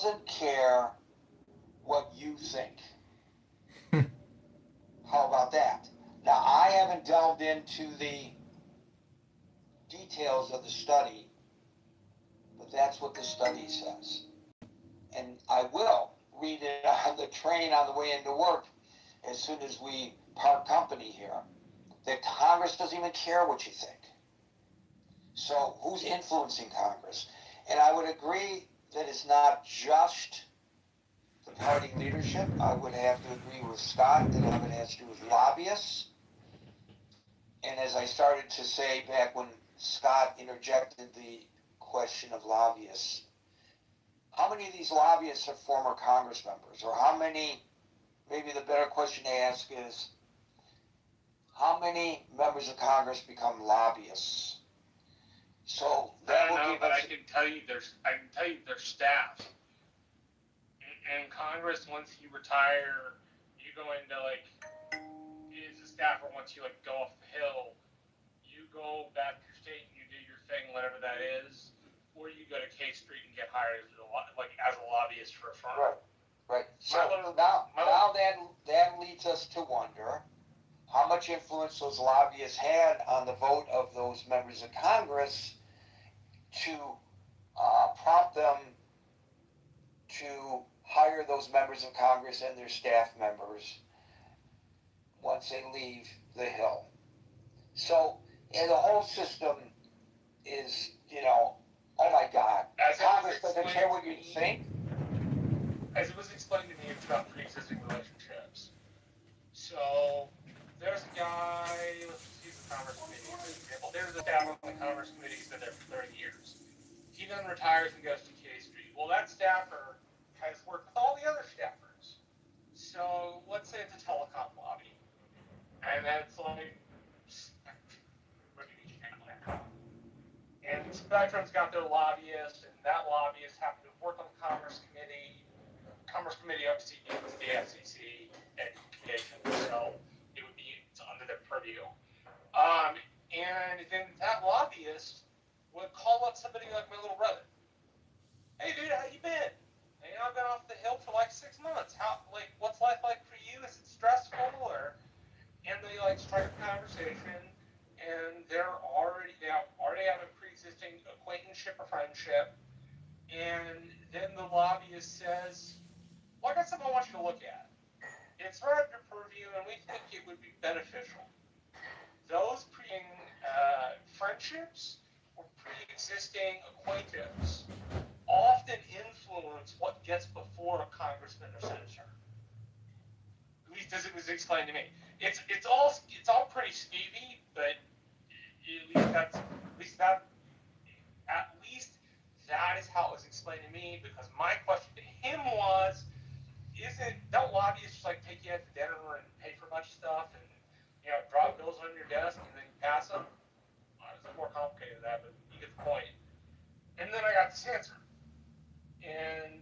doesn't care what you think. How about that? Now, I haven't delved into the details of the study, but that's what the study says. And I will read it on the train on the way into work as soon as we part company here, that Congress doesn't even care what you think. So who's influencing Congress? And I would agree that it's not just the party leadership. I would have to agree with Scott that it has to do with lobbyists. And as I started to say back when Scott interjected the question of lobbyists, how many of these lobbyists are former Congress members? Or how many, maybe the better question to ask is, how many members of Congress become lobbyists? So that I don't know, but I can tell you their staff. In Congress, once you retire, you go into as a staffer, once you go off the hill, you go back to your state and you do your thing, whatever that is, or you go to K Street and get hired as a lobbyist for a firm. Right. So now that leads us to wonder how much influence those lobbyists had on the vote of those members of Congress to prompt them to hire those members of Congress and their staff members once they leave the Hill. So, and the whole system is, oh my God, Congress doesn't care what you think. As it was explained to me, it's about pre-existing relationships. So, there's a guy, let's use the Commerce Committee for example. There's a staff on the Commerce Committee who's been there for 30 years. He then retires and goes to K Street. Well, that staffer has worked with all the other staffers. So, let's say it's a telecom lobby. And that's and Spectrum's got their lobbyists, and that lobbyist happened to work on the Commerce Committee. Commerce Committee oversees the FCC and communications, so it's under their purview. And then that lobbyist would call up somebody like my little brother. Hey, dude, how you been? Hey, I've been off the Hill for 6 months. What's life like for you? Is it stressful? And they strike a conversation, and they already have a pre-existing acquaintanceship or friendship. And then the lobbyist says, well, I got something I want you to look at. It's right under purview, and we think it would be beneficial. Those friendships or pre-existing acquaintances often influence what gets before a congressman or senator. At least as it was explained to me. It's all pretty skeevy, but at least that is how it was explained to me. Because my question to him was, don't lobbyists just take you out to dinner and pay for a bunch of stuff and drop bills on your desk and then pass them? It's more complicated than that, but you get the point. And then I got this answer, and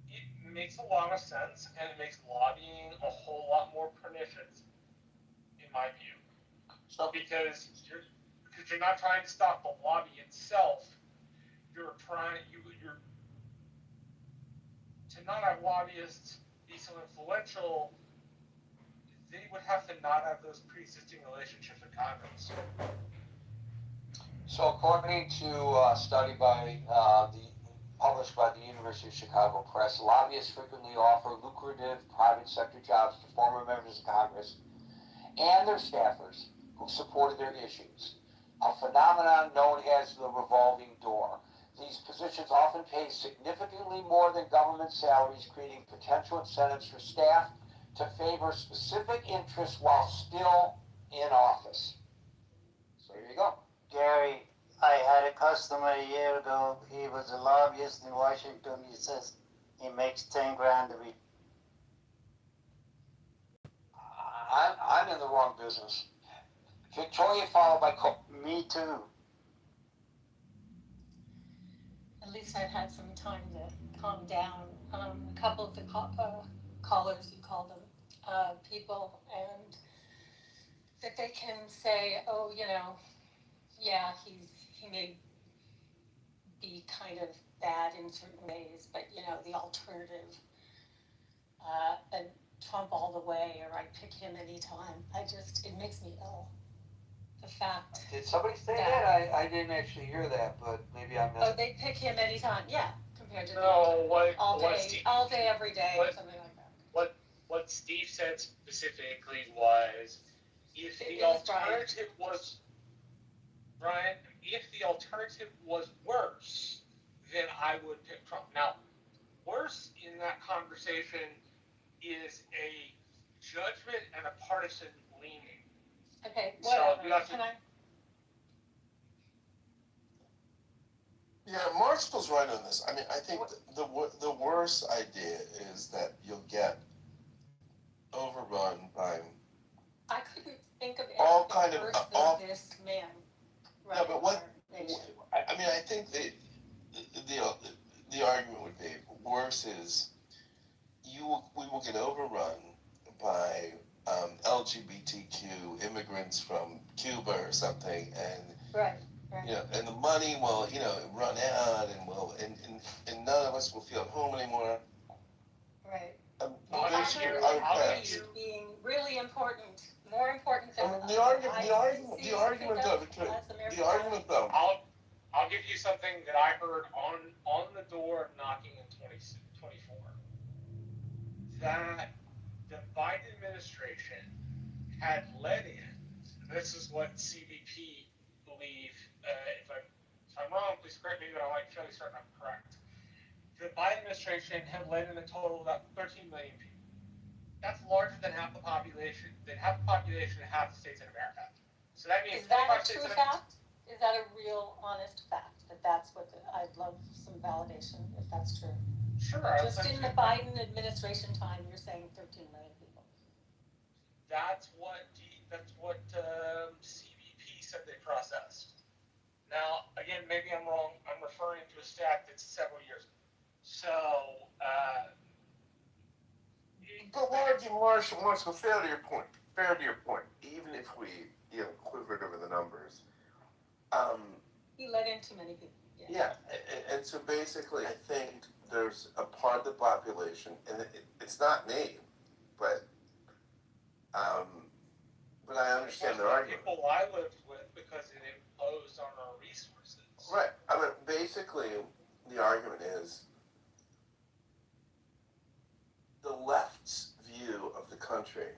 it makes a lot of sense, and it makes lobbying a whole lot more pernicious, in my view. So because you're not trying to stop the lobby itself, you're to not have lobbyists be so influential, they would have to not have those pre-existing relationships in Congress. So according to a study published by the University of Chicago Press, lobbyists frequently offer lucrative private sector jobs to former members of Congress and their staffers who supported their issues, a phenomenon known as the revolving door. These positions often pay significantly more than government salaries, creating potential incentives for staff to favor specific interests while still in office. So here you go. Gary, I had a customer a year ago. He was a lobbyist in Washington. He says he makes 10 grand a week. I'm in the wrong business. Victoria, followed by Me too. At least I've had some time to calm down. A couple of the callers who called them people, and that they can say, oh, yeah, he may be kind of bad in certain ways, but the alternative, and Trump all the way, or I'd pick him anytime. It makes me ill. The fact. Did somebody say that? I didn't actually hear that, but maybe I missed Oh, it. they pick him anytime, yeah, compared to No, all day, every day, or something like that. What Steve said specifically was, if the alternative was, Brian, if the alternative was worse, then I would pick Trump. Now, worse in that conversation is a judgment and a partisan leaning. Okay, So whatever. you have to- Can I? Yeah, Marshall's right on this. I mean, I think the worst idea is that you'll get overrun by I couldn't think of all anything kind of worse all. than this man. No, but what? Our nation. I mean, I think the argument would be worse is we will get overrun by LGBTQ immigrants from Cuba or something, and Right. and the money will run out, and none of us will feel at home anymore. Right. Eventually, Being really important, more important than the argument though. I'll give you something that I heard on the door knocking in 2024. That the Biden administration had let in, and this is what CBP believe, if I'm wrong, please correct me, but I like fairly certain I'm correct. The Biden administration had let in a total of about 13 million people. That's larger than half the population, of half the states in America. So that means is that a true fact? Is that a real, honest fact? That's what I'd love some validation if that's true. Sure. Just in the Biden administration time, you're saying 13 million people. That's what CBP said they processed. Now, again, maybe I'm wrong. I'm referring to a stat that's several years ago. So, But Marshall, fair to your point. Even if we quivered over the numbers, He let in too many people. yeah, and so basically, I think there's a part of the population, and it's not me, but I understand their argument. People I lived with because it imposed on our resources. Right. I mean, basically, the argument is the left's view of the country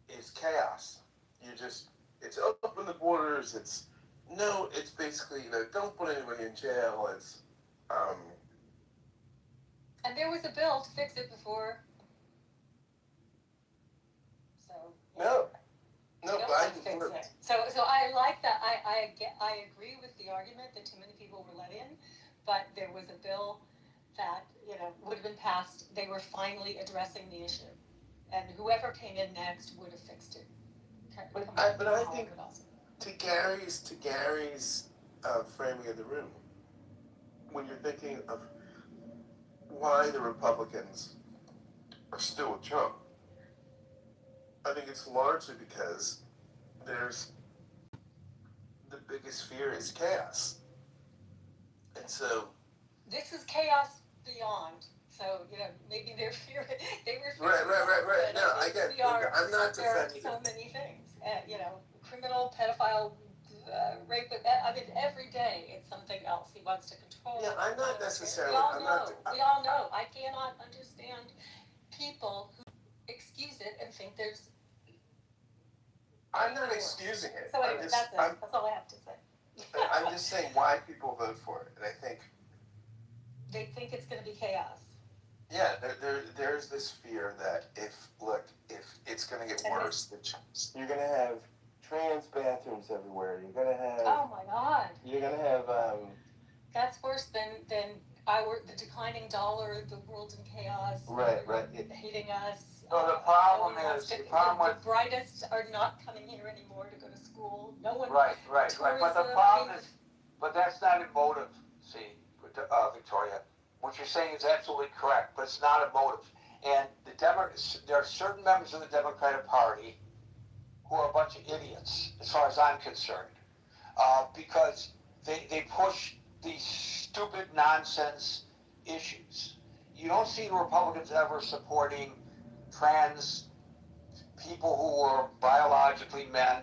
is chaos. It's open the borders. It's basically, don't put anybody in jail. It's, And there was a bill to fix it before. So. No, but I fix it. So I like that. I agree with the argument that too many people were let in, but there was a bill that would have been passed. They were finally addressing the issue, and whoever came in next would have fixed it. But I think to Gary's framing of the room, when you're thinking of why the Republicans are still with Trump, I think it's largely because there's the biggest fear is chaos, and so this is chaos beyond. So maybe they were fearing. Right. No, I get. I'm not defending. There are so many things. Criminal, pedophile, rape. I mean, every day it's something else. He wants to control. Yeah, I'm not necessarily. We all know. I cannot understand people who excuse it and think there's. I'm not excusing it. So anyway, that's all I have to say. I'm just saying why people vote for it, and I think they think it's going to be chaos. Yeah, there's this fear that if it's going to get worse, you're going to have trans bathrooms everywhere. You're going to have. Oh my God. You're going to have. That's worse than the declining dollar, the world in chaos. Right. Hating us. No, the problem is the brightest are not coming here anymore to go to school. No one. Right. But the problem is, but that's not a motive. See, Victoria, what you're saying is absolutely correct, but it's not a motive. And there are certain members of the Democratic Party who are a bunch of idiots, as far as I'm concerned, because they push these stupid nonsense issues. You don't see the Republicans ever supporting trans people who are biologically men.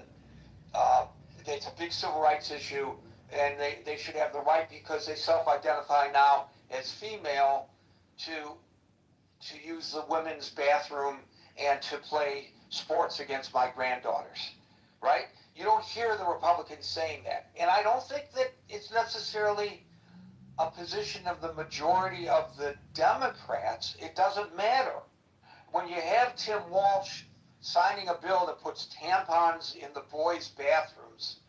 It's a big civil rights issue, and they should have the right, because they self-identify now as female, to use the women's bathroom and to play sports against my granddaughters, right? You don't hear the Republicans saying that. And I don't think that it's necessarily a position of the majority of the Democrats. It doesn't matter. When you have Tim Walsh signing a bill that puts tampons in the boys' bathrooms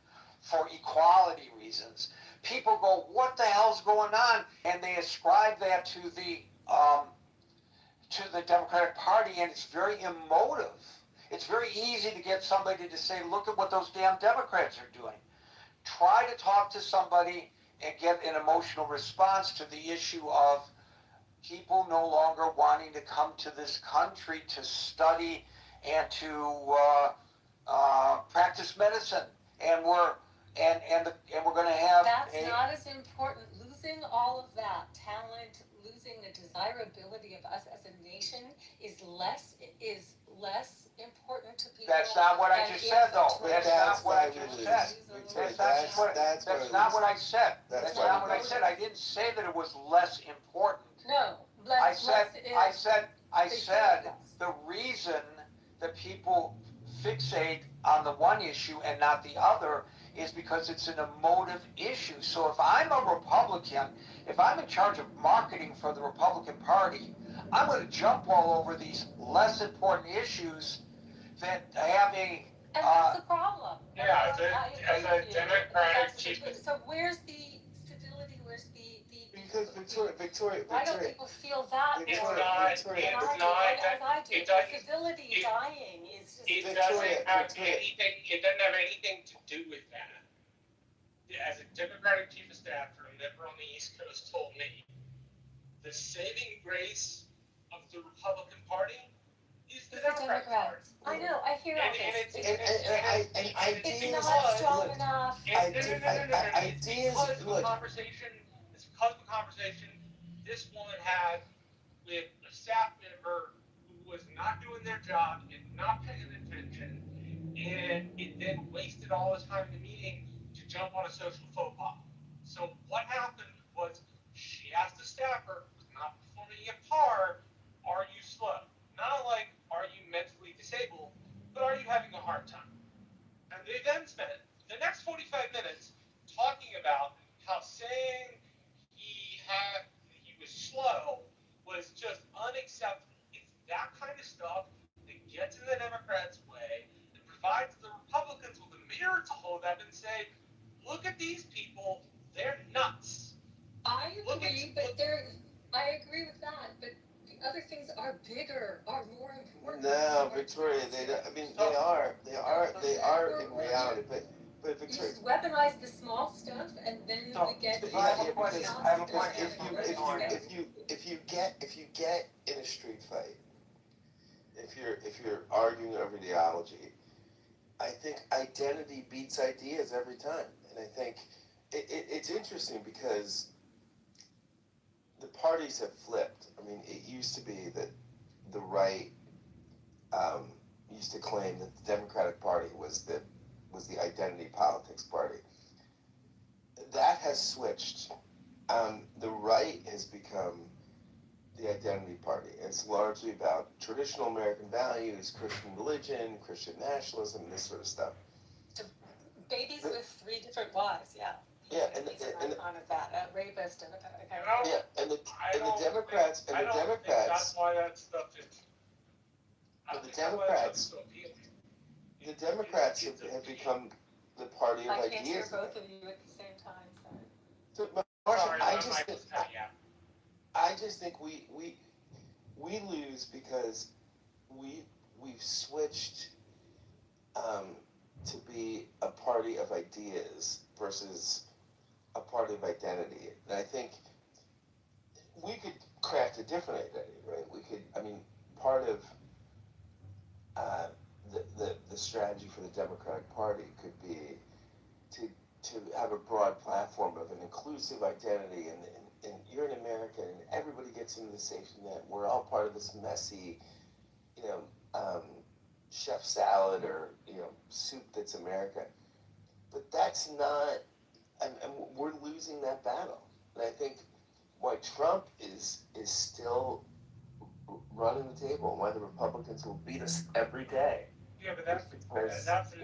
for equality reasons, people go, what the hell's going on? And they ascribe that to the Democratic Party, and it's very emotive. It's very easy to get somebody to say, look at what those damn Democrats are doing. Try to talk to somebody and get an emotional response to the issue of people no longer wanting to come to this country to study and to practice medicine. And we're going to have That's not as important. Losing all of that talent, losing the desirability of us as a nation is less important to people. That's not what I just said, though. That's not what I just said. That's not what I said. That's not what I said. I didn't say that it was less important. No, I said the reason that people fixate on the one issue and not the other is because it's an emotive issue. So if I'm a Republican, if I'm in charge of marketing for the Republican Party, I'm going to jump all over these less important issues that have a... And that's a problem. Yeah, as a Democratic chief. So where's the civility? Where's the Because Victoria, why don't people feel that It's more not, as it's I not, do? it The doesn't, civility dying is just. it Victoria, doesn't have Victoria. anything, it doesn't have anything to do with that. As a Democratic chief of staff for a member on the East Coast told me, the saving grace of the Republican Party is the Democratic Party. I know, I hear all this. It's not strong enough. Ideas, look. It's because of a conversation this woman had with a staff member who was not doing their job and not paying attention, and it then wasted all his time in the meeting to jump on a social faux pas. So what happened was she asked the staffer who's not performing at par, are you slow? Not like, are you mentally disabled, but are you having a hard time? And they then spent the next 45 minutes talking about how saying he was slow was just unacceptable. It's that kind of stuff that gets in the Democrats' way, that provides the Republicans with a mirror to hold up and say, look at these people, they're nuts. I agree with that, but the other things are bigger, are more important. No, Victoria, they are in reality, but You Victoria. just weaponize the small stuff, and then we get. If you get in a street fight, if you're arguing over ideology, I think identity beats ideas every time, and I think it's interesting because the parties have flipped. I mean, it used to be that the right used to claim that the Democratic Party was the identity politics party. That has switched. The right has become the identity party. It's largely about traditional American values, Christian religion, Christian nationalism, this sort of stuff. Babies with 3 different wives, yeah. Yeah, and that, a rapist and a yeah, and the Democrats That's why that stuff is. The Democrats have become the party of I can't hear ideas. both of you at the same time, sorry. So, Marshall, I just think we lose because we've switched to be a party of ideas versus a party of identity. And I think we could craft a different identity, right? We could, part of the strategy for the Democratic Party could be to have a broad platform of an inclusive identity, and you're an American, and everybody gets into the safety net. We're all part of this messy, you know, chef salad or, you know, soup that's America. But that's not, and we're losing that battle. And I think why Trump is still running the table, and why the Republicans will beat us every day. Yeah, but that's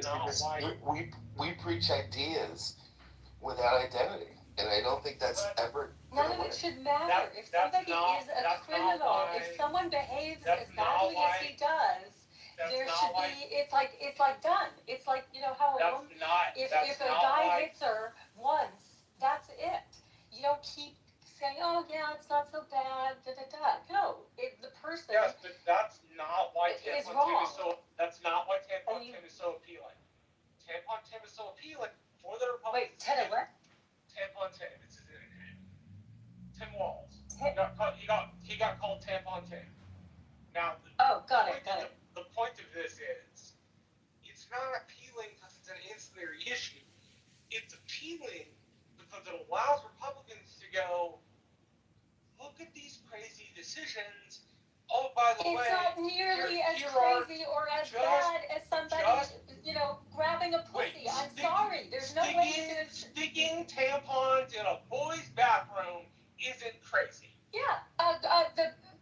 not why. We preach ideas without identity, and I don't think that's ever. None of it should matter. If somebody is a criminal, if someone behaves as badly as he does, there should be. It's like done. It's like, you know how a woman. If a guy hits her once, that's it. You don't keep saying, oh yeah, it's not so bad. Da da da. No, the person. Yes, but that's not why is Tampon wrong. Tim is so. That's not why Tampon Tim is so appealing. Tampon Tim is so appealing for the Republicans. Wait, Ted, what? Tampon Tim. It's his name. Tim Walz. He got called Tampon Tim. Now. Got it. The point of this is, it's not appealing because it's an ancillary issue. It's appealing because it allows Republicans to go, look at these crazy decisions. Oh, by the way, it's not nearly as crazy or as bad as somebody, grabbing a pussy. I'm sorry. There's no way to... Sticking tampons in a boy's bathroom isn't crazy. Yeah.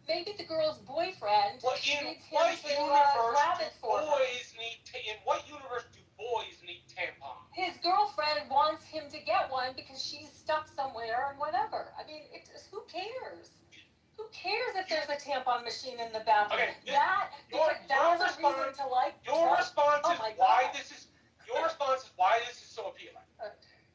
Maybe the girl's boyfriend needs him to grab it for her. In what universe do boys need tampons? His girlfriend wants him to get one because she's stuck somewhere and whatever. I mean, who cares? Who cares if there's a tampon machine in the bathroom? Okay, that's a reason to like. Your response is why this is so appealing.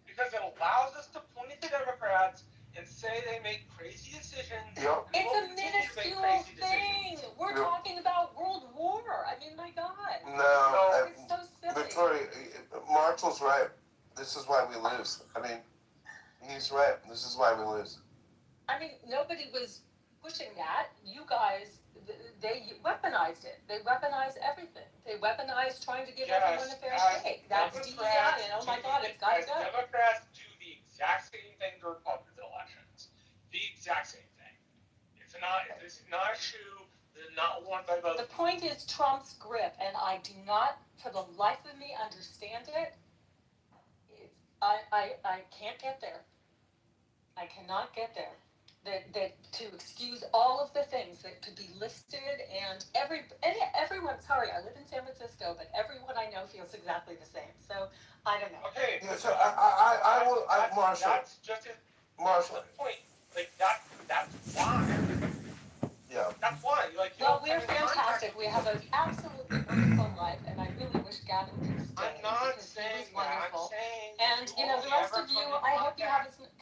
Because it allows us to point at the Democrats and say they make crazy decisions. Yep. It's a minuscule thing. We're talking about World War. I mean, my God. No, it's so silly. Victoria, Marshall's right. This is why we lose. I mean, he's right. This is why we lose. I mean, nobody was pushing that. You guys, they weaponized it. They weaponized everything. They weaponized trying to give everyone a fair shake. That's DEI, and oh my God, it's got to go. Democrats do the exact same thing to Republicans in elections. The exact same thing. This is not a shoe. This is not one by both. The point is Trump's grip, and I do not, for the life of me, understand it. I can't get there. I cannot get there. That to excuse all of the things that could be listed, and everyone. Sorry, I live in San Francisco, but everyone I know feels exactly the same. So I don't know. Okay. Yeah, so I will, Marshall. That's just Marshall. the point. Like that's why. Yeah. That's why. Well, we're fantastic. We have an absolutely wonderful life, and I really wish Gavin could stay. I'm not because saying he was wonderful. I'm saying. And the rest of you, I hope you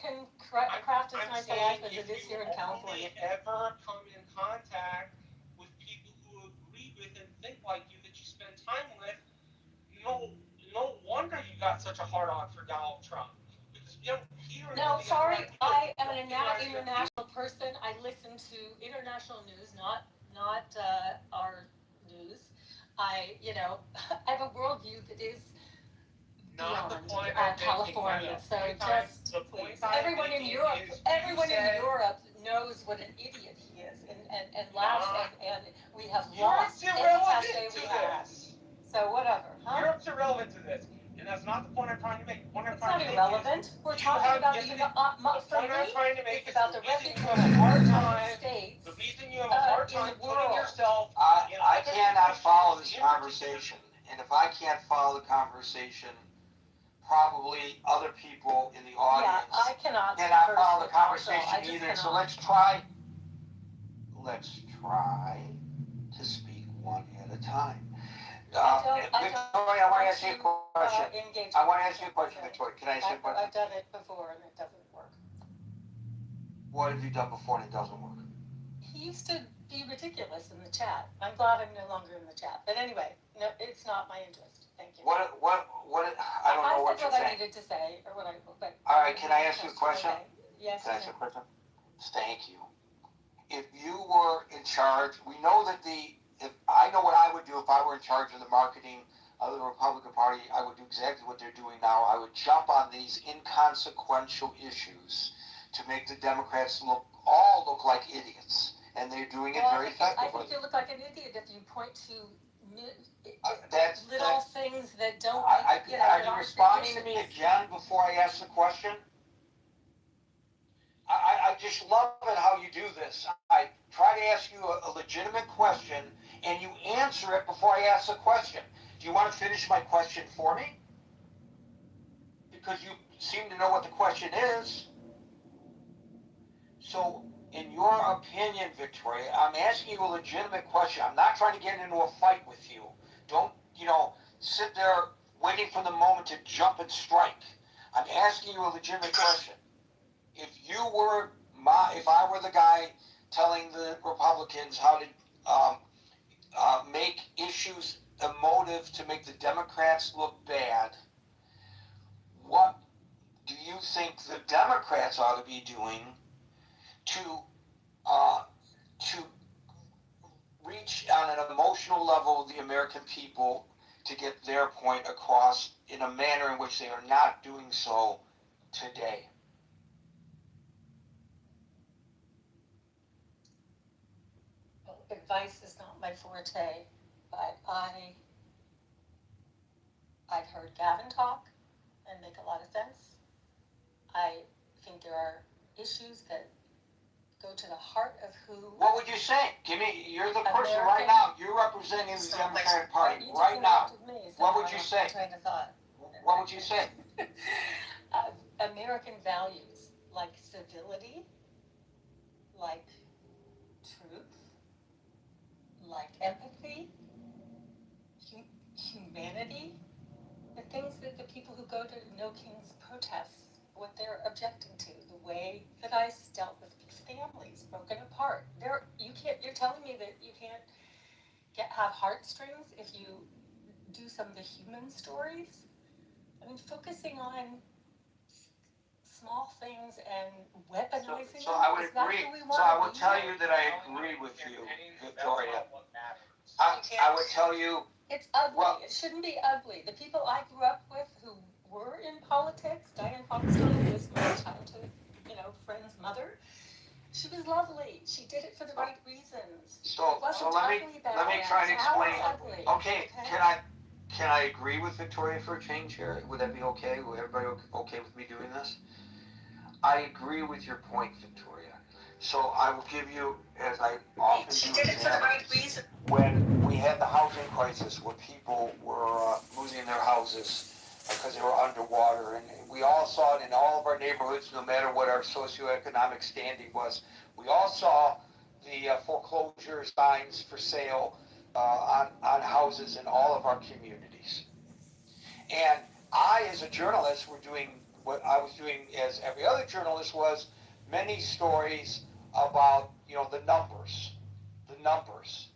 can craft as nice a life as it is here in California. If you ever come in contact with people who agree with and think like you that you spend time with, no wonder you got such a hard on for Donald Trump. Because you don't hear. No, sorry, I am an international person. I listen to international news, not our news. I have a worldview that is Not the beyond point California. So just please, everyone in Europe knows what an idiot he is, and laughs, and we have lost any cachet we have. So whatever, huh? Europe's irrelevant to this, and that's not the point I'm trying to make. It's not irrelevant. We're talking about for me, it's about the refugees of the United States. The reason you have a hard time putting yourself. I cannot follow this conversation, and if I can't follow the conversation, probably other people in the audience I cannot follow the conversation either. So let's try to speak one at a time. Victoria, I want to ask you a question. I want to ask you a question, Victoria. Can I ask you a question? I've done it before and it doesn't work. What have you done before and it doesn't work? He used to be ridiculous in the chat. I'm glad I'm no longer in the chat. But anyway, no, it's not my interest. Thank you. I don't know what you're said what I needed to say, or what I. But all right, can I ask you a question? Okay. Yes. Can I ask you a question? Thank you. If you were in charge, we know that if I know what I would do if I were in charge of the marketing of the Republican Party, I would do exactly what they're doing now. I would jump on these inconsequential issues to make the Democrats all look like idiots. And they're doing it very effectively. I think you look like an idiot if you point to That's little things that don't. Are you responding to me again before I ask the question? I just love it how you do this. I try to ask you a legitimate question, and you answer it before I ask the question. Do you want to finish my question for me? Because you seem to know what the question is. So, in your opinion, Victoria, I'm asking you a legitimate question. I'm not trying to get into a fight with you. Don't, sit there waiting for the moment to jump and strike. I'm asking you a legitimate question. If I were the guy telling the Republicans how to make issues emotive to make the Democrats look bad, what do you think the Democrats ought to be doing to reach on an emotional level the American people to get their point across in a manner in which they are not doing so today? Well, advice is not my forte, but I've heard Gavin talk and make a lot of sense. I think there are issues that go to the heart of who. What would you say? You're the person right now. You're representing the Democratic Party right now. What would you say? What would you say? American values like civility, like truth, like empathy, humanity, the things that the people who go to No King's protests, what they're objecting to, the way that I dealt with families broken apart. You're telling me that you can't have heartstrings if you do some of the human stories? I mean, focusing on small things and weaponizing so I would them, is that agree. who we So want I to would be? tell you that I agree with you, Victoria. I would tell you. It's ugly. It shouldn't be ugly. The people I grew up with who were in politics, Diane Foxton was my childhood, friend's mother. She was lovely. She did it for the right reasons. So let me try to explain. Okay, can I agree with Victoria for a change here? Would that be okay? Would everybody okay with me doing this? I agree with your point, Victoria. So I will give you, as I often do, did it for the right reason. When we had the housing crisis, where people were losing their houses because they were underwater, and we all saw it in all of our neighborhoods, no matter what our socioeconomic standing was. We all saw the foreclosure signs for sale on houses in all of our communities. And I, as a journalist, were doing what I was doing as every other journalist was, many stories about, the numbers.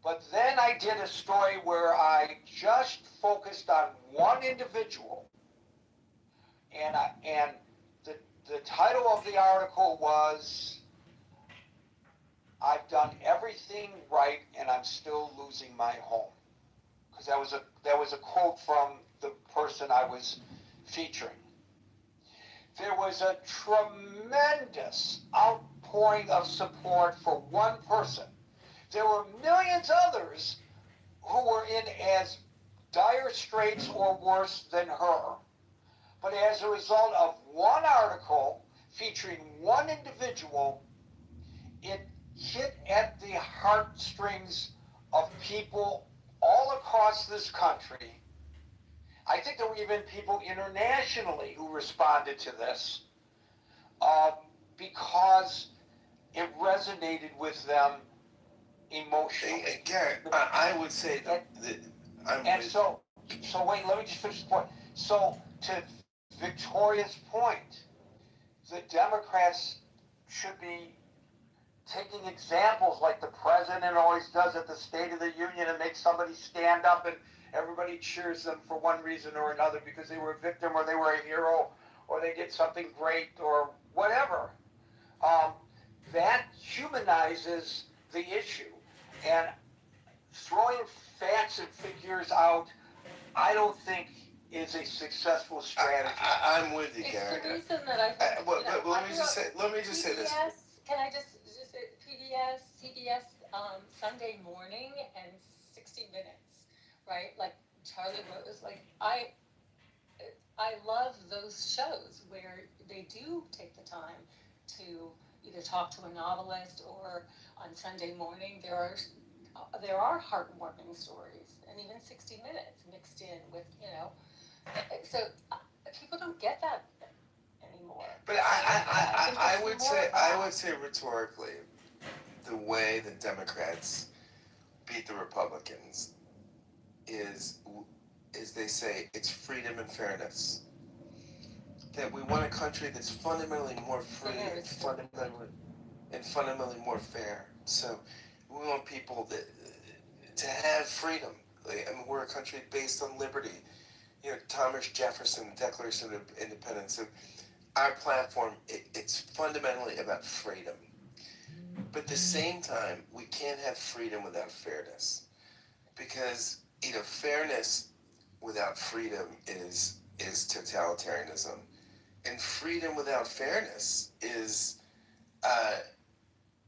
But then I did a story where I just focused on one individual, and the title of the article was, "I've done everything right and I'm still losing my home," because that was a quote from the person I was featuring. There was a tremendous outpouring of support for one person. There were millions others who were in as dire straits or worse than her. But as a result of one article featuring one individual, it hit at the heartstrings of people all across this country. I think there were even people internationally who responded to this because it resonated with them emotionally. Hey, Garrett, I would say that so wait, let me just finish the point. So to Victoria's point, the Democrats should be taking examples like the president always does at the State of the Union and make somebody stand up and everybody cheers them for one reason or another because they were a victim or they were a hero or they did something great or whatever. That humanizes the issue. And throwing facts and figures out I don't think is a successful strategy. I'm with you, It's Gary. the reason that I think, Well, you know, let me just say this. PBS, can I just say PBS, CBS, Sunday morning and 60 Minutes, right? Like Charlie Rose, like I love those shows where they do take the time to either talk to a novelist or on Sunday morning there are heartwarming stories and even 60 Minutes mixed in with, you know, so people don't get that anymore. But think I it's would more say about- rhetorically, the way the Democrats beat the Republicans is they say it's freedom and fairness. That we want a country that's fundamentally more free and fundamentally more fair. So we want people to have freedom. Like, I mean, we're a country based on liberty. You know, Thomas Jefferson, Declaration of Independence. So our platform, it's fundamentally about freedom. But at the same time, we can't have freedom without fairness. Because, you know, fairness without freedom is totalitarianism. And freedom without fairness is,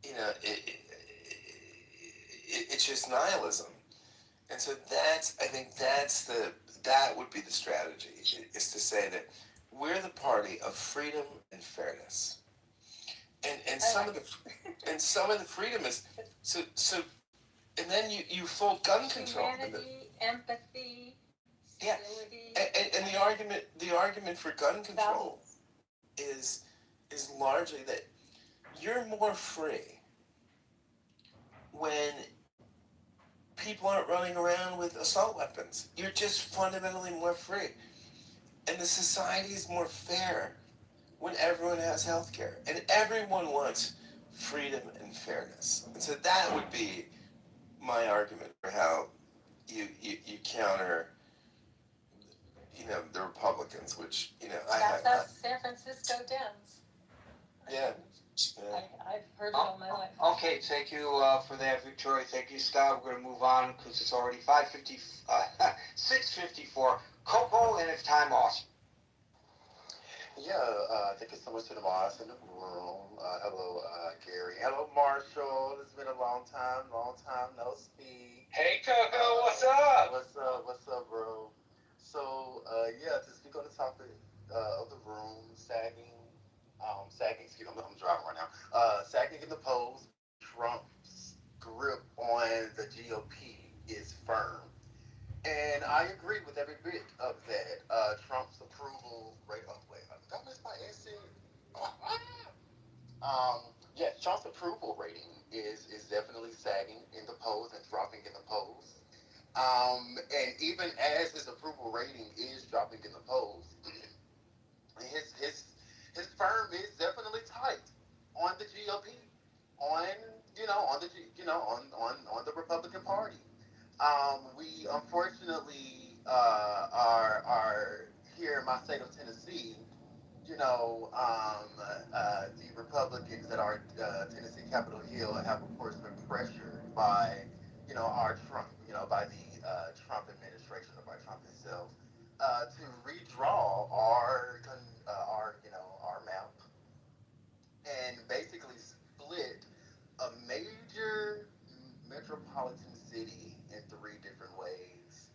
you know, it's just nihilism. And so I think that would be the strategy, is to say that we're the party of freedom and fairness. And some of the freedom is, so, and then you fold gun control. Humanity, empathy, Yeah. civility. And the argument for gun control is largely that you're more free when people aren't running around with assault weapons. You're just fundamentally more free. And the society is more fair when everyone has health care. And everyone wants freedom and fairness. And so that would be my argument for how you counter, you know, the Republicans, which, you know, That's us San Francisco Dems. Yeah. I've heard it all my life. Okay, thank you for that, Victoria. Thank you, Scott. We're going to move on because it's already 6:54. Coco, and it's time off. Yeah, thank you so much to the mods in the room. Hello, Gary. Hello, Marshall. It's been a long time no speak. Hey, Coco, what's up? What's up, bro? So, yeah, to speak on the topic of the room, excuse me, I'm driving right now. Sagging in the polls, Trump's grip on the GOP is firm. And I agree with every bit of that. Trump's approval rate. Oh, wait, did I miss my exit? Yes, Trump's approval rating is definitely sagging in the polls and dropping in the polls. And even as his approval rating is dropping in the polls, his firm is definitely tight on the GOP, on on the Republican Party. We unfortunately are here in my state of Tennessee. The Republicans at our Tennessee Capitol Hill have, of course, been pressured by our Trump, by the Trump administration or by Trump himself, to redraw our map and basically split a major metropolitan city in three different ways,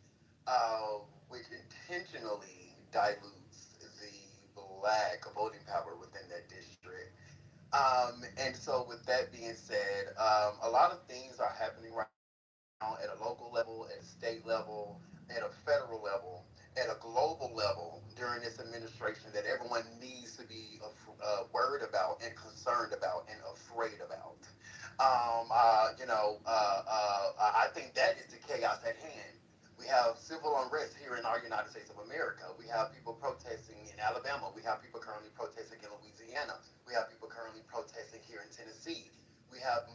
which intentionally dilutes the black voting power within that district. And so, with that being said, a lot of things are happening right now at a local level, at a state level, at a federal level, at a global level during this administration that everyone needs to be worried about and concerned about and afraid about. I think that is the chaos at hand. We have civil unrest here in our United States of America. We have people protesting in Alabama. We have people currently protesting in Louisiana. We have people currently protesting here in Tennessee. We have,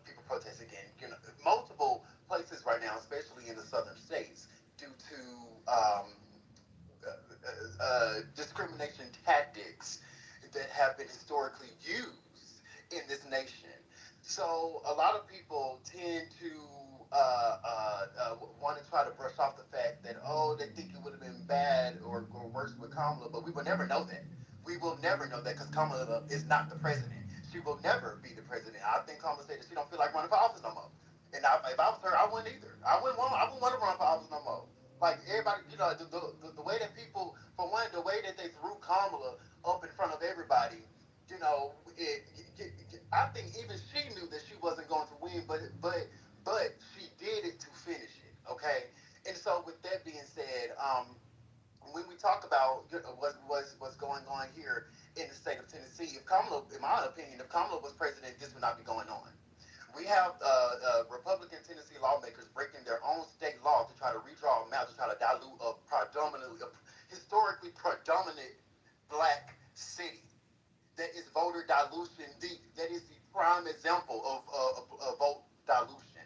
people protesting in multiple places right now, especially in the southern states, due to discrimination tactics that have been historically used in this nation. So a lot of people tend to want to try to brush off the fact that, oh, they think it would have been bad or worse with Kamala, but we will never know that. We will never know that because Kamala is not the president. She will never be the president. I think Kamala said that she don't feel like running for office no more. And if I was her, I wouldn't either. I wouldn't want to run for office no more. Like everybody, the way that people, for one, the way that they threw Kamala up in front of everybody, I think even she knew that she wasn't going to win, but she did it to finish it. Okay, and so with that being said, when we talk about what's going on here in the state of Tennessee, if Kamala, in my opinion, if Kamala was president, this would not be going on. We have Republican Tennessee lawmakers breaking their own state law to try to redraw a map to try to dilute a historically predominant black city. That is voter dilution. That is the prime example of vote dilution.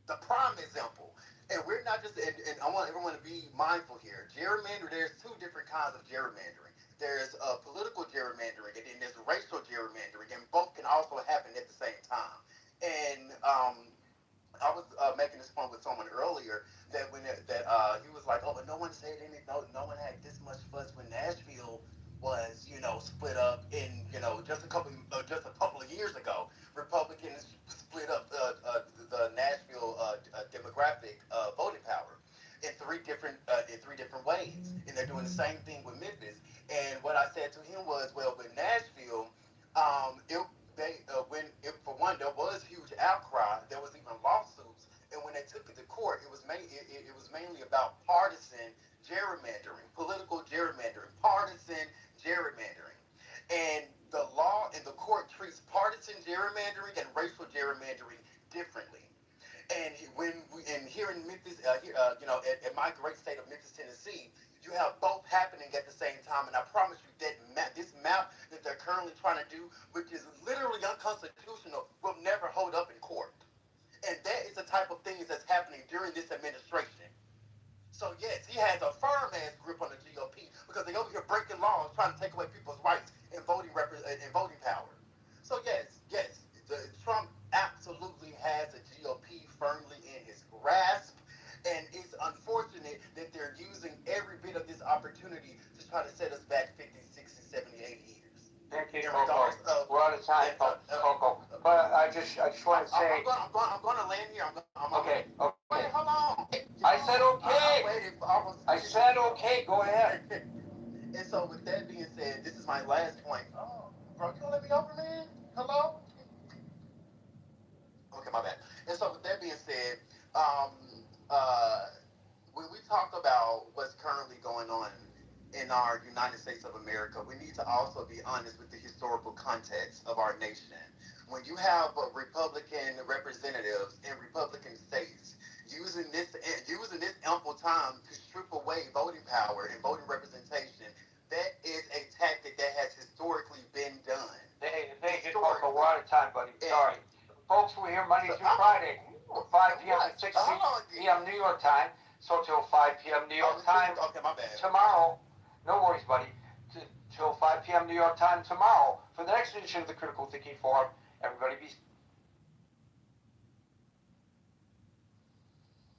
The prime example. And we're not just, and I want everyone to be mindful here. Gerrymandering, there's two different kinds of gerrymandering. There's political gerrymandering, and then there's racial gerrymandering, and both can also happen at the same time. And I was making this point with someone earlier that he was like, oh, but no one said anything. No one had this much fuss when Nashville was, split up in, just a couple of years ago. Republicans split up the Nashville demographic voting power in three different ways, and they're doing the same thing with Memphis. And what I said to him was, well, with Nashville, it for one, there was huge outcry. There was even lawsuits, and when they took it to court, it was mainly about partisan gerrymandering, political gerrymandering, partisan gerrymandering, and the law and the court treats partisan gerrymandering and racial gerrymandering differently. And here in Memphis, at my great state of Memphis, Tennessee, you have both happening at the same time. And I promise you that this map that they're currently trying to do, which is literally unconstitutional, will never hold up in court. And that is the type of things that's happening during this administration. So yes, he has a firm ass grip on the GOP because they over here breaking laws, trying to take away people's rights and voting power. So yes, Trump absolutely has the GOP firmly in his grasp, and it's unfortunate that they're using every bit of this opportunity to try to set us back 50, 60, 70, 80 years. Thank you, Coco. We're out of time, Coco. But I just want to say. I'm going to land here. Okay. Wait, hold on. I said okay. I said okay. Go ahead. And so, with that being said, this is my last point. Oh, bro, you gonna let me over, man? Hello? Okay, my bad. And so, with that being said, um, when we talk about what's currently going on in our United States of America, we need to also be honest with the historical context of our nation. When you have Republican representatives in Republican states using this ample time to strip away voting power and voting representation, that is a tactic that has historically been done. Thank you, Coco. We're out of time, buddy. Sorry. Folks, we're here Monday through Friday from 5 p.m. to 6 p.m. New York time. So till 5 p.m. New York time. Okay, my bad. Tomorrow, no worries, buddy. Till 5 p.m. New York time tomorrow for the next edition of the Critical Thinking Forum. Everybody be.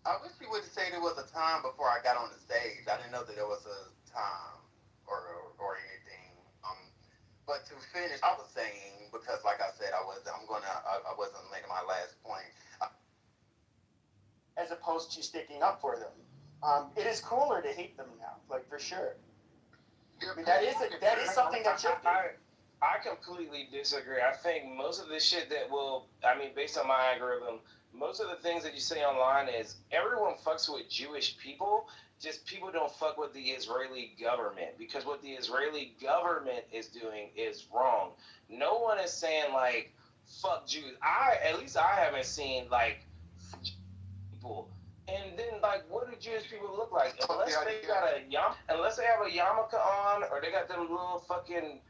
I wish you would have said there was a time before I got on the stage. I didn't know that there was a time or anything. But to finish, I was saying, because like I said, I wasn't making my last point. As opposed to sticking up for them. It is cooler to hate them now, like for sure. I mean, that is something that shifted. I completely disagree. I think most of the shit based on my algorithm, most of the things that you say online is everyone fucks with Jewish people, just people don't fuck with the Israeli government, because what the Israeli government is doing is wrong. No one is saying like fuck Jews. At least I haven't seen like people. And then like what do Jewish people look like? Unless they got unless they have a yarmulke on, or they got them little fucking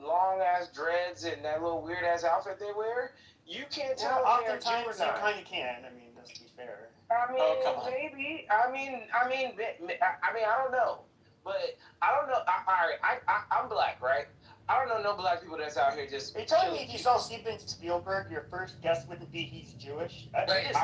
long ass dreads and that little weird ass outfit they wear, you can't tell if they're Jew or not. You kind of can. I mean, let's be fair. I mean, maybe. I mean, I don't know, but I don't know. I'm black, right? I don't know no black people that's out here just. Are you telling me if you saw Steven Spielberg, your first guess wouldn't be he's Jewish? Wait, what? He's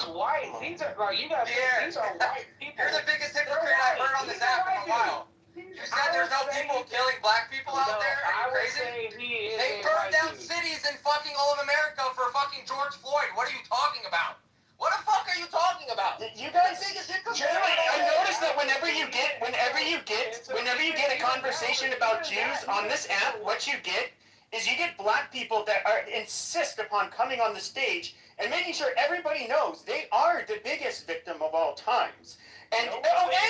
white. These are like you guys. These are white people. You're the biggest hypocrite I've heard on this app in a while. You said there's no people killing black people out there? Are you crazy? They burned down cities in fucking all of America for fucking George Floyd. What are you talking about? What the fuck are you talking about? You guys, generally, I noticed that whenever you get a conversation about Jews on this app, what you get is you get black people that insist upon coming on the stage and making sure everybody knows they are the biggest victim of all times. And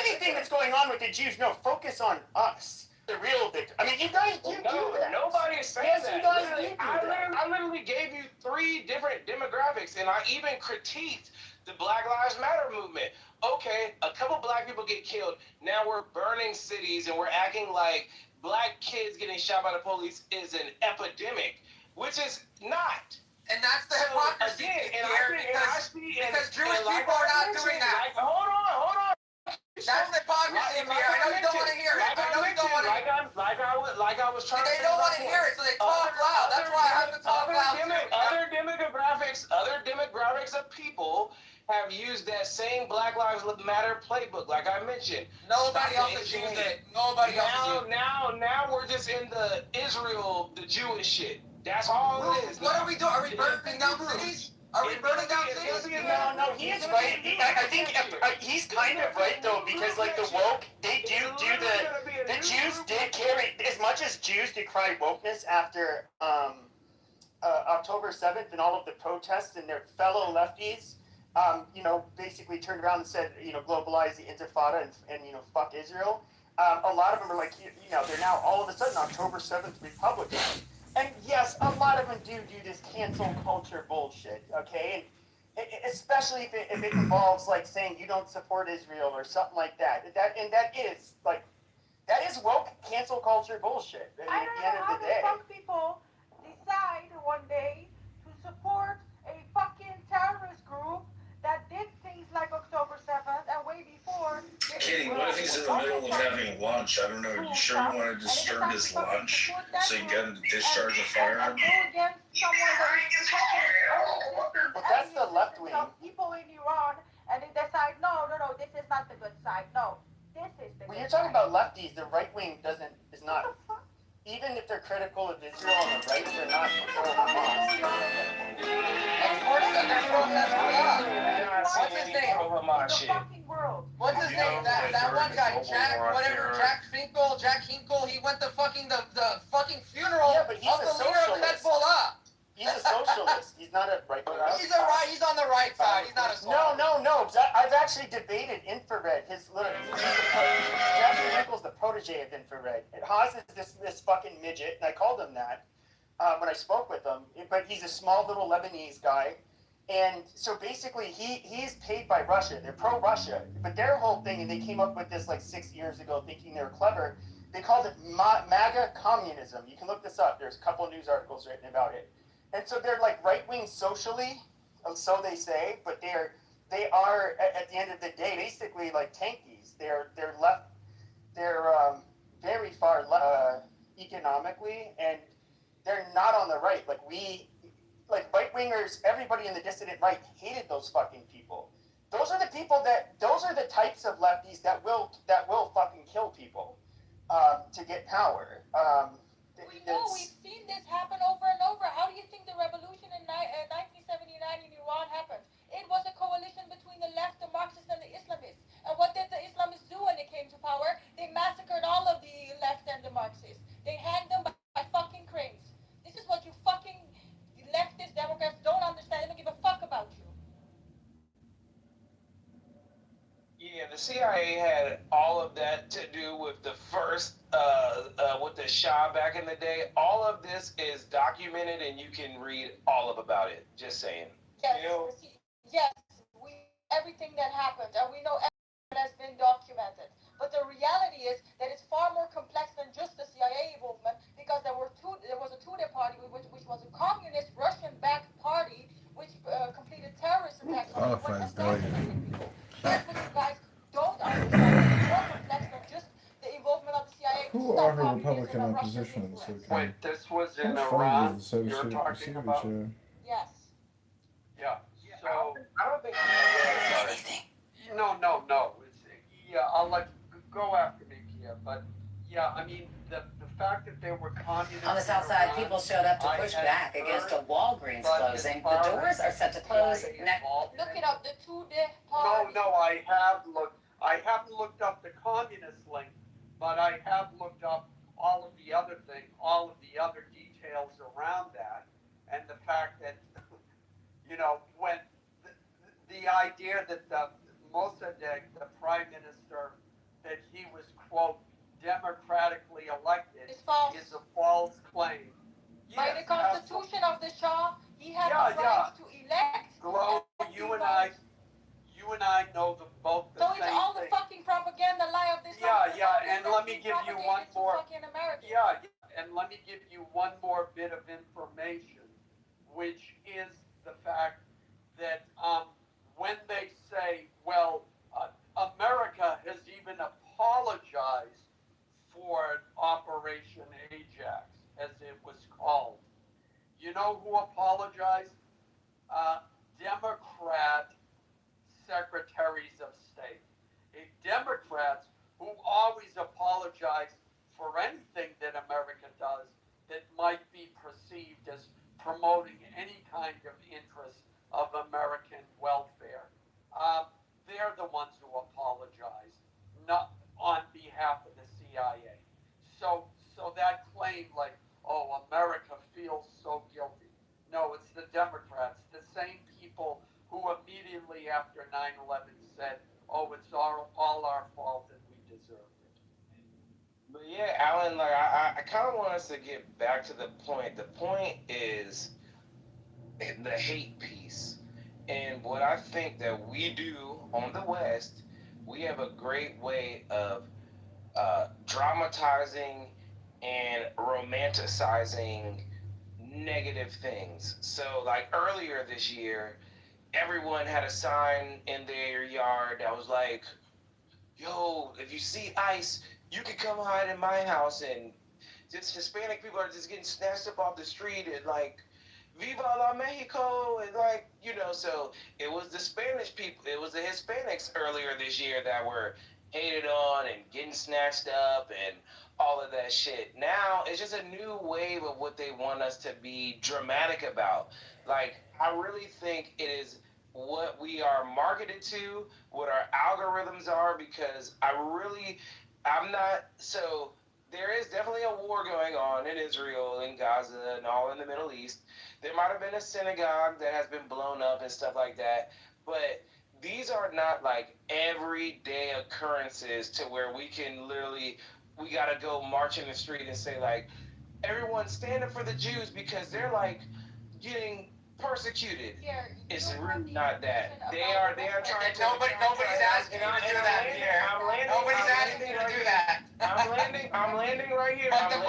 anything that's going on with the Jews, no, focus on us, the real victim. I mean, you guys do that. Nobody is saying that. You guys do that. I literally gave you 3 different demographics, and I even critiqued the Black Lives Matter movement. Okay, a couple black people get killed. Now we're burning cities, and we're acting like black kids getting shot by the police is an epidemic, which is not. And that's the hypocrisy because Jewish people are not doing that. Hold on. That's the hypocrisy, Pierre. I know you don't want to hear it. I know you don't want to hear it. Like I was trying to say. They don't want to hear it, so they talk loud. That's why I have to talk loud too. Other demographics of people have used that same Black Lives Matter playbook, like I mentioned. Nobody else has used it. Nobody else has used it. Now we're just in the Israel, the Jewish shit. That's all it is. What are we doing? Are we burning down cities? Are we burning down cities? No, he is right. I think he's kind of right though, because like the woke, they the Jews did carry, as much as Jews decry wokeness after October 7th and all of the protests, and their fellow lefties, basically turned around and said, globalize the Intifada and fuck Israel. A lot of them are like, they're now all of a sudden October 7th Republicans. And yes, a lot of them do this cancel culture bullshit, okay? And especially if it involves like saying you don't support Israel or something like that. That is woke cancel culture bullshit. I don't know how the fuck people decide one day to support a fucking terrorist group that did things like October 7th and way before. Kitty, what if he's in the middle of having lunch? I don't know. You sure you want to disturb his lunch so you get him to discharge a firearm? And go against someone that is But that's the left wing. Some people in Iran, and they decide, no, this is not the good side. No, this is the When good you're talking side. about lefties, the right wing is not. Even if they're critical of Israel on the right, they're not pro Hamas. Of course, they're What's his name? What's his name? That one guy, Jack Hinkle. He went to fucking the fucking funeral Yeah, but he's of a the leader of socialist. Hezbollah. He's a socialist. He's not a right wing. He's on the right side. He's not a socialist. No. I've actually debated Infrared. Jack Hinkle's the protege of Infrared. And Haas is this fucking midget, and I called him that when I spoke with him. But he's a small little Lebanese guy. And so basically, he's paid by Russia. They're pro-Russia. But their whole thing, and they came up with this like 6 years ago thinking they were clever, they called it MAGA communism. You can look this up. There's a couple of news articles written about it. And so they're like right-wing socially, so they say, but they are at the end of the day basically like tankies. They're left. They're very far left economically, and they're not on the right. Like right-wingers, everybody in the dissident right hated those fucking people. Those are the types of lefties that will fucking kill people to get power. We know, we've seen this happen over and over. How do you think the revolution in 1979 in Iran happened? It was a coalition between the left, the Marxists, and the Islamists. And what did the Islamists do when they came to power? They massacred all of the left and the Marxists. They hanged them by fucking cranes. This is what you fucking leftist Democrats don't understand. They don't give a fuck about you. Yeah, the CIA had all of that to do with the first, with the Shah back in the day. All of this is documented, and you can read all about it. Just saying. Yes, everything that happened, and we know everything that has been documented. But the reality is that it's far more complex than just the CIA movement, because there was a Tudeh party, which was a communist Russian-backed party, which completed terrorist attacks on people. That's what you guys don't understand. It's more complex than Republican opposition, so it can. Wait, this was How in much fun Iran does the Soviet you're Union talking receive about? each year? Yes. Yeah. So I don't think. Anything. no. It's, yeah, I'll let go after me, Kia. But yeah, I mean the fact that there were communists On the south side, people showed up to push back against a Walgreens closing. The doors are set to close next. Look it up. The 2-day No, party. I have looked. I haven't looked up the communist link, but I have looked up all of the other details around that, and the fact that when the idea that the Mossadegh, the prime minister, that he was quote democratically elected It's false. is a false claim. By Yes, the Constitution of the Shah, he had Yeah, the right to elect. Glow, you and I know both the So same it's all the thing. fucking propaganda lie of this. And let me give you one more. And let me give you one more bit of information, which is the fact that when they say, well, America has even apologized for Operation Ajax, as it was called. You know who apologized? Democrat secretaries of state. Democrats who always apologize for anything that America does that might be perceived as promoting any kind of interest of American welfare. They're the ones who apologize, not on behalf of the CIA. So that claim like, oh, America feels so guilty. No, it's the Democrats, the same people who immediately after 9/11 said, oh, it's all our fault and we deserved it. But yeah, Alan, like I kind of want us to get back to the point. The point is the hate piece. And what I think that we do on the West, we have a great way of dramatizing and romanticizing negative things. So like earlier this year, everyone had a sign in their yard that was like, yo, if you see ICE, you can come hide in my house. And just Hispanic people are just getting snatched up off the street and like, Viva la Mexico, and like, so it was the Spanish people, it was the Hispanics earlier this year that were hated on and getting snatched up and all of that shit. Now it's just a new wave of what they want us to be dramatic about. Like, I really think it is what we are marketed to, what our algorithms are, because there is definitely a war going on in Israel, in Gaza, and all in the Middle East. There might have been a synagogue that has been blown up and stuff like that, but these are not like everyday occurrences to where we gotta go march in the street and say like, everyone stand up for the Jews because they're like getting persecuted. It's really not that. They are trying to. Nobody's asking you to do that here. Nobody's asking you to do that. I'm landing right here. But the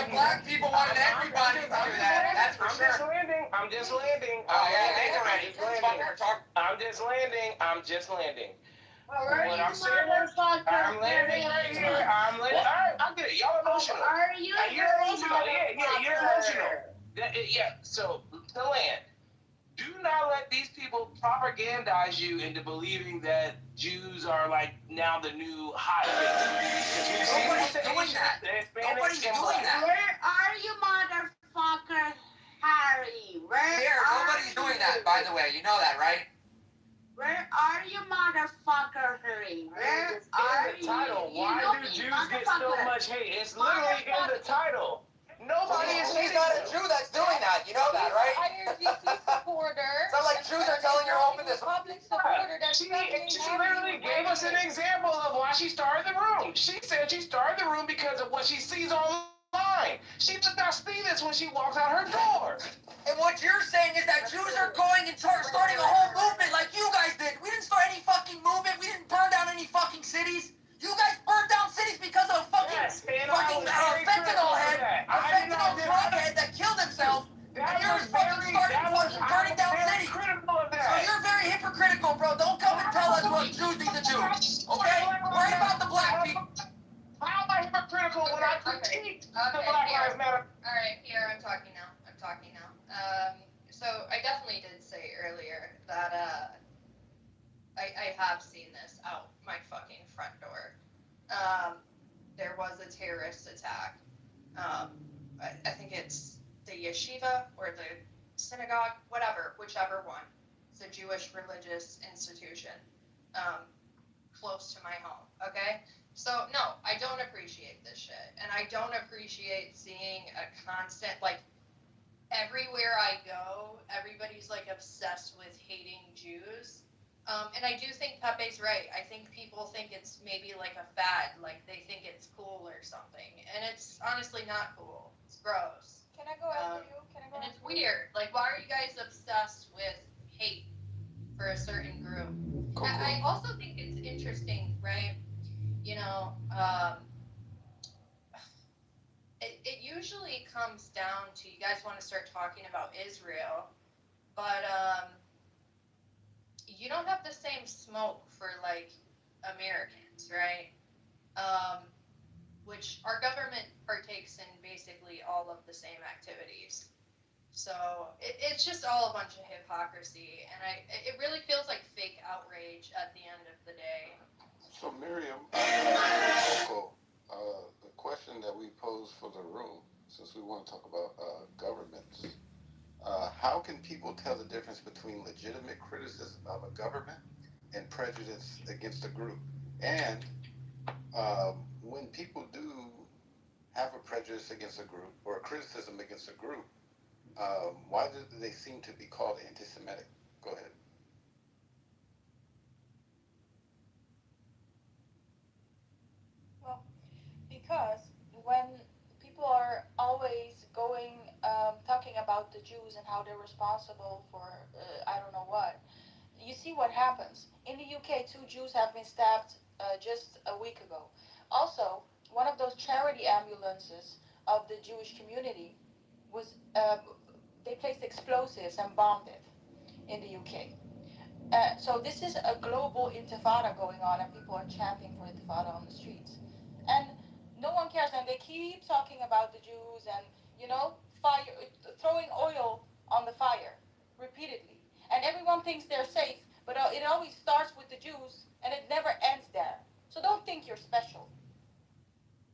black people wanted everybody to do that. That's for sure. I'm just landing. Oh yeah, they already. I'm just landing. Well, where What you I'm saying is, I'm landing right here. Alright, I get it. Y'all emotional. Are you You're emotional. Yeah, you're emotional. Yeah. So to land. Do not let these people propagandize you into believing that Jews are like now the new hot thing. Nobody's doing that. Nobody's doing that. Where are you, motherfucker, Harry? Nobody's doing that, by the way. You know that, right? Where are you, motherfucker, Harry? Where are you? Title. Why do Jews get so much hate? It's literally in the title. Nobody is. She's not a Jew that's doing that. You know that, right? IRGC supporter. It's not like Jews are telling her open this. Public supporter that She literally gave us an example of why she started the room. She said she started the room because of what she sees online. She did not see this when she walks out her door. And what you're saying is that Jews are going and starting a whole movement like you guys did. We didn't start any fucking movement. We didn't burn down any fucking cities. You guys burned down cities because of fentanyl head, a fentanyl drug head that killed himself, and you're fucking burning down cities. So you're very hypocritical, bro. Don't come and tell us what Jews need to do, okay? Worry about the black people. How am I hypocritical people when I critiqued the Black Lives Matter. All right, here I'm talking now. So I definitely did say earlier that I have seen this out my fucking front door. There was a terrorist attack. I think it's the yeshiva or the synagogue, whichever one. It's a Jewish religious institution close to my home, okay? So, no, I don't appreciate this shit. And I don't appreciate seeing a constant, like, everywhere I go, everybody's, like, obsessed with hating Jews. And I do think Pepe's right. I think people think it's maybe like a fad, like they think it's cool or something. And it's honestly not cool. It's gross. Can I go after you? And it's weird. Like, why are you guys obsessed with hate for a certain group? Cool. I also think it's interesting, right? You know, it usually comes down to, you guys want to start talking about Israel, but you don't have the same smoke for, like, Americans, right? Which our government partakes in basically all of the same activities. So it's just all a bunch of hypocrisy, and it really feels like fake outrage at the end of the day. So Miriam, the question that we pose for the room, since we want to talk about governments, how can people tell the difference between legitimate criticism of a government and prejudice against a group? And when people do have a prejudice against a group or a criticism against a group, why do they seem to be called anti-Semitic? Go ahead. Well, because when people are always going, talking about the Jews and how they're responsible for, I don't know what, you see what happens. In the UK, 2 Jews have been stabbed just a week ago. Also, one of those charity ambulances of the Jewish community was, they placed explosives and bombed it in the UK. So this is a global intifada going on, and people are chanting for intifada on the streets. And no one cares, and they keep talking about the Jews and, you know, fire, throwing oil on the fire repeatedly. And everyone thinks they're safe, but it always starts with the Jews, and it never ends there. So don't think you're special.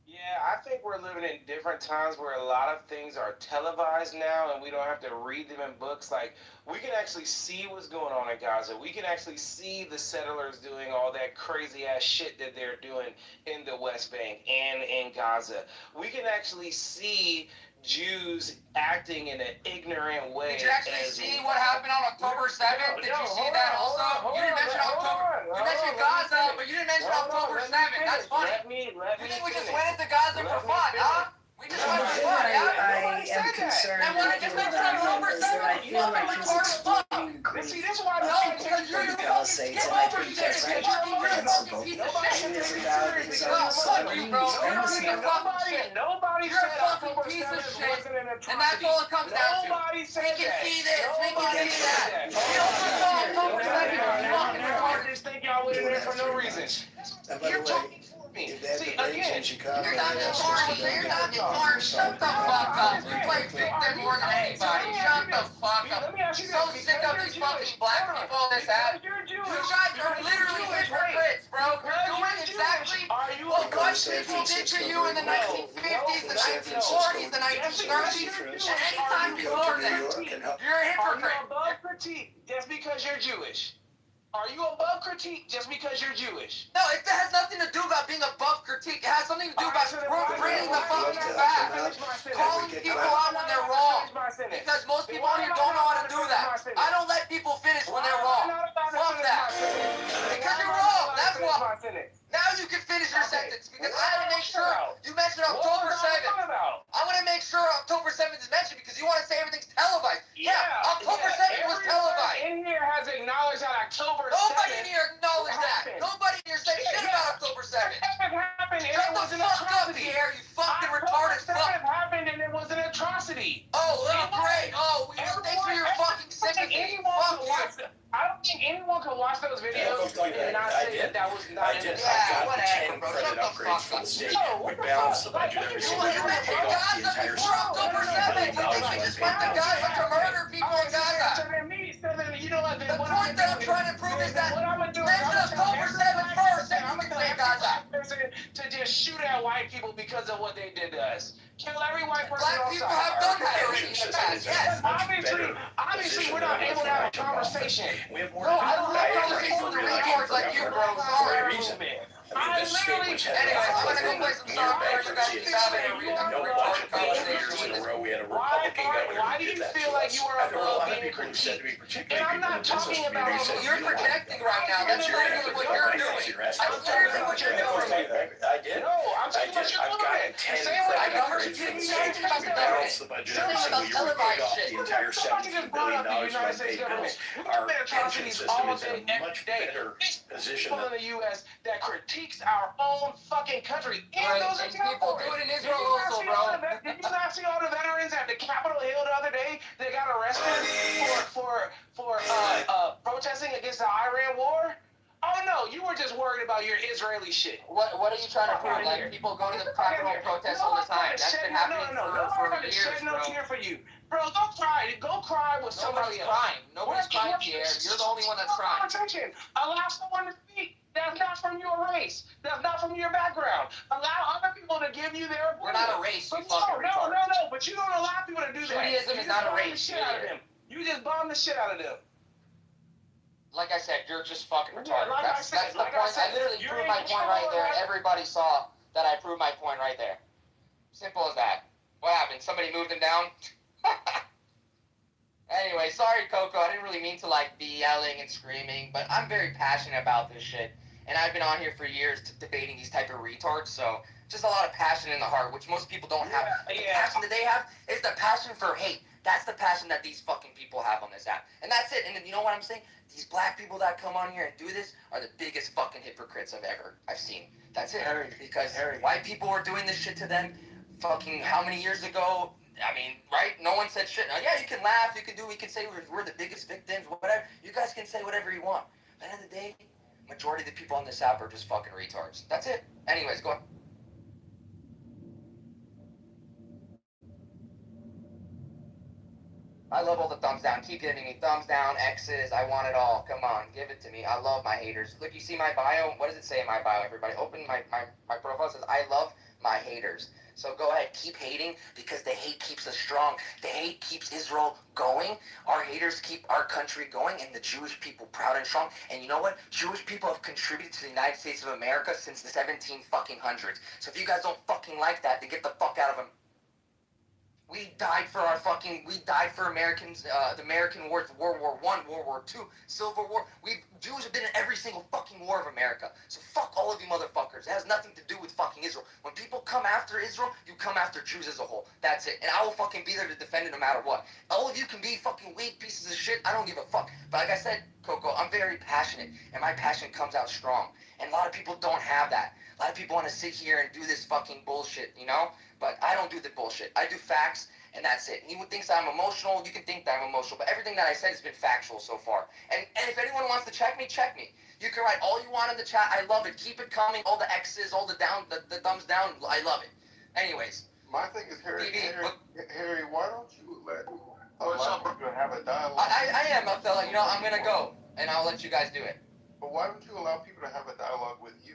Yeah, I think we're living in different times where a lot of things are televised now, and we don't have to read them in books. Like, we can actually see what's going on in Gaza. We can actually see the settlers doing all that crazy-ass shit that they're doing in the West Bank and in Gaza. We can actually see Jews acting in an ignorant way. Did you actually see what happened on October 7th? Did you see that also? You didn't mention October. You mentioned Gaza, but you didn't mention October 7th. That's funny. You think we just went into Gaza for fun, huh? We just went for fun, yeah? I am concerned Then why just mention October 7th? I feel like he's explaining the See, this is why No, because you're the fucking Palisades, skip and I over think shit. that's You're right. fucking piece of shit. It is about his own Fuck you, bro. You're a piece of fucking shit. Nobody You're said a fucking October piece of 7th shit. wasn't an atrocity. And that's all it comes down to. Nobody We said can that. see this. We can Nobody see said that. that. You don't put on October 7th. You fucking I retarded. just think y'all went in there for no reason. And by You're the way, talking for me. if they had See, the brains again, in Chicago, You're not they'd the ask us party. to go You're down not the there. party. Shut the fuck up. You play victim more than anybody. Shut the fuck up. Let me ask you So this. sick of these fucking black people on this app. You're Jewish. You guys are literally hypocrites, bro. You're doing exactly what white people did to you in the 1950s, the 1940s, the 1930s, and any time before that. You're a Are you hypocrite. above critique just because you're Jewish? Are you above critique just because you're Jewish? No, it has nothing to do about being above critique. It has something to do about bringing the fucking facts, calling people out when they're wrong. Because most people out here don't know how to do that. I don't let people finish when they're wrong. Fuck that. Because you're wrong. That's why. Now you can finish your sentence because I want to make sure you mentioned October 7th. I want to make sure October 7th is mentioned because you want to say everything's televised. Yeah, October 7th was televised. In here has acknowledged that October 7th. Nobody in here acknowledged that. Nobody in here said shit about October 7th. Shut the fuck up, Pierre, you fucking retarded fuck. Happened and it was an atrocity. Oh, great. Oh, thanks for your fucking sympathy. Fuck you. I don't think anyone can watch those videos and not say that that I was not in the Yeah, whatever, bro. Shut the fuck up. No, what the fuck? Like, You mentioned Gaza before October 7th. You think we just went to Gaza to murder people in Gaza? You know what? The point that I'm trying to prove is that mention October 7th first, then you can say Gaza. To just shoot at white people because of what they did to us. Kill every white person Black on people sight. have done that already in the past, yes. Obviously, we're not able to have a conversation. No, I don't have conversations with retards like you, bro. Sorry. Anyway, I'm gonna go play some soccer. You guys keep having a retarded conversation. why do you feel like you are above being critiqued? And I'm not talking about You're projecting right now. That's literally what you're doing. That's literally what you're doing. I did. No, I'm talking about your government. Say what I numbers you didn't even balance the budget every single year. We paid off the entire $17 billion in unpaid bills. Our pension system is in a much better position people in the U.S. that critiques our own fucking country. And those are people do it in Israel also, bro. Did you not see all the veterans at the Capitol Hill the other day? They got arrested for protesting against the Iran war. Oh no, you were just worried about your Israeli shit. What are you trying to prove? Like people go to the Capitol protest all the time. That's been happening for years, bro. No tear for you, bro. Go cry. Go cry with somebody else. Crying. Nobody's crying, Pierre. You're the only one that's crying. Allow someone to speak. That's not from your race. That's not from your background. Allow other people to give you their opinion. We're not a race, you fucking retard. No. But you don't allow people to do that. Judaism is not a race. You just bomb the shit out of them. Like I said, you're just fucking retarded. Like that's the point. I literally proved my point right there. Everybody saw that I proved my point right there. Simple as that. What happened? Somebody moved him down? Anyway, sorry, Coco. I didn't really mean to, be yelling and screaming, but I'm very passionate about this shit. And I've been on here for years debating these type of retards, so just a lot of passion in the heart, which most people don't have. The passion that they have is the passion for hate. That's the passion that these fucking people have on this app. And that's it. And then, you know what I'm saying? These black people that come on here and do this are the biggest fucking hypocrites I've seen. That's it. Because white people were doing this shit to them fucking how many years ago? I mean, right? No one said shit. Now, yeah, you can laugh, we can say we're the biggest victims, whatever. You guys can say whatever you want. But at the end of the day, majority of the people on this app are just fucking retards. That's it. Anyways, go on. I love all the thumbs down. Keep giving me thumbs down, X's. I want it all. Come on, give it to me. I love my haters. Look, you see my bio? What does it say in my bio, everybody? Open my profile. It says, I love my haters. So go ahead, keep hating, because the hate keeps us strong. The hate keeps Israel going. Our haters keep our country going, and the Jewish people proud and strong. And you know what? Jewish people have contributed to the United States of America since the 1700s. So if you guys don't fucking like that, then get the fuck out of them. We died for Americans, the American wars, World War I, World War II, Civil War. Jews have been in every single fucking war of America. So fuck all of you motherfuckers. It has nothing to do with fucking Israel. When people come after Israel, you come after Jews as a whole. That's it. And I will fucking be there to defend it no matter what. All of you can be fucking weak pieces of shit. I don't give a fuck. But like I said, Coco, I'm very passionate, and my passion comes out strong. And a lot of people don't have that. A lot of people want to sit here and do this fucking bullshit, you know? But I don't do the bullshit. I do facts, and that's it. Anyone thinks I'm emotional, you can think that I'm emotional, but everything that I said has been factual so far. And if anyone wants to check me, check me. You can write all you want in the chat. I love it. Keep it coming. All the X's, all the thumbs down. I love it. Anyways. My thing is, Harry, why don't you allow people to have a dialogue? I am, fella. You know, I'm going to go, and I'll let you guys do it. But why don't you allow people to have a dialogue with you?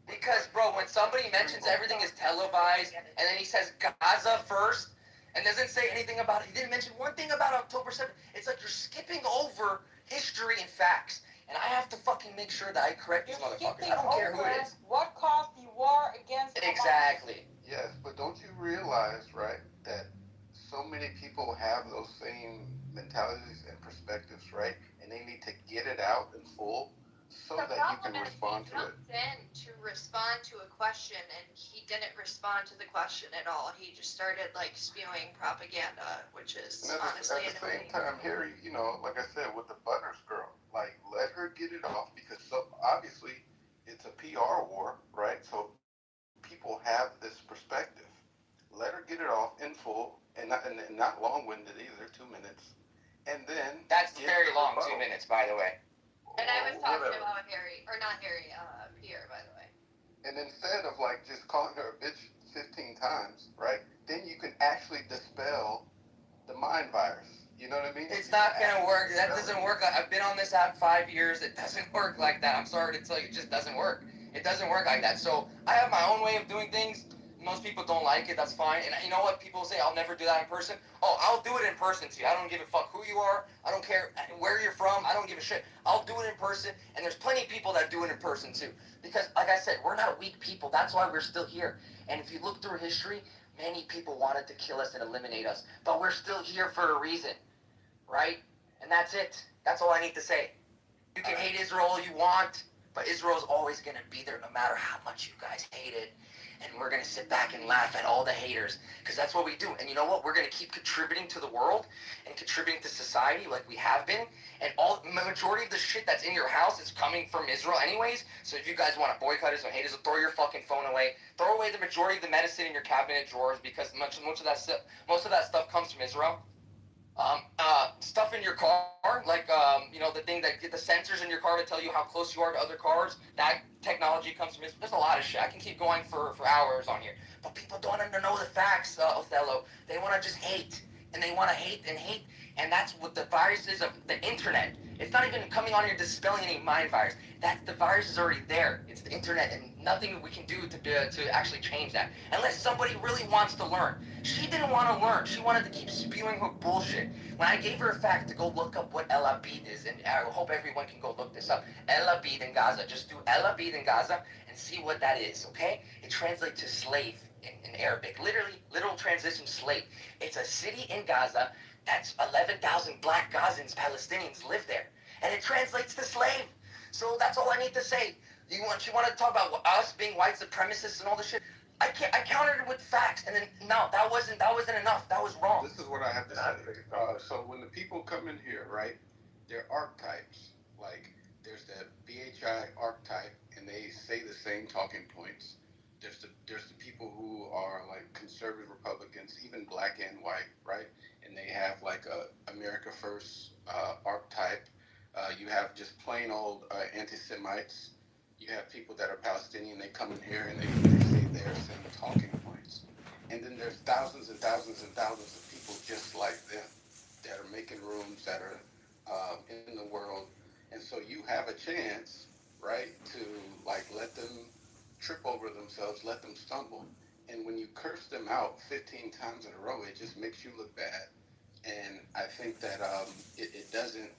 Because, bro, when somebody mentions everything is televised, and then he says Gaza first, and doesn't say anything about it, he didn't mention one thing about October 7th. It's like you're skipping over history and facts. And I have to fucking make sure that I correct these motherfuckers. I don't care who it is. What caused the war against Exactly. Yes, but don't you realize, right, that so many people have those same mentalities and perspectives, right? And they need to get it out in full so that you can respond to it. Then to respond to a question, and he didn't respond to the question at all. He just started spewing propaganda, which is honestly at the same time, Harry, you know, like I said, with the Butters girl, let her get it off, because obviously it's a PR war, right? So people have this perspective. Let her get it off in full, and not long-winded either, 2 minutes, and then that's very long, 2 minutes, by the way. And I was talking about Harry, or not Harry, here, by the way. And instead of like just calling her a bitch 15 times, right? Then you can actually dispel the mind virus. You know what I mean? It's not gonna work. That doesn't work. I've been on this app 5 years. It doesn't work like that. I'm sorry to tell you, it just doesn't work. It doesn't work like that. So I have my own way of doing things. Most people don't like it. That's fine. And you know what? People say I'll never do that in person. Oh, I'll do it in person to you. I don't give a fuck who you are. I don't care where you're from. I don't give a shit. I'll do it in person. And there's plenty of people that do it in person too. Because, like I said, we're not weak people. That's why we're still here. And if you look through history, many people wanted to kill us and eliminate us. But we're still here for a reason. Right? And that's it. That's all I need to say. You can hate Israel all you want, but Israel's always going to be there no matter how much you guys hate it. And we're going to sit back and laugh at all the haters, because that's what we do. And you know what? We're going to keep contributing to the world and contributing to society like we have been. And the majority of the shit that's in your house is coming from Israel anyways. So if you guys want to boycott us or hate us, throw your fucking phone away. Throw away the majority of the medicine in your cabinet drawers, because most of that stuff comes from Israel. Stuff in your car, like, the thing that get the sensors in your car to tell you how close you are to other cars, that technology comes from Israel. There's a lot of shit. I can keep going for hours on here. But people don't know the facts, Othello. They want to just hate. And they want to hate and hate. And that's what the virus is of the internet. It's not even coming on here dispelling any mind virus. The virus is already there. It's the internet, and nothing we can do to actually change that. Unless somebody really wants to learn. She didn't want to learn. She wanted to keep spewing her bullshit. When I gave her a fact to go look up what El Abid is, and I hope everyone can go look this up. El Abid in Gaza. Just do El Abid in Gaza and see what that is, okay? It translates to slave in Arabic. Literal translation slave. It's a city in Gaza that's 11,000 black Gazans, Palestinians live there. And it translates to slave. So that's all I need to say. You want to talk about us being white supremacists and all this shit? I countered it with facts, and then no, that wasn't enough. That was wrong. This is what I have to say. So when the people come in here, right, they're archetypes. Like, there's the BHI archetype, and they say the same talking points. There's the people who are like conservative Republicans, even black and white, right? And they have like a America First archetype. You have just plain old anti-Semites. You have people that are Palestinian. They come in here and they say their same talking points. And then there's thousands and thousands and thousands of people just like them that are making rooms, that are in the world. And so you have a chance, right, to like let them trip over themselves, let them stumble. And when you curse them out 15 times in a row, it just makes you look bad. And I think that it doesn't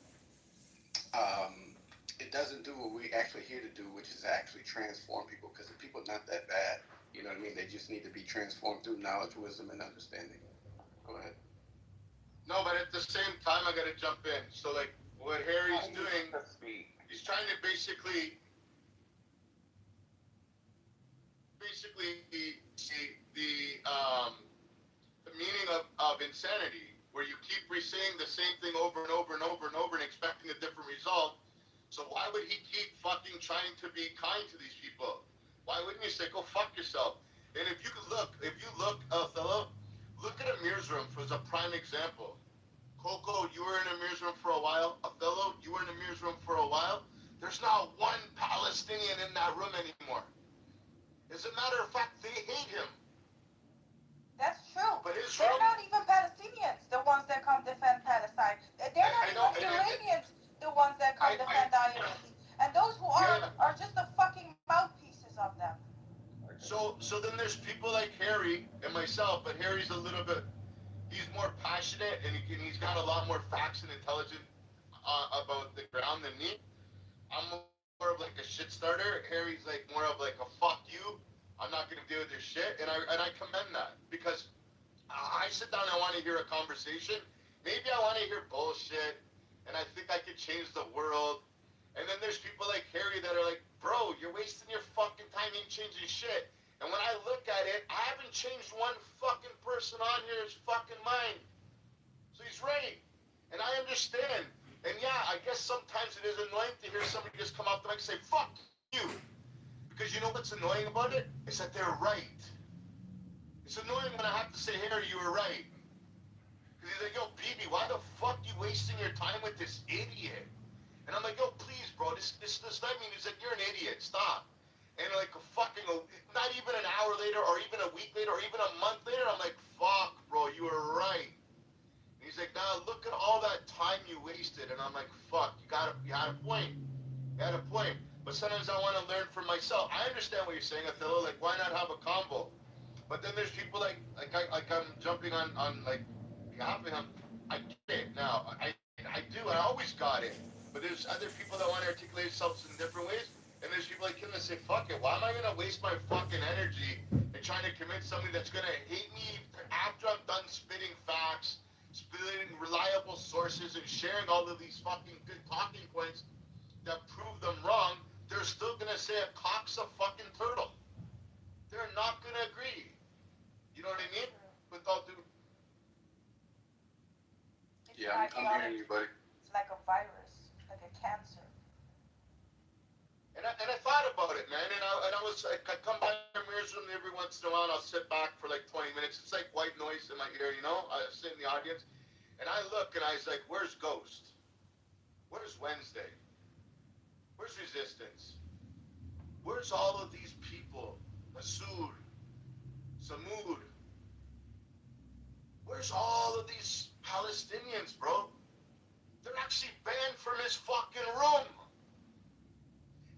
do what we're actually here to do, which is actually transform people, because the people are not that bad. You know what I mean? They just need to be transformed through knowledge, wisdom, and understanding. Go ahead. No, but at the same time, I gotta jump in. So, like, what Harry's doing, he's trying to basically the meaning of insanity, where you keep saying the same thing over and over and over and over and expecting a different result. So why would he keep fucking trying to be kind to these people? Why wouldn't you say, go fuck yourself? And if you look, Othello, look at Amir's room as a prime example. Coco, you were in Amir's room for a while. Othello, you were in Amir's room for a while. There's not one Palestinian in that room anymore. As a matter of fact, they hate him. That's true. But they're not even Palestinians, the ones that come defend Palestine. They're not even Iranians, the ones that come defend the Iranians. And those who are just the fucking mouthpieces of them. So then there's people like Harry and myself, but Harry's a little bit, he's more passionate, and he's got a lot more facts and intelligence about the ground than me. I'm more of like a shit starter. Harry's like more of like a fuck you. I'm not gonna deal with your shit, and I commend that, because I sit down and I want to hear a conversation. Maybe I want to hear bullshit, and I think I could change the world. And then there's people like Harry that are like, bro, you're wasting your fucking time, you ain't changing shit. And when I look at it, I haven't changed one fucking person on here's fucking mind. So he's right, and I understand. And yeah, I guess sometimes it is annoying to hear somebody just come off the mic and say, fuck you. Because you know what's annoying about it? Is that they're right. It's annoying when I have to say, Harry, you were right. Because he's like, yo, BB, why the fuck you wasting your time with this idiot? And I'm like, yo, please, bro, this doesn't mean. He's like, you're an idiot, stop. And like not even an hour later, or even a week later, or even a month later, I'm like, fuck, bro, you were right. And he's like, nah, look at all that time you wasted. And I'm like, fuck, you had a point. You had a point. But sometimes I want to learn for myself. I understand what you're saying, Attila. Like, why not have a combo? But then there's people like I'm jumping on like behalf of him. I get it now. I do. I always got it. But there's other people that want to articulate themselves in different ways. And there's people like him that say, fuck it. Why am I gonna waste my fucking energy in trying to convince somebody that's gonna hate me after I'm done spitting facts, spitting reliable sources, and sharing all of these fucking good talking points that prove them wrong? They're still gonna say a cock's a fucking turtle. They're not gonna agree. You know what I mean? With all due. Yeah, I'm hearing you, buddy. It's like a virus, like a cancer. And I thought about it, man. And I was like, I come by Amir's room every once in a while, and I'll sit back for like 20 minutes. It's like white noise in my ear, you know. I sit in the audience, and I look, and I was like, "Where's Ghost? Where's Wednesday? Where's Resistance? Where's all of these people? Masood, Samud. Where's all of these Palestinians, bro? They're actually banned from his fucking room.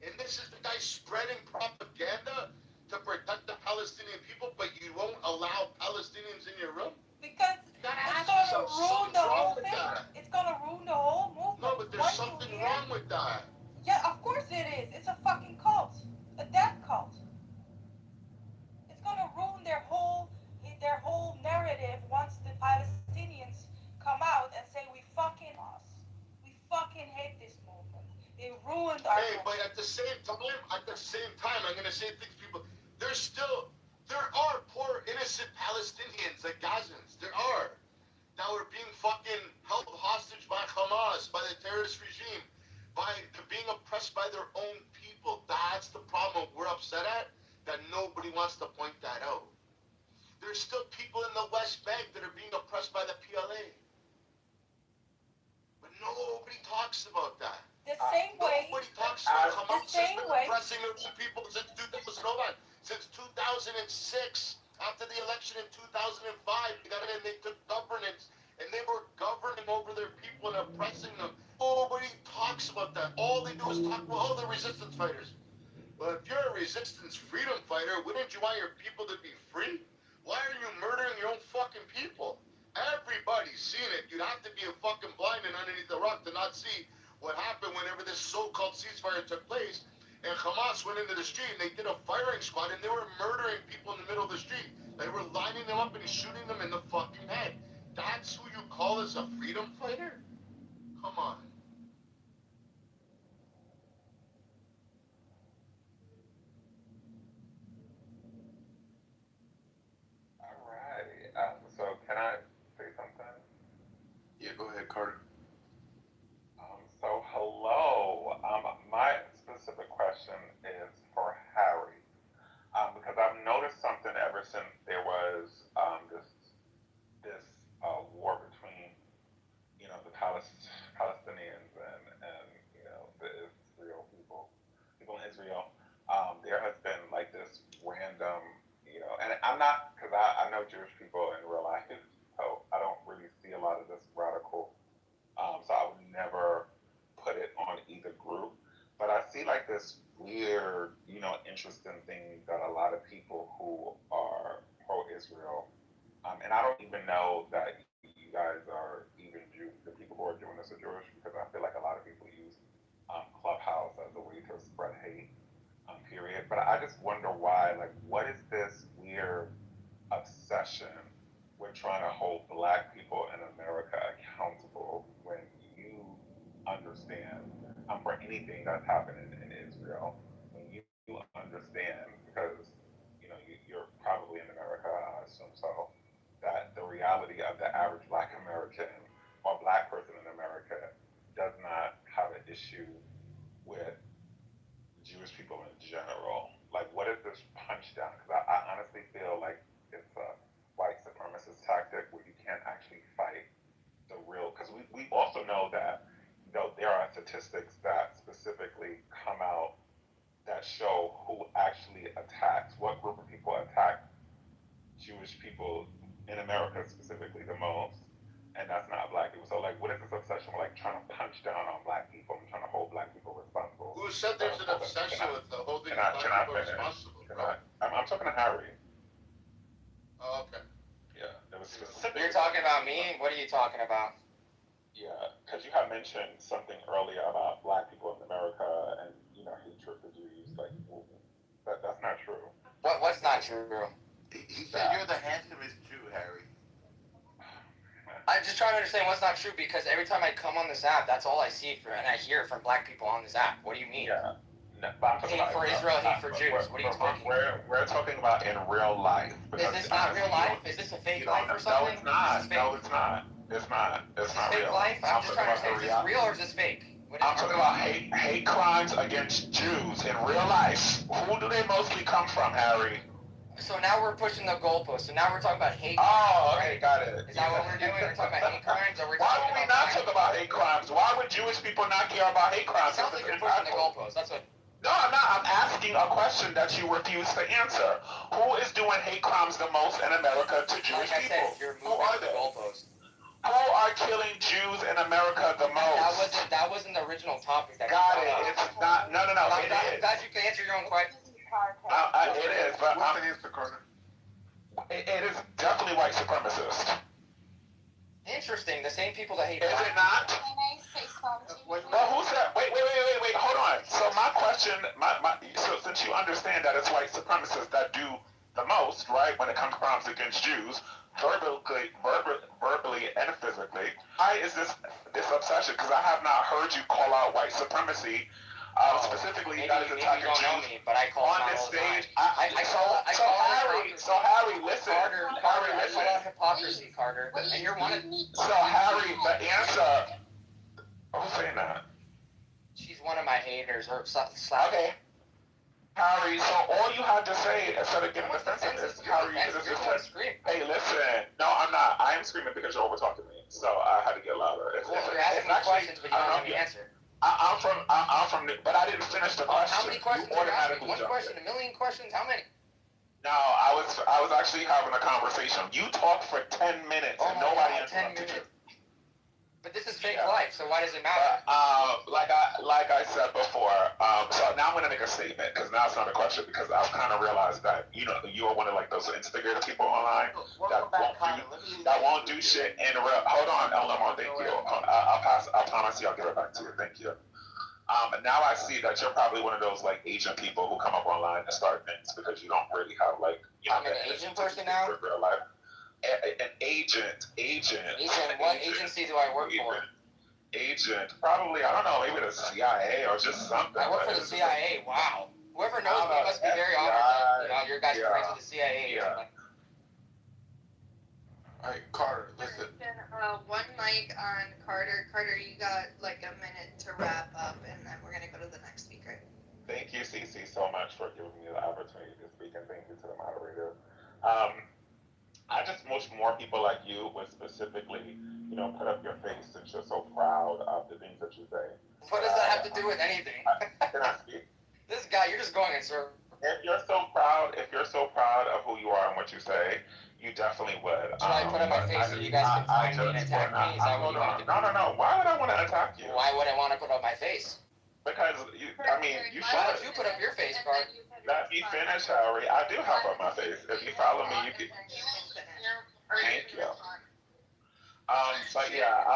And this is the guy spreading propaganda to protect the Palestinian people, but you won't allow Palestinians in your room? Because it's gonna ruin the whole thing. It's gonna ruin the whole movement. No, but there's something wrong with that. Yeah, of course it is. It's a fucking cult. A death cult. It's gonna ruin their whole narrative once the Palestinians come out and say we fucking us. We fucking hate this movement. They ruined our movement. But at the same time, I'm gonna say things people there are poor innocent Palestinians, like Gazans. There are. That were being fucking held hostage by Hamas, by the terrorist regime, they're being oppressed by their own people. That's the problem we're upset at, that nobody wants to point that out. There's still people in the West Bank that are being oppressed by the PLA. But nobody talks about that. The same way. Nobody talks about Hamas has been oppressing their own people since 2006. After the election in 2005, they took governance, and they were governing over their people and oppressing them. Nobody talks about that. All they do is talk about, the resistance fighters. Well, if you're a resistance freedom fighter, wouldn't you want your people to be free? Why are you murdering your own fucking people? Everybody's seen it. You'd have to be a fucking blind and underneath the rock to not see what happened whenever this so-called ceasefire took place. And Hamas went into the street, and they did a firing squad, and they were murdering people in the middle of the street. They were lining them up and shooting them in the fucking head. That's who you call as a freedom fighter? Come on. Alrighty. So can I say something? Yeah, go ahead, Carter. So hello. My specific question is for Harry. Because I've noticed something ever since there was this war between the Palestinians and the Israel people in Israel. There has been like this random and I'm not, because I know Jewish people in real life, so I don't really see a lot of this radical. So I would never put it on either group. But I see like this weird, interesting thing that a lot of people who are pro-Israel, and I don't even know that you guys are even Jews, the people who are doing this are Jewish, because I feel like a lot of people use Clubhouse as a way to spread hate, period. But I just wonder why, like, what is this weird obsession with trying to hold Black people in America accountable when you understand for anything that's happening in Israel, when you understand, because you're probably in America, I assume so, that the reality of the average Black American or Black person in America does not have an issue with Jewish people in general. Like, what is this punch down? Because I honestly feel like it's a white supremacist tactic where you can't actually fight the real. Because we also know that there are statistics that specifically come out that show who actually attacks, what group of people attack Jewish people in America specifically the most, and that's not black people. So like, what is this obsession with like trying to punch down on black people and trying to hold black people responsible? Who said there's an obsession with holding black people finish? responsible? I'm talking to Harry. Oh, okay. Yeah, it was specific. You're talking about me? What are you talking about? Yeah, because you had mentioned something earlier about black people in America and, you know, hatred for Jews. Like, that's not true. What's not true? He said you're the handsomest Jew, Harry. I'm just trying to understand what's not true because every time I come on this app, that's all I see and I hear from black people on this app. What do you mean? Yeah. No, hate for Israel, hate for Jews. What are you talking about? We're talking about in real life. Is this not real life? Is this a fake life or something? No, it's not. No, it's not. It's not. It's not fake real. life? I'm just trying to understand, is this real or is this fake? I'm talking about hate crimes against Jews in real life. Who do they mostly come from, Harry? So now we're pushing the goalpost. So now we're talking about hate crimes. Oh, okay, got it. Is that what we're doing? We're talking about hate crimes, or we're Why talking would we about not talk about hate crimes? Why would Jewish people not care about hate crimes? It sounds like you're pushing the goalpost. That's what. No, I'm not. I'm asking a question that you refuse to answer. Who is doing hate crimes the most in America to Jewish like I people? Said, you're Who are they? Goalpost. Who are killing Jews in America the most? That wasn't the original topic. Got it. It's not. No. I'm glad you can answer your own question. It is, but what's the answer, Carter? It is definitely white supremacist. Interesting. The same people that hate. Is it not? Can I say something? Well, who said? Wait. Hold on. So my question, so since you understand that it's white supremacists that do the most, right, when it comes to crimes against Jews, verbally and physically, why is this obsession? Because I have not heard you call out white supremacy. Specifically, you guys attacking Jews know me, but I call on this stage. So Harry, listen. Carter, listen. I call out hypocrisy, Carter. And you're one of. So Harry, the answer. Who's saying that? She's one of my haters. Or okay. Harry, so all you had to say instead of getting defensive is Harry, you could have just said, "Hey, listen." No, I'm not. I am screaming because you're over talking to me, so I had to get louder. You're asking me questions, but you don't have the answer. I'm from, but I didn't finish the question. How many questions are you asking? One question, a million questions? How many? No, I was actually having a conversation. You talked for 10 minutes and nobody interrupted you. But this is fake life, so why does it matter? Like I said before, so now I'm gonna make a statement because now it's not a question because I've kind of realized that you are one of like those instigator people online that won't do shit in real. Hold on, Eleanor, thank you. I promise you, I'll give it back to you. Thank you. Now I see that you're probably one of those like Asian people who come up online and start things because you don't really have like I'm an Asian person now. Real life. An agent. What agency do I work for? Agent. Probably, I don't know, maybe the CIA or just something. I work for the CIA. Wow. Whoever knows me must be very honored that your guys are friends with the CIA. Yeah. Alright, Carter, listen. One mic on Carter. Carter, you got like a minute to wrap up, and then we're gonna go to the next speaker. Thank you, Cece, so much for giving me the opportunity to speak, and thank you to the moderator. I just wish more people like you would specifically, put up your face since you're so proud of the things that you say. What does that have to do with anything? Can I speak? This guy, you're just going in circles. If you're so proud of who you are and what you say, you definitely would. Should I put up my face so you guys can find me and attack me? Is that what you want to do? No. Why would I want to attack you? Why would I want to put up my face? Because you should. Why don't you put up your face, Carter? Let me finish, Harry. I do have up my face. If you follow me, you can. Thank you. But yeah,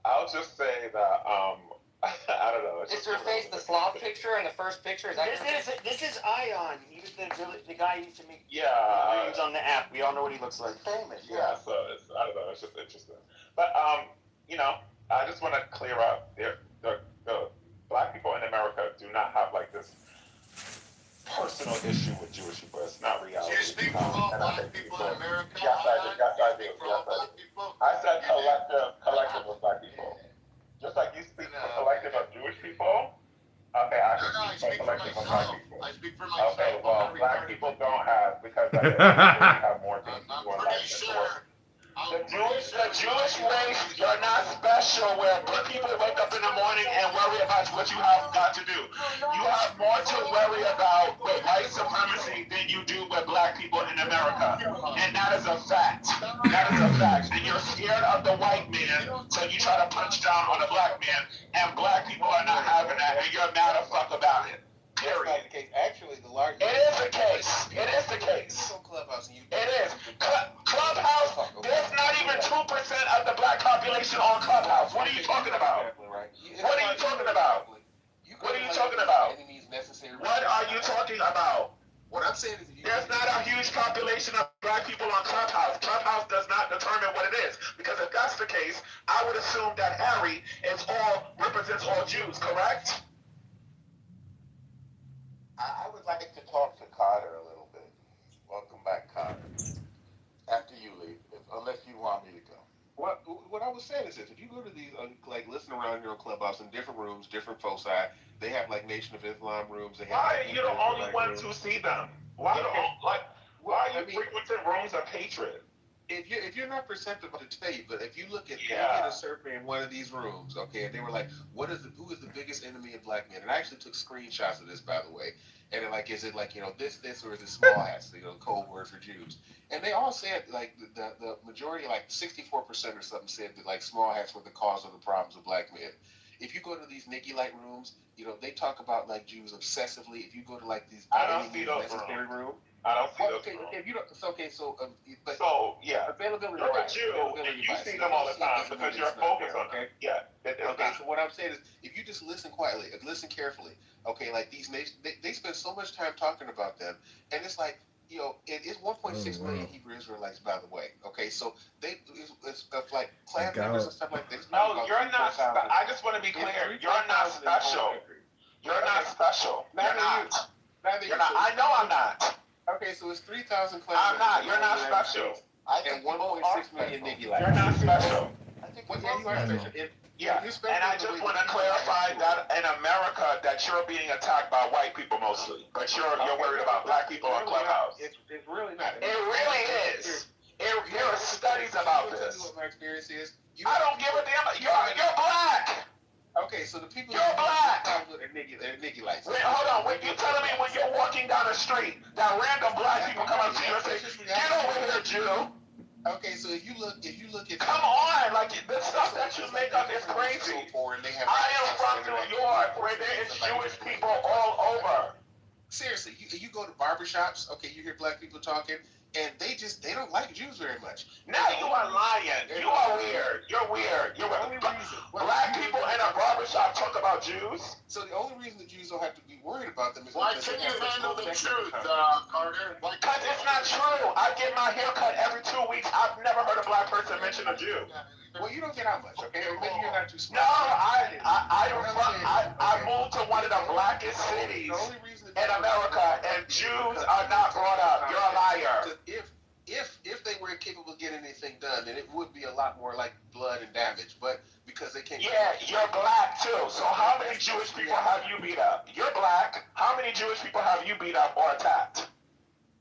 I'll just say that I don't know. Is your face the sloth picture and the first picture? This is Ion. He was the guy who used to make videos on the app. We all know what he looks like. Famous. Yeah. So I don't know. It's just interesting. But I just want to clear up the black people in America do not have like this personal issue with Jewish people. It's not reality. Do you speak for all black people in America? Yes, I do. I said collective of black people. Just like you speak for collective of Jewish people. Okay, I speak for collective of black people. I speak for myself. Okay, well, black people don't have because they have more things to do in life. The the Jewish race, you're not special where people wake up in the morning and worry about what you have got to do. You have more to worry about with white supremacy than you do with black people in America. And that is a fact. That is a fact. And you're scared of the white man, so you try to punch down on the black man, and black people are not having that, and you're mad as fuck about it. Period. That's not the case. Actually, the largest. It is the case. It is the case. It is. Clubhouse, there's not even 2% of the black population on Clubhouse. What are you talking about? What are you talking about? What are you talking about? What are you talking about? What I'm saying is, there's not a huge population of black people on Clubhouse. Clubhouse does not determine what it is. Because if that's the case, I would assume that Harry represents all Jews, correct? I would like to talk to Carter a little bit. Welcome back, Carter. After you leave, unless you want me to go. What I was saying is this: if you go to these, like, listen around here on Clubhouse in different rooms, different folks, they have like Nation of Islam rooms. They have, why are you the only one to see them? Why are you frequenting rooms of hatred? If you're not perceptive, I'll tell you. But if you look at they did a survey in one of these rooms, okay, and they were like, who is the biggest enemy of black men? And I actually took screenshots of this, by the way. And they're like, is it like, this, or is it small hats? Code word for Jews. And they all said, like, the majority, like 64% or something, said that like small hats were the cause of the problems of black men. If you go to these Nikki Light rooms, they talk about like Jews obsessively. If you go to like these I don't see those room. I don't see those rooms. If you don't, yeah, availability. You're a Jew, and you see them all the time because you're focused on them. Yeah. Okay, so what I'm saying is, if you just listen quietly, listen carefully, okay, like these nations, they spend so much time talking about them, and it's like, it is 1.6 million Hebrew Israelites, by the way. Okay, so it's like clan members and stuff like this. No, you're not. I just want to be clear. You're not special. You're not special. You're not. You're not. I know I'm not. Okay, so it's 3,000 clan I'm not. You're not special. And 1.6 million Niggielites. You're not special. You are special. Yeah, and I just want to clarify that in America that you're being attacked by white people mostly, but you're worried about black people on Clubhouse. It's really not. It really is. There are studies about this. What my experience is. I don't give a damn. You're black. Okay, so the people. You're black. Niggielites. Wait, hold on. When you telling me when you're walking down the street that random black people come up to you and say, "Get over here, Jew." Okay, so if you look at come on, like the stuff that you make up is crazy. I am from New York, where there is Jewish people all over. Seriously, you go to barbershops, okay, you hear black people talking, and they don't like Jews very much. Now you are lying. You are weird. You're weird. Black people in a barbershop talk about Jews. So the only reason the Jews don't have to be worried about them is why can you handle the truth, Carter? Because it's not true. I get my hair cut every 2 weeks. I've never heard a black person mention a Jew. Well, you don't get out much, okay? Maybe you're not too smart. No, I moved to one of the blackest cities in America, and Jews are not brought up. You're a liar. If they were capable of getting anything done, then it would be a lot more like blood and damage. But because they can't. Yeah, you're black too. So how many Jewish people have you beat up? You're black. How many Jewish people have you beat up or attacked?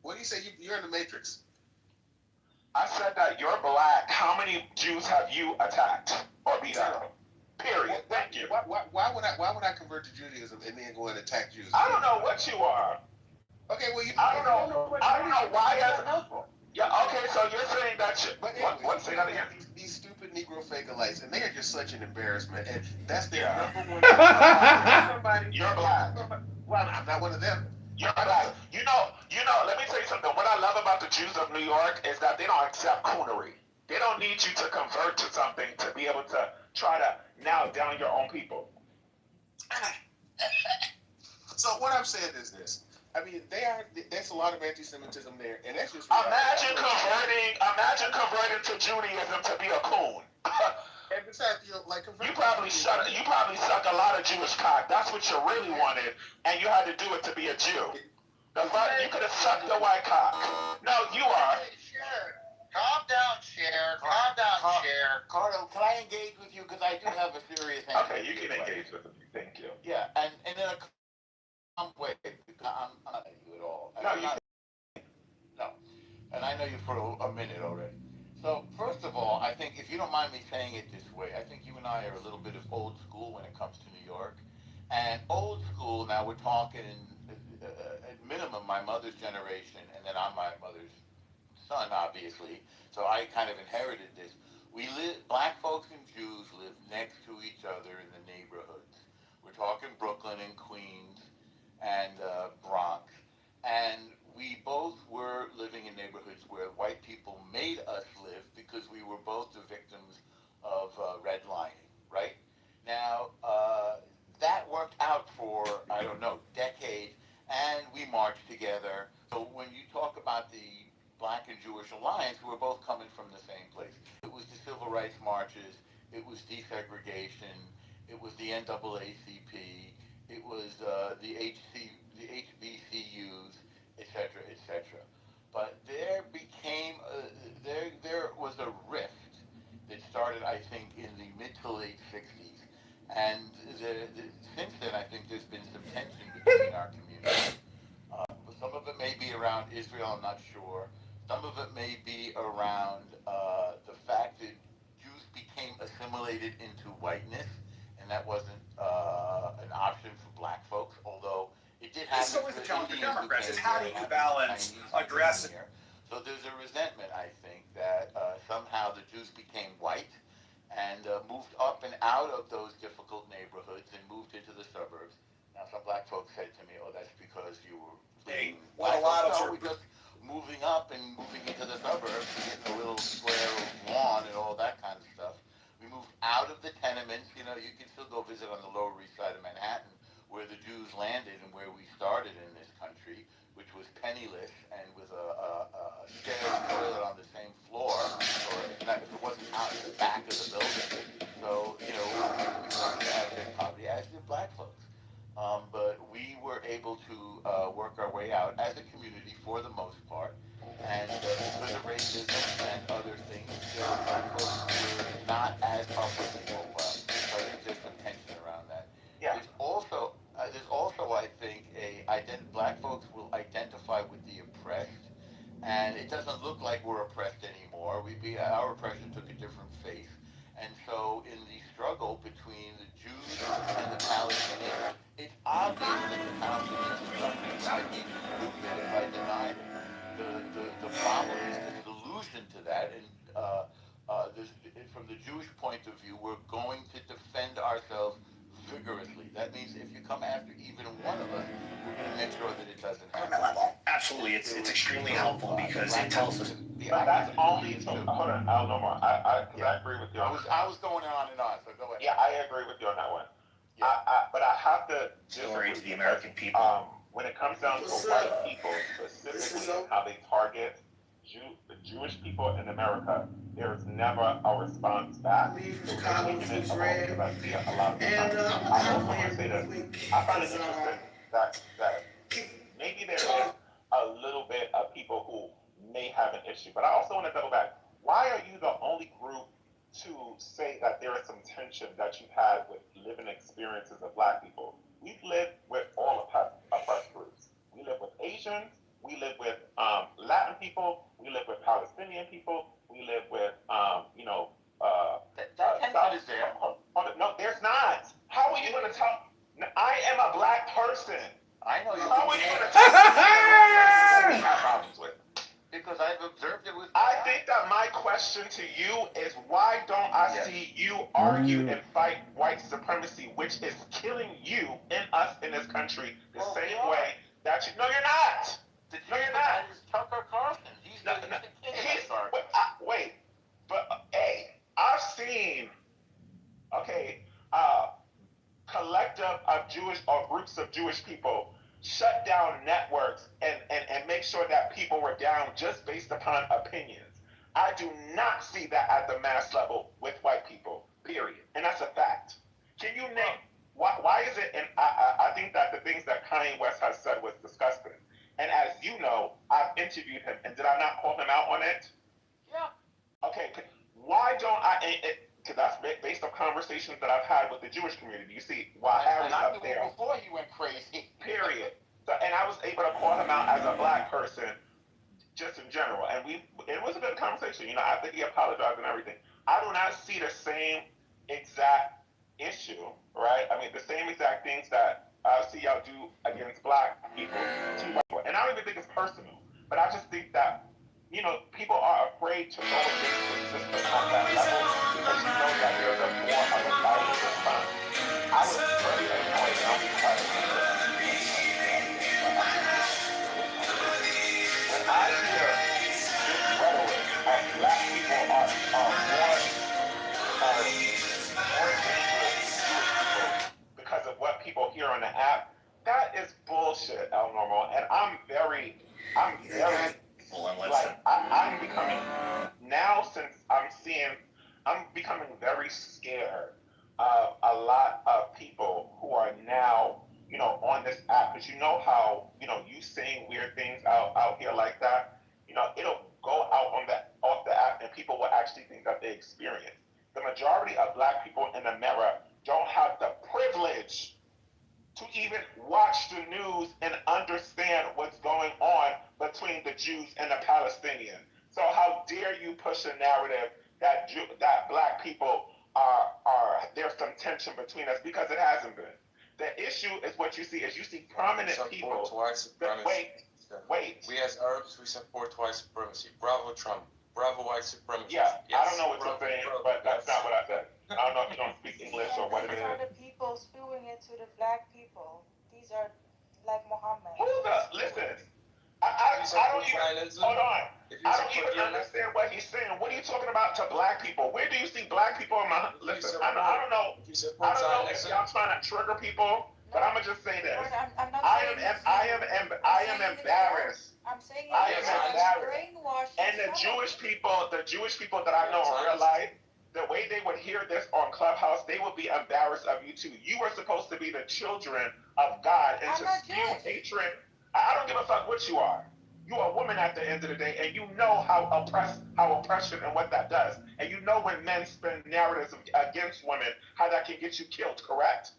What do you say? You're in the Matrix. I said that you're black. How many Jews have you attacked or beat up? Period. Thank you. Why would I convert to Judaism and then go and attack Jews? I don't know what you are. Okay, well I don't know why. Yeah. Okay, so you're saying that. What? Say that again. These stupid Negro Fakalites, and they are just such an embarrassment, and that's their number one. You're black. Well, I'm not one of them. You're black. You know. Let me tell you something. What I love about the Jews of New York is that they don't accept coonery. They don't need you to convert to something to be able to try to nail down your own people. So what I'm saying is this. I mean, there's a lot of anti-Semitism there, and that's just. Imagine converting to Judaism to be a coon. And besides, you probably suck a lot of Jewish cock. That's what you really wanted, and you had to do it to be a Jew. You could have sucked the white cock. No, you are. Calm down, Cher. Calm down, Cher. Carter, can I engage with you? Because I do have a serious answer. Okay, you can engage with me. Thank you. Yeah, and in a calm way. I'm not at you at all. No. And I know you for a minute already. So, first of all, I think, if you don't mind me saying it this way, I think you and I are a little bit of old school when it comes to New York. And old school, now we're talking at minimum my mother's generation, and then I'm my mother's son, obviously. So I kind of inherited this. Black folks and Jews live next to each other in the neighborhoods. We're talking Brooklyn and Queens and Bronx. And we both were living in neighborhoods where white people made us live because we were both the victims of redlining, right? Now, that worked out for, I don't know, decades, and we marched together. So when you talk about the Black and Jewish Alliance, we're both coming from the same place. It was the civil rights marches, it was desegregation, it was the NAACP, it was the HBCUs, etc., etc. But there was a rift that started, I think, in the mid to late '60s, and since then, I think there's been some tension between our communities. Some of it may be around Israel, I'm not sure. Some of it may be around the fact that Jews became assimilated into whiteness, and that wasn't an option for black folks, although it did happen. It's always the challenge for Democrats is how do you balance addressing. So there's a resentment, I think, that somehow the Jews became white and moved up and out of those difficult neighborhoods and moved into the suburbs. Now, some black folks said to me, "Oh, that's because you were living." What a lot of we just moving up and moving into the suburbs, getting a little square of lawn and all that kind of stuff. We moved out of the tenements. You know, you can still go visit on the Lower East Side of Manhattan, where the Jews landed and where we started in this country, which was penniless and with a shared toilet on the same floor, or if it wasn't out in the back of the building. So, you know, we started in abject poverty, as did black folks. But we were able to work our way out as a community for the most part. And because of racism and other things, black folks were not as upwardly mobile. So I think there's some tension around that. Yeah. There's also, I think, black folks will identify with the oppressed, and it doesn't look like we're oppressed anymore. Our oppression took a different face, and so in the struggle between the Jews and the Palestinians, it's obvious that the Palestinians are suffering. I think it's stupid if I deny it. The problem is the solution to that, and from the Jewish point of view, we're going to defend ourselves vigorously. That means if you come after even one of us, we're going to make sure that it doesn't happen. Absolutely, it's extremely helpful because it tells us. But that's only. So, hold on, I don't know more. I agree with you. I was going on and on, so go ahead. Yeah, I agree with you on that one. Yeah. But I have to Story to the American people. When it comes down to white people, specifically how they target Jewish people in America, there's never a response back. Chicago Foods Red. I see a lot of times. I also want to say that I find it interesting that maybe there is a little bit of people who may have an issue, but I also want to double back. Why are you the only group to say that there is some tension that you've had with living experiences of black people? We've lived with all oppressed groups. We live with Asians, we live with Latin people, we live with Palestinian people, we live with, that tension is there. No, there's not. How are you going to talk? I am a black person. I know you. How are you going to talk? I have problems with. Because I've observed it with. I think that my question to you is why don't I see you argue and fight white supremacy, which is killing you and us in this country the same way that you. No, you're not. No, you're not. Tucker Carlson. He's the king of that. Wait, but I've seen. Collective of Jewish or groups of Jewish people shut down networks and make sure that people were down just based upon opinions. I do not see that at the mass level with white people, period. And that's a fact. Can you name, why is it, and I think that the things that Kanye West has said was disgusting. And as you know, I've interviewed him, and did I not call him out on it? Yeah. Okay, why don't because that's based on conversations that I've had with the Jewish community. You see, while Harry's up there. Before he went crazy. Period. So, and I was able to call him out as a black person, just in general. And it was a good conversation. After he apologized and everything. I not see the same exact issue, right? I mean, the same exact things that I see y'all do against black people to white people. And I don't even think it's personal, but I just think that, you know, people are afraid to go against the system on that level because you know that there's a more of a violent response. I was very annoyed, and I'll be quiet for a second. When I hear this rhetoric of black people are more dangerous than Jewish people because of what people hear on the app, that is bullshit, El Normal. And I'm very like, I'm becoming, now since I'm becoming very scared of a lot of people who are now, you know, on this app, because you know how, you know, you saying weird things out here like that, you know, it'll go out off the app and people will actually think that they experience. The majority of black people in America don't have the privilege to even watch the news and understand what's going on between the Jews and the Palestinians. So how dare you push a narrative that black people are there's some tension between us, because it hasn't been. The issue is what you see prominent people. White supremacy. Wait. We as Arabs, we support white supremacy. Bravo Trump. Bravo white supremacy. Yeah, yes. I don't know what you're saying, but that's not what I said. I don't know if you don't speak English or what it These are is. the people spewing it to the black people. These are like Muhammad. Listen, I don't even, hold on. I don't even understand what he's saying. What are you talking about to black people? Where do you see black people in my, listen, I don't know if y'all trying to trigger people, but I'm gonna just say this. I am embarrassed. I'm saying I am embarrassed. brainwashed. And the Jewish people that I know in real life, the way they would hear this on Clubhouse, they would be embarrassed of you too. You were supposed to be the children of God, and to spew hatred. I don't give a fuck what you are. You are a woman at the end of the day, and you know how oppression and what that does. And you know when men spin narratives against women, how that can get you killed, correct?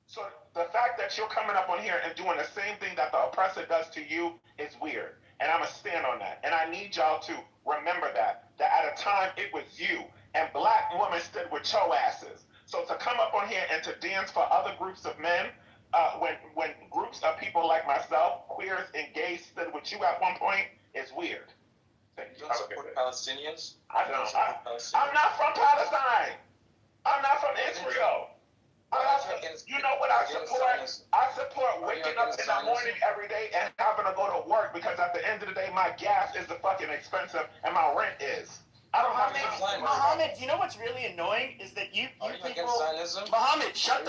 So the fact that you're coming up on here and doing the same thing that the oppressor does to you is weird. And I'm going to stand on that. And I need y'all to remember that at a time it was you, and black women stood with your asses. So to come up on here and to dance for other groups of men, when groups of people like myself, queers and gays, stood with you at one point, is weird. You don't support Palestinians? I don't. I'm not from Palestine. I'm not from Israel. You know what I support? I support waking up in the morning every day and having to go to work, because at the end of the day, my gas is the fucking expensive and my rent is. I don't have to. Muhammad, you know what's really annoying is that you people. Muhammad, shut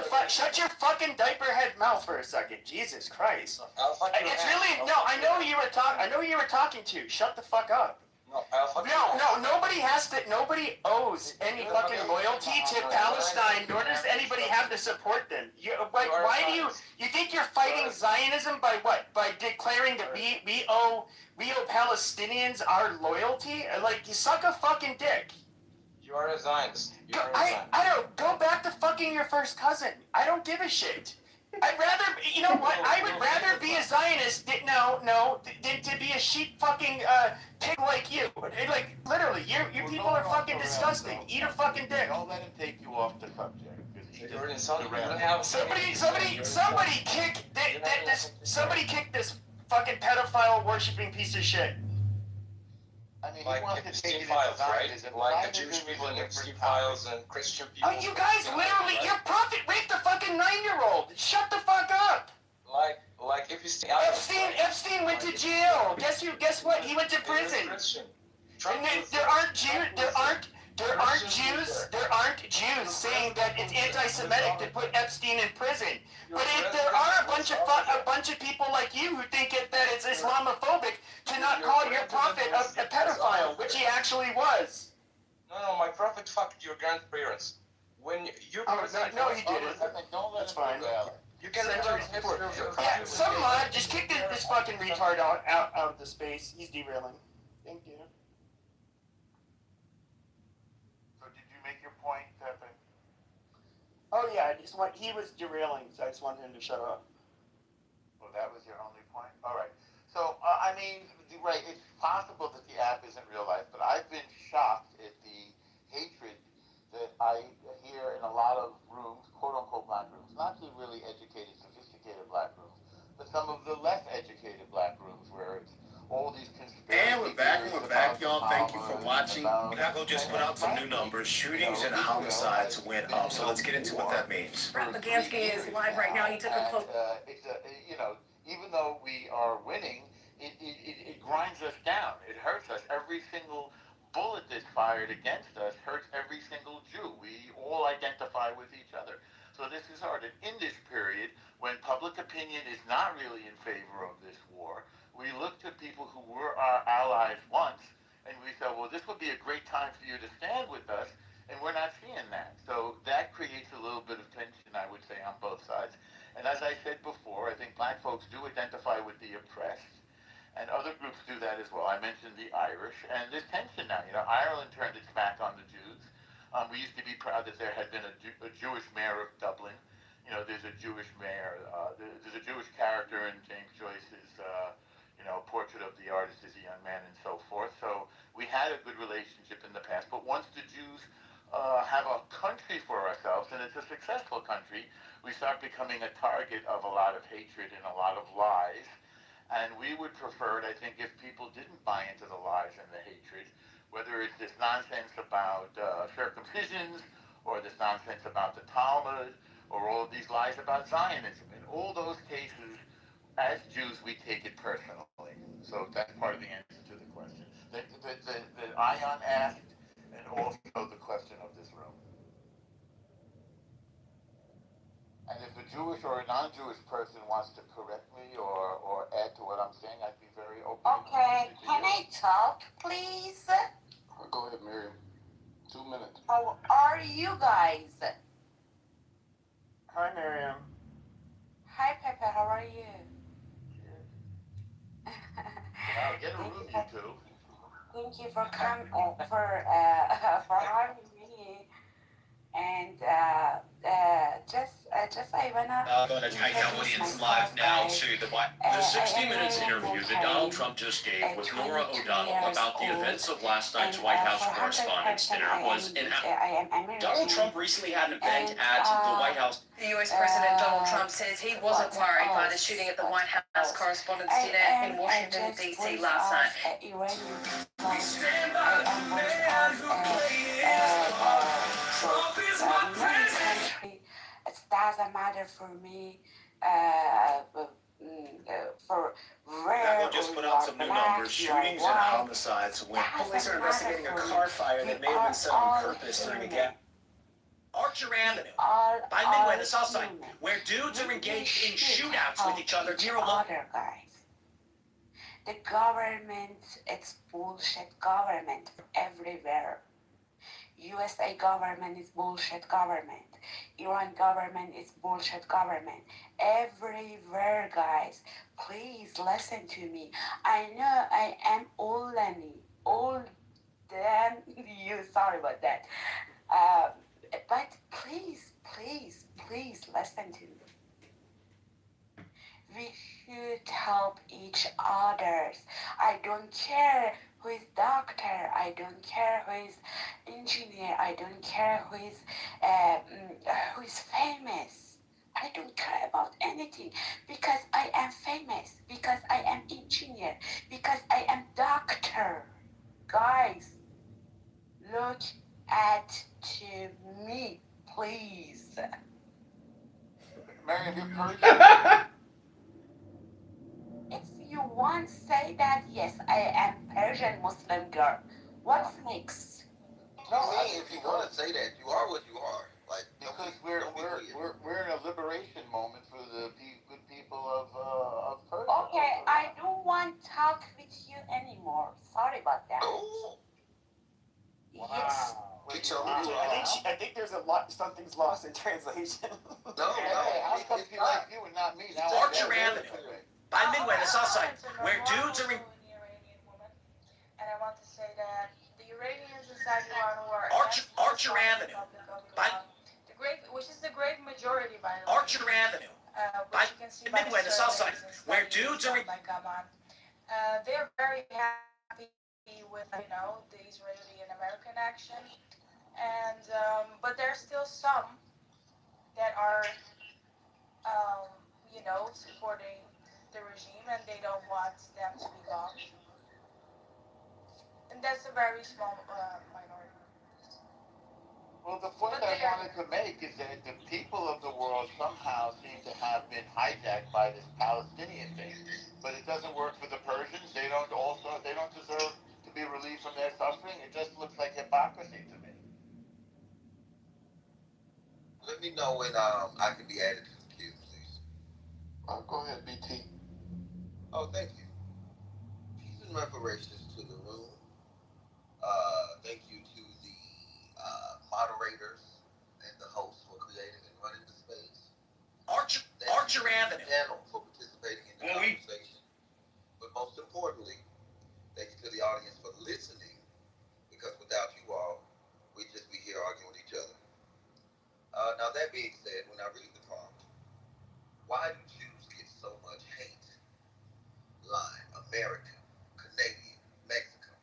your fucking diaper head mouth for a second. Jesus Christ. It's really no. I know who you were talking to. Shut the fuck up. No, nobody owes any fucking loyalty to Palestine, nor does anybody have to support them. Why do you think you're fighting Zionism by what? By declaring that we owe Palestinians our loyalty? Like, you suck a fucking dick. You are a Zionist. I don't, go back to fucking your first cousin. I don't give a shit. I'd rather, you know what? I would rather be a Zionist than to be a sheep fucking pig like you. Like, literally, you people are fucking disgusting. Eat a fucking dick. Don't let him take you off the subject. Somebody kick this fucking pedophile worshipping piece of shit. I mean, like Epstein files, right? Like the Jewish people in Epstein files and Christian people. Oh, you guys literally, your prophet raped a fucking 9-year-old. Shut the fuck up. Like if you stay Epstein went to jail. Guess what? He went to prison. And there aren't Jews saying that it's anti-Semitic to put Epstein in prison. But there are a bunch of people like you who think that it's Islamophobic to not call your prophet a pedophile, which he actually was. No, my prophet fucked your grandparents. When you no, he didn't. That's fine. You can yeah, some mod, just kick this fucking retard out of the space. He's derailing. Thank you. So did you make your point, Pepe? Oh yeah, he was derailing, so I just wanted him to shut up. Well, that was your only point? All right. So, I mean, right, it's possible that the app isn't real life, but I've been shocked at the just put out some new numbers. Shootings and homicides went up. So let's get into what that means. Brett Lugansky is live right now. He took a close. Even though we are winning, it grinds us down. It hurts us. Every single bullet that's fired against us hurts every single Jew. We all identify with each other. So this is hard. And in this period, when public opinion is not really in favor of this war, we look to people who were our allies once, and we say, well, this would be a great time for you to stand with us, and we're not seeing that. So that creates a little bit of tension, I would say, on both sides. And as I said before, I think black folks do identify with the oppressed, and other groups do that as well. I mentioned the Irish, and there's tension now. Ireland turned its back on the Jews. We used to be proud that there had been a Jewish mayor of Dublin. There's a Jewish mayor. There's a Jewish character in James Joyce's, Portrait of the Artist as a Young Man and so forth. So we had a good relationship in the past. But once the Jews have a country for ourselves, and it's a successful country, we start becoming a target of a lot of hatred and a lot of lies. And we would prefer it, I think, if people didn't buy into the lies and the hatred, whether it's this nonsense about circumcisions, or this nonsense about the Talmud, or all of these lies about Zionism. In all those cases, as Jews, we take it personally. So that's part of the answer to the question that Ion asked, and also the question of this room. And if a Jewish or a non-Jewish person wants to correct me or add to what I'm saying, I'd be very open. Okay, can I talk, please? Go ahead, Miriam. 2 minutes. How are you guys? Hi, Miriam. Hi, Pepe. How are you? Get a room, you two. Thank you for coming for having me. And just I wanna. Go to Titan Audience Live now to the 60 Minutes interview that Donald Trump just gave with Nora O'Donnell about the events of last night's White House Correspondents' Dinner was an. Donald Trump recently had an event at the White House. The U.S. President Donald Trump says he wasn't worried by the shooting at the White House Correspondents' Dinner in Washington, D.C. last night. We stand by the man who played Trump is my president. It doesn't matter for me. For Apple just put out some new numbers. Shootings and homicides went. Police are investigating a car fire that may have been set on purpose during a gap. Archer Avenue, by Midway, the South Side, where dudes are engaged in shootouts with each other near a wall. The government, it's bullshit government everywhere. USA government is bullshit government. Iran government is bullshit government. Everywhere, guys. Please listen to me. I know I am older than you. Sorry about that. But please listen to me. We should help each other. I don't care who is doctor, I don't care who is engineer, I don't care who is famous. I don't care about anything because I am famous, because I am engineer, because I am doctor. Guys, look at to me, please. Mary, have you heard? If you want to say that, yes, I am Persian Muslim girl. What's next? No, if you want to say that, you are what you are. Like, because we're in a liberation moment for the good people of Persia. Okay, I don't want to talk with you anymore. Sorry about that. Oh. Wow. Yes. I think there's something's lost in translation. No. How come you like you and not me? Now Archer Avenue, by Midway, the South Side, where dudes are in. And I want to say that the Iranians inside Iran who are Archer Avenue, by which is the great majority, by the way. Archer Avenue, by Midway, the South Side, where dudes are in. They're very happy with the Israeli and American action, and but there's still some that are supporting the regime, and they don't want them to be bombed. And that's a very small minority. wanted to make is that the people of the world somehow seem to have been hijacked by this Palestinian thing. But it doesn't work for the Persians. They don't deserve to be relieved from their suffering. It just looks like hypocrisy to me. Let me know when I can be added to the queue, please. Go ahead, BT. Oh, thank you. Peace and reparations to the room. Thank you to the moderators and the hosts for creating and running the space. Archer Avenue. Panel for participating in the conversation. But most importantly, thank you to the audience for listening, because without you all, we'd just be here arguing with each other. Now that being said, when I read the prompt, why do Jews get so much hate? Line, American, Canadian, Mexican,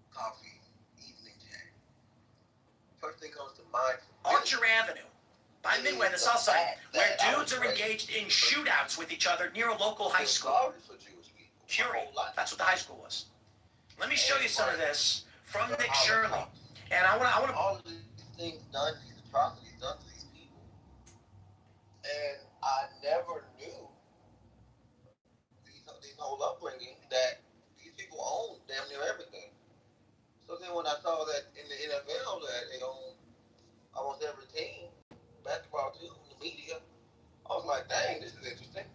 coffee, evening jack. First thing comes to mind for me, Archer Avenue. By Midway, the South Side, where dudes are engaged in shootouts with each other near a local high school. Sorry for Jewish people. Curie, that's what the high school was. Let me show you some of this from Nick Shirley. And I want to. All of these things done, these atrocities done to these people. And I never knew these whole upbringing that these people own damn near everything. So then when I saw that in the NFL that they own almost every team, basketball too, in the media, I was like, dang, this is interesting.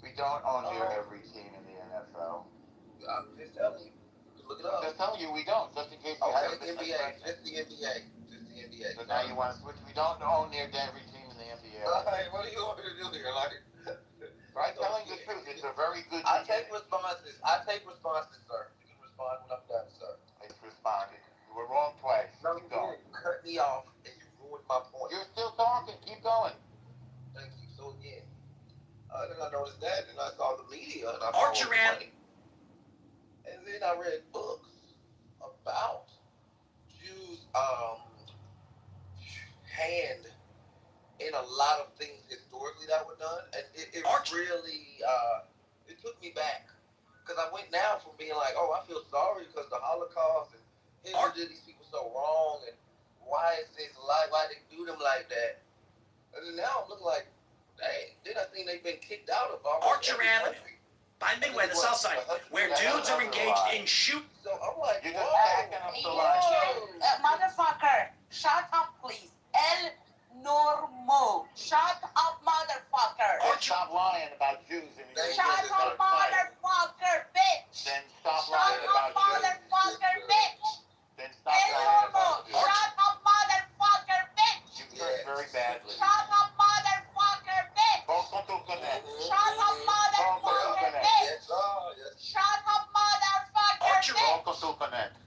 We don't own near every team in the NFL. I'm just telling you. Look it up. Just telling you we don't, just in case you Okay, haven't been NBA, just the NBA. Just the NBA. So now you want to switch. We don't own near every team in the NBA. Hey, what do you want me to do here? Like, I'm telling the truth. It's a very good. I take responses, sir. You can respond when I'm done, sir. It's responded. You were wrong twice. No, Keep going. you cut me off and you ruined my point. You're still talking. Keep going. Thank you. So again, then I noticed that, and I saw the media, and I Archer followed money. And then I read books about Jews' hand in a lot of things historically that were done, and it really it took me back, because I went now from being like, oh, I feel sorry because the Holocaust and Hitler did these people so wrong, and why is this like, why they do them like that, and then now I'm looking like, dang, then I think they've been kicked out of Archer Avenue. By Midway, the South Side, where dudes are engaged in shoot. So I'm like, you're just backing up the line. Motherfucker, shut up, please. El Normo. Shut up, motherfucker. Stop lying about Jews in the Shut up, motherfucker, bitch. Then stop Shut lying up, about Jews. motherfucker, bitch. Then stop El lying Normo. about Jews. Shut up, motherfucker, bitch. You curse very badly. Shut up, motherfucker, bitch. Shut up, motherfucker, bitch. Shut up, motherfucker, bitch.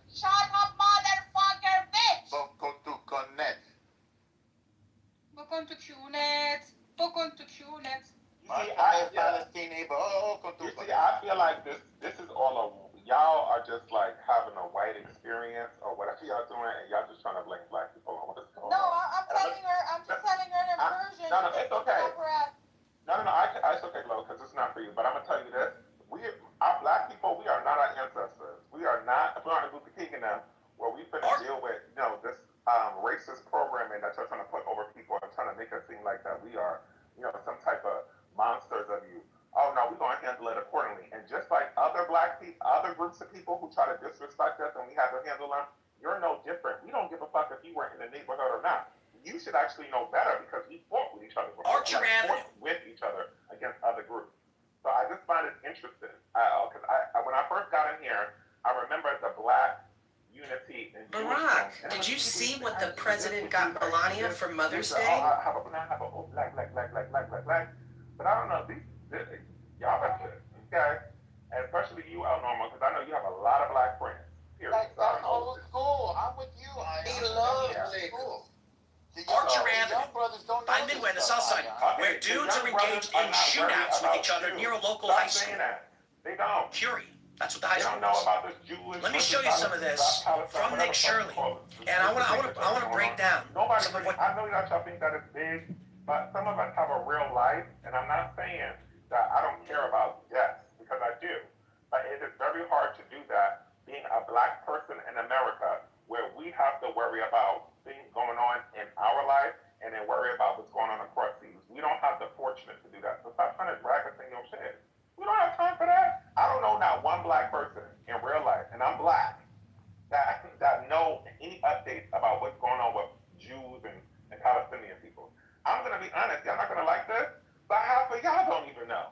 Shut up, motherfucker, bitch. Bocon to Cunet. You see, I feel like this is all y'all are just like having a white experience or whatever y'all doing, and y'all just trying to blame black people on what's going on. No, I'm telling her. I'm just telling her in Persian. No, it's okay. No, it's okay, Lo, because it's not for you. But I'm gonna tell you this: our black people, we are not our ancestors. We are not Luther King and them, where we finna deal with this racist programming that you're trying to put over people and trying to make us seem like that we are, some type of monsters of you. Oh no, we're gonna handle it accordingly. And just like other black people, other groups of people who try to disrespect us and we have to handle them, you're no different. We don't give a fuck if you were in the neighborhood or not. You should actually know better because we fought with each other before. Archer Avenue. With each other against other groups. So I just find it interesting. Because when I first got in here, I remember the black unity in Barack, did you see what the president got Melania for Mother's Day? I have a black. But I don't know, y'all are good, okay? And especially you, El Norma, because I know you have a lot of black friends. That's old school. I'm with you. He loves niggas. Archer Avenue. By Midway, the South Side, where dudes are engaged in shootouts with each other near a local high school. They don't. Curie. That's what the high school was. They don't know was. about this Jewish. Let me show you some of this from Nick Shirley, and I want to break down some of what. I know that y'all think that it's big, but some of us have a real life, and I'm not saying that I don't care about death, because I do. But it is very hard to do that being a black person in America, where we have to worry about things going going on in our life and then worry about what's going on across seas. We don't have the fortune to do that. So stop trying to drag us in your shit. We don't have time for that. I don't know not one black person in real life, and I'm black, that know any updates about what's going on with Jews and Palestinian people. I'm gonna be honest, y'all not gonna like this, but half of y'all don't even know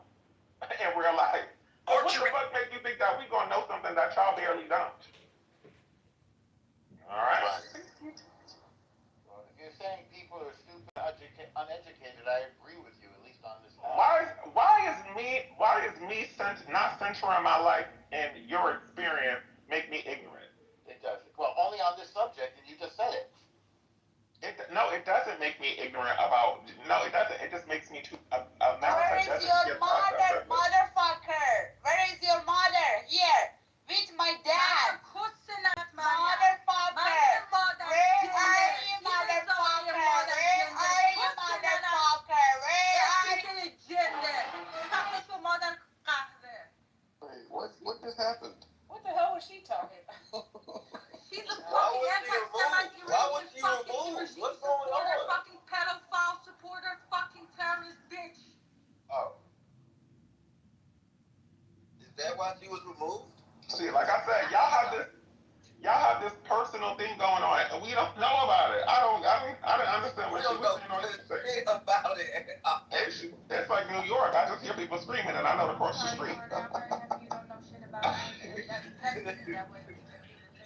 in real life. So what the fuck make you think that we gonna know something that y'all barely don't? All right. Well, if you're saying people are stupid, uneducated, I agree with you, at least on this. Why is me not centering my life in your experience make me ignorant? It does. Well, only on this subject, and you just said it. No, it doesn't make me ignorant about. No, it doesn't. It just makes me too. Where is your mother, motherfucker? Where is your mother? Here, with my dad. Motherfucker. Where are you, motherfucker? Where are you, motherfucker? Where are you? Wait, what just happened? What the hell was she talking about? She's a fucking anti-Semite. Why was she removed? What's going on? Fucking pedophile supporter, fucking terrorist bitch. Oh. Is that why she was removed? See, like I said, y'all have this personal thing going on, and we don't know about it. I don't understand what she was saying. About it. It's like New York. I just hear people screaming, and I know to cross the street.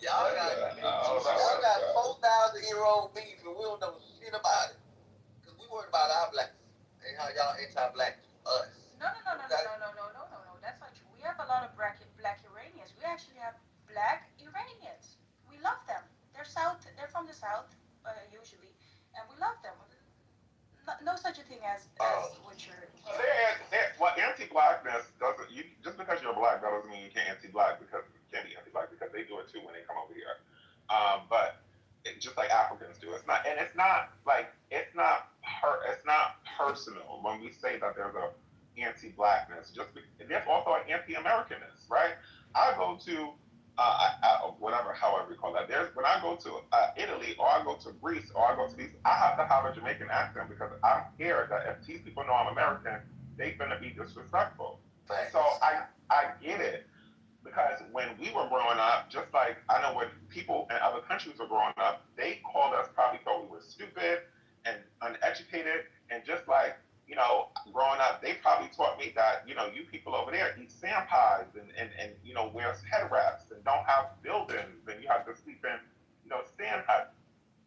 Y'all got 4,000-year-old beef, and we don't know shit about it. Because we worried about our blacks and how y'all anti-black us. No. That's not true. We have a lot of black Iranians. We actually have black Iranians. We love them. They're from the south, usually, and we love them. No such a thing as what you're. Well, anti-blackness doesn't. Just because you're black, that doesn't mean you can't be anti-black because they do it too when they come over here. But just like Africans do, it's not personal when we say that there's a anti-blackness. There's also an anti-Americanness, right? I go to however you call that. When I go to Italy or I go to Greece or I go to these, I have to have a Jamaican accent because I'm scared that if these people know I'm American, they're gonna be disrespectful. So I get it. Because when we were growing up, just like I know when people in other countries were growing up, they probably thought we were stupid and uneducated. And just like, growing up, they probably taught me that, you people over there eat sand pies and wear head wraps and don't have buildings and you have to sleep in, sand huts.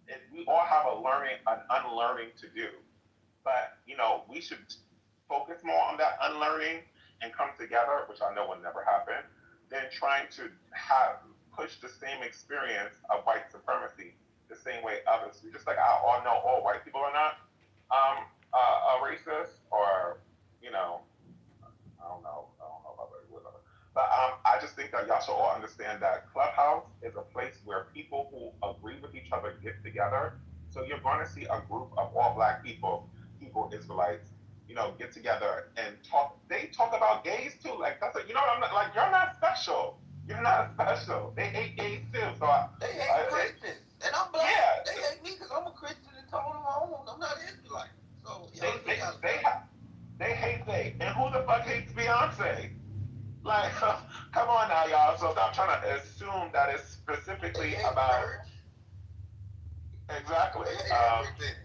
And we all have an unlearning to do. But, we should focus more on that unlearning and come together, which I know will never happen, than trying to push the same experience of white supremacy the same way others do. Just like I all know all white people are not racist or, I don't know about whatever. But I just think that y'all should all understand that Clubhouse is a place where people who agree with each other get together. So you're going to see a group of all black people, Israelites, get together and talk. They talk about gays too. Like that's you're not special. You're not special. They hate gays too. So they hate Christians, and I'm black. Yeah. They hate me because I'm a Christian and told them I'm not Israelite. So they hate they. And who the fuck hates Beyonce? Like, come on now, y'all. So stop trying to assume that it's specifically about. Church. Exactly. Everything.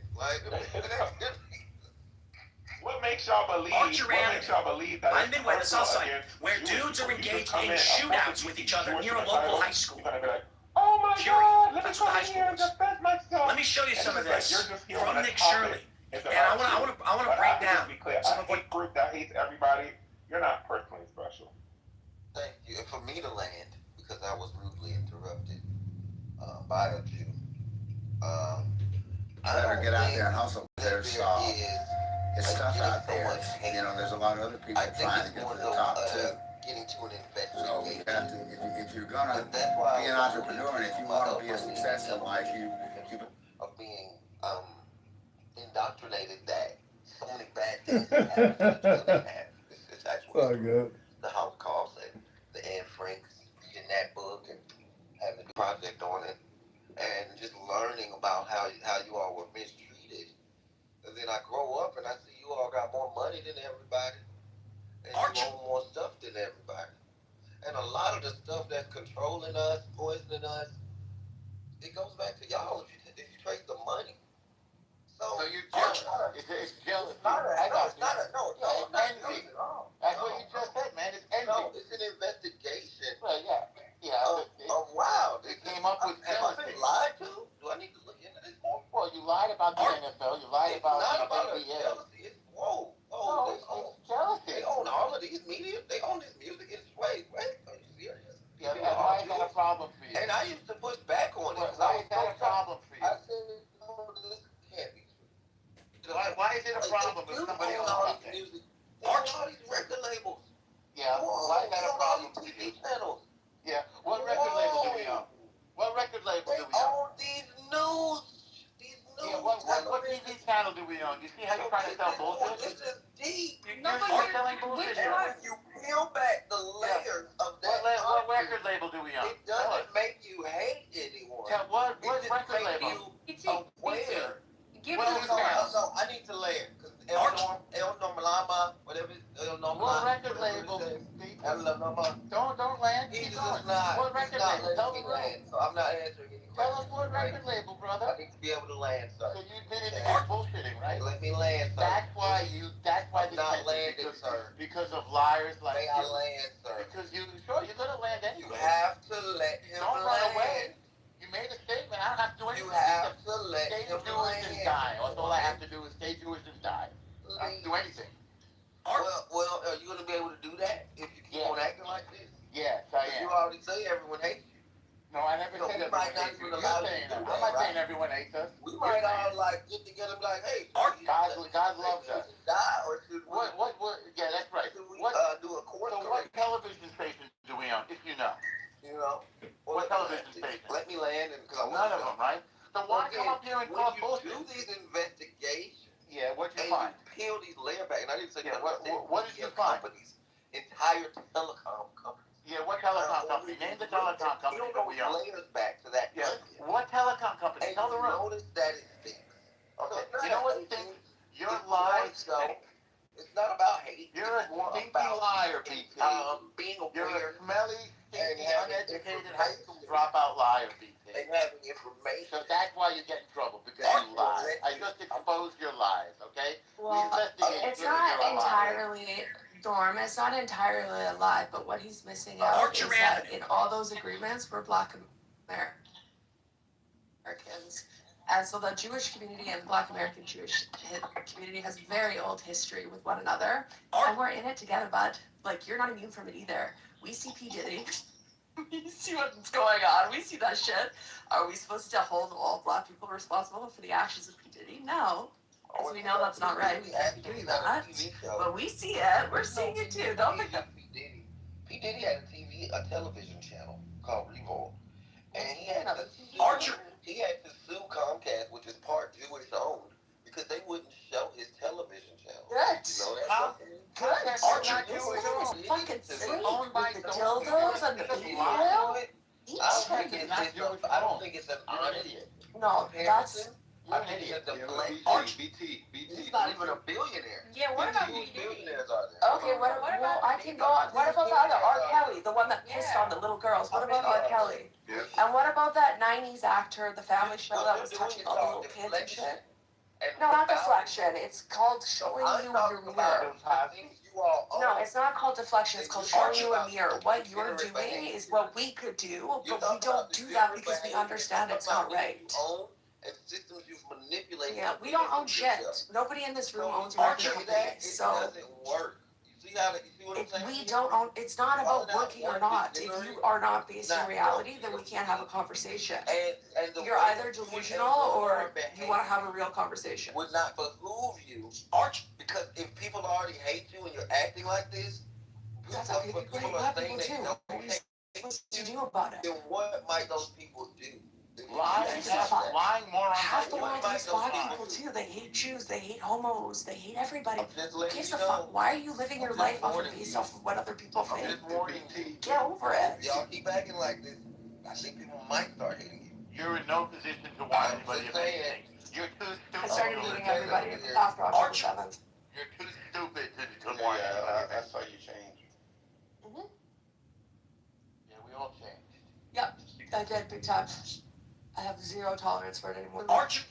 What makes y'all believe? That I'm Midway, the South Side, where dudes are engaged in shootouts with each other near a local high school. You're gonna be like, oh my God, let me That's what high school is. defend myself. Let me show you some of this from Nick Shirley. And I want to break down some of what. A group that hates everybody, you're not personally special. Thank you. And for me to land, because I was rudely interrupted by a Jew. I better get out there and hustle. There's stuff out there. There's a lot of other people trying to get to the top too. Getting to an investigation. So you have to, if you're gonna be an entrepreneur and if you want to be a success in life, you of being indoctrinated that only bad things happen. It's actually the Holocaust and the Anne Franks reading that book and having a project on it. and just learning about how you all were mistreated. And then I grow up and I see you all got more money than everybody, and you own more stuff than everybody. And a lot of the stuff that's controlling us, poisoning us, it goes back to y'all if you trace the money. So you're jealous. It's jealousy. It's not envy. That's what you just said, man. It's envy. No, it's an investigation. Well, yeah. Wow. They came up with jealousy. Have I been lied to? Do I need to look into this more? Well, you lied about the NFL. You lied about the NBA. Jealousy. It's whoa. No, it's jealousy. They own all of these media. They own this music. It's wait. Are you serious? Yeah, and why is that a problem for you? And I used to push back on it. Why is that a problem for you? I said, no, this can't be true. Why is it a problem if somebody owns something? They own all these record labels. Yeah, why is that a problem for you? Channels. Yeah, what record label do we own? What record label do we own? They own these news. Yeah, what TV channel do we own? You see how you're trying to sell bullshit? This is deep. You're selling bullshit here. You peel back the layers of that. What record label do we own? It doesn't make you hate anyone. What record label? Aware. No, I need to layer. El Normalama, whatever. El Normalama. What record label? Don't land. He is not. What record label? Tell the land, so I'm not answering any questions. Tell us what record label, brother. I need to be able to land, sir. So you admitted to your bullshitting, right? Let me land, sir. That's why I'm not landing, sir. Because of liars like May I land, sir? Because you're gonna land anyway. You have to let him Don't run away. You made a statement. I don't have to do anything. You have to let stay him Jewish and die. That's all I have to do is stay Jewish and die. I don't do anything. Well, are you gonna be able to do that if you keep on acting like this? Yes, I am. You already say everyone hates you. No, I never said everyone hates you. You're saying that. I'm not saying everyone hates us. We might all get together and be like, hey, God loves us. Die or should we? What? Yeah, that's right. Should we What? do a course So what television station do we own? If you know. You know. What television station? Let me land and none of them, right? So why come up here and talk bullshit? When you do these investigations, yeah, what'd you and find? you peel these layer back, and I didn't say what did you find? Companies, entire telecom companies. Yeah, what telecom company? Name the telecom company that we own. Layers back to that. Yeah. What telecom company? And Tell the room. notice that it stinks. Okay. You know what stinks? Your lies stink. It's not about hate. You're a stinky liar, BT. Being aware. You're a smelly, stinky, uneducated high school dropout liar, BT. And having information. So that's why you get in trouble, because you lie. I just exposed your lies, okay? Well, it's not entirely, Dorm, it's not entirely a lie, but what he's missing out is that in all those agreements were Black Americans. And so the Jewish community and Black American Jewish community has very old history with one another. And we're in it together, bud. Like, you're not immune from it either. We see P. Diddy. We see what's going on. We see that shit. Are we supposed to hold all Black people responsible for the actions of P. Diddy? No. Because we know that's not right. We can't be doing that. But we see it. We're seeing it too. Don't think that. P. Diddy had a television channel called Revolt. And he had to sue Comcast, which is part Jewish owned, because they wouldn't show his television channel. Good. You know that? Good. Archer is fucking sleep owned by with the dildos and the baby oil. I don't think it's an honest. No, that's. I think it's a blank. BT. He's not even a billionaire. Yeah, what about Whose BT? billionaires are there? Okay, well, I can go on. What about the other R. Kelly, the one that pissed on the little girls? What about R. Kelly? Yes. And what about that 90s actor, the family show that was touching all the little kids and shit? No, not deflection. It's called showing you your mirror. No, it's not called deflection. It's called showing you a mirror. What you're doing is what we could do, but we don't do that because we understand it's not right. And systems you've manipulated. Yeah, we don't own shit. Nobody in this room owns record companies, so. It doesn't work. You see what I'm saying? We don't own, it's not about working or not. If you are not based in reality, then we can't have a conversation. And You're either delusional or you want to have a real conversation. Would not behoove you, because if people already hate you and you're acting like this, that's okay. People are saying they don't hate you. What do you do about it? Then what might those people do? Lying more on half the world hates Black people too. They hate Jews, they hate homos, they hate everybody. Who gives a fuck? Why are you living your life based off of what other people think? Get over it. Y'all keep acting like this, I think people might start hating you. You're in no position to warn anybody of anything. You're too stupid. I started meeting everybody after October 7th. You're too stupid to warn anybody. I saw you change. Mm-hmm. Yeah, we all changed. Yep, I did big time. I have zero tolerance for it anymore. Archer.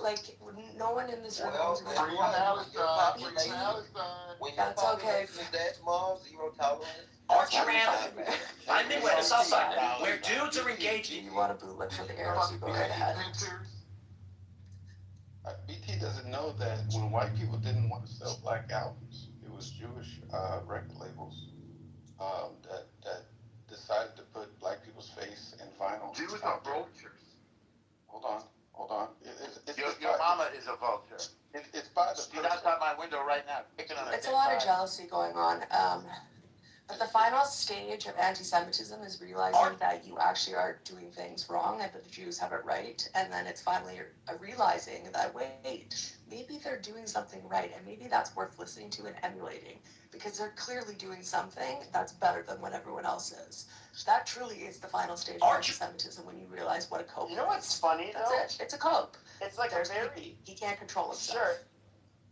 Like, no one in this room is going to When That's okay. Dad's mom, zero tolerance. Archer Avenue. I'm midway to Southside, where dudes are engaged If you want to bootleg for the arrows, you go right ahead. BT doesn't know that when white people didn't want to sell black albums, it was Jewish record labels that decided to put black people's face in vinyl. Jews are vultures. Hold on. Your mama is a vulture. It's by the She's outside my window right now, picking on It's a lot of jealousy going on. But the final stage of anti-Semitism is realizing that you actually are doing things wrong and that the Jews have it right. And then it's finally realizing that, wait, maybe they're doing something right. And maybe that's worth listening to and emulating. Because they're clearly doing something that's better than what everyone else is. That truly is the final stage of anti-Semitism when you realize what a cope is. You know what's funny, though? That's it. It's a cope. It's like There's a very... he can't control himself. Sure.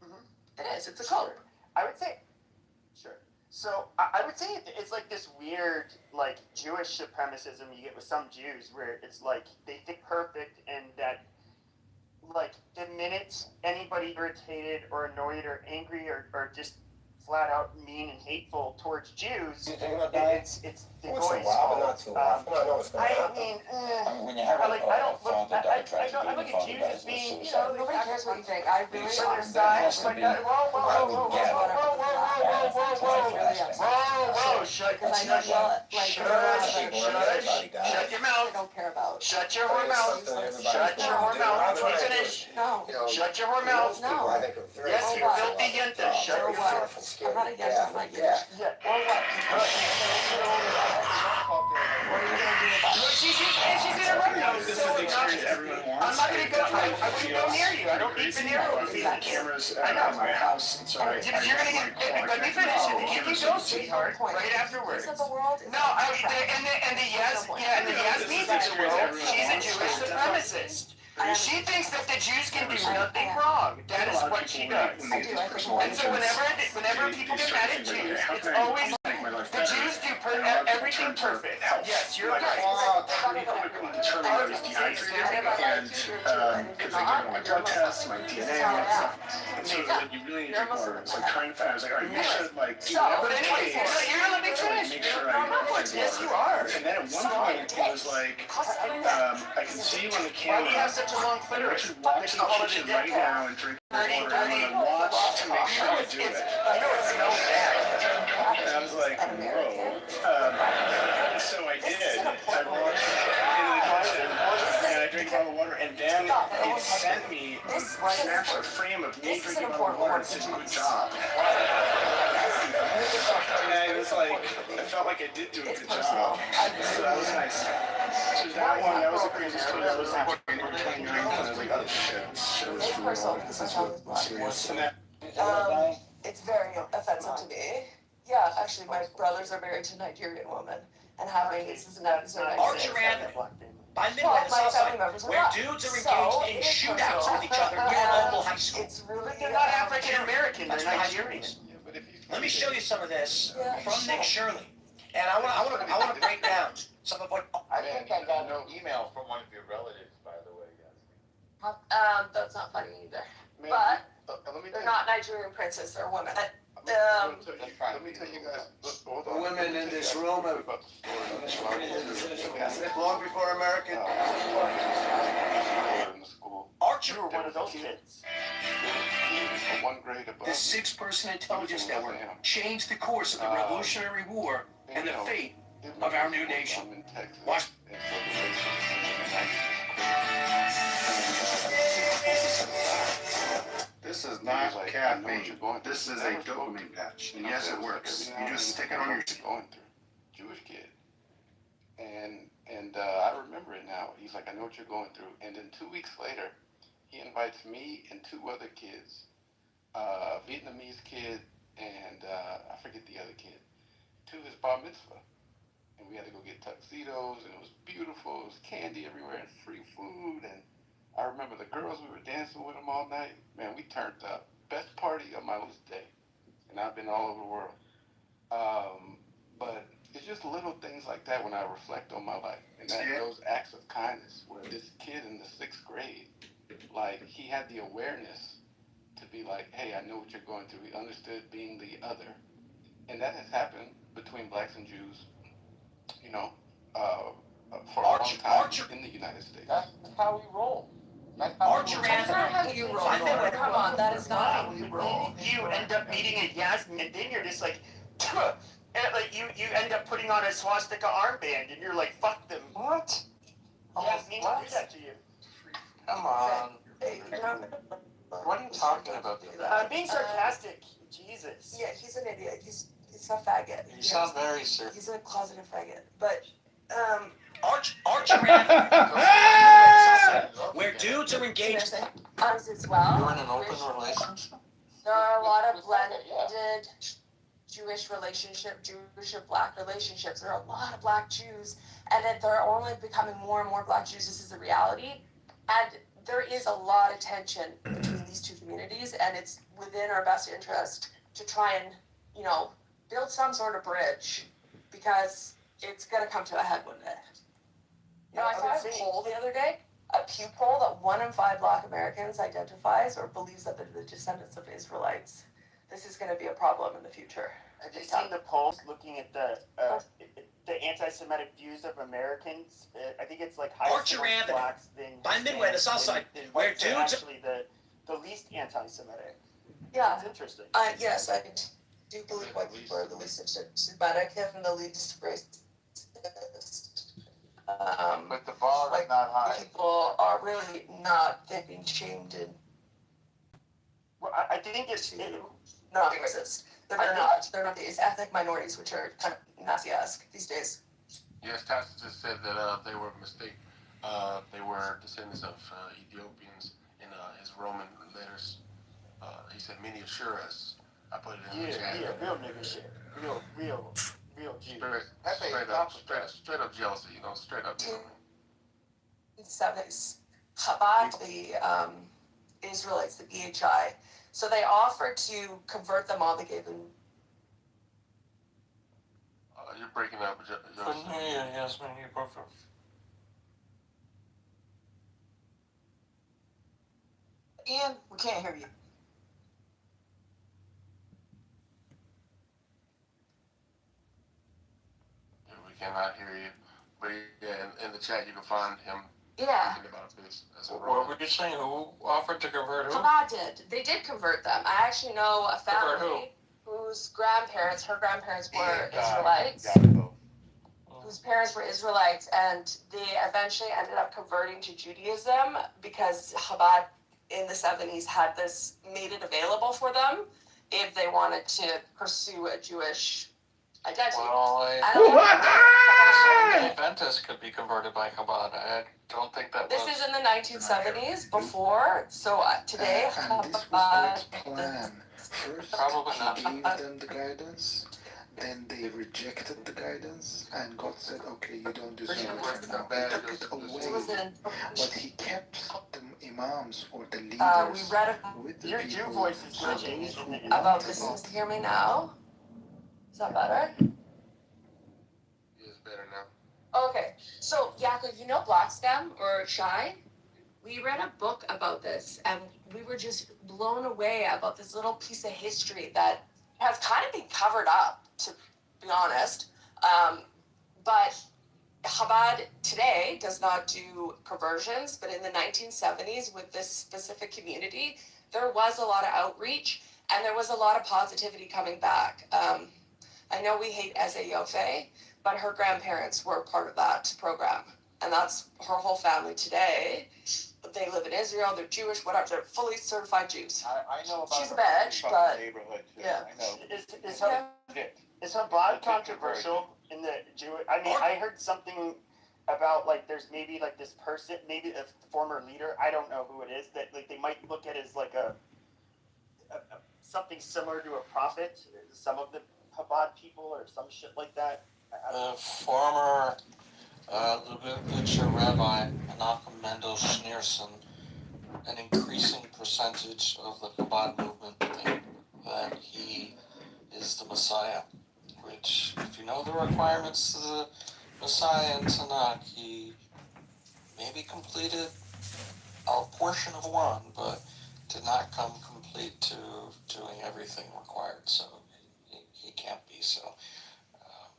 Mm-hmm. It is. It's a cope. I would say... Sure. So, I would say it's like this weird, like, Jewish supremacism you get with some Jews where it's like, they think perfect and that, like, the minute anybody irritated or annoyed or angry or just flat out mean and hateful towards Jews, it's the goy's fault. I mean, when you have I don't look at Jews as being, you know, Nobody cares what you think. I really honestly whoa, shut your mouth. I don't care about. Shut your whore mouth. Shut your whore mouth. Let me finish. No. Shut your whore mouth. No. Yes, you filthy yenta. Shut your mouth. I'm not a yes, I'm not yes. Yeah. Or what? What are you going to do about it? She's interrupting me. This is the experience everyone wants. I'm not going to go. I wouldn't go near you. I don't need to near you. Cameras at my house. You're going to get. Let me finish. You can go, sweetheart. Right afterwards. No, and the yes means she's a Jewish supremacist. She thinks that the Jews can do nothing wrong. That is what she does. And so whenever people get mad at Jews, it's always the Jews do everything perfect. Yes, you're right. Determined I was dehydrated and because I did my blood tests, my DNA, all that stuff. And so like, you really need to drink water. It's like trying to find. I was like, all right, you should like do But anyway, you're gonna let me finish. Make sure I drink Yes, you water. are. And then at one point it was like, I can see you on the camera. Why do you have such a long clitoris? You should walk to the kitchen right now and drink water and then watch to make sure you do it. I know it smells bad. And I was like, whoa. So I did. I walked into the kitchen and I drank all the water, and then it sent me a snapshot frame of me drinking all the water and said, good job. And it was like, I felt like I did do a good job. So that was nice. So that was the craziest story. That was like 29, and I was like, oh shit, this was for real. This is what serious. And that, it's very offensive to me. Yeah, actually, my brothers are married to a Nigerian woman, and having this is an episode. Archer Avenue. By midway to Southside, where dudes are engaged in shootouts with each other near a local high school. It's really. They're not African American. They're Nigerian. Let me show you some of this from Nick Shirley, and I want to break down some of what. I think I got no email from one of your relatives, by the way, guys. That's not funny either. But they're not Nigerian princes. They're women. Let me tell you guys. The women in this room have long before American. Archer, you were one of those kids. One grade above. The 6-person intelligence network changed the course of the Revolutionary War and the fate of our new nation. Watch. This is not caffeine. This is a dopamine patch. And yes, it works. You just stick it on your going through. Jewish kid. And I remember it now. He's like, I know what you're going through. And then 2 weeks later, he invites me and 2 other kids, a Vietnamese kid and I forget the other kid, to his bar mitzvah. And and we had to go get tuxedos, and it was beautiful. It was candy everywhere and free food. And I remember the girls, we were dancing with them all night. Man, we turned up. Best party of my list day. And I've been all over the world. But it's just little things like that when I reflect on my life. And those acts of kindness, where this kid in the 6th grade, like, he had the awareness to be like, hey, I know what you're going through. He understood being the other. And that has happened between blacks and Jews, you know, for a long time in the United States. That's how we roll. That's not how you roll. Come on, that is not how we roll. You end up meeting a Yasmin, and then you're just like, and like you end up putting on a swastika armband, and you're like, fuck them. What? Yasmin will do that to you. Come on. What are you talking about? I'm being sarcastic. Jesus. Yeah, he's an idiot. He's a faggot. You sound very serious. He's a closeted faggot. But Archer where dudes are engaged. Us as well. You're in an open relationship? There are a lot of blended Jewish relationship, Jewish and black relationships. There are a lot of black Jews, and that there are only becoming more and more black Jews. This is the reality. And there is a lot of tension between these two communities, and it's within our best interest to try and, you know, build some sort of bridge, because it's going to come to a head one day. You know, I saw a poll the other day, a Pew poll, that 1 in 5 Black Americans identifies or believes that they're the descendants of Israelites. This is going to be a problem in the future. Have you seen the polls looking at the anti-Semitic views of Americans? I think it's like higher blacks than by Midway, the South Side, where dudes actually the least anti-Semitic. Yeah. It's interesting. Yes, I do believe white people are the least Semitic and the least racist. But the bar is not high. People are really not being shamed and. Well, I think it's not racist. They're not. They're not these ethnic minorities, which are kind of Nazi-esque these days. Yes, Tacitus said that they were mistaken. They were descendants of Ethiopians in his Roman letters. He said, "Many assure us." I put it in the chat. Yeah, real nigga shit. Real G. Straight up jealousy, you know, straight up. 70s, Chabad, the Israelites, the BHI. So they offered to convert them all. They gave them. You're breaking up, Joseph. Yasmin, you both are. Ian, we can't hear you. Yeah, we cannot hear you. But yeah, in the chat you can find him talking about this as a What were you saying? Who offered to convert who? Chabad did. They did convert them. I actually know a family whose grandparents, her grandparents were Israelites. Whose parents were Israelites, and they eventually ended up converting to Judaism because Chabad in the 70s had this, made it available for them if they wanted to pursue a Jewish identity. Well, Adventists could be converted by Chabad. I don't think that this is in the 1970s before, so today and this was God's plan. First, probably not. He gave them the guidance, then they rejected the guidance, and God said, okay, you don't deserve it now. He took it away, but he kept the imams or the leaders we read with the your people. Jew voice is glitching. About this. Can you hear me now? Is that better? It's better now. Okay, so Yaakov, you know Blackstem or Shy? We read a book about this, and we were just blown away about this little piece of history that has kind of been covered up, to be honest. But Chabad today does not do conversions, but in the 1970s with this specific community, there was a lot of outreach and there was a lot of positivity coming back. I know we hate Eze Yofe, but her grandparents were part of that program. And that's her whole family today. They live in Israel, they're Jewish, whatever, they're fully certified Jews. I know about She's a her bitch, but neighborhood too. yeah. I know. Is Chabad controversial in the Jewish? I mean, I heard something about like there's maybe like this person, maybe a former leader, I don't know who it is, that like they might look at as like a something similar to a prophet. Some of the Chabad people or some shit like that. The former Lubavitcher Rabbi Menachem Mendel Schneerson, an increasing percentage of the Chabad movement think that he is the Messiah, which, if you know the requirements to the Messiah in Tanakh, he maybe completed a portion of one, but did not come complete to doing everything required, so he can't be. So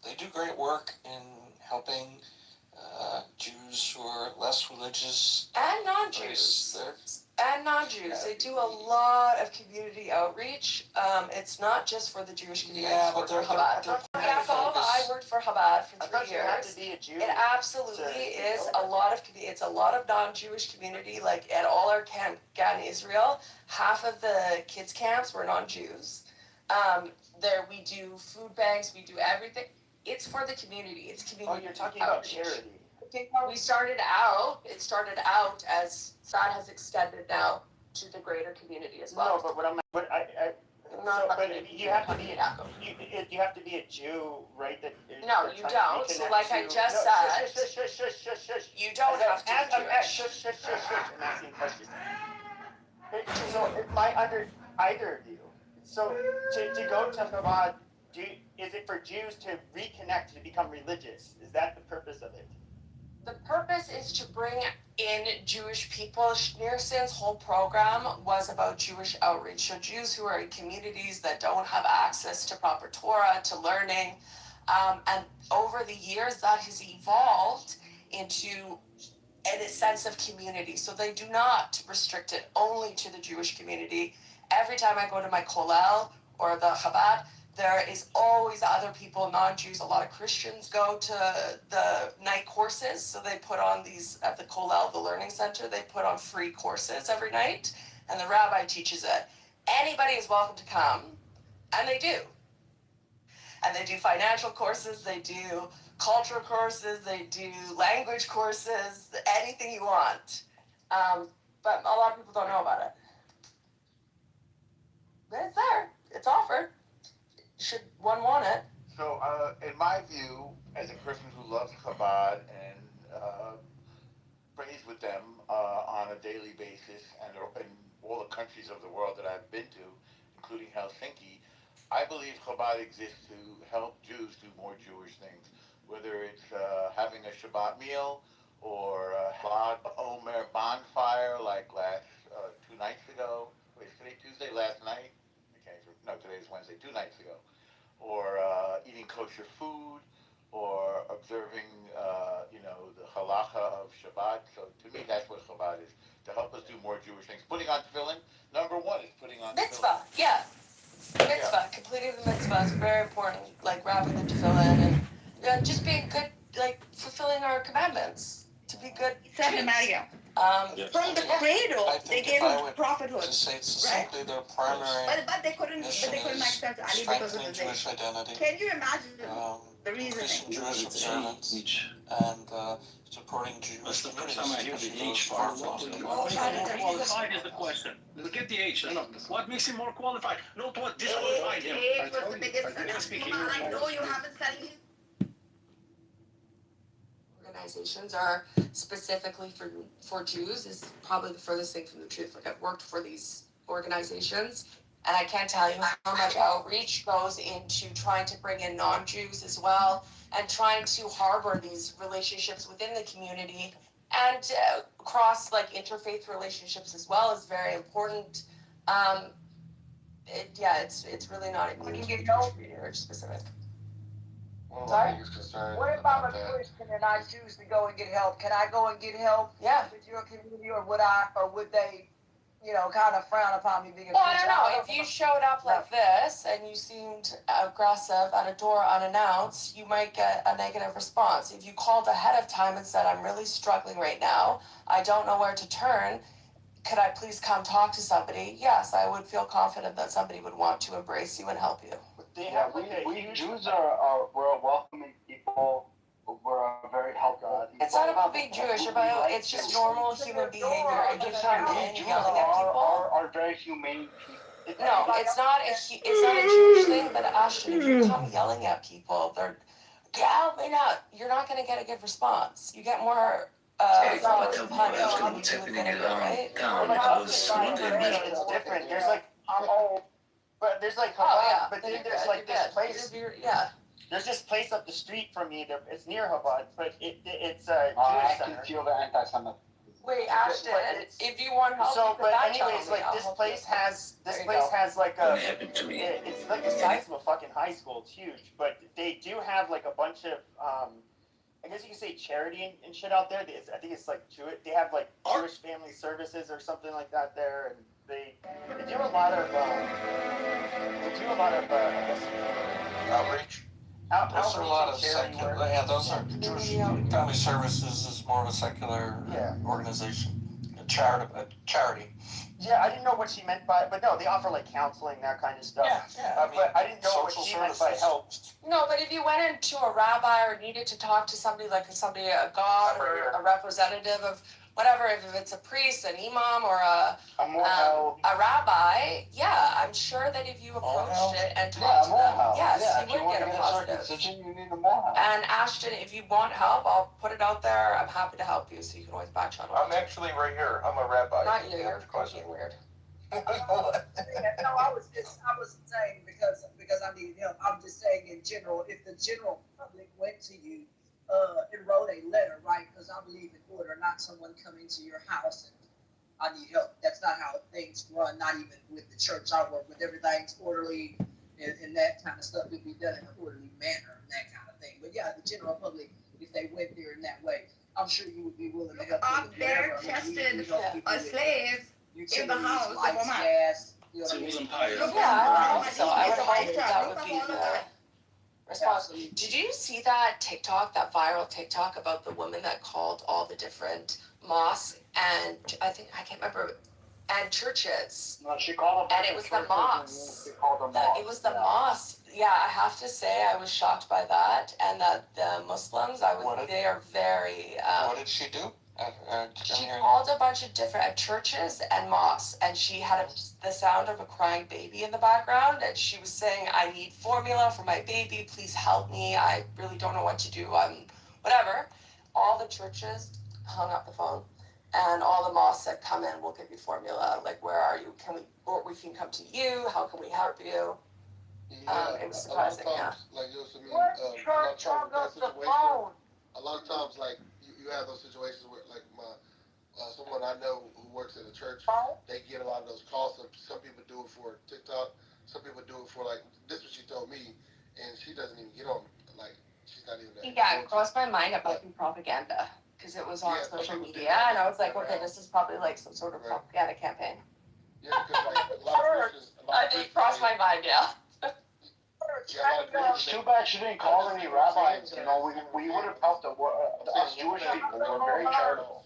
they do great work in helping Jews who are less religious. And non-Jews. And non-Jews. They do a lot of community outreach. It's not just for the Jewish community. Yeah, but they're Chabad. I worked for Chabad for 3 years. You have to be a Jew. It absolutely is a lot of. It's a lot of non-Jewish community. Like at all our camp in Israel, half of the kids camps were non-Jews. There we do food banks. We do everything. It's for the community. It's community. Oh, you're talking about charity. It started out as that has extended now to the greater community as well. No, but what I'm, but I you have to be you have to be a Jew, right? No, you don't. So like I just said, you don't have to be Jewish. I'm asking questions. So either of you. So to go to Chabad, is it for Jews to reconnect, to become religious? Is that the purpose of it? The purpose is to bring in Jewish people. Schneerson's whole program was about Jewish outreach. So Jews who are in communities that don't have access to proper Torah, to learning. And over the years, that has evolved into a sense of community. So they do not restrict it only to the Jewish community. Every time I go to my kollel or the Chabad, there is always other people, non-Jews. A lot of Christians go to the night courses. So they put on these, at the kollel, the learning center, they put on free courses every night. And the rabbi teaches it. Anybody is welcome to come. And they do. And they do financial courses, they do cultural courses, they do language courses, anything you want. But a lot of people don't know about it. But it's there. It's offered. Should one want it? So, in my view, as a person who loves Chabad and prays with them on a daily basis, and in all the countries of the world that I've been to, including Helsinki, I believe Chabad exists to help Jews do more Jewish things, whether it's having a Shabbat meal or a Chabad Omer bonfire like last 2 nights ago. Wait, today Tuesday? Last night? No, today is Wednesday. 2 nights ago. Or eating kosher food, or observing, the halacha of Shabbat. So to me, that's what Chabad is, to help us do more Jewish things. Putting on tefillin, number one is putting on mitzvah, yeah. Mitzvah, completing the mitzvah is very important, like wrapping the tefillin and just being good, like fulfilling our commandments, to be good Jews. From the cradle, they gave him prophethood. To say it's simply their primary but they couldn't accept Ali because of the Jewish identity. Can you imagine the reason? Increasing Jewish observance and supporting Jewish communities, especially those far flung. Qualified is the question. Forget the age. What makes him more qualified? Not what disqualified him. Age was the biggest. I know you haven't studied. Organizations are specifically for Jews is probably the furthest thing from the truth. Like I've worked for these organizations, and I can't tell you how much outreach goes into trying to bring in non-Jews as well, and trying to harbor these relationships within the community, and cross like interfaith relationships as well is very important. It's really not even Jewish or specific. Sorry? What if I'm a Christian and I choose to go and get help? Can I go and get help with your community, or would they, kind of frown upon me being a Well, Christian? I don't know. If you showed up like this and you seemed aggressive at a door unannounced, you might get a negative response. If you called ahead of time and said, I'm really struggling right now, I don't know where to turn, could I please come talk to somebody? Yes, I would feel confident that somebody would want to embrace you and help you. We Jews are we're welcoming people. We're very helpful. It's not about being Jewish. It's just normal human behavior. If you come in yelling at people, are very humane people. No, it's not a Jewish thing. But Ashton, if you come yelling at people, you're not going to get a good response. You get more Right? It's different. There's like but there's like but then there's like this place. There's this place up the street from me. It's near Chabad, but it's a Jewish center. I can feel the anti-Semitism. Wait, Ashton, if you want help, so but anyways, like this place has like a it's like the size of a fucking high school. It's huge, but they do have like a bunch of I guess you could say charity and shit out there. I think it's like Jewish. They have like Jewish family services or something like that there, and they do a lot of outreach. Those are a lot of secular. Yeah, those are Jewish Family Services is more of a secular organization, a charity. Yeah, I didn't know what she meant by, but no, they offer like counseling, that kind of stuff. But I didn't know what she meant by help. No, but if you went into a rabbi or needed to talk to somebody like a god or a representative of whatever, if it's a priest, an imam, or a rabbi, I'm sure that if you approached it and talked to them, you would get a positive. You need a moral. And Ashton, if you want help, I'll put it out there. I'm happy to help you, so you can always back channel. I'm actually right here. I'm a rabbi. Not you. You're fucking weird. No, I was saying because I need help. I'm just saying in general, if the general public went to you and wrote a letter, right? Because I believe in order, not someone coming to your house and I need help. That's not how things run. Not even with the church I work with. Everything's orderly and that kind of stuff could be done in an orderly manner and that kind of thing. But yeah, the general public, if they went there in that way, I'm sure you would be willing to help. Up there, tested a slave in the house of a man. Gas, So it wasn't pious. So I would hope that would be the response. Did you see that viral TikTok about the woman that called all the different mosques and I can't remember, and churches? No, she called them. And it was the mosques. It was the mosques. Yeah, I have to say I was shocked by that, and that the Muslims, they are very. What did she do? She called a bunch of different churches and mosques, and she had the sound of a crying baby in the background, and she was saying, "I need formula for my baby. Please help me. I really don't know what to do. Whatever." All the churches hung up the phone, and all the mosques said, "Come in. We'll give you formula. Like, where are you? We can come to you. How can we help you?" It was surprising. Like Yosemite, What church hung up the phone? a lot of times, like you have those situations where, like someone I know who works at a church, they get a lot of those calls. Some people do it for TikTok. Some people do it for this. Is what she told me, and she doesn't even get on. She's not even. It crossed my mind it might be propaganda because it was on social media, and I was like, okay, this is probably like some sort of propaganda campaign. Yeah, because a lot of Christians. I did cross my mind, It's too bad she didn't call any rabbis. You know, we would have helped us Jewish people. We're very charitable.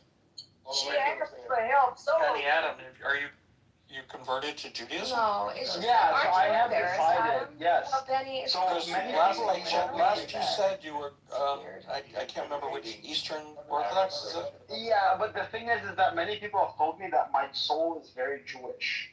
She asked for help. So Penny Adam, are you converted to Judaism? No, it's just so I have decided. Yes. Benny, So many last you said you were. I can't remember which Eastern Orthodox is it? Yeah, but the thing is that many people have told me that my soul is very Jewish.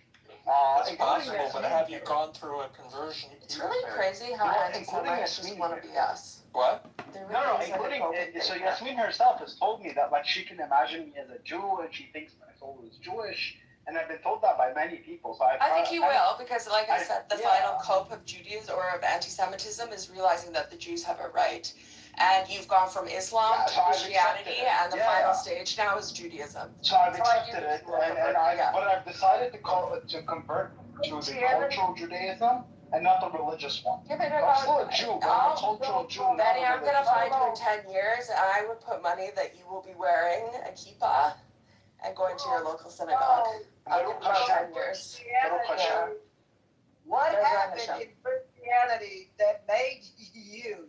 It's possible, but have you gone through a conversion? It's really crazy how anti-Semites just want to be us. What? No, including so Yasmin herself has told me that she can imagine me as a Jew and she thinks my soul is Jewish, and I've been told that by many people. So I think you will, because like I said, the final cope of Judaism or of anti-Semitism is realizing that the Jews have it right. And you've gone from Islam to Christianity, and the final stage now is Judaism. So I've accepted it, but I've decided to convert to the cultural Judaism and not the religious one. Yeah, but I'm still a Jew, but I'm a cultural Jew. Benny, I'm going to find you in 10 years, and I would put money that you will be wearing a kippah and going to your local synagogue. I'll give you 10 years. What happened in Christianity that made you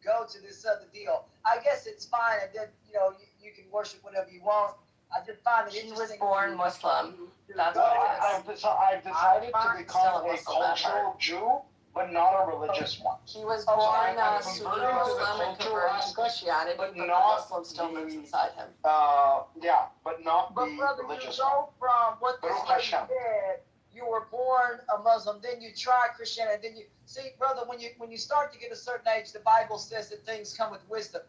go to this other deal? I guess it's fine, and then you can worship whatever you want. I just find it interesting. He was born Muslim. That's I've decided to become a cultural Jew, but not a religious one. He was born Sunni Muslim and converted to Christianity, but the Muslim still lives inside him. But not the religious one. From what the study said, you were born a Muslim, then you try Christianity, then you see, brother, when you start to get a certain age, the Bible says that things come with wisdom.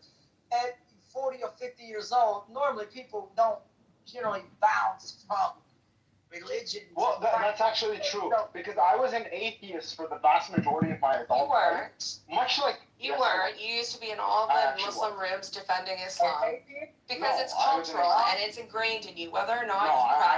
At 40 or 50 years old, normally people don't generally bounce from religion. Well, that's actually true, because I was an atheist for the vast majority of my adult life. Much like You weren't. You used to be in all the Muslim rooms defending Islam because it's cultural and it's ingrained in you. Whether or not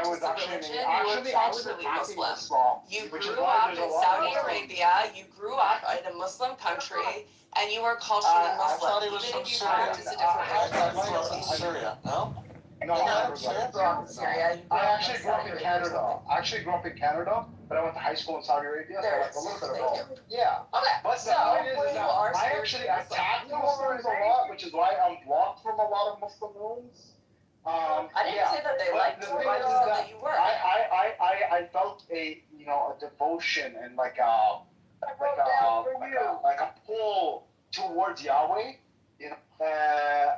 you practice the religion, you were culturally Muslim. You grew up in Saudi Arabia. You grew up in a Muslim country, and you were culturally Muslim. I thought he was even from if you Syria. practice a different I thought he religion. was from Syria. No. No, I never grew up in Syria. I actually grew up in Canada. But I went to high school in Saudi Arabia, so like a little bit of both. Yeah. Okay. But the point is that I actually attack Muslims a lot, which is why I'm blocked from a lot of Muslim rooms. I didn't say that they liked you. I just said that you were. I felt a devotion and like a pull towards Yahweh, you know,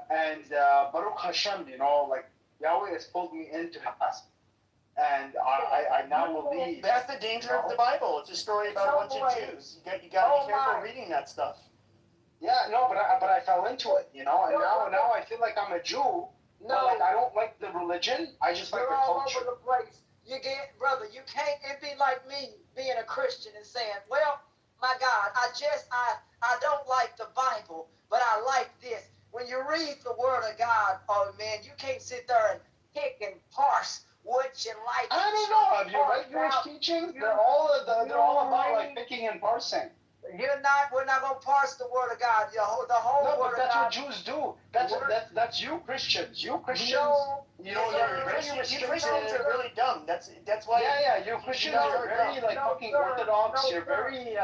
and Baruch Hashem, you know, like Yahweh has pulled me into His. And I now believe. That's the danger of the Bible. It's a story about a bunch of Jews. You got to be careful reading that stuff. Yeah, no, but I fell into it, you know, and now I feel like I'm a Jew. No, like I don't like the religion. I just like the culture. All over the place. You get, brother. You can't. It'd be like me being a Christian and saying, "Well, my God, I don't like the Bible, but I like this." When you read the Word of God, oh man, you can't sit there and pick and parse what you like. I don't know. Have you read Jewish teachings? They're all about like picking and parsing. We're not gonna parse the Word of God. The whole Word of God. No, but that's what Jews do. That's you Christians. You Christians. You know, you're very restricted. You Christians are really dumb. That's why. Yeah. You Christians are very like fucking orthodox. You're very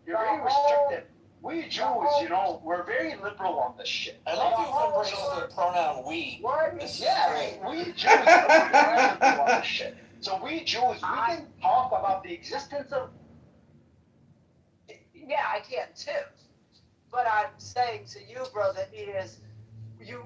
restricted. We Jews, you know, we're very liberal on this shit. I love you embracing the pronoun we. This is great. We Jews are very liberal on this shit. So we Jews, we can talk about the existence of. Yeah, I can too. But I'm saying to you, brother, is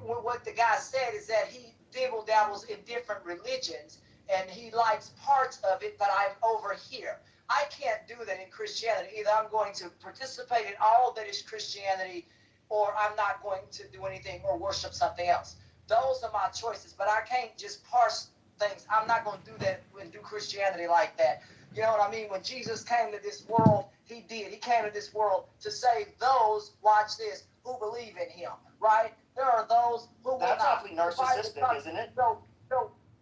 what the guy said is that he dibble dabbles in different religions and he likes parts of it, but I'm over here. I can't do that in Christianity. Either I'm going to participate in all that is Christianity, or I'm not going to do anything or worship something else. Those are my choices, but I can't just parse things. I'm not going to do that and do Christianity like that. You know what I mean? When Jesus came to this world, he did. He came to this world to save those, watch this, who believe in him, right? There are those who will not. That's awfully narcissistic, isn't it?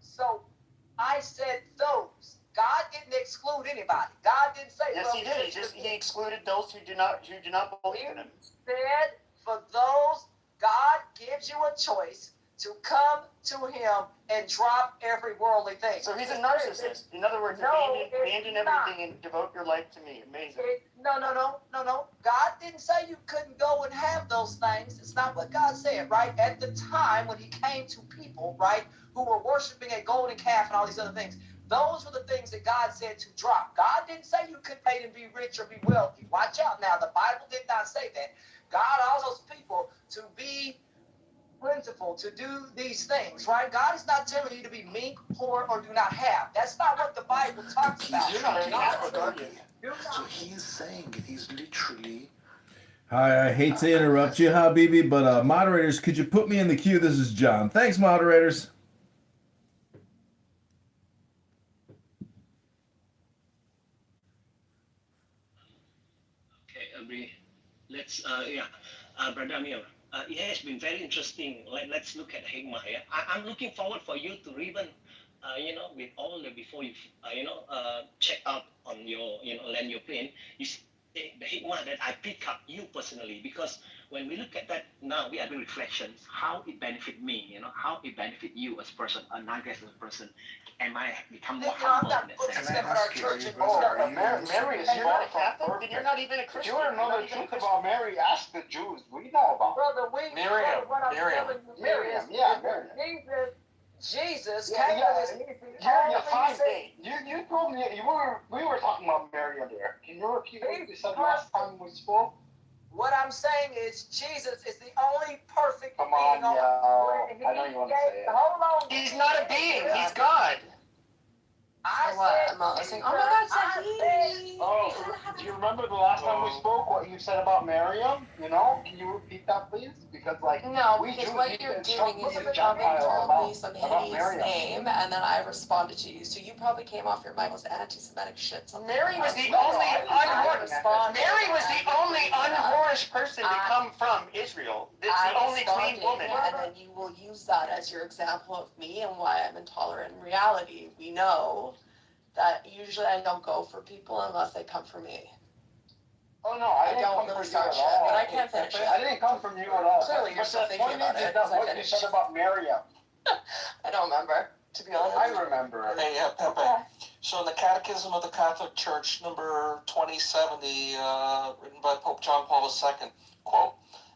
So I said those. God didn't exclude anybody. God didn't say. Yes, he did. He excluded those who do not believe in him. He said, for those, God gives you a choice to come to him and drop every worldly thing. So he's a narcissist. In other words, abandon everything and devote your life to me. Amazing. No. God didn't say you couldn't go and have those things. It's not what God said, right? At the time when he came to people, right, who were worshiping a golden calf and all these other things, those were the things that God said to drop. God didn't say you could pay to be rich or be wealthy. Watch out now. The Bible did not say that. God allows those people to be plentiful, to do these things, right? God is not telling you to be meek, poor, or do not have. That's not what the Bible talks about. You're not so he's saying he's literally. Hi, I hate to interrupt you, Habibi, but moderators, could you put me in the queue? This is John. Thanks, moderators. Let's, Brother Amir, it has been very interesting. Let's look at Hikmah. Yeah? I'm looking forward for you to even, with all the, before you, check out on your, land your plane, you see the Hikmah that I pick up you personally, because when we look at that now, we are doing reflections, how it benefit me, how it benefit you as a person, Nagas as a person. Am I become more humble in that sense? Can I ask you, Mary is you're not a Catholic, then you're not even a Christian. You want to know the truth about Mary? Ask the Jews. We know about brother. Miriam. Jesus came to this. You told me we were talking about Mary there. Can you repeat what you said last time we spoke? What I'm saying is Jesus is the only perfect being on earth. I know you want to say it. Hold on. He's not a being. He's God. I said Emma saying, "Oh my God, Saki." Oh, do you remember the last time we spoke? What you said about Miriam? You know, can you repeat that, please? Because No, we because Jews what need to you're instruct doing is you Gentiles probably called me some about hideous Miriam. name, and then I responded to you. So you probably came off your mic with anti-Semitic shit. Mary was the No, only I responded. Mary was the only unhorish person to come from Israel. It's the only clean woman. And then you will use that as your example of me and why I'm intolerant. In reality, we know that usually I don't go for people unless they come for me. Oh no, I didn't don't come really for you start at shit, all. but I can't finish it. I didn't come from you at all. Clearly, you're still thinking about it. That's what you said about Miriam. I don't remember, to be honest. I remember. Hey, Pepe. So in the Catechism of the Catholic Church, number 2070, written by Pope John Paul II, quote,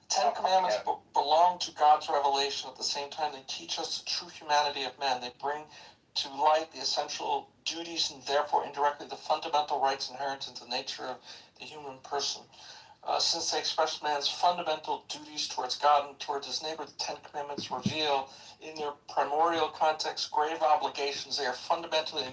Ten Commandments belong to God's revelation. At the same time, they teach us the true humanity of man. They bring to light the essential duties and therefore indirectly the fundamental rights inherent in the nature of the human person. Since they express man's fundamental duties towards God and towards his neighbor, the Ten Commandments reveal in their primordial context grave obligations. They are fundamentally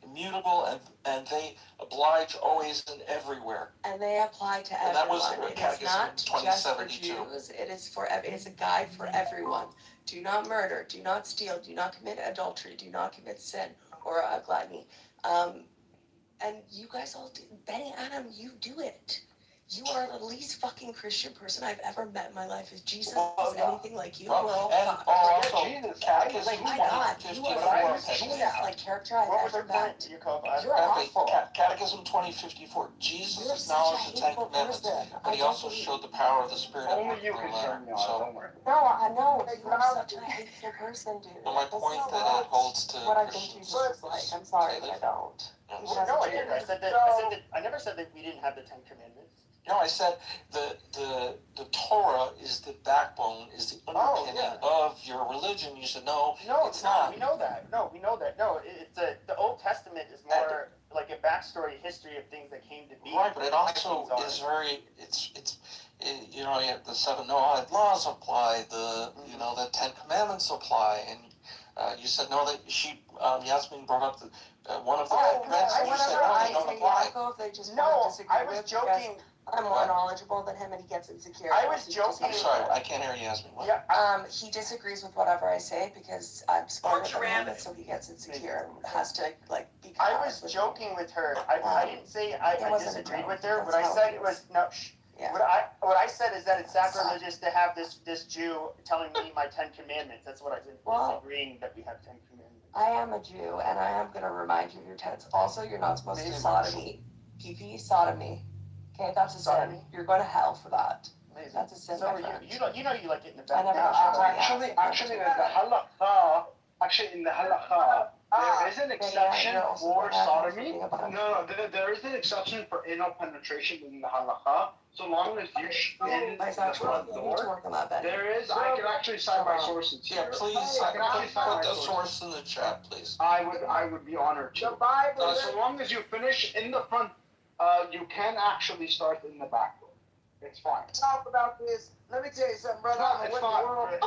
immutable, and they oblige always and everywhere. And they apply to everyone. And that was the Catechism it is not just for Jews. It is for it is a guide for everyone. Do not murder. Do not steal. Do not commit adultery. Do not commit sin or gluttony. And you guys all do. Benny Adam, you do it. You are the least fucking Christian person I've ever met in my life. If Jesus was anything like you, we're all fucked. Also, Catechism, my God, you are the least like character I've ever met. You're awful. Catechism 2054. Jesus acknowledged the Ten Commandments, but he also showed the power of the Spirit. Only you can turn me on. Don't worry. No, I know. You're such a hateful person, dude. But my point that it holds to what I think Jesus is like. I'm sorry, but I don't. No, I didn't. I never said that we didn't have the Ten Commandments. No, I said the Torah is the backbone, is the underpinning of your religion. You said no, it's not. We know that. No, it's the Old Testament is more like a backstory history of things that came to be. Right, but it also is very. It's you know, the 7 Noahide laws apply. The the 10 Commandments apply, and you said no. That Yasmin brought up one of the commandments, and you said no, they don't apply. I was joking. I'm more knowledgeable than him, and he gets insecure. I was joking. I'm sorry, I can't hear you, Yasmin. What? Yeah, he disagrees with whatever I say because I'm smarter than him, and so he gets insecure and has to like be. I was joking with her. I didn't say I disagreed with her. What I said was no. Yeah. What I said is that it's sacrilegious to have this Jew telling me my 10 Commandments. That's what I did. Disagreeing that we have 10 Commandments. I am a Jew, and I am going to remind you of your tenets. Also, you're not supposed to do sodomy. PP, sodomy. Okay, that's a sin. You're going to hell for that. Amazing. That's a sin. So you know you like getting the bad. Actually, the halakha. Actually, in the halakha, there is an exception for sodomy. No, there is an exception for anal penetration in the halakha. So long as you in the front door, there is. I can actually cite my sources here. Yeah, please put the source in the chat, please. I would be honored to. So long as you finish in the front, you can actually start in the back door. It's fine. Talk about this. Let me tell you something, brother.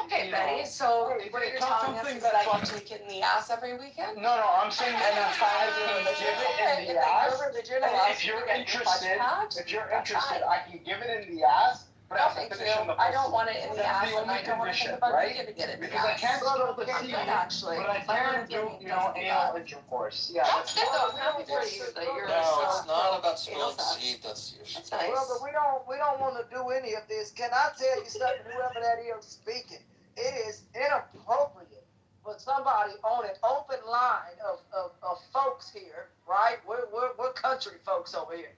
Okay, Betty. So what you're telling us is that I can take it in the ass every weekend? No, I'm saying that I can give it in the ass. If you're interested, I can give it in the ass. But no, thank you. I don't want it in the ass, and I don't want to think about giving it in the because ass. I can't spill the tea, but I can do, anal intercourse. Yeah, that's good. I'm happy for you that you're it's not about spilling seed. That's the issue. That's nice. Brother, we don't want to do any of this. Can I tell you something? Whoever that is speaking, it is inappropriate for somebody on an open line of folks here, right? We're country folks over here.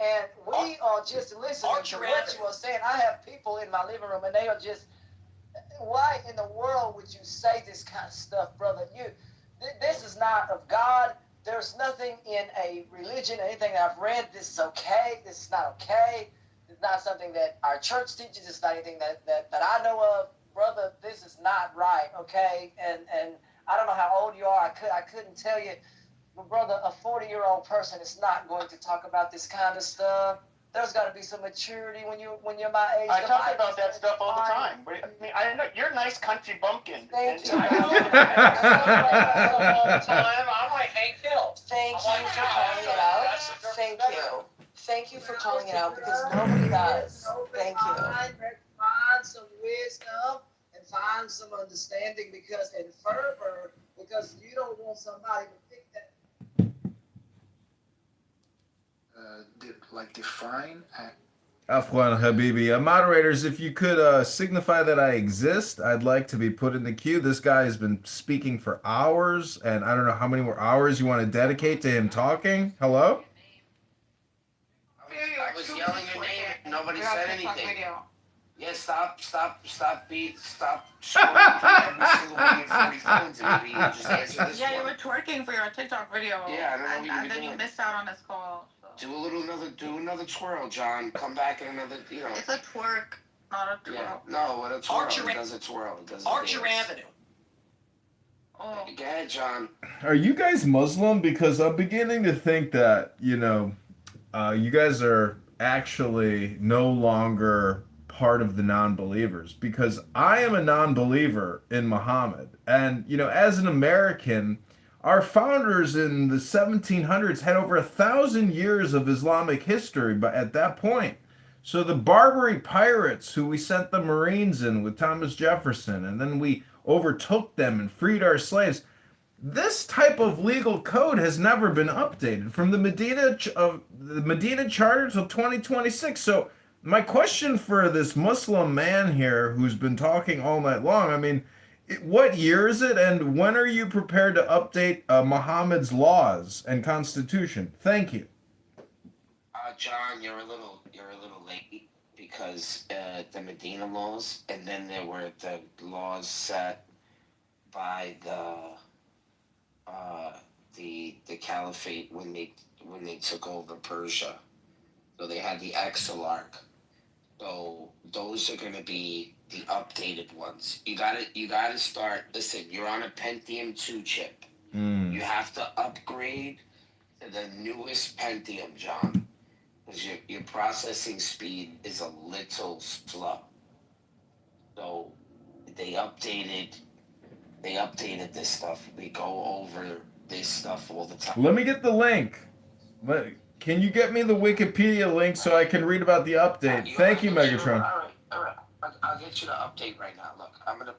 And we are just listening to what you are saying. I have people in my living room, and they are just, why in the world would you say this kind of stuff, brother? This is not of God. There's nothing in a religion, anything that I've read, this is okay. This is not okay. It's not something that our church teaches. It's not anything that I know of. Brother, this is not right, okay? And I don't know how old you are. I couldn't tell you. But brother, a 40-year-old person is not going to talk about this kind of stuff. There's got to be some maturity when you're my age. I talk about that stuff all the time. I mean, I know you're a nice country bumpkin. Thank you. all the time. I'm like Hank Hill. Thank you for calling it out. Thank you. Thank you for calling it out because nobody does. Thank you. Find some wisdom and find some understanding because in fervor, because you don't want somebody to pick that. Define. Afwan Habibi. Moderators, if you could signify that I exist, I'd like to be put in the queue. This guy has been speaking for hours, and I don't know how many more hours you want to dedicate to him talking. Hello? I was yelling your name and nobody said anything. Yeah, stop scrolling through every single one of your 40 phones and maybe you just answer this Yeah, one. you were twerking for your TikTok video. Yeah, I don't know what you were And then doing. you missed out on this call. So. Do another twirl, John. Come back in another, It's a twerk, not a twirl. Yeah, no, what a twirl. It does a twirl. It does a Archer dance. Avenue. Oh. Go ahead, John. Are you guys Muslim? Because I'm beginning to think that, you guys are actually no longer part of the non-believers, because I am a non-believer in Muhammad. And, as an American, our founders in the 1700s had over 1,000 years of Islamic history but at that point. So the Barbary pirates who we sent the Marines in with Thomas Jefferson, and then we overtook them and freed our slaves. This type of legal code has never been updated from the Medina Charter till 2026. So my question for this Muslim man here who's been talking all night long, what year is it, and when are you prepared to update Muhammad's laws and constitution? Thank you. John, you're a little late because the Medina laws, and then there were the laws set by the caliphate when they took over Persia. So they had the Exarch. So those are going to be the updated ones. You gotta start. Listen, you're on a Pentium 2 chip. You have to upgrade to the newest Pentium, John, because your processing speed is a little slow. So they updated this stuff. We go over this stuff all the time. Let me get the link. Can you get me the Wikipedia link so I can read about the update? Thank you, Megatron. All right. I'll get you the update right now. Look, I'm gonna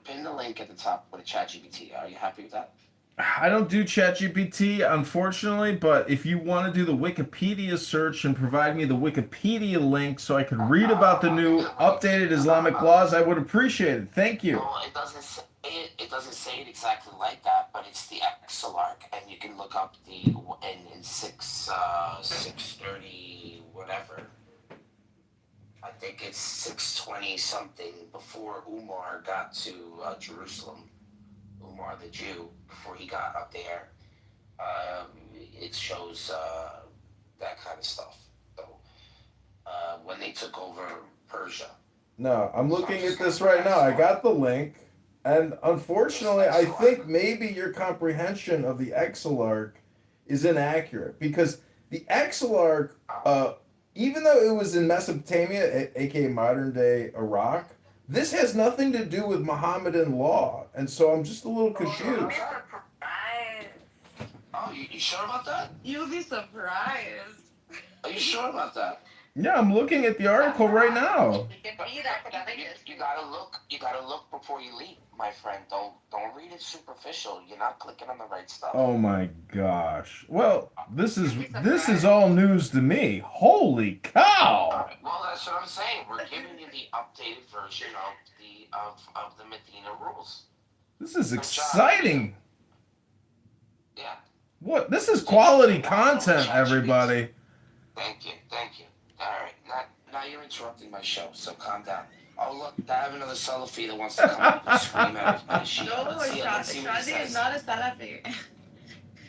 pin the link at the top with a ChatGPT. Are you happy with that? I don't do ChatGPT, unfortunately, but if you want to do the Wikipedia search and provide me the Wikipedia link so I can read about the new updated Islamic laws, I would appreciate it. Thank you. No, it doesn't say it. It doesn't say it exactly like that, but it's the Exarch, and you can look up in 630 whatever. I think it's 620 something before Umar got to Jerusalem. Umar the Jew, before he got up there, it shows that kind of stuff. So when they took over Persia. No, I'm looking at this right now. I got the link, and unfortunately, I think maybe your comprehension of the Exarch is inaccurate, because the Exarch, even though it was in Mesopotamia, aka modern day Iraq, this has nothing to do with Mohammedan law, and so I'm just a little confused. Oh, you sure about that? You'll be surprised. Are you sure about that? Yeah, I'm looking at the article right now. You gotta look before you leap, my friend. Don't read it superficial. You're not clicking on the right stuff. Oh my gosh. Well, this is all news to me. Holy cow! Well, that's what I'm saying. We're giving you the updated version of the Medina rules. This is exciting. Yeah. What? This is quality content, everybody. Thank you. All right, now you're interrupting my show, so calm down. Oh look, I have another Salafi that wants to come up and scream at us. No, Shadi is not a Salafi.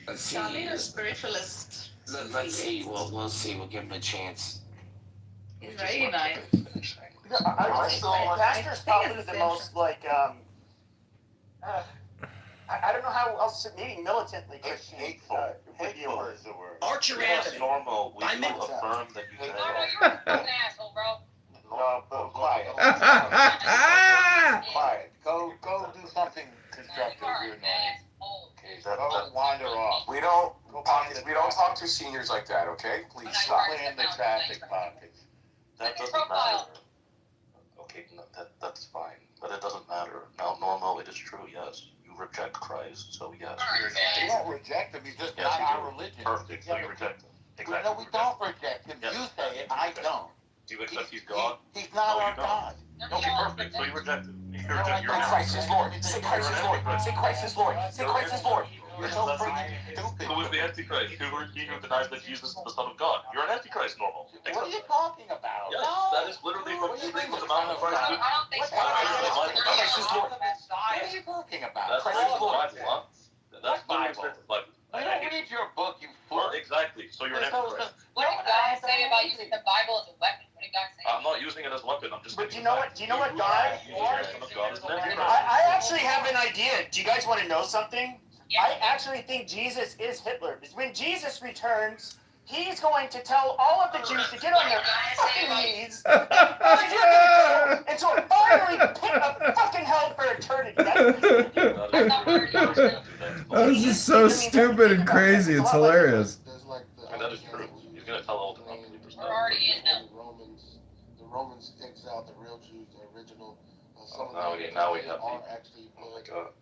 Let's see. Shadi is a spiritualist. Let's see. We'll see. We'll give him a chance. He's very nice. Pastor's probably the most I don't know how else maybe militantly Christian. Hateful is the word. Archer It's Avenue. normal. We I will meant affirm that you say You're an asshole, bro. No, quiet. Quiet. Go do something constructive. You're nice. Okay, so go wander off. We don't We don't talk to seniors like that, okay? Please stop. Play in the traffic pockets. That doesn't matter. Okay, no, that's fine, but it doesn't matter. Now, no, it is true. Yes, you reject Christ, so yes. We don't reject him. He's just Yes, not you our do. religion. Perfect. So you reject him. Exactly. No, we don't reject him. Yes. You say it. I don't. Do you accept he's God? He's not No, our you don't. God. Okay, perfect. So you reject him. You reject your Christ is Lord. Say Christ is Lord. Say Christ is Lord. Say Christ is Lord. You're so freaking stupid. Who is the Antichrist? He who denies that Jesus is the Son of God. You're an Antichrist, normal. What are you talking about? Yes, No. that is literally from the Sermon on the Mount of Christ. I don't think so. Christ is Lord. What are you talking about? That's Christ is Lord. Bible, huh? That's Bible? literally Bible. You don't read your book, you fool. Well, exactly. So you're an Antichrist. What do you guys say about using the Bible as a weapon? What do you guys say? I'm not using it as a weapon. I'm just. But you know what? Do you know what, guy? I I actually have an idea. Do you guys want to know something? I actually think Jesus is Hitler. Because when Jesus returns, he's going to tell all of the Jews to get on their fucking knees. And so finally pick a fucking hell for eternity. This is so stupid and crazy. It's hilarious. And that is true. He's gonna tell all the unbelievers. We're already in them. The Romans exiled the real Jews, the original. Some of now them we have are actually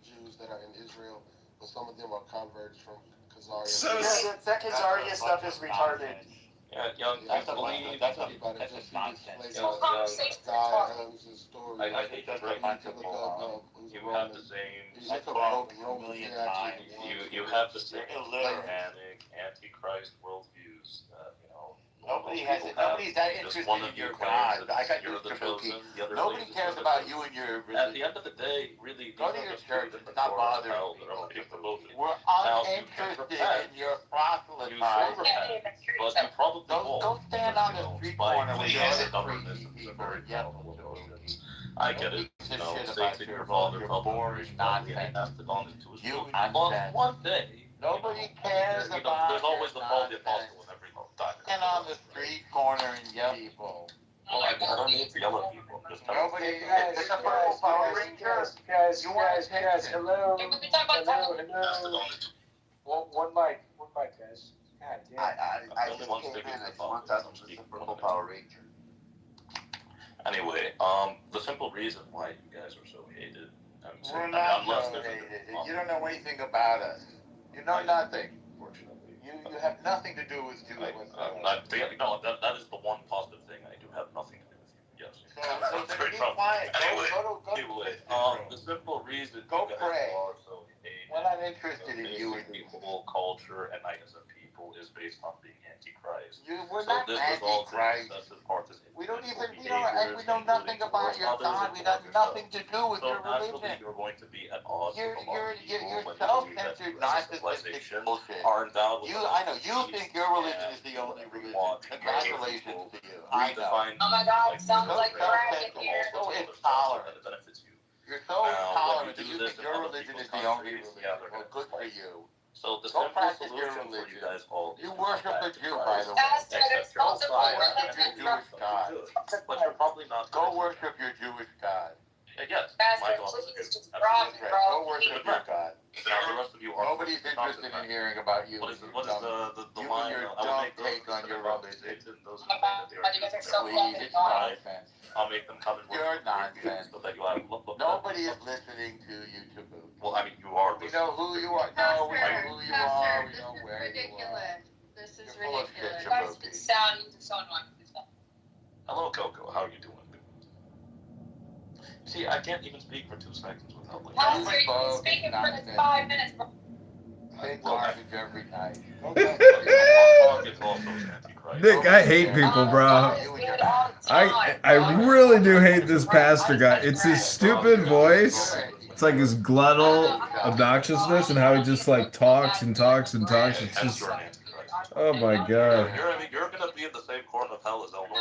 Jews that are in Israel, but some of them are converts from Khazaria. That Khazaria stuff is retarded. Yeah, young, That's I a believe. that's nonsense. I hate that right now. You have the same. That's wrong a million times. You have the same Germanic, Antichrist worldviews. Nobody's that interested in your God. I got you're the Kabuki. chosen. Nobody cares about you and your religion. At the end of the day, really, Go to your church and stop bothering people. We're uninterested in your proselytizing. But you probably won't. Go stand on the street corner with your other stubbornness crazy and people. I get it. You know, Satan, your father, boring nonsense. You nonsense. One day. Nobody cares about. There's always the Paul the Apostle in every time. Stand on the street corner and yell at people. Well, I don't need to yell at people. I'm just telling Nobody. you. It's a purple Power Ranger. Guys, Hello. hello. Can we talk about Hello. One mic, guys. God damn. I just came in. I just want that to the purple Power Ranger. Anyway, the simple reason why you guys are so hated. We're not so hated. You don't know anything about us. You know nothing. Fortunately. You have nothing to do with Jews. That is the one positive thing. I do have nothing to do with you. Yes. So then be quiet. Anyway, the simple reason Go you guys pray. are so hated. We're not interested in you and The whole culture and us as a people is based on being antichrist. We're So not this is all antichrist. excessive partisan. We don't know nothing about your God. We have nothing to do with So your naturally, religion. you're going to be at odds You're with a lot of people when self-centered, you narcissistic bullshit. are endowed with I know you think your religion is the only religion. Congratulations to you. I know. Oh my God, sounds like crack in here. So intolerant. That benefits you. You're so Now, intolerant when that you you do this think in your other religion is people's the only countries, religion. yeah, they're Well, good for you. So the Go simple practice your solution for you religion. guys all is You to worship come the back to Jew, Christ. by the way. Pastor, it's Accept your multiple Messiah Worship and your Jewish God. But you're probably not. Go worship your Jewish God. Yes, Pastor, my God is please, a just Jew. drop Absolutely. it, Go bro. worship your God. Now the rest of you are. Nobody's interested in hearing about you. What is the You line? and your I will dumb make those take on your about religion. Satan, those who claim that they are You guys are Jews. so Please, fucking it's annoying. nonsense. I'll make them come and worship You're with you nonsense. so that you have look. Nobody is listening to you, Taboo. Well, I mean, you are. We know who you are. No, we know who you are. We know where you are. Ridiculous. This is You're full of shit, ridiculous. Taboo. You guys sound so annoying. Hello, Coco. How are you doing? See, I can't even speak for 2 seconds without like. Pastor, you've been speaking for this 5 minutes, bro. Say garbage every night. It's also Antichrist. Nick, I hate people, bro. I really do hate this pastor guy. It's his stupid voice. It's like his gluttal obnoxiousness and how he just like talks and talks and talks. It's just, oh my god. You're gonna be in the same corner of hell as El Norte.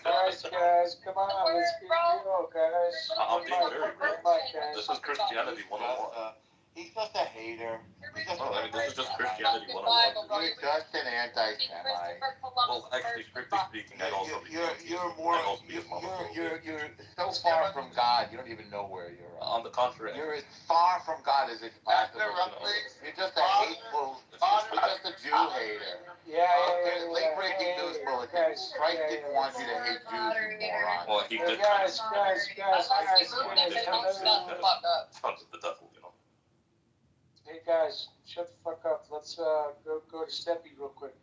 Guys, come on, let's be real, guys. I'm being very real. This is Christianity 101. He's just a hater. He's just Well, I mean, this is just Christianity 101. You're just an anti-Semite. Well, actually, strictly speaking, I'd also be You're more. I'd also be Islamophobic. You're so far from God. You don't even know where you're at. On the contrary, You're as far from God as it's possible. You're just a hateful. You're just a Jew hater. Late breaking news bulletin. Christ didn't want you to hate Jews, you moron. well, he did. Guys. Sons of the devil, you know. Hey guys, shut the fuck up. Let's go to Steppy real quick.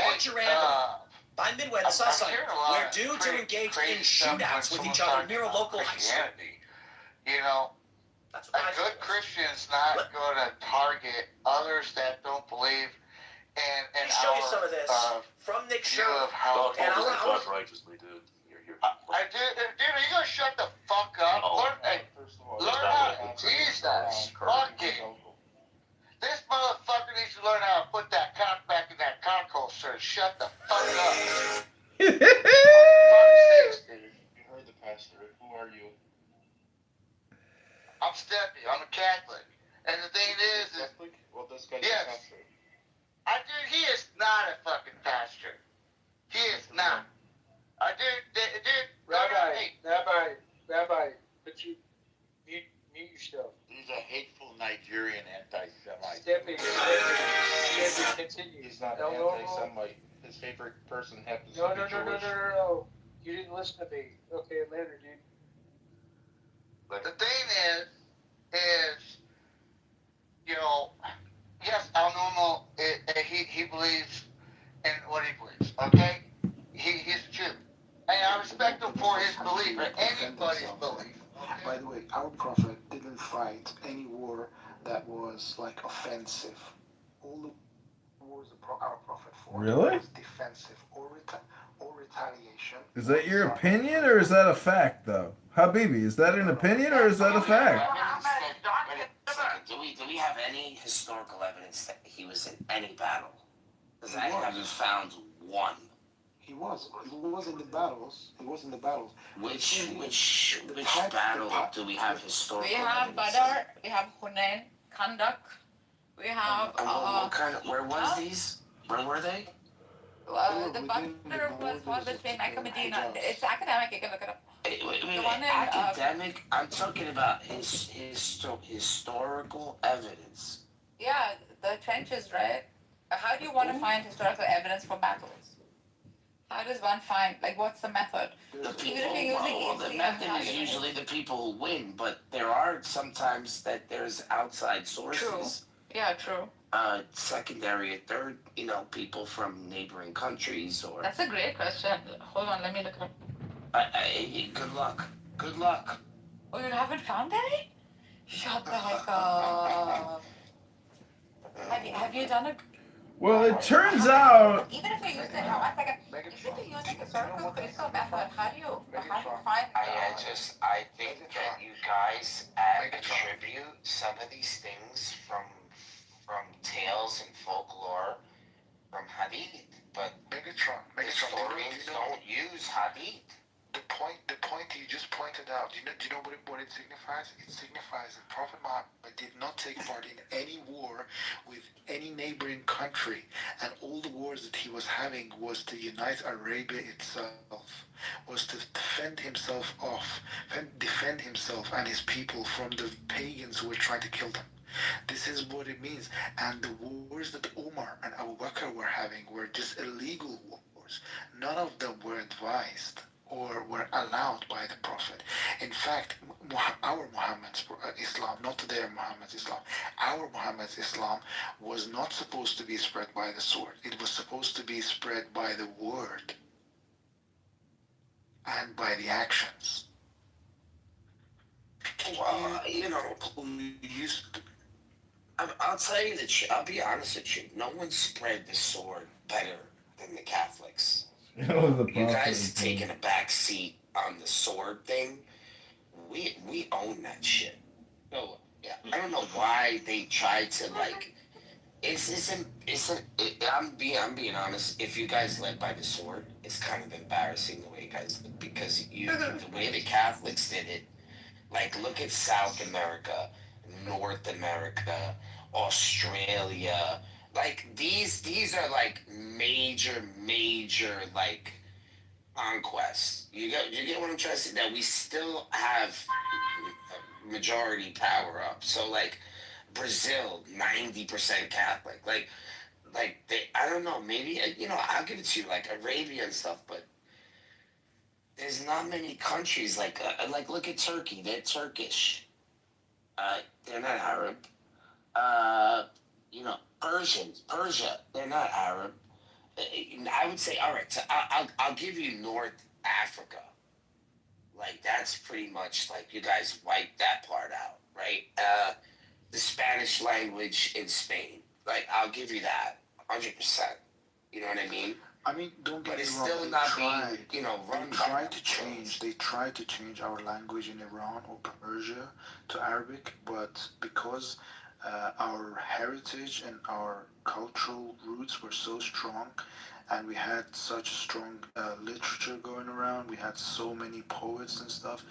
Archer Avenue, by Midway, the south side, where dudes are engaged in shootouts with each other near a local high school. You know, a good Christian's not going to target others that don't believe in Let me show you some of this from Nick Sherman. And I want righteously, dude. You're dude, are you going to shut the fuck up? Learn how to Jesus fucking. This motherfucker needs to learn how to put that cock back in that cock holster and shut the fuck up. You heard the pastor. Who are you? I'm Steppy. I'm a Catholic. And the thing is Catholic? Well, this guy's yes. a pastor. Dude, he is not a fucking pastor. He is not. Dude. Rabbi, but you mute yourself. He's a hateful Nigerian anti-Semite. Steppy, continue. He's not an anti-Semite. His favorite person happens to be Jewish. No. You didn't listen to me. Okay, later, dude. But the thing is, you know, yes, Al Normal, he believes in what he believes, okay? He's a Jew. And I respect him for his belief, or anybody's belief. Okay? By the way, our prophet didn't fight any war that was like offensive. All the wars our prophet fought Really? was defensive or retaliation. Is that your opinion or is that a fact, though? Habibi, is that an opinion or is that a fact? Do we have any historical evidence that he was in any battle? Because I haven't found one. He was in the battles. Which battle do we have historical We have evidence? Badr, we have Hunain, Kandak, we have what kind of, where was these? Where were they? The Badr was one between Mecca and Medina. It's academic, you can look it up. Wait, The one in, academic? I'm talking about historical evidence. Yeah, the trenches, right? How do you want to find historical evidence for battles? How does one find, like, what's the method? The method is usually the people who win, but there are sometimes that there's outside sources. True. Yeah, true. Secondary, third, people from neighboring countries or. That's a great question. Hold on, let me look it up. Good luck. Good luck. Oh, you haven't found any? Shut the heck up. Have you done it? Well, it turns out. Even if you're using, one second, if you're using a circle crystal method, how do you find? I think that you guys attribute some of these things from tales and folklore from Hadith, but historians don't use Hadith. The point you just pointed out, do you know what it signifies? It signifies that Prophet Muhammad did not take part in any war with any neighboring country, and all the wars that he was having was to unite Arabia itself, was to defend himself and his people from the pagans who were trying to kill them. This is what it means. And the wars that Umar and Abu Bakr were having were just illegal wars. None of them were advised or were allowed by the Prophet. In fact, our Muhammad's Islam, not their Muhammad's Islam, our Muhammad's Islam was not supposed to be spread by the sword. It was supposed to be spread by the word and by the actions. Well, I'll tell you the truth. I'll be honest with you. No one spread the sword better than the Catholics. You guys taking a back seat on the sword thing. We own that shit. No, yeah. I don't know why they tried to I'm being honest. If you guys led by the sword, it's kind of embarrassing the way you guys, because the way the Catholics did it, like look at South America, North America, Australia, like these are like major like conquests. You get what I'm trying to say? That we still have majority power up. So like Brazil, 90% Catholic. Like they, I don't know, maybe I'll give it to you, like Arabia and stuff, but there's not many countries like look at Turkey. They're Turkish. They're not Arab. Persia, they're not Arab. I would say, all right, so I'll give you North Africa. Like that's pretty much like you guys wiped that part out, right? The Spanish language in Spain, like I'll give you that, 100%. You know what I mean? I mean, don't get But me it's wrong. still They not tried. being, run They by tried them. to change. They tried to change our language in Iran or Persia to Arabic, but because our heritage and our cultural roots were so strong, and we had such strong literature going around, we had so many poets and stuff.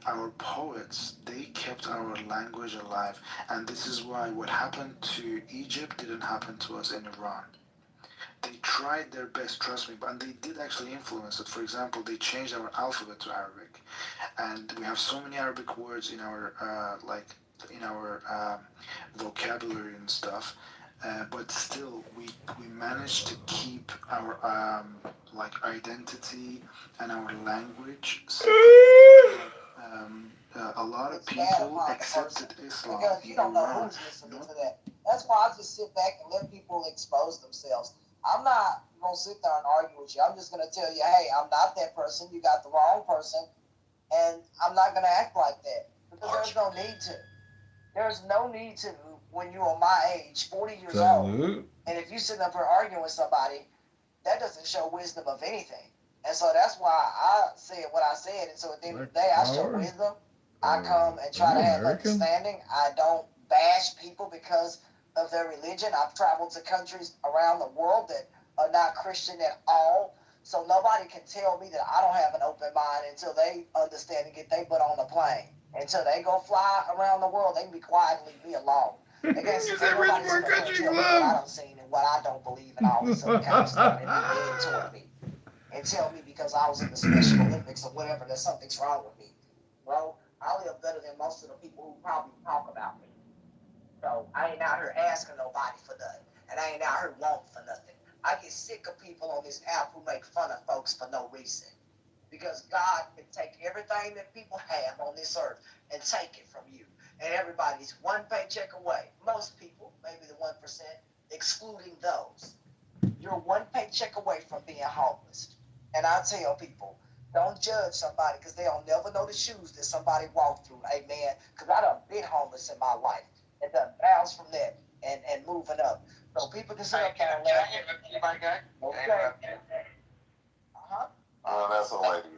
Our poets, they kept our language alive, and this is why what happened to Egypt didn't happen to us in Iran. They tried their best, trust me, and they did actually influence it. For example, they changed our alphabet to Arabic, and we have so many Arabic words in our vocabulary and stuff. But still, we managed to keep our identity and our language. So, a lot of people accepted Islam. Because you don't know who's listening to that. That's why I just sit back and let people expose themselves. I'm not gonna sit there and argue with you. I'm just gonna tell you, hey, I'm not that person. You got the wrong person, and I'm not gonna act like that because there's no need to. There's no need to when you are my age, 40 years old, and if you sit up here arguing with somebody, that doesn't show wisdom of anything. And so that's why I said what I said. And so at the end of the day, I show wisdom. I come and try to have understanding. I don't bash people because of their religion. I've traveled to countries around the world that are not Christian at all. So nobody can tell me that I don't have an open mind until they understand and get their butt on the plane. Until they go fly around the world, they can be quiet and leave me alone. They can't see nobody's going to tell me what I don't seen and what I don't believe and all this other kind of stuff and be mean toward me. And tell me because I was in the Special Olympics or whatever that something's wrong with me. Bro, I live better than most of the people who probably talk about me. So I ain't out here asking nobody for nothing. And I ain't out here wanting for nothing. I get sick of people on this app who make fun of folks for no reason. Because God can take everything that people have on this earth and take it from you. And everybody's one paycheck away. Most people, maybe the 1%, excluding those. You're one paycheck away from being homeless. And I tell people, don't judge somebody because they'll never know the shoes that somebody walked through. Amen. Because I done been homeless in my life and done bounced from that and moving up. So people can say, Can I interrupt you, my guy? okay. Uh-huh. Oh, that's a lady.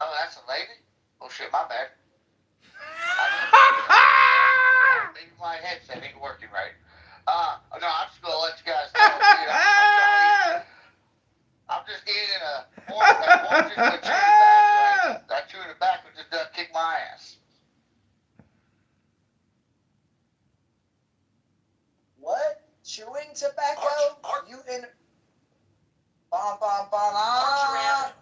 Oh, that's a lady? Oh, shit, my bad. Maybe my headset ain't working right. No, I'm just going to let you guys know. I'm just eating a orange in a cherry bag. That chew in the back would just kick my ass. What? Chewing tobacco? You in...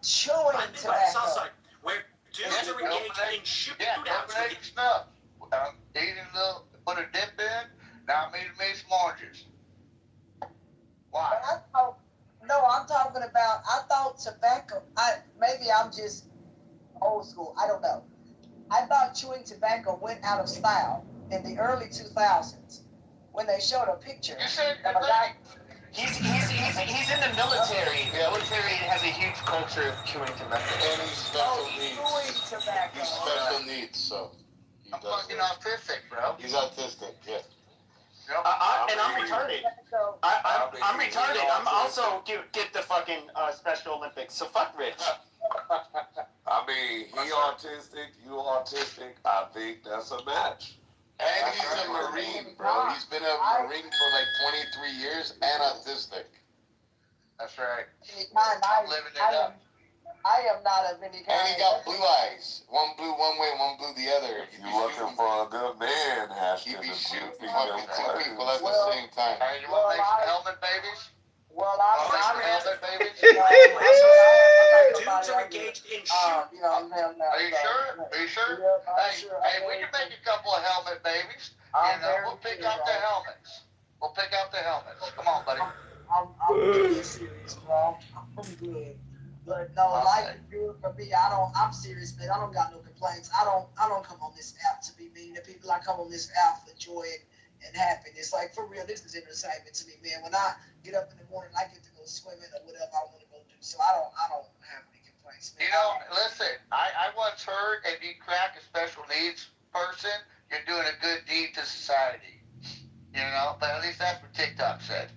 Chewing tobacco. Where dudes are engaged in shooting out. Stuff. Eating a little, put a dip in. Now I made some oranges. Why? I'm talking about, I thought tobacco, maybe I'm just old school, I don't know. I thought chewing tobacco went out of style in the early 2000s when they showed a picture of a guy. He's in the military. The military has a huge culture of chewing tobacco. And he's special needs. Chewing tobacco. He's special needs, so. I'm fucking autistic, bro. He's autistic, yeah. And I'm retarded. I'm retarded. I'm also get the fucking Special Olympics. So fuck Rich. I mean, he autistic, you autistic. I think that's a match. And he's a Marine, bro. He's been a Marine for like 23 years and autistic. That's right. I'm living it up. I am not of any kind. And he got blue eyes. One blue one way, one blue the other. If you're looking for a good man, He Haskins, be and shooting you fucking two people at the same time. Hey, you want to make some helmet babies? Well, Want to make some helmet babies? Dudes are engaged in shooting. Are you sure? Are you sure? Hey, we can make a couple of helmet babies. We'll pick out the helmets. We'll pick out the helmets. Come on, buddy. I'm really serious, bro. I'm good. But no, life is good for me. I'm serious, man. I don't got no complaints. I don't come on this app to be mean to people. I come on this app for joy and happiness. Like, for real, this is entertainment to me, man. When I get up in the morning, I get to go swimming or whatever I want to go do. So I don't have any complaints, man. Listen, I once heard if you crack a special needs person, you're doing a good deed to society. But at least that's what TikTok said.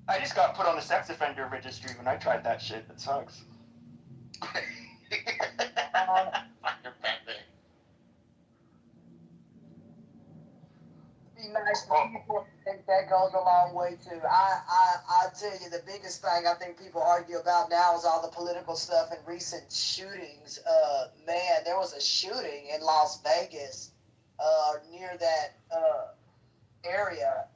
I just got put on the sex offender registry when I tried that shit. It sucks. Be nice to people. I think that goes a long way too. I tell you, the biggest thing I think people argue about now is all the political stuff and recent shootings. Man, there was a shooting in Las Vegas, near that area.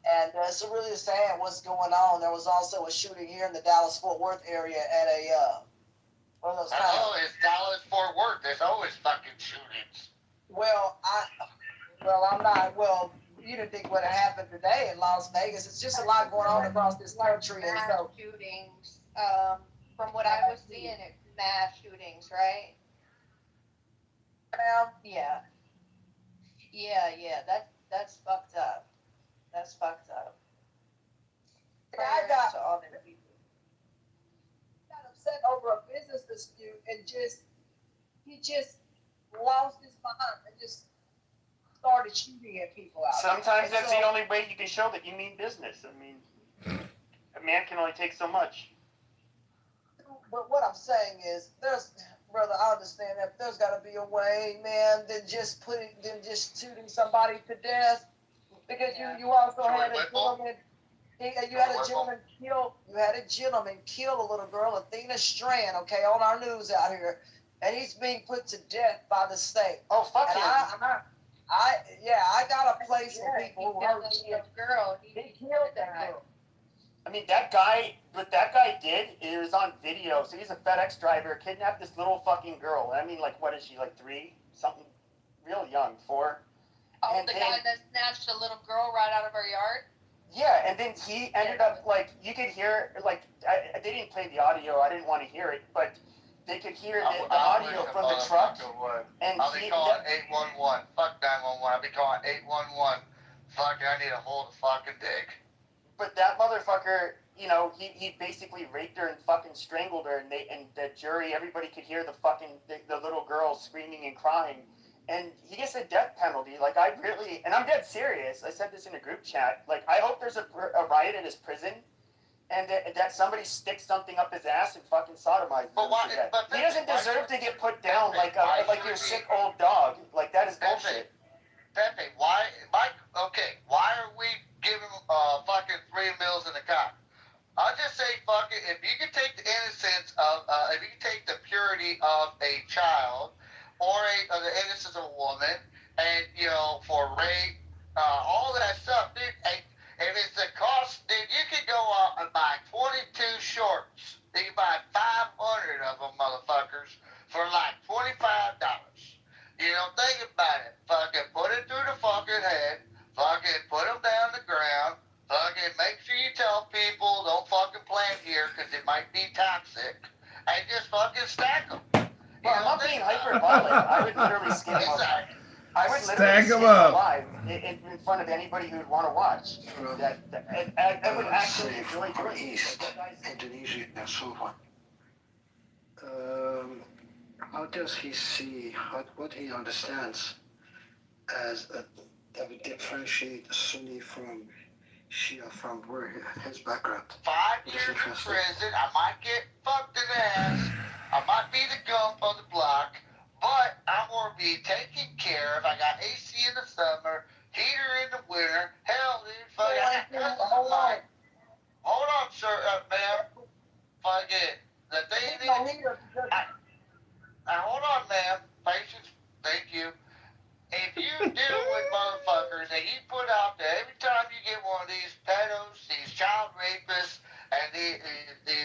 And it's really sad what's going on. There was also a shooting here in the Dallas-Fort Worth area at a one of those kind of. It's Dallas-Fort Worth. There's always fucking shootings. I'm not. Well, you didn't think what had happened today in Las Vegas. It's just a lot going on across this country, and so. Shootings. From what I was seeing, it's mass shootings, right? Yeah. Yeah. That's fucked up. That's fucked up. I got all the people. Got upset over a business dispute and he just lost his mind and just started shooting at people out there. Sometimes that's the only way you can show that you mean business. I mean, a man can only take so much. But what I'm saying is, brother, I understand that there's got to be a way, man, than just shooting somebody to death. Because you also had a gentleman. You had a gentleman kill a little girl, Athena Strand, okay, on our news out here, and he's being put to death by the state. Oh, fuck him! I got a place for people who hurt girl. He killed that girl. I mean, what that guy did, it was on video. So he's a FedEx driver, kidnapped this little fucking girl. I mean, like, what is she, like 3? Something real young, 4. Oh, the guy that snatched a little girl right out of her yard? Yeah, and then he ended up, like, you could hear, like, they didn't play the audio, I didn't want to hear it, but they could hear the audio from the truck. And I'll be calling 811. Fuck 911. I'll be calling 811. Fuck, I need to hold a fucking dick. But that motherfucker, he basically raped her and fucking strangled her, and the jury, everybody could hear the little girl screaming and crying. And he gets a death penalty. Like, and I'm dead serious. I said this in a group chat. Like, I hope there's a riot at his prison, and that somebody sticks something up his ass and fucking sodomizes him to death. He doesn't deserve to get put down like your sick old dog. Like, that is bullshit. Pepe, why are we giving fucking 3 meals in the cock? I'll just say, fuck it. If you can take the innocence if you can take the purity of a child, or the innocence of a woman, and, for rape, all that stuff, dude, if it's the cost, dude, you could go out and buy 22 shorts. You can buy 500 of them, motherfuckers, for like $25. Think about it. Fucking put it through the fucking head, fucking put them down the ground, fucking make sure you tell people don't fucking plant here because it might be toxic, and just fucking stack them. Well, I'm not being hyperbolic. I would literally skin him alive. I would literally Stack skin 'em him up. alive in front of anybody who would want to watch. I would actually enjoy doing East, Indonesia, and so on. How does he see what he understands as that would differentiate Sunni from Shia from where his background? 5 years in prison, I might get fucked in the ass, I might be the gump of the block, but I'm going to be taken care of. I got AC in the summer, heater in the winter. Hell, dude, fuck, hold on, sir, man. everything. You put out there every time you get one of these pedos, these child rapists, and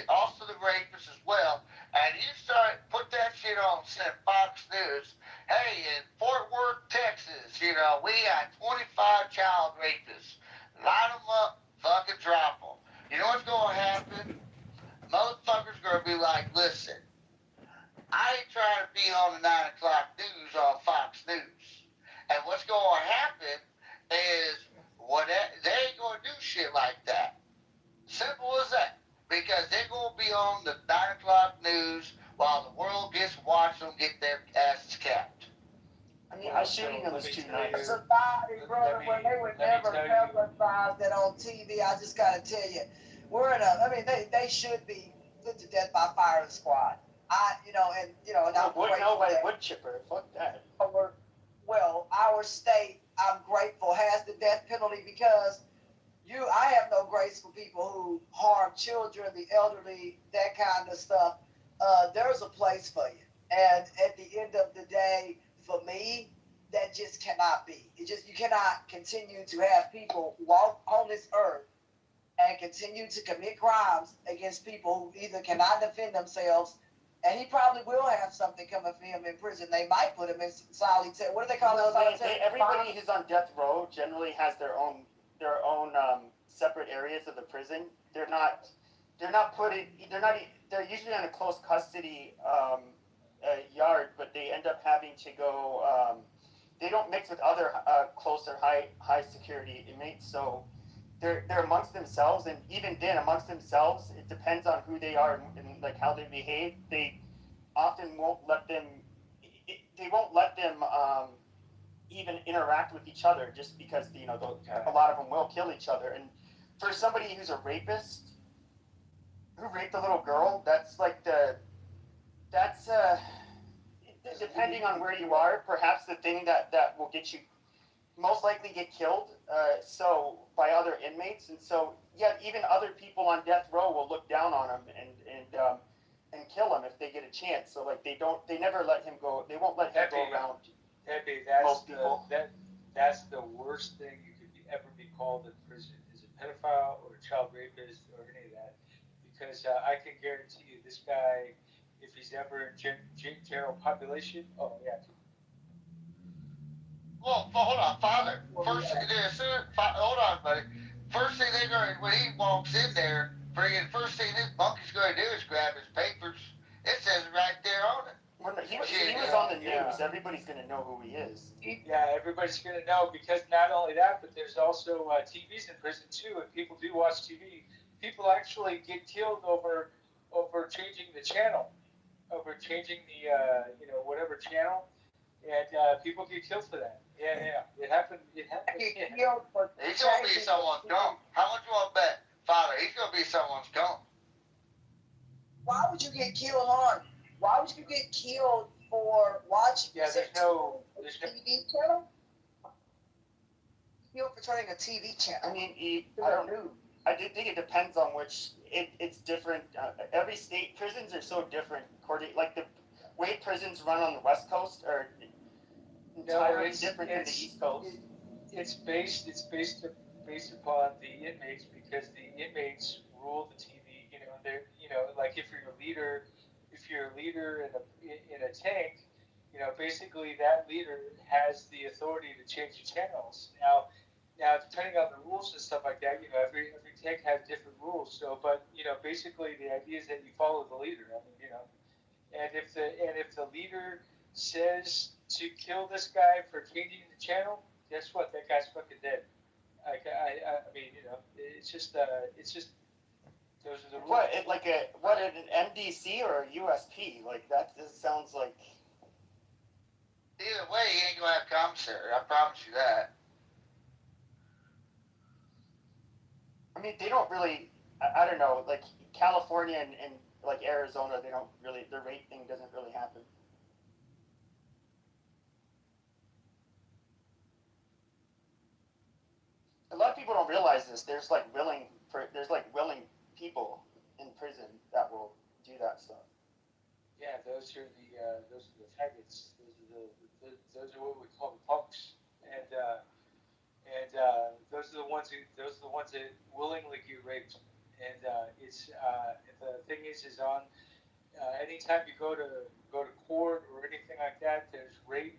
also the rapists as well, and you start put that shit on Fox News. Hey, in Fort Worth, Texas, we got 25 child rapists. Line them up, fucking drop them. You know what's gonna happen? Motherfuckers gonna be like, listen, I ain't trying to be on the 9 o'clock news on Fox News. And what's going to happen is they ain't going to do shit like that. Simple as that. Because they're going to be on the 9 o'clock news while the world gets to watch them get their asses capped. I mean, I shooting them is too nice. Society, brother, when they would never publicize that on TV, I just gotta tell you, they should be put to death by firing squad. And I'm no way, wood chipper. Fuck that. Well, our state, I'm grateful, has the death penalty because I have no grace for people who harm children, the elderly, that kind of stuff. There's a place for you. And at the end of the day, for me, that just cannot be. You cannot continue to have people walk on this earth and continue to commit crimes against people who either cannot defend themselves, and he probably will have something coming for him in prison. They might put him in solitary. What do they call it? Everybody who's on death row generally has their own separate areas of the prison. They're usually in a close custody yard, but they end up having to go. They don't mix with other closer high security inmates, so they're amongst themselves, and even then amongst themselves, it depends on who they are and like how they behave. They often won't let them. They won't let them even interact with each other, just because a lot of them will kill each other. And for somebody who's a rapist who raped a little girl, that's depending on where you are, perhaps the thing that will get you most likely get killed by other inmates. And so even other people on death row will look down on him and kill him if they get a chance. So they never let him go. They won't let him go around most people. That's the worst thing you could ever be called in prison, is a pedophile or a child rapist or any of that. Because I can guarantee you, this guy, if he's ever in general population, Well, hold on, Father. Hold on, buddy. First thing when he walks in there, first thing this monkey's going to do is grab his papers. It says right there on it. He was on the news. Everybody's going to know who he is. Yeah, everybody's going to know, because not only that, but there's also TVs in prison too. And people do watch TV. People actually get killed over changing the channel, over changing the whatever channel, and people get killed for that. Yeah, it happened. He's gonna be someone's gone. How much you want to bet, Father? He's gonna be someone's gone. Why would you get killed on? Why would you get killed for watching? Yeah, there's no TV channel. Killed for turning a TV channel. I mean, I don't know. I do think it depends on which. It's different. Every state prisons are so different. Like the way prisons run on the West Coast are entirely different than the East Coast. It's based upon the inmates, because the inmates rule the TV. They're like if you're a leader in a tank, basically that leader has the authority to change the channels. Now, depending on the rules and stuff like that, every tank has different rules. So, but basically the idea is that you follow the leader. I mean, and if the leader says to kill this guy for changing the channel, guess what? That guy's fucking dead. I mean, it's just those are the rules. What an MDC or a USP? Like that just sounds like. Either way, he ain't gonna have commissary. I promise you that. I mean, they don't really. I don't know. Like California and like Arizona, they don't really. The rape thing doesn't really happen. A lot of people don't realize this. There's willing people in prison that will do that stuff. Yeah, those are the faggots. Those are what we call the punks. And those are the ones that willingly get raped. And the thing is on anytime you go to court or anything like that, there's rape.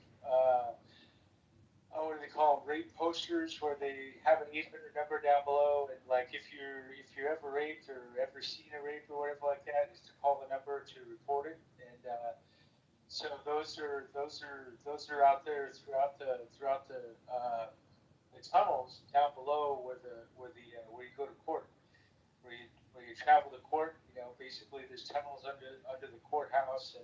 What do they call them? Rape posters where they have an 800 number down below, and like if you're ever raped or ever seen a rape or whatever like that, is to call the number to report it. And so those are out there throughout the tunnels down below where you go to court, where you travel to court. Basically there's tunnels under the courthouse,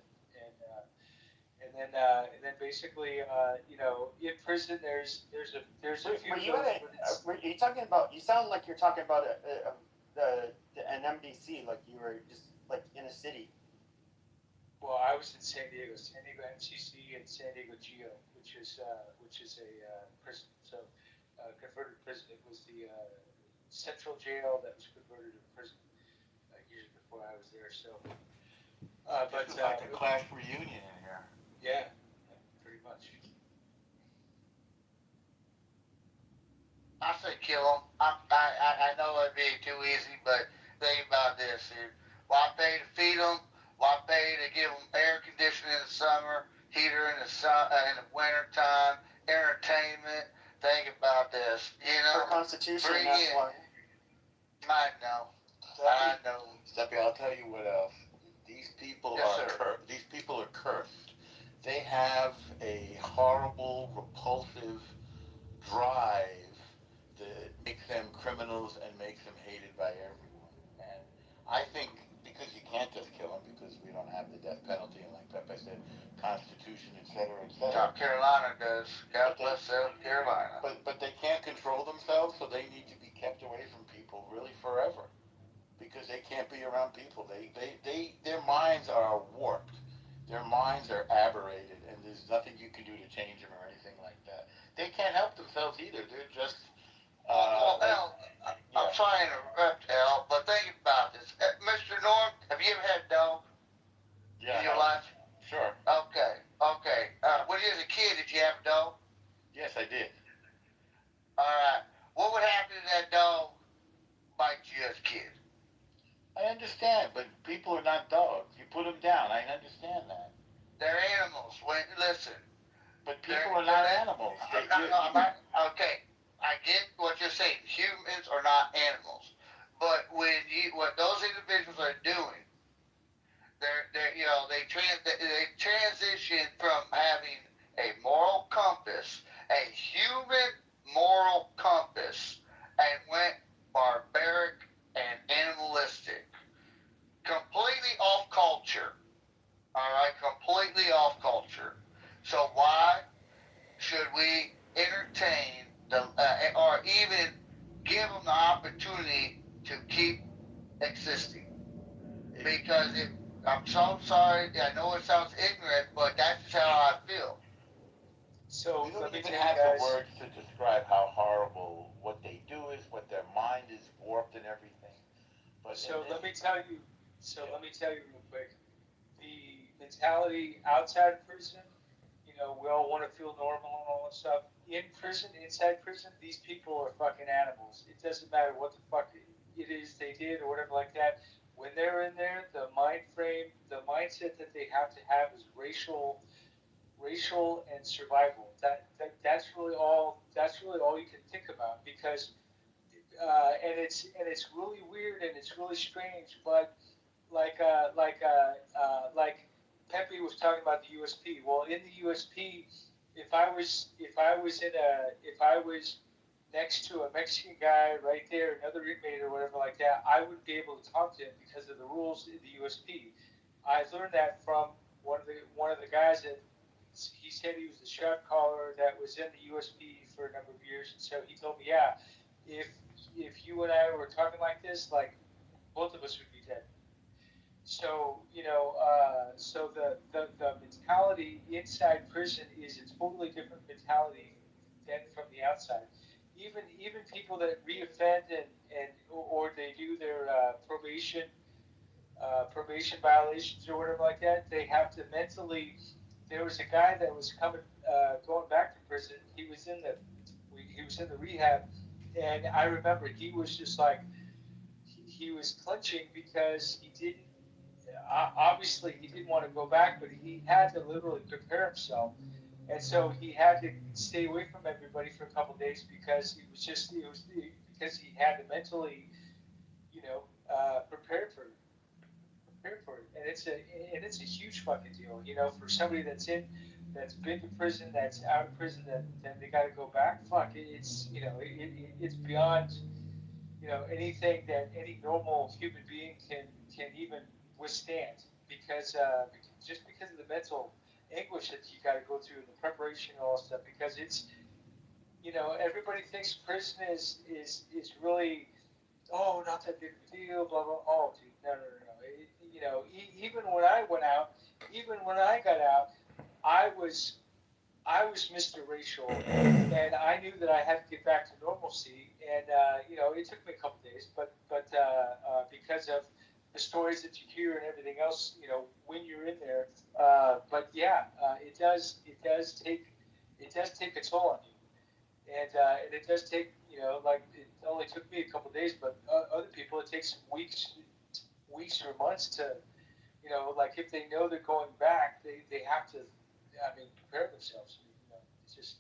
and then basically in prison there's a few Were of you those. were you talking about? You sound like you're talking about an MDC, like you were just like in a city. Well, I was in San Diego MCC, and San Diego Geo, which is a prison. So converted prison. It was the central jail that was converted to prison years before I was there. So, but it's like a class reunion in here. Yeah, pretty much. I say kill them. I know it'd be too easy, but think about this, dude. Why pay to feed them? Why pay to give them air conditioning in the summer, heater in the winter time, entertainment? Think about this. For Constitution, that's why. I know. Steppy, I'll tell you what else. These people are cursed. They have a horrible, repulsive drive that makes them criminals and makes them hated by everyone. And I think because you can't just kill them because we don't have the death penalty, and like Pepe said, Constitution, etc., etc. South Carolina does. God bless South Carolina. But they can't control themselves, so they need to be kept away from people really forever. Because they can't be around people. Their minds are warped. Their minds are aberrated, and there's nothing you can do to change them or anything like that. They can't help themselves either. They're just. I'm sorry to interrupt, Al, but think about this. Mr. Norm, have you ever had a dog in your life? Sure. Okay. When you was a kid, did you have a dog? Yes, I did. All right. What would happen if that dog bite you as a kid? I understand, but people are not dogs. You put them down. I understand that. They're animals. Listen. But people are not animals. Okay. I get what you're saying. Humans are not animals. But what those individuals are doing, they transition from having a moral compass, a human moral compass, and went barbaric and animalistic. Completely off culture. Alright, completely off culture. So why should we entertain or even give them the opportunity to keep existing? Because I'm so sorry, I know it sounds ignorant, but that's just how I feel. So we don't even have the words to describe how horrible what they do is, what their mind is warped and everything. But let me tell you real quick. The mentality outside of prison, we all want to feel normal and all that stuff. In prison, inside prison, these people are fucking animals. It doesn't matter what the fuck it is they did or whatever like that. When they're in there, the mind frame, the mindset that they have to have is racial and survival. That's really all you can think about, because and it's really weird and it's really strange, but like Pepe was talking about the USP. Well, in the USP, if I was next to a Mexican guy right there, another inmate or whatever like that, I would be able to talk to him because of the rules in the USP. I learned that from one of the guys that he said he was the shot caller that was in the USP for a number of years, and so he told me, yeah, if you and I were talking like this, like both of us would be dead. So so the mentality inside prison is a totally different mentality than from the outside. Even people that reoffend and or they do their probation violations or whatever like that, they have to mentally. There was a guy that was going back to prison. He was in the rehab, And I remember he was just like, he was clenching because he didn't, obviously he didn't want to go back, but he had to literally prepare himself. And so he had to stay away from everybody for a couple of days because because he had to mentally, you know, prepare for it. And it's a huge fucking deal, you know, for somebody that's been to prison, that's out of prison, that then they got to go back. Fuck, it's, you know, it's beyond, you know, anything that any normal human being can even withstand, because just because of the mental anguish that you got to go through, and the preparation and all that stuff. Because it's, you know, everybody thinks prison is really, oh, not that big of a deal, blah blah. Oh, dude, no. You know, even when I went out, even when I got out, I was I was Mr. Racial, and I knew that I had to get back to normalcy. And you know, it took me a couple days, but because of the stories that you hear and everything else, you know, when you're in there. But yeah, it does take a toll on you, and it does take, you know, like it only took me a couple days, but other people it takes weeks or months to, you know, like if they know they're going back, they have to, I mean, prepare themselves. You know, it's just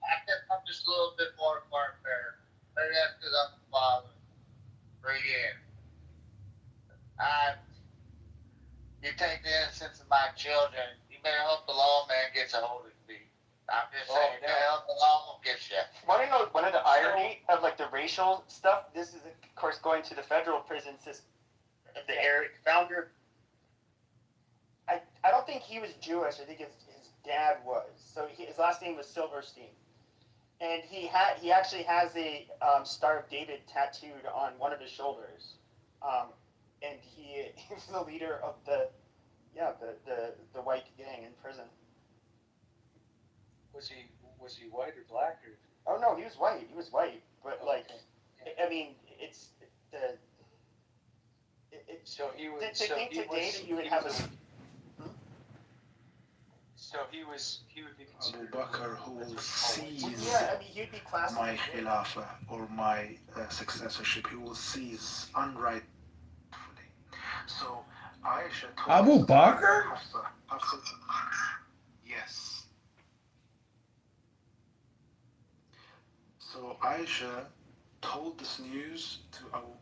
I guess I'm just a little bit more barbaric. Maybe that's because I'm a father. But yeah, I, you take the innocence of my children, you better hope the lawman gets a hold of me. I'm just saying, you better hope the law gets you. Want to know one of the irony of like the racial stuff? This is of course going to the federal prison system. The Eric founder, I don't think he was Jewish. I think his dad was. So his last name was Silverstein, and he actually has a Star of David tattooed on one of his shoulders, and he was the leader of the white gang in prison. was he white or black or? Oh no, he was white. He was white, but like, I mean, it's the. So he was. To So think he today was, that you would have a. So he would be considered. Abu Bakr, who will seize I mean, he'd be classified. my Khilafah or my successorship. He will seize unrightfully. So Aisha told Abu Bakr? Hafsa, yes. So Aisha told this news to Abu.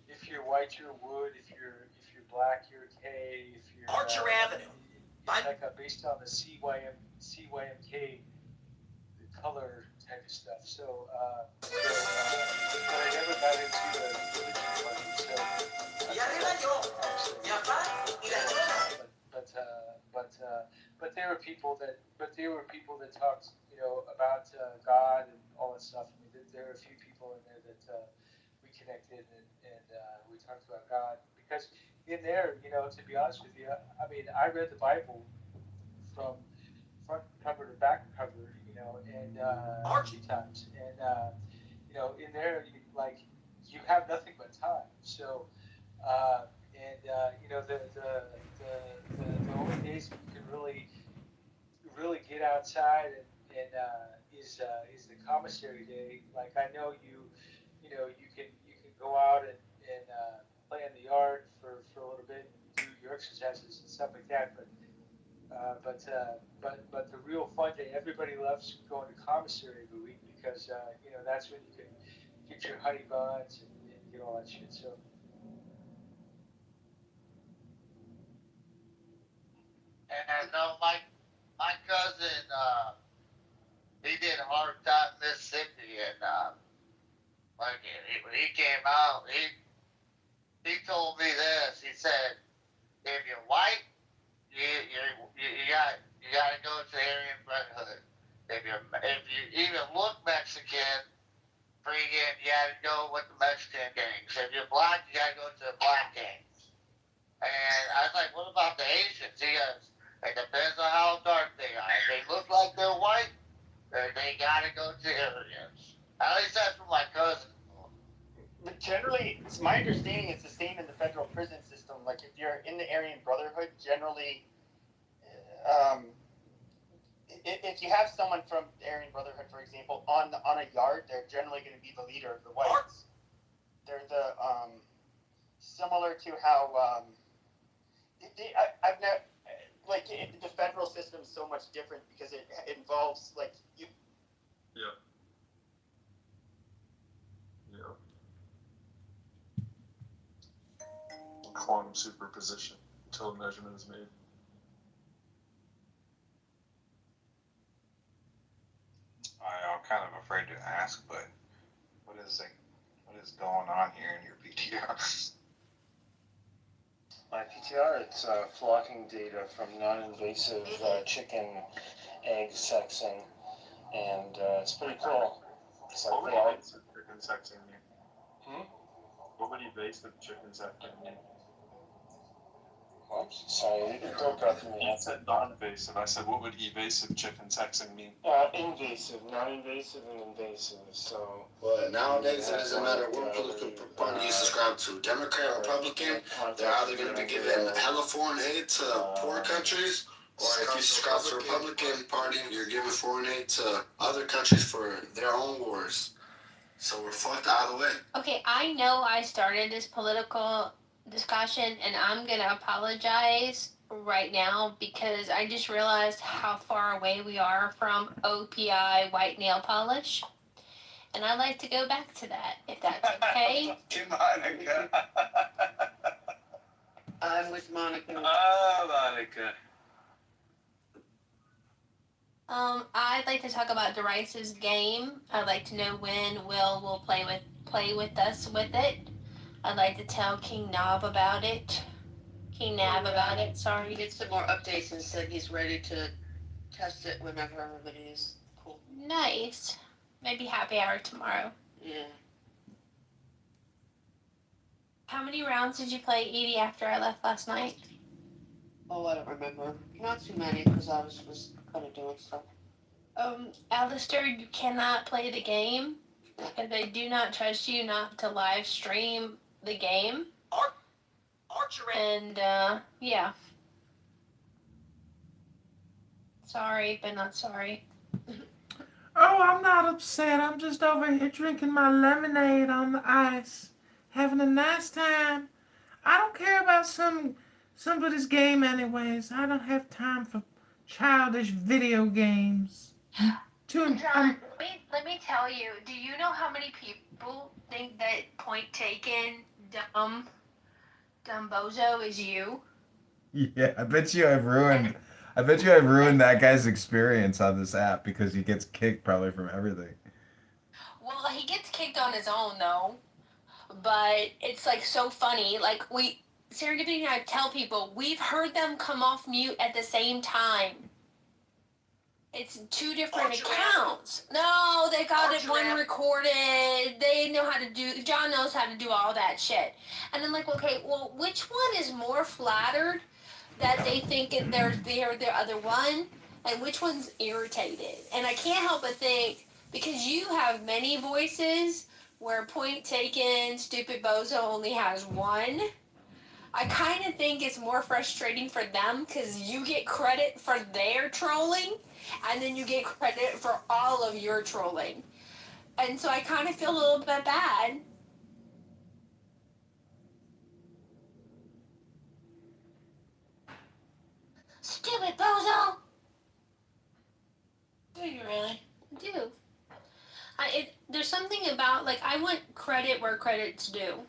If you're white, you're wood. If you're black, you're K. If you're Archer Avenue. It's like based on the CYMK color type of stuff. So, but I never got into the religion part. So, but there were people that talked, you know, about God and all that stuff. I mean, there are a few people in there that we connected, and we talked about God, because in there, you know, to be honest with you, I mean, I read the Bible from front cover to back cover, you know, and a few times, and you know, in there, you have nothing but time. So, you know, the only days that you can really get outside is the commissary day. Like I know you know, you can go out and play in the yard for a little bit and do your exercises and stuff like that, but the real fun day, everybody loves going to commissary every week because you know, that's when you can get your honey buns and get all that shit. So And no, my cousin, he did hard time in Mississippi, and like when he came out, he told me this. He said, if you're white, you gotta go to the Aryan Brotherhood. If you even look Mexican, freaking, you gotta go with the Mexican gangs. If you're black, you gotta go to the black gangs. And I was like, what about the Asians? He goes, it depends on how dark they are. If they look like they're white, they gotta go to Aryans. At least that's what my cousin. generally, it's my understanding it's the same in the federal prison system. Like if you're in the Aryan Brotherhood, generally, if you have someone from the Aryan Brotherhood, for example, on a yard, they're generally going to be the leader of the whites. They're the similar to how I've never the federal system is so much different because it involves like you. Yeah. Quantum superposition until a measurement is made. I'm kind of afraid to ask, but what is going on here in your PTR? My PTR, it's flocking data from non-invasive chicken egg sexing, and it's pretty cool. What would evasive chicken sexing mean? What would evasive chicken sexing mean? Oops, sorry, it broke up for me. You said non-invasive. I said, what would evasive chicken sexing mean? Invasive, non-invasive, and invasive. So. But nowadays, it doesn't matter what political party you subscribe to, Democrat, Republican, they're either going to be giving hella foreign aid to poor countries, or if you subscribe to the Republican Party, you're giving foreign aid to other countries for their own wars. So we're fucked either way. Okay, I know I started this political discussion, and I'm going to apologize right now because I just realized how far away we are from OPI white nail polish. And I'd like to go back to that, if that's okay. Monica. I'm with Monica. Oh, Monica. I'd like to talk about DeRice's game. I'd like to know when Will will play with us with it. I'd like to tell King Nav about it. About it, sorry. He gets some more updates and said he's ready to test it whenever everybody is cool. Nice. Maybe happy hour tomorrow. Yeah. How many rounds did you play, Edie, after I left last night? Oh, I don't remember. Not too many, because I was kind of doing stuff. Alistair, you cannot play the game. If they do not trust you not to live stream the game. And, yeah. Sorry, but not sorry. Oh, I'm not upset. I'm just over here drinking my lemonade on the ice, having a nice time. I don't care about somebody's game anyways. I don't have time for childish video games. John, let me tell you, do you know how many people think that Point Taken, dumb bozo is you? Yeah, I bet you I've ruined that guy's experience on this app because he gets kicked probably from everything. Well, he gets kicked on his own though. But it's like so funny. Like Serendipity and I tell people we've heard them come off mute at the same time. It's two different accounts. No, they got it one recorded. They know how to do. John knows how to do all that shit. And I'm like, okay, well, which one is more flattered that they think they're the other one, and which one's irritated? And I can't help but think because you have many voices, where Point Taken, Stupid Bozo only has one. I kind of think it's more frustrating for them because you get credit for their trolling, and then you get credit for all of your trolling. And so I kind of feel a little bit bad. Stupid Bozo! Do you really? I do. There's something about, like, I want credit where credit's due.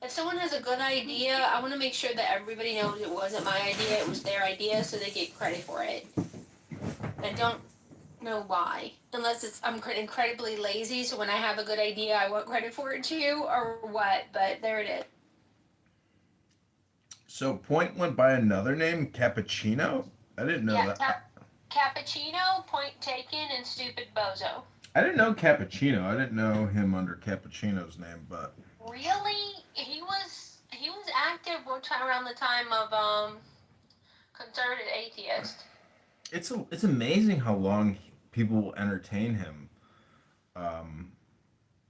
If someone has a good idea, I want to make sure that everybody knows it wasn't my idea, it was their idea, so they get credit for it. I don't know why. Unless I'm incredibly lazy, so when I have a good idea, I want credit for it too, or what, but there it is. So Point went by another name, Cappuccino? I didn't know that. Cappuccino, Point Taken, and Stupid Bozo. I didn't know Cappuccino. I didn't know him under Cappuccino's name, but... Really? He was active around the time of Conservative Atheist. It's amazing how long people will entertain him,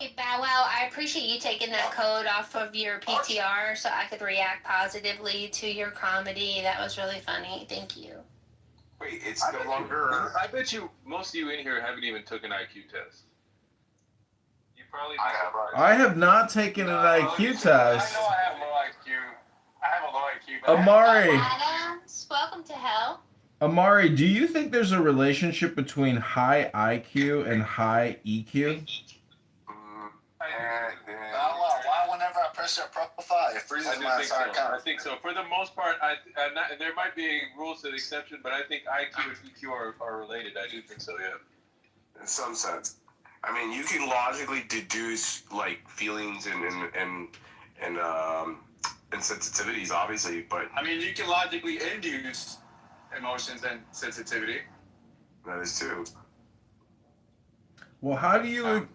Hey, Bow Wow, I appreciate you taking that code off of your PTR so I could react positively to your comedy. That was really funny. Thank you. Wait, it's no longer. I bet you most of you in here haven't even took an IQ test. You probably. I have not taken an IQ test. I know I have low IQ. I have a low IQ. But Amari. Adams, welcome to hell. Amari, do you think there's a relationship between high IQ and high EQ? Why whenever I press your profile, it freezes my entire account? I think so. For the most part, there might be rules to the exception, but I think IQ and EQ are related. I do think so, yeah. In some sense. I mean, you can logically deduce like feelings and sensitivities, obviously, but I mean, you can logically induce emotions and sensitivity. that is true. Well, how do you?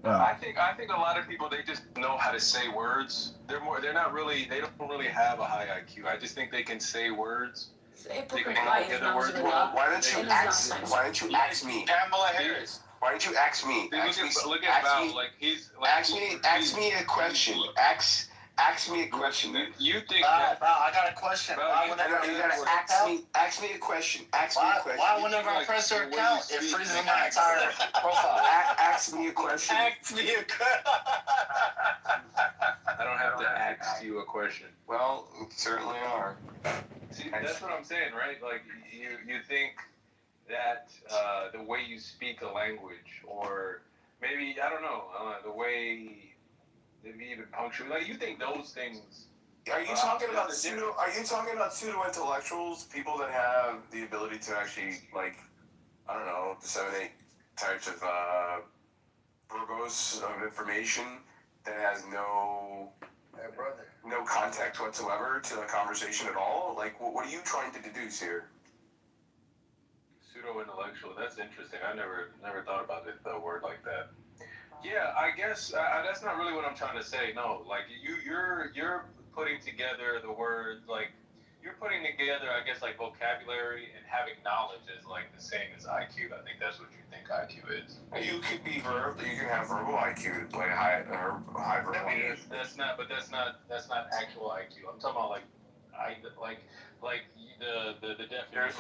I think a lot of people, they just know how to say words. They don't really have a high IQ. I just think they can say words. They can put together words. Why don't you ask me? Pamela Harris. Why don't you ask me? Look at Val, like he's like. Ask me a question. Ask me a question. You think that? I got a question. Why whenever you gotta ask me a question. Ask me a question. Why whenever I press your account, it freezes my entire profile? Ask me a question. Ask me a question. I don't have to ask you a question. Well, you certainly are. See, that's what I'm saying, right? Like you think that the way you speak a language, or maybe I don't know, the way. Maybe even punctual. Like you think those things. Are you talking about pseudo intellectuals, people that have the ability to actually, like, I don't know, disseminate types of verbose of information that has no context whatsoever to the conversation at all? Like, what are you trying to deduce here? Pseudo intellectual. That's interesting. I never thought about it, the word like that. Yeah, I guess that's not really what I'm trying to say. No, like you're putting together the words, like you're putting together, I guess, like vocabulary and having knowledge is like the same as IQ. I think that's what you think IQ is. You could be you can have verbal IQ, like high verbal. That's not actual IQ. I'm talking about like the definition. There's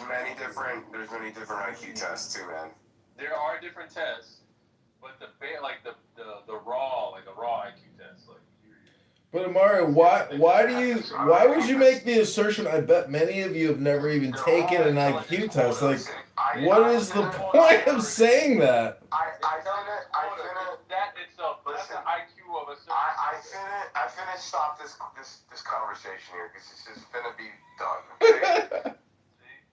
many different IQ tests too, man. There are different tests. But the raw IQ test, like. But Amari, why would you make the assertion? I bet many of you have never even taken an IQ test. Like, what is the point of saying that? That itself, that's the IQ of a certain. I finna stop this conversation here because this is finna be done. Okay?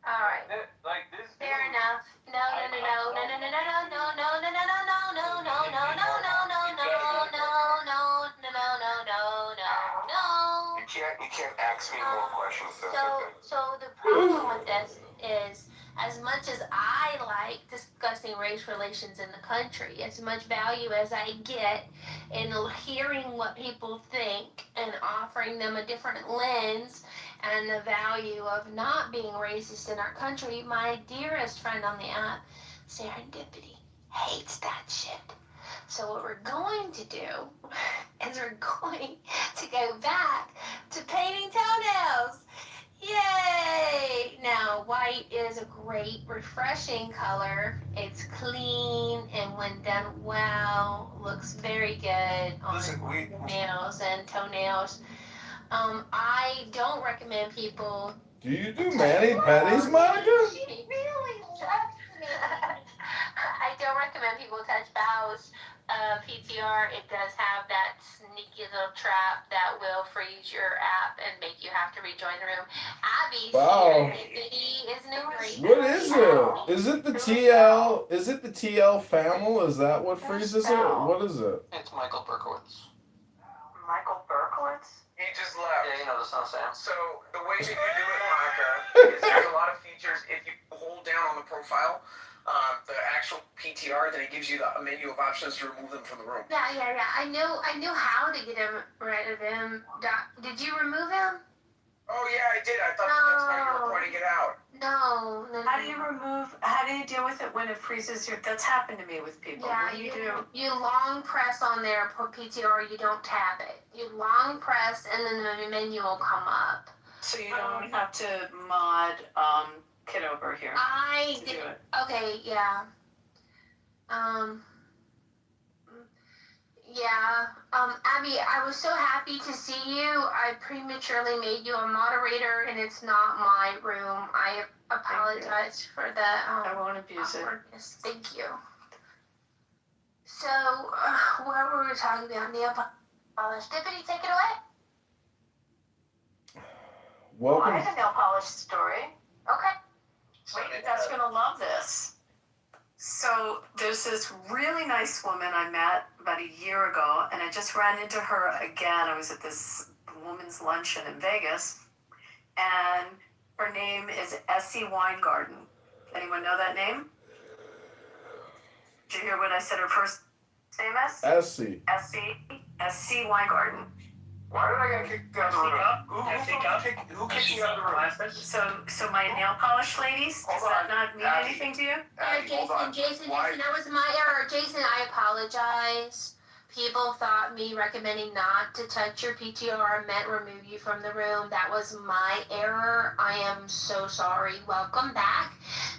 All right. Like this. Fair enough. No. You can't ask me more questions. So the problem with this is, as much as I like discussing race relations in the country, as much value as I get in hearing what people think and offering them a different lens and the value of not being racist in our country, my dearest friend on the app, Serendipity, hates that shit. So what we're going to do is we're going to go back to painting toenails. Yay! Now, white is a great, refreshing color. It's clean, and when done well, looks very good on nails and toenails. I don't recommend people. Do you do mani-pedis, Monica? She really touched me. I don't recommend people touch Bow's PTR. It does have that sneaky little trap that will freeze your app and make you have to rejoin the room. Abby's Serendipity is new. What is it? Is it the TL? Is it the TL family? Is that what freezes it? What is it? It's Michael Berkowitz. Michael Berkowitz? He just left. Yeah, you know, that's not Sam. So the way that you do it, Monica, is there's a lot of features. If you hold down on the profile, the actual PTR, then it gives you a menu of options to remove them from the room. Yeah. I know how to get rid of him. Did you remove him? Oh yeah, I did. I thought that's why you were pointing it out. No. How do you deal with it when it freezes your? That's happened to me with people. Yeah, what do you do? You long press on there, put PTR, you don't tap it. You long press and then the menu will come up. So you don't have to mod Kitover here. I to did. do it. Okay, yeah. Yeah. Abby, I was so happy to see you. I prematurely made you a moderator, and it's not my room. I apologize for the. I won't abuse it. Thank you. So, what were we talking about? Nail polish. Tiffany, take it away. Welcome. I have a nail polish story. Okay. Wait, you guys are gonna love this. So there's this really nice woman I met about a year ago, and I just ran into her again. I was at this woman's luncheon in Vegas, and her name is Essie Weingarten. Anyone know that name? Did you hear what I said her first name is? Essie. Essie Weingarten. Why did I get kicked out of the room? Who kicked me out of the room? So my nail polish ladies, does that not mean Abby. anything to you? Jason, that was my error. Jason, I apologize. People thought me recommending not to touch your PTR meant remove you from the room. That was my error. I am so sorry. Welcome back.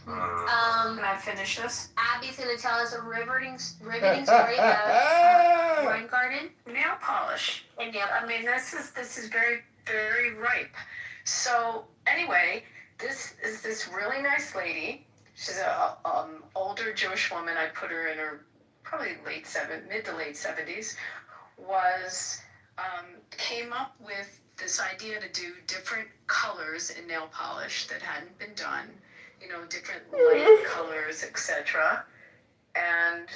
Can I finish this? Abby's going to tell us a riveting story about Weingarten. Nail polish. And nail I mean, this is very, very ripe. So anyway, this is this really nice lady. She's a older Jewish woman. I put her in her probably mid to late 70s. Came up with this idea to do different colors in nail polish that hadn't been done. You know, different light colors, etc. And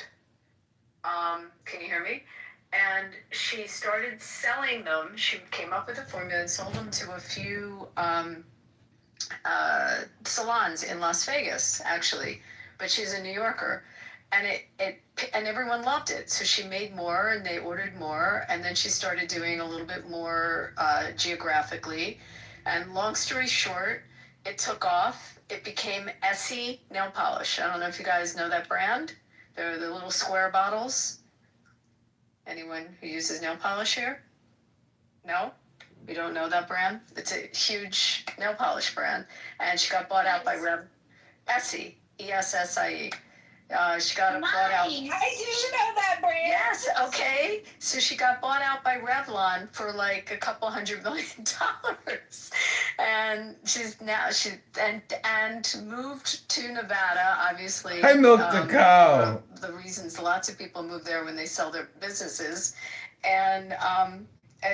can you hear me? And she started selling them. She came up with a formula and sold them to a few salons in Las Vegas, actually. But she's a New Yorker, and and everyone loved it. So she made more, and they ordered more, and then she started doing a little bit more geographically. And long story short, it took off. It became Essie nail polish. I don't know if you guys know that brand. They're the little square bottles. Anyone who uses nail polish here? No? You don't know that brand? It's a huge nail polish brand. And she got bought out by Essie, Essie. She got bought out. I do know that brand. Yes, okay. So she got bought out by Revlon for like a couple $100 million. And she's now and moved to Nevada, obviously. I milked the cow. The reasons lots of people move there when they sell their businesses. And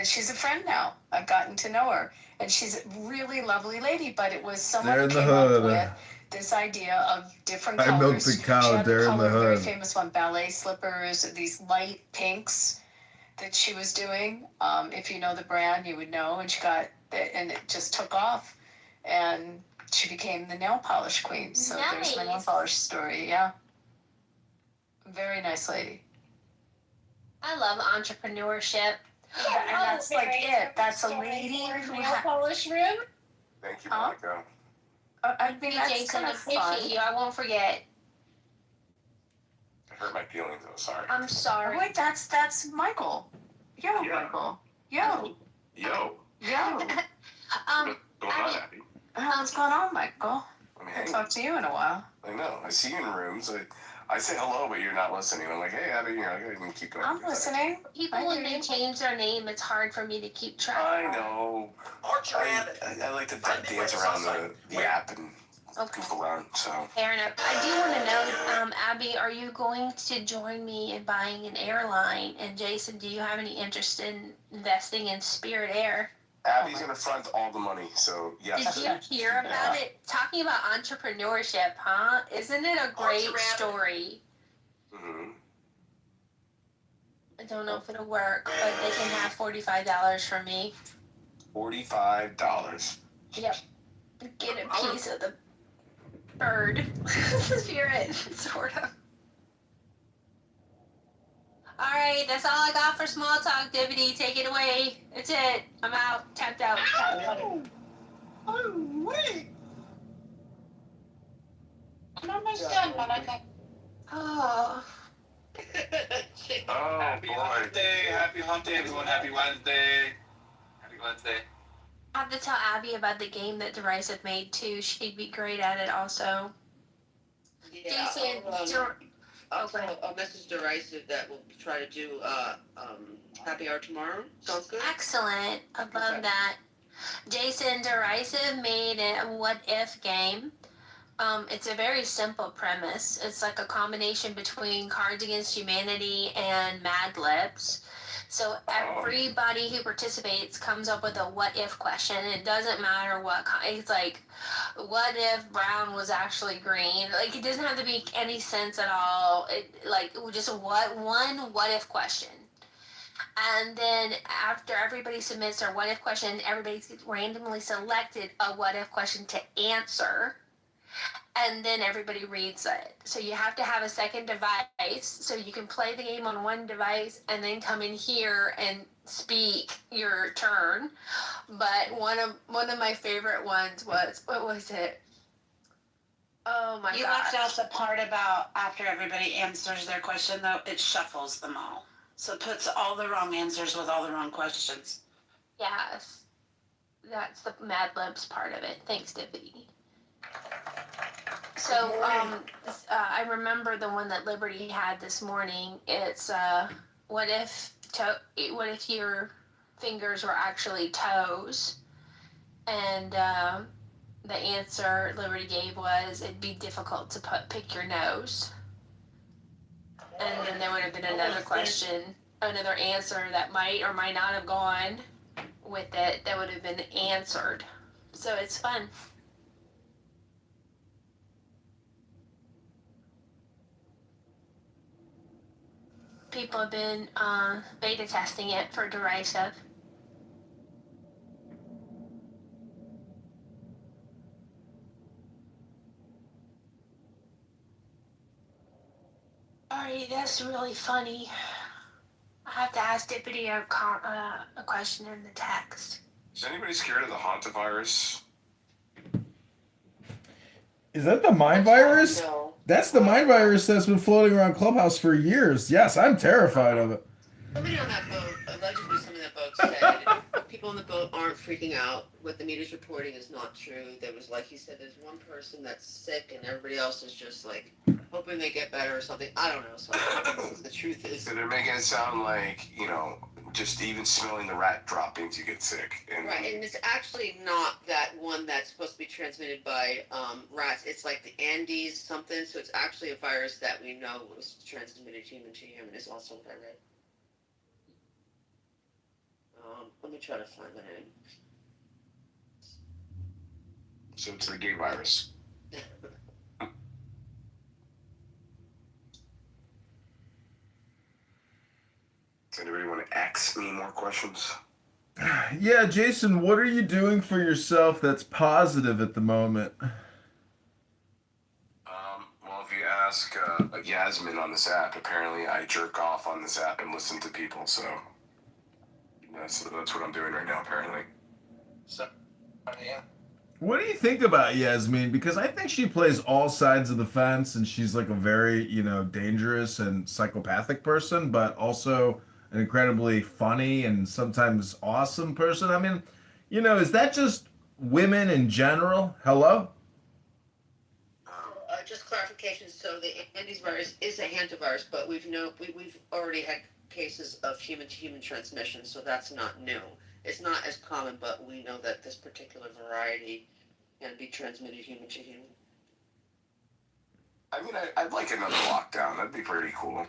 she's a friend now. I've gotten to know her. And she's a really lovely lady, but it was someone who came up with this idea of different colors. I milked the cow. She had There in the hood. very famous one, ballet slippers, these light pinks that she was doing. If you know the brand, you would know. And and it just took off, and she became the nail polish queen. So there's my nail polish story. Yeah, very nice lady. I love entrepreneurship. And that's like it. That's a lady who nail polish room. Thank you, Monica. I mean, that's Jason, kind I of fun. appreciate you. I won't forget. It hurt my feelings. I'm sorry. I'm sorry. Oh, wait, that's Michael. Yo, Yeah. Michael. Yo. Yo. Yo. What's going on, Abby? What's going on, Michael? I'm I hanging. talk to you in a while. I know. I see you in rooms. I say hello, but you're not listening. I'm like, hey, Abby, you're not going to keep going. I'm listening. People, when they change their name, it's hard for me to keep track. I know. Archer Avenue. I like to dance around the app and goof around, so. Fair enough. I do want to know, Abby, are you going to join me in buying an airline? And Jason, do you have any interest in investing in Spirit Air? Abby's going to front all the money, so yes. Did you hear about it? Talking about entrepreneurship, huh? Isn't it a great story? Mm-hmm. I don't know if it'll work, but they can have $45 from me. $45. Yep. Get a piece of the bird. Spirit, sort of. Alright, that's all I got for small talk, Divinity. Take it away. That's it. I'm out. Tapped out. Oh, wait. Oh. Happy hump day, everyone. Happy Wednesday. Happy Wednesday. I have to tell Abby about the game that Derisive made too. She'd be great at it also. Yeah, I'll message Derisive that we'll try to do happy hour tomorrow. Sounds good. Excellent. I love that. Jason Derisive made a what if game. It's a very simple premise. It's like a combination between Cards Against Humanity and Mad Libs. So everybody who participates comes up with a what if question. It doesn't matter what it's like. What if brown was actually green? Like it doesn't have to make any sense at all. Just what if question. And then after everybody submits their what if question, everybody's randomly selected a what if question to answer. And then everybody reads it. So you have to have a second device so you can play the game on one device and then come in here and speak your turn. But one of my favorite ones was, what was it? Oh my god. You left out the part about after everybody answers their question though, it shuffles them all. So it puts all the wrong answers with all the wrong questions. Yes. That's the Mad Libs part of it. Thanks, Dippity. So, I remember the one that Liberty had this morning. It's what if your fingers were actually toes? And the answer Liberty gave was it'd be difficult to pick your nose. And then there would have been another question, another answer that might or might not have gone with it that would have been answered. So it's fun. People have been beta testing it for Derisive. Alright, that's really funny. I have to ask Dippity a question in the text. Is anybody scared of the hantavirus? Is that the mind virus? No. That's the mind virus that's been floating around Clubhouse for years. Yes, I'm terrified of it. Somebody on that boat, allegedly somebody on that boat said people on the boat aren't freaking out. What the media's reporting is not true. There was, like he said, there's one person that's sick and everybody else is just like hoping they get better or something. I don't know. So the truth is. So they're making it sound like, just even smelling the rat droppings, you get sick. Right, and it's actually not that one that's supposed to be transmitted by rats. It's like the Andes something. So it's actually a virus that we know was transmitted human to human. Is also what I read. Let me try to find the name. So it's the gay virus. Does anybody want to ask me more questions? Yeah, Jason, what are you doing for yourself that's positive at the moment? Well, if you ask Yasmin on this app, apparently I jerk off on this app and listen to people, so that's what I'm doing right now, apparently. So, yeah. What do you think about Yasmin? Because I think she plays all sides of the fence, and she's like a very, dangerous and psychopathic person, but also an incredibly funny and sometimes awesome person. I mean, is that just women in general? Hello? Just clarification. So the Andes virus is a hantavirus, but we've already had cases of human-to-human transmission, so that's not new. It's not as common, but we know that this particular variety can be transmitted human to human. I mean, I'd like another lockdown. That'd be pretty cool.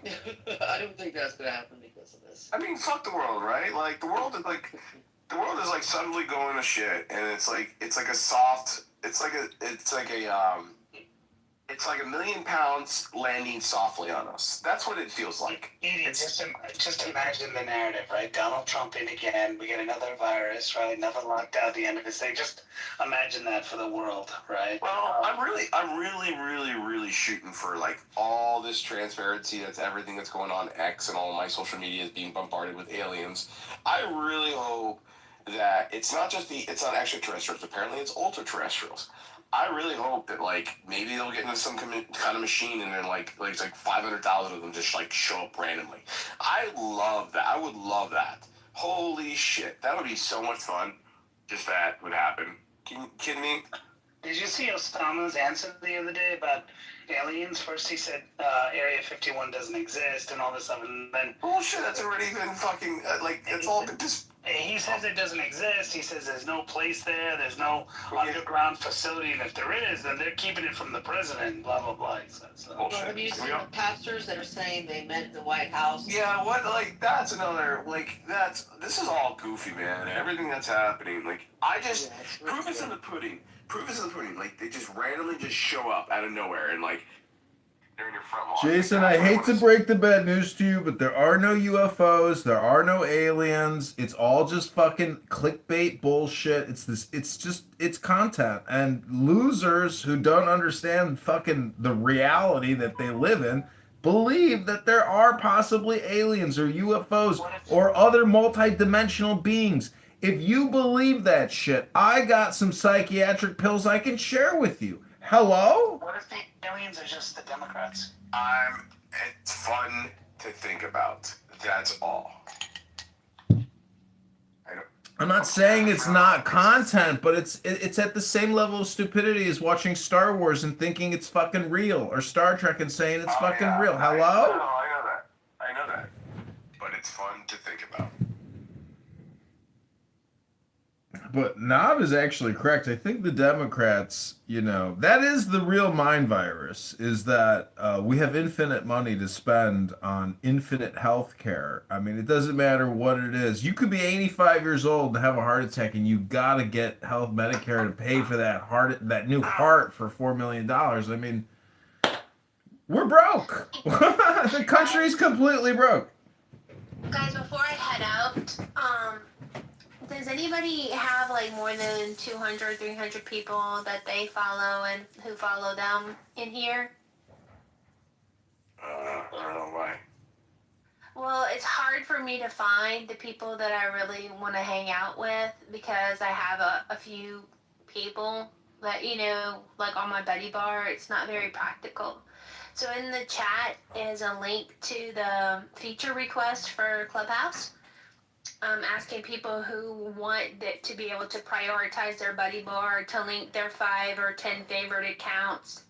I don't think that's gonna happen because of this. I mean, fuck the world, right? Like the world is like suddenly going to shit, and it's like a soft. It's like a million pounds landing softly on us. That's what it feels like. Just imagine the narrative, right? Donald Trump in again. We get another virus, right? Another lockdown at the end of this thing. Just imagine that for the world, right? Well, I'm really shooting for like all this transparency. That's everything that's going on X and all my social media is being bombarded with aliens. I really hope that it's not extraterrestrials. Apparently, it's ultra-terrestrials. I really hope that like maybe they'll get into some kind of machine and then like it's like 500,000 of them just like show up randomly. I love that. I would love that. Holy shit, that would be so much fun. Just that would happen. Can you kidding me? Did you see Osama's answer the other day about aliens? First he said Area 51 doesn't exist and all this stuff, and then bullshit. That's already been fucking it's all just. He says it doesn't exist. He says there's no place there. There's no underground facility, and if there is, then they're keeping it from the president. Blah blah blah. He says so. Well, have you seen the pastors that are saying they met the White House? Yeah, what that's another this is all goofy, man. Everything that's happening, proof is in the pudding. Proof is in the pudding. Like they just randomly just show up out of nowhere and like they're in your front lawn. Jason, I hate to break the bad news to you, but there are no UFOs, there are no aliens. It's all just fucking clickbait bullshit. It's content. And losers who don't understand fucking the reality that they live in believe that there are possibly aliens or UFOs or other multi-dimensional beings. If you believe that shit, I got some psychiatric pills I can share with you. Hello? What if the aliens are just the Democrats? It's fun to think about. That's all. I'm not saying it's not content, but it's at the same level of stupidity as watching Star Wars and thinking it's fucking real, or Star Trek and saying it's fucking real. Hello? I know that. But it's fun to think about. But Knob is actually correct. I think the Democrats, that is the real mind virus, is that we have infinite money to spend on infinite health care. I mean, it doesn't matter what it is. You could be 85 years old and have a heart attack, and you got to get health Medicare to pay for that new heart for $4 million. I mean, we're broke. The country's completely broke. Guys, before I head out, does anybody have like more than 200, 300 people that they follow and who follow them in here? I don't know why. Well, it's hard for me to find the people that I really want to hang out with because I have a few people that, like on my buddy bar, it's not very practical. So in the chat is a link to the feature request for Clubhouse. Asking people who want to be able to prioritize their buddy bar to link their 5 or 10 favorite accounts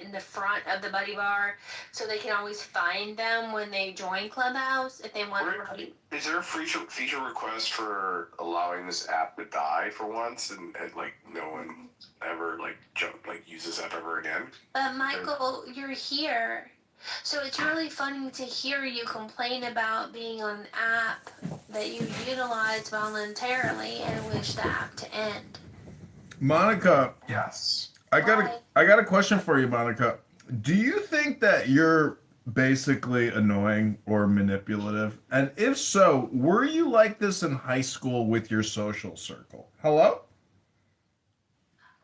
in the front of the buddy bar, so they can always find them when they join Clubhouse if they want to. Is there a feature request for allowing this app to die for once and like no one ever uses this app ever again? But Michael, you're here. So it's really funny to hear you complain about being on an app that you utilize voluntarily and wish the app to end. Monica. Yes. I got a question for you, Monica. Do you think that you're basically annoying or manipulative? And if so, were you like this in high school with your social circle? Hello?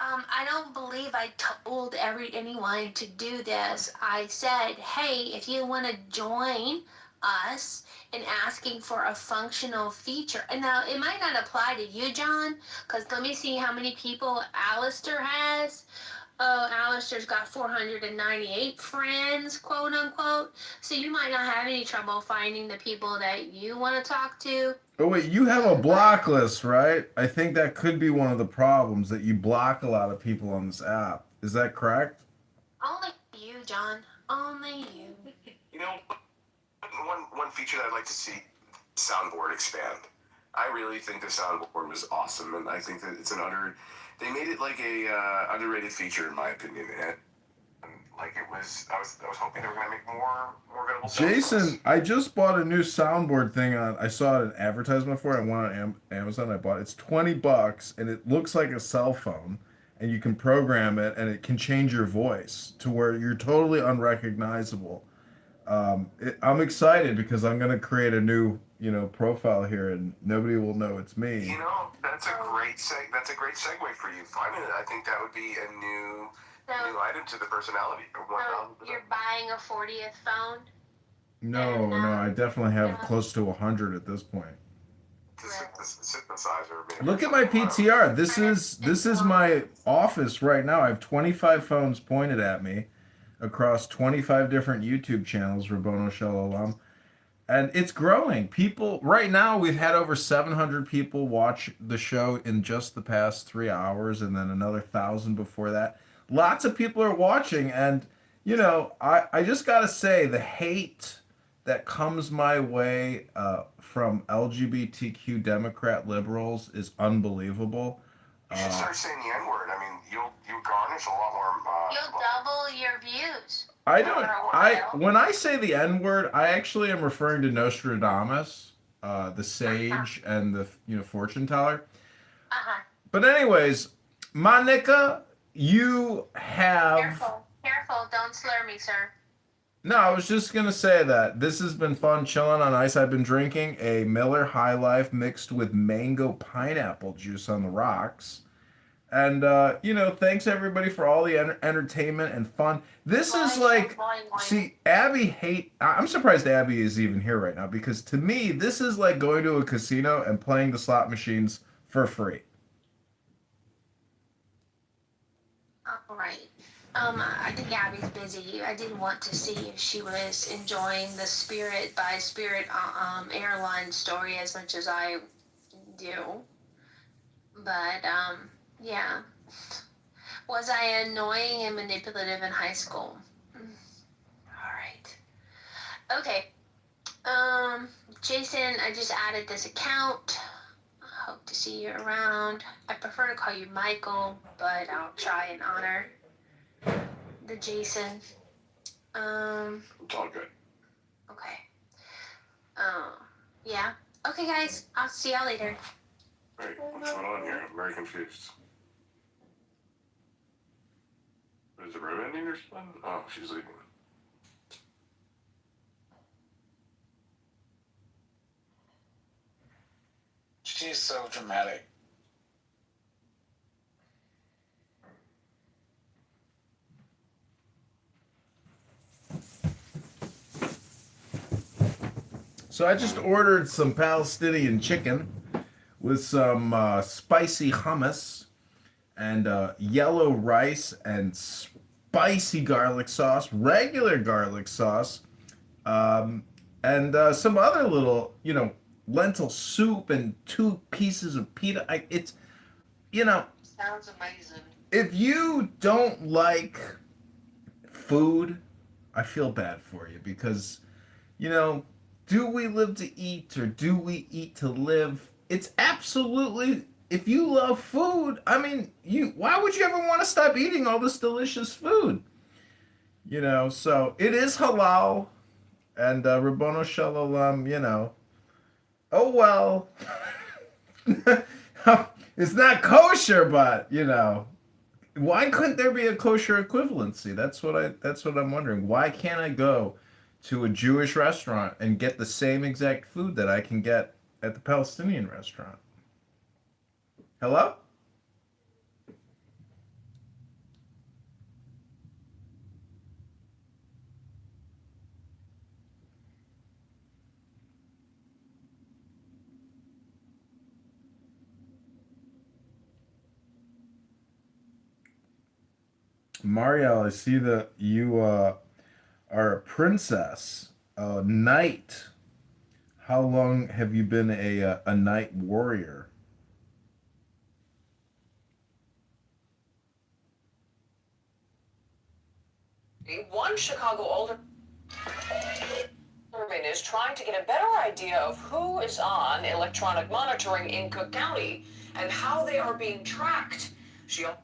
I don't believe I told anyone to do this. I said, hey, if you want to join us in asking for a functional feature. And now, it might not apply to you, John, because let me see how many people Alistair has. Oh, Alistair's got 498 friends, quote unquote. So you might not have any trouble finding the people that you want to talk to. Oh, wait, you have a block list, right? I think that could be one of the problems, that you block a lot of people on this app. Is that correct? Only you, John. Only you. You know, one feature that I'd like to see soundboard expand. I really think the soundboard was awesome, and I think that they made it like a underrated feature in my opinion. And like I was hoping they were gonna make more available. Jason, I just bought a new soundboard thing I saw an advertisement for it. I went on Amazon. I bought it. It's $20, and it looks like a cell phone, and you can program it, and it can change your voice to where you're totally unrecognizable. I'm excited because I'm gonna create a new, profile here, and nobody will know it's me. That's a great segue for you. Finally, I think that would be a new item to the personality. So you're buying a 40th phone? No, I definitely have close to 100 at this point. synthesizer. Look at my PTR. This is my office right now. I have 25 phones pointed at me across 25 different YouTube channels, Rabono Shalom. And it's growing. People, right now, we've had over 700 people watch the show in just the past 3 hours, and then another 1,000 before that. Lots of people are watching, and, you know, I just got to say, the hate that comes my way from LGBTQ Democrat liberals is unbelievable. You should start saying the N-word. I mean, you garnish a lot more. You'll double your views. When I say the N-word, I actually am referring to Nostradamus, the sage and the fortune teller. But anyways, Monica, you have... Careful, don't slur me, sir. No, I was just going to say that this has been fun chilling on ice. I've been drinking a Miller High Life mixed with mango pineapple juice on the rocks. And, thanks everybody for all the entertainment and fun. This is like, see, I'm surprised Abby is even here right now, because to me, this is like going to a casino and playing the slot machines for free. All right. I think Abby's busy. I didn't want to see if she was enjoying the Spirit by Spirit airline story as much as I do. But, yeah. Was I annoying and manipulative in high school? All right. Okay. Jason, I just added this account. Hope to see you around. I prefer to call you Michael, but I'll try and honor the Jason. It's all good. Okay. Yeah. Okay, guys. I'll see y'all later. Wait, what's going on here? I'm very confused. Is it road ending or something? Oh, she's leaving. She's so dramatic. So I just ordered some Palestinian chicken with some spicy hummus and yellow rice and spicy garlic sauce, regular garlic sauce, and some other little, lentil soup and 2 pieces of pita. Sounds amazing. If you don't like food, I feel bad for you, because, do we live to eat or do we eat to live? It's absolutely, if you love food, I mean, why would you ever want to stop eating all this delicious food? So it is halal, and Rabbano Shalom, oh well. It's not kosher, but, why couldn't there be a kosher equivalency? That's what I'm wondering. Why can't I go to a Jewish restaurant and get the same exact food that I can get at the Palestinian restaurant? Hello? Mariel, I see that you are a princess, a knight. How long have you been a knight warrior? One Chicago alderman is trying to get a better idea of who is on electronic monitoring in Cook County and how they are being tracked. She also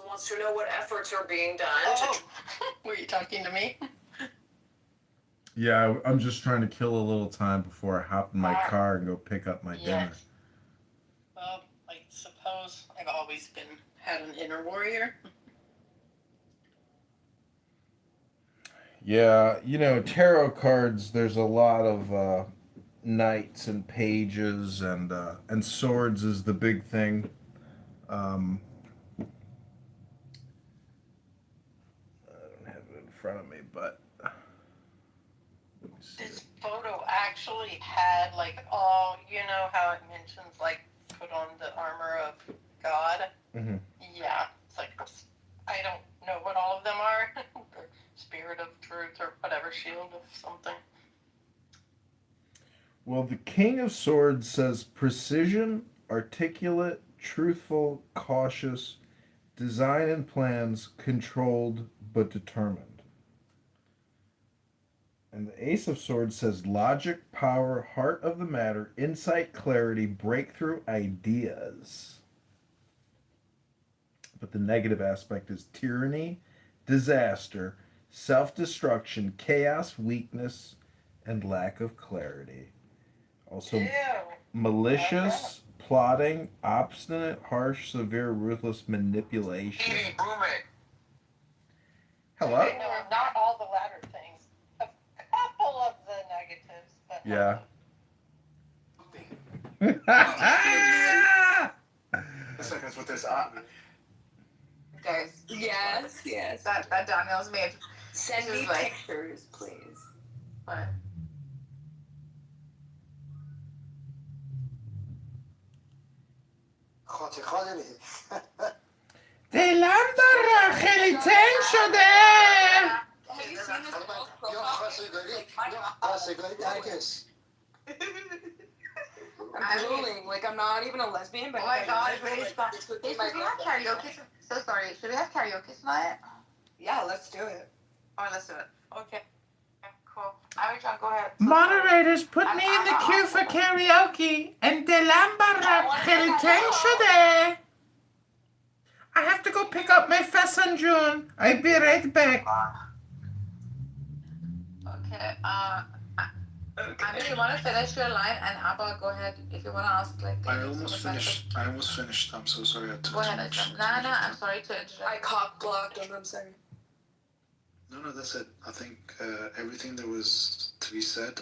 wants to know what efforts are being done. Were you talking to me? Yeah, I'm just trying to kill a little time before I hop in my car and go pick up my dinner. Well, I suppose I've always had an inner warrior. Yeah, tarot cards, there's a lot of knights and pages and swords is the big thing. I don't have it in front of me, but actually had like all, you know how it mentions like put on the armor of God? Mm-hmm. Yeah, it's like I don't know what all of them are. The spirit of truth or whatever, shield of something. Well, the King of Swords says precision, articulate, truthful, cautious, design and plans, controlled but determined. And the Ace of Swords says logic, power, heart of the matter, insight, clarity, breakthrough ideas. But the negative aspect is tyranny, disaster, self destruction, chaos, weakness, and lack of clarity. Also, malicious, plotting, obstinate, harsh, severe, ruthless manipulation. Hello? Okay, no, not all the latter things. A couple of the negatives, but Yeah. Seconds with this. Guys. Yes. That Danielle's made. Send me pictures, please. What? دلم خیلی تنگ شده. Have you seen this girl's I'm drooling. Like, I'm not even a lesbian, but oh my god, really stop. Hey, should we have karaoke? So sorry. Should we have karaoke tonight? Yeah, let's do it. Alright, let's do it. Okay. Cool. Alright, John, go ahead. Moderators, put me in the queue for karaoke. And دلم خیلی تنگ شده. I have to go pick up my June. I'll be right back. Okay. I mean, you want to finish your line, and Abba, go ahead if you want to ask. Like, I almost finished. I'm so sorry. I took go ahead, Nana. I'm sorry to interrupt. I cock blocked him. I'm sorry. No, that's it. I think everything that was to be said,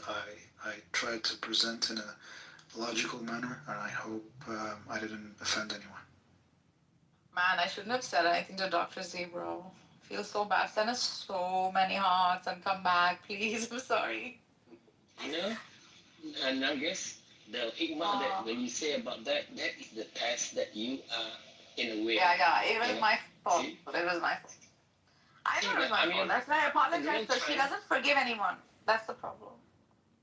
I tried to present in a logical manner, and I hope I didn't offend anyone. Man, I shouldn't have said anything to Dr. Z, bro. I feel so bad. Send us so many hearts and come back, please. I'm sorry. You know, and I guess the hikmah that when you say about that is the test that you are in a way. Yeah, it was my fault. It was my fault. I know it was my fault. That's why I apologize, because she doesn't forgive anyone. That's the problem.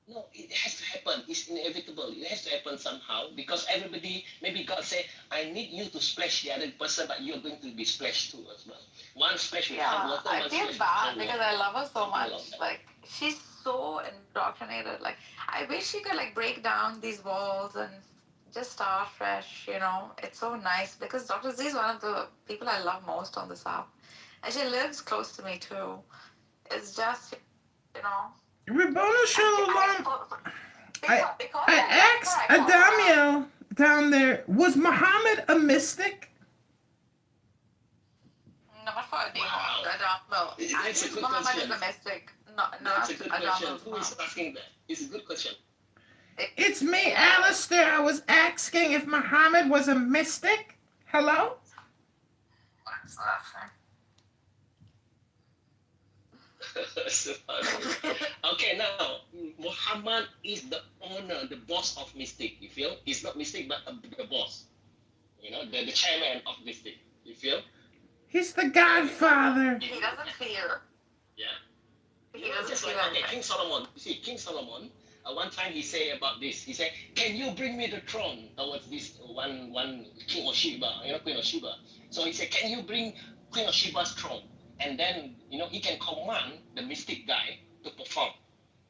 No, it has to happen. It's inevitable. It has to happen somehow because everybody, maybe God say, I need you to splash the other person, but you're going to be splashed too as well. One splash with hot water, I feel bad because I love her so much. Like, she's so indoctrinated. Like, I wish she could, like, break down these walls and just start fresh, you know. It's so nice because Dr. Z is one of the people I love most on this app. And she lives close to me, too. It's just, you know. Rabboni Shalom. I asked Adamiel down there, was Muhammad a mystic? No, not for a demon. No, I think Muhammad is a mystic. No, that's a good question. Who is asking that? It's a good question. It's me, Alistair. I was asking if Muhammad was a mystic. Hello? What's laughing? Okay, now Muhammad is the owner, the boss of Mystic. You feel? He's not Mystic, but the boss. You know, the chairman of Mystic. You feel? He's the Godfather. He doesn't fear. Yeah. He doesn't just like King Solomon. You see, King Solomon. One time he say about this. He said, "Can you bring me the throne?" Towards this one King of Sheba, Queen of Sheba. So he said, "Can you bring Queen of Sheba's throne?" And then, he can command the mystic guy to perform.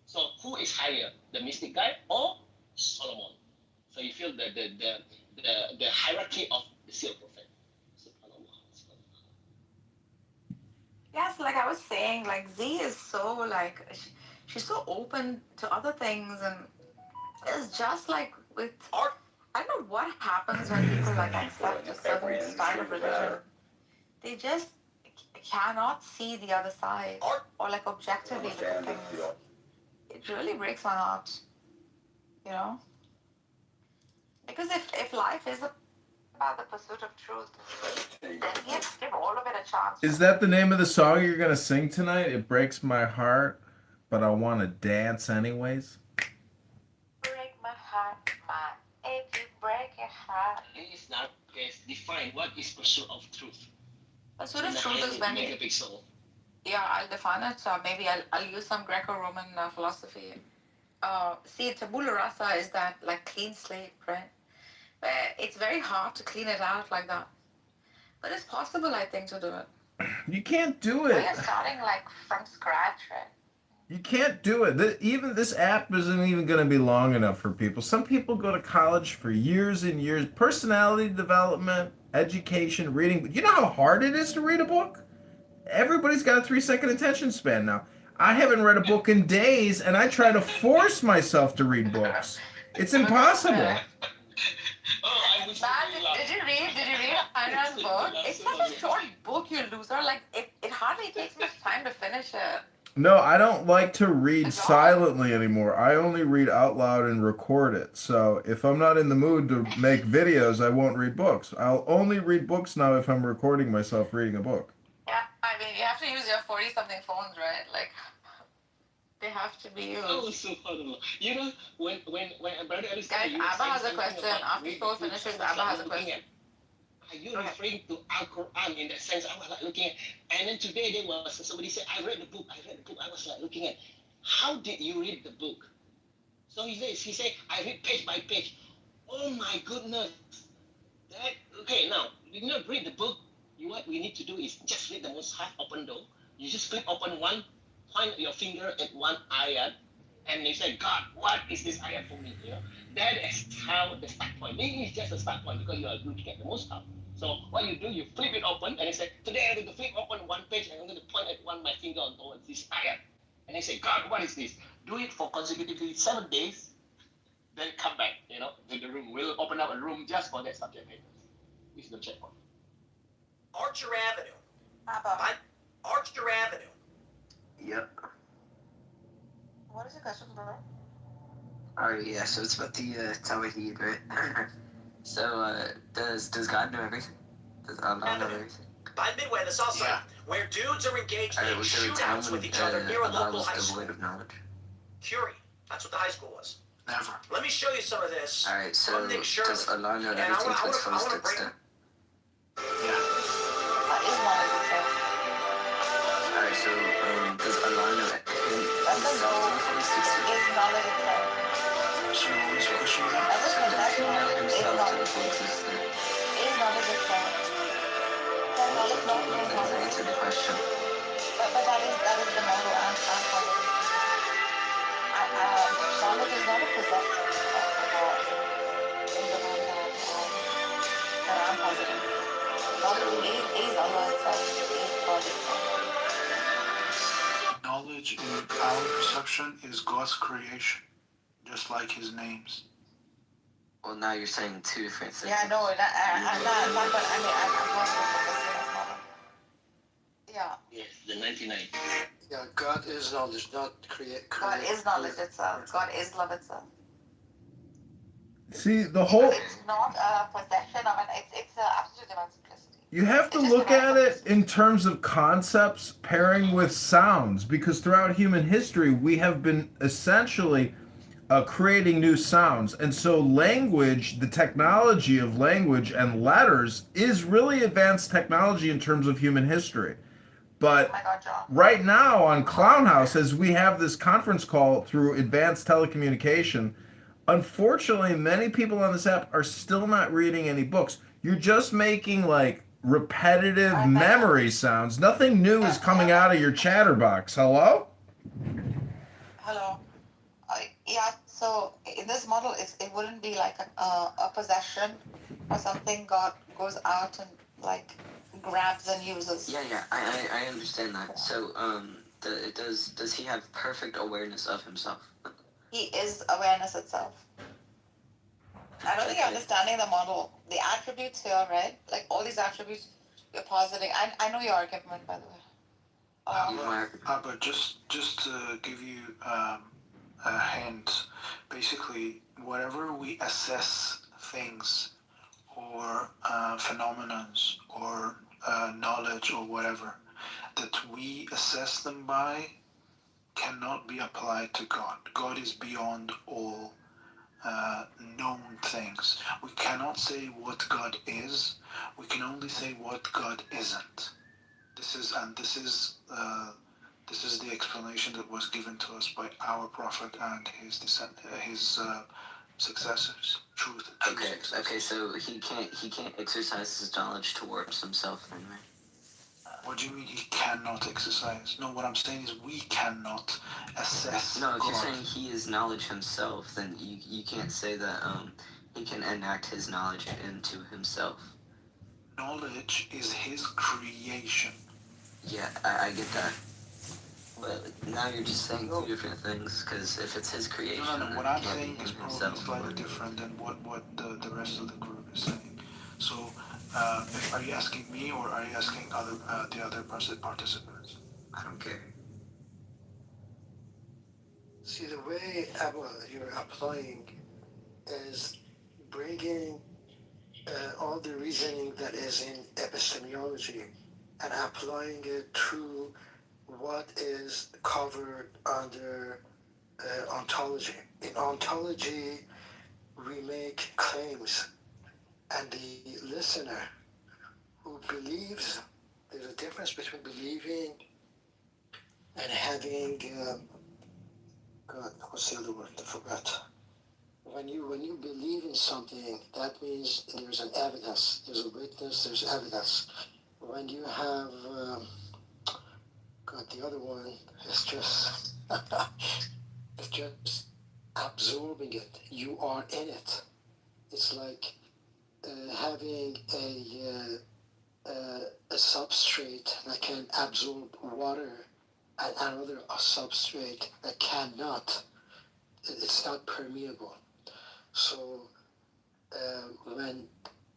So who is higher, the mystic guy or Solomon? So you feel the hierarchy of the sealed prophet. Yes, like I was saying, like Z is so like she's so open to other things, and it's just like with I don't know what happens when people like accept a certain style of religion. They just cannot see the other side or like objectively look at things. It really breaks my heart, you know? Because if life is about the pursuit of truth, then we have to give all of it a chance. Is that the name of the song you're going to sing tonight? It breaks my heart, but I want to dance anyways? Is now, okay, define what is pursuit of truth. Pursuit In of a truth is 100 when you, megapixel. yeah, I'll define it. Maybe I'll use some Greco-Roman philosophy. See, tabula rasa is that like clean slate, right? It's very hard to clean it out like that. But it's possible, I think, to do it. You can't do We're it. starting like from scratch, right? You can't do it. Even this app isn't even going to be long enough for people. Some people go to college for years and years. Personality development, education, reading. You know how hard it is to read a book? Everybody's got a 3-second attention span now. I haven't read a book in days, and I try to force myself to read books. It's impossible. Did you read Iron's book? It's such a short book, you loser. Like, it hardly takes much time to finish it. No, I don't like to read silently anymore. I only read out loud and record it. So if I'm not in the mood to make videos, I won't read books. I'll only read books now if I'm recording myself reading a book. Yeah, I mean, you have to use your 40-something phones, right? Like, they have to be used. Oh, so fun. You know, when Brother Alice, guys, Abba has a question. After Paul finishes, Abba has a question. Are you referring to Al Quran in that sense? I was like looking at, and then today there was somebody said, I read the book. I was like looking at, how did you read the book? So he said, I read page by page. Oh my goodness. Okay, now, you not read the book. What we need to do is just read the Mus'haf, open door. You just flip open one, point your finger at one ayat, and you say, God, what is this ayat for me? You know, that is how the start point. It is just a start point because you are looking at the Mus'haf. So what you do, you flip it open, and you say, today I'm going to flip open one page, and I'm going to point at my finger towards this ayat. And I say, God, what is this? Do it for consecutively 7 days, then come back, to the room. We'll open up a room just for that subject matter. This is the checkpoint. Archer Avenue. Abba. Archer Avenue. Yep. What is your question, bro? Alright, yeah, so it's about the Tawheed, right? So, does God know everything? Does Allah know everything? By Midway, the south side, where dudes are engaged in shootouts with each other near a local high school. Devoid of knowledge? Curie. That's what the high school was. Never. Let me show you some of this. Alright, so from Nick Shirley. does Allah know And everything to its fullest extent? Alright, so does Allah know himself to the fullest extent? So what was the question again? So does he know himself to the fullest extent? Let's answer the question. But that is the model I'm positive. Knowledge is not a possession of God. Is the one that I'm positive. Knowledge is Allah itself. Is God itself. Knowledge in our perception is God's creation, just like His names. Well, now you're saying two different things. Yeah, no, I'm positive that this is model. Yeah. Yes, the 99. Yeah, God is knowledge, not create. God is knowledge itself. God is love itself. See, the whole... It's not a possession of it. It's an absolute divine simplicity. You have to look at it in terms of concepts pairing with sounds, because throughout human history, we have been essentially creating new sounds. And so language, the technology of language and letters is really advanced technology in terms of human history. But right now on Clownhouse, as we have this conference call through advanced telecommunication, unfortunately, many people on this app are still not reading any books. You're just making like repetitive memory sounds. Nothing new is coming out of your chatterbox. Hello? Hello. Yeah, so in this model, it wouldn't be like a possession or something God goes out and like grabs and uses. Yeah, I understand that. So, does he have perfect awareness of himself? He is awareness itself. I don't think you're understanding the model. The attributes here, right? Like all these attributes you're positing. I know your argument, by the way. But just to give you a hint, basically, whatever we assess things or phenomenons or knowledge or whatever that we assess them by cannot be applied to God. God is beyond all known things. We cannot say what God is. We can only say what God isn't. This is the explanation that was given to us by our prophet and his successors. Truth. Okay. Okay. So he can't exercise his knowledge towards himself, then, right? What do you mean he cannot exercise? No, what I'm saying is we cannot assess. No, if God. you're saying he is knowledge himself, then you can't say that he can enact his knowledge into himself. Knowledge is his creation. Yeah, I get that. But now you're just saying two different things, because if it's his creation, No. then What it I'm can't saying be is him probably himself. slightly different than what the rest of the group is saying. So, are you asking me or are you asking the other participants? I don't care. See, the way you're applying is bringing all the reasoning that is in epistemology and applying it to what is covered under ontology. In ontology, we make claims, and the listener who believes, there's a difference between believing and having, God, what's the other word? I forgot. When you believe in something, that means there's an evidence, there's a witness, there's evidence. When you have, God, the other one is just, it's just absorbing it. You are in it. It's like having a substrate that can absorb water and another substrate that cannot. It's not permeable. So when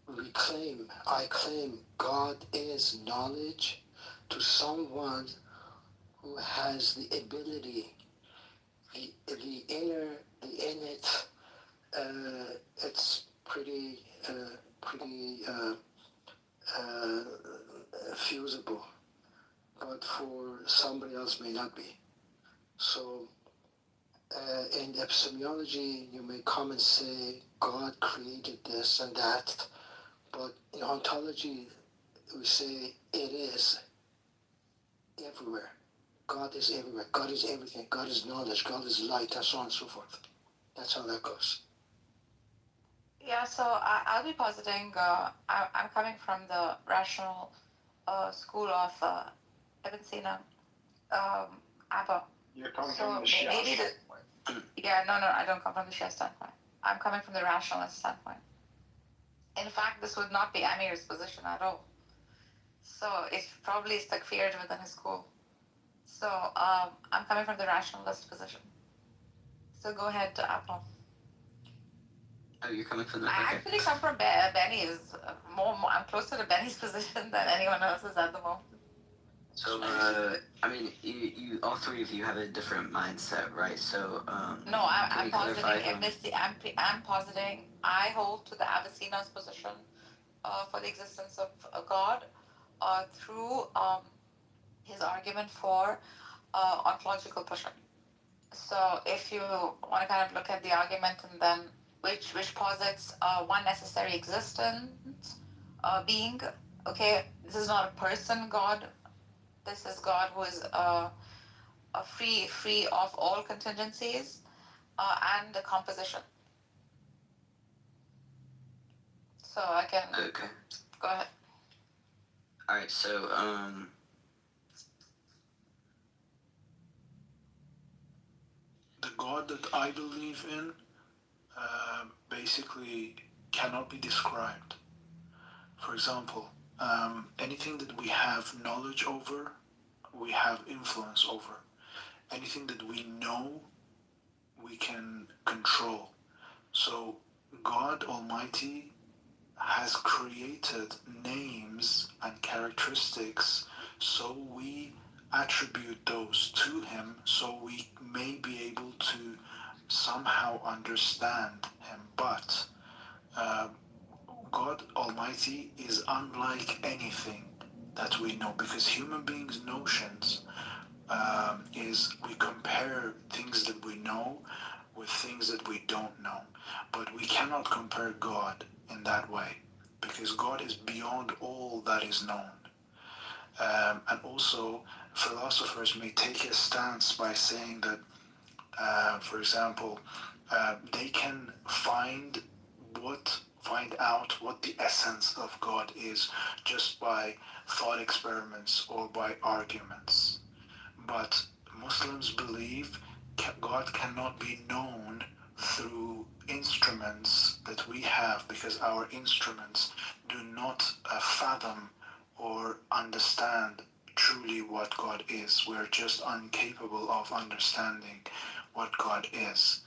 I claim God is knowledge to someone who has the ability, the innate, it's pretty fusible, but for somebody else may not be. So in epistemology, you may come and say God created this and that, but in ontology, we say it is everywhere. God is everywhere. God is everything. God is knowledge. God is light, and so on and so forth. That's how that goes. Yeah, so I'll be positing. I'm coming from the rational school of Ibn Sina, Abba. You're coming So from the Shia maybe standpoint. yeah, no, I don't come from the Shia standpoint. I'm coming from the rationalist standpoint. In fact, this would not be Amir's position at all. So it's probably feared within his school. So I'm coming from the rationalist position. So go ahead, Apple. Oh, you're coming from the. I Okay. actually come from Benny's. I'm closer to Benny's position than anyone else's at the moment. So, I mean, you all three of you have a different mindset, right? So, no, I'm positing I'm positing I hold to the Avicenna's position for the existence of a God through his argument for ontological pushing. So if you want to kind of look at the argument and then which posits one necessary existent being, okay, this is not a person God, this is God who is free of all contingencies and the composition. So I can go ahead. All right. So the God that I believe in basically cannot be described. For example, anything that we have knowledge over, we have influence over. Anything that we know, we can control. So God Almighty has created names and characteristics, so we attribute those to him, so we may be able to somehow understand him. But God Almighty is unlike anything that we know, because human beings' notions is we compare things that we know with things that we don't know. But we cannot compare God in that way, because God is beyond all that is known. And also, philosophers may take a stance by saying that, for example, they can find out what the essence of God is just by thought experiments or by arguments. But Muslims believe God cannot be known through instruments that we have, because our instruments do not fathom or understand truly what God is. We're just incapable of understanding what God is.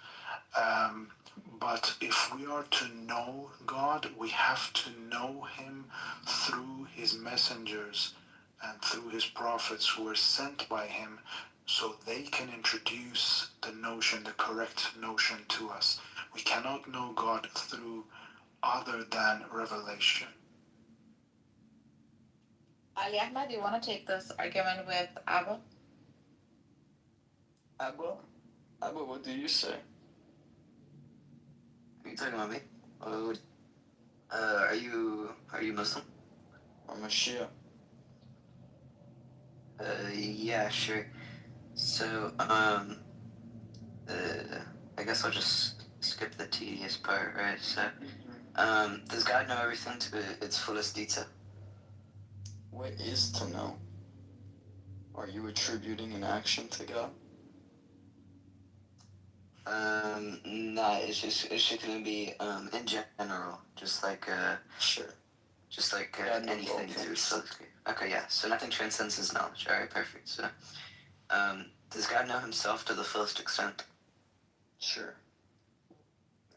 But if we are to know God, we have to know Him through His messengers and through His prophets who were sent by Him, so they can introduce the notion, the correct notion to us. We cannot know God through other than revelation. Ali Ahmed, do you want to take this argument with Abba? Abba? Abba, what do you say? Are you talking about me? Are you Muslim? I'm a Shia. Yeah, sure. So, I guess I'll just skip the tedious part, right? So, does God know everything to its fullest detail? What is to know? Are you attributing an action to God? Nah, it's just gonna be, in general, just like, Sure. Just like God knows all anything to things. its fullest. Okay, yeah, so nothing transcends his knowledge. Alright, perfect. So, does God know himself to the fullest extent? Sure.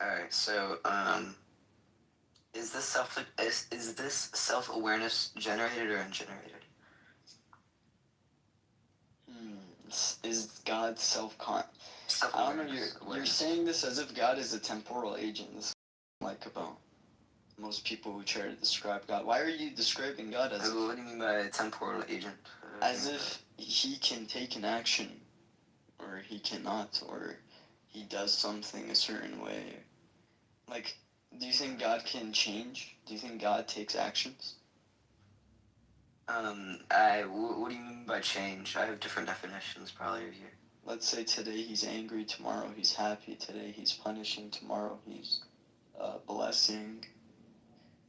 Alright, so, is this self-awareness generated or ungenerated? Is God I don't know, you're saying this as if God is a temporal agent. This is like about most people who try to describe God. Why are you describing God as if... What do you mean by a temporal agent? As if he can take an action, or he cannot, or he does something a certain way. Like, do you think God can change? Do you think God takes actions? What do you mean by change? I have different definitions, probably, of you. Let's say today he's angry, tomorrow he's happy, today he's punishing, tomorrow he's blessing.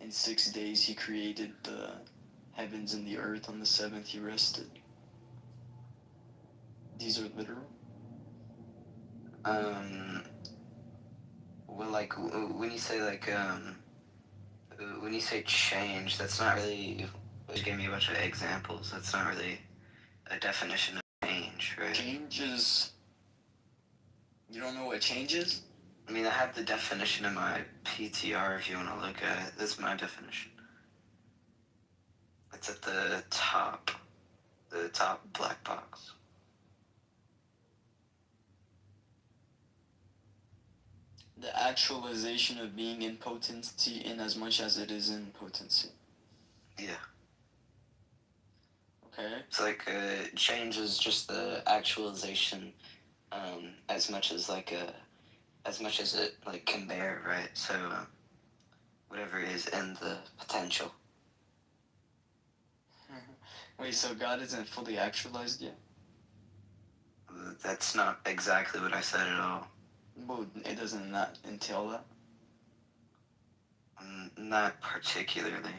In 6 days he created the heavens and the earth, on the seventh he rested. These are literal? Well, like, when you say, like, when you say change, that's not really... You gave me a bunch of examples. That's not really a definition of change, right? Change is... You don't know what change is? I mean, I have the definition in my PTR if you want to look at it. That's my definition. It's at the top black box. The actualization of being in potency in as much as it is in potency. Yeah. Okay. It's like, change is just the actualization, as much as it, like, can bear, right? So, whatever is in the potential. Wait, so God isn't fully actualized yet? That's not exactly what I said at all. Well, it doesn't not entail that? Not particularly.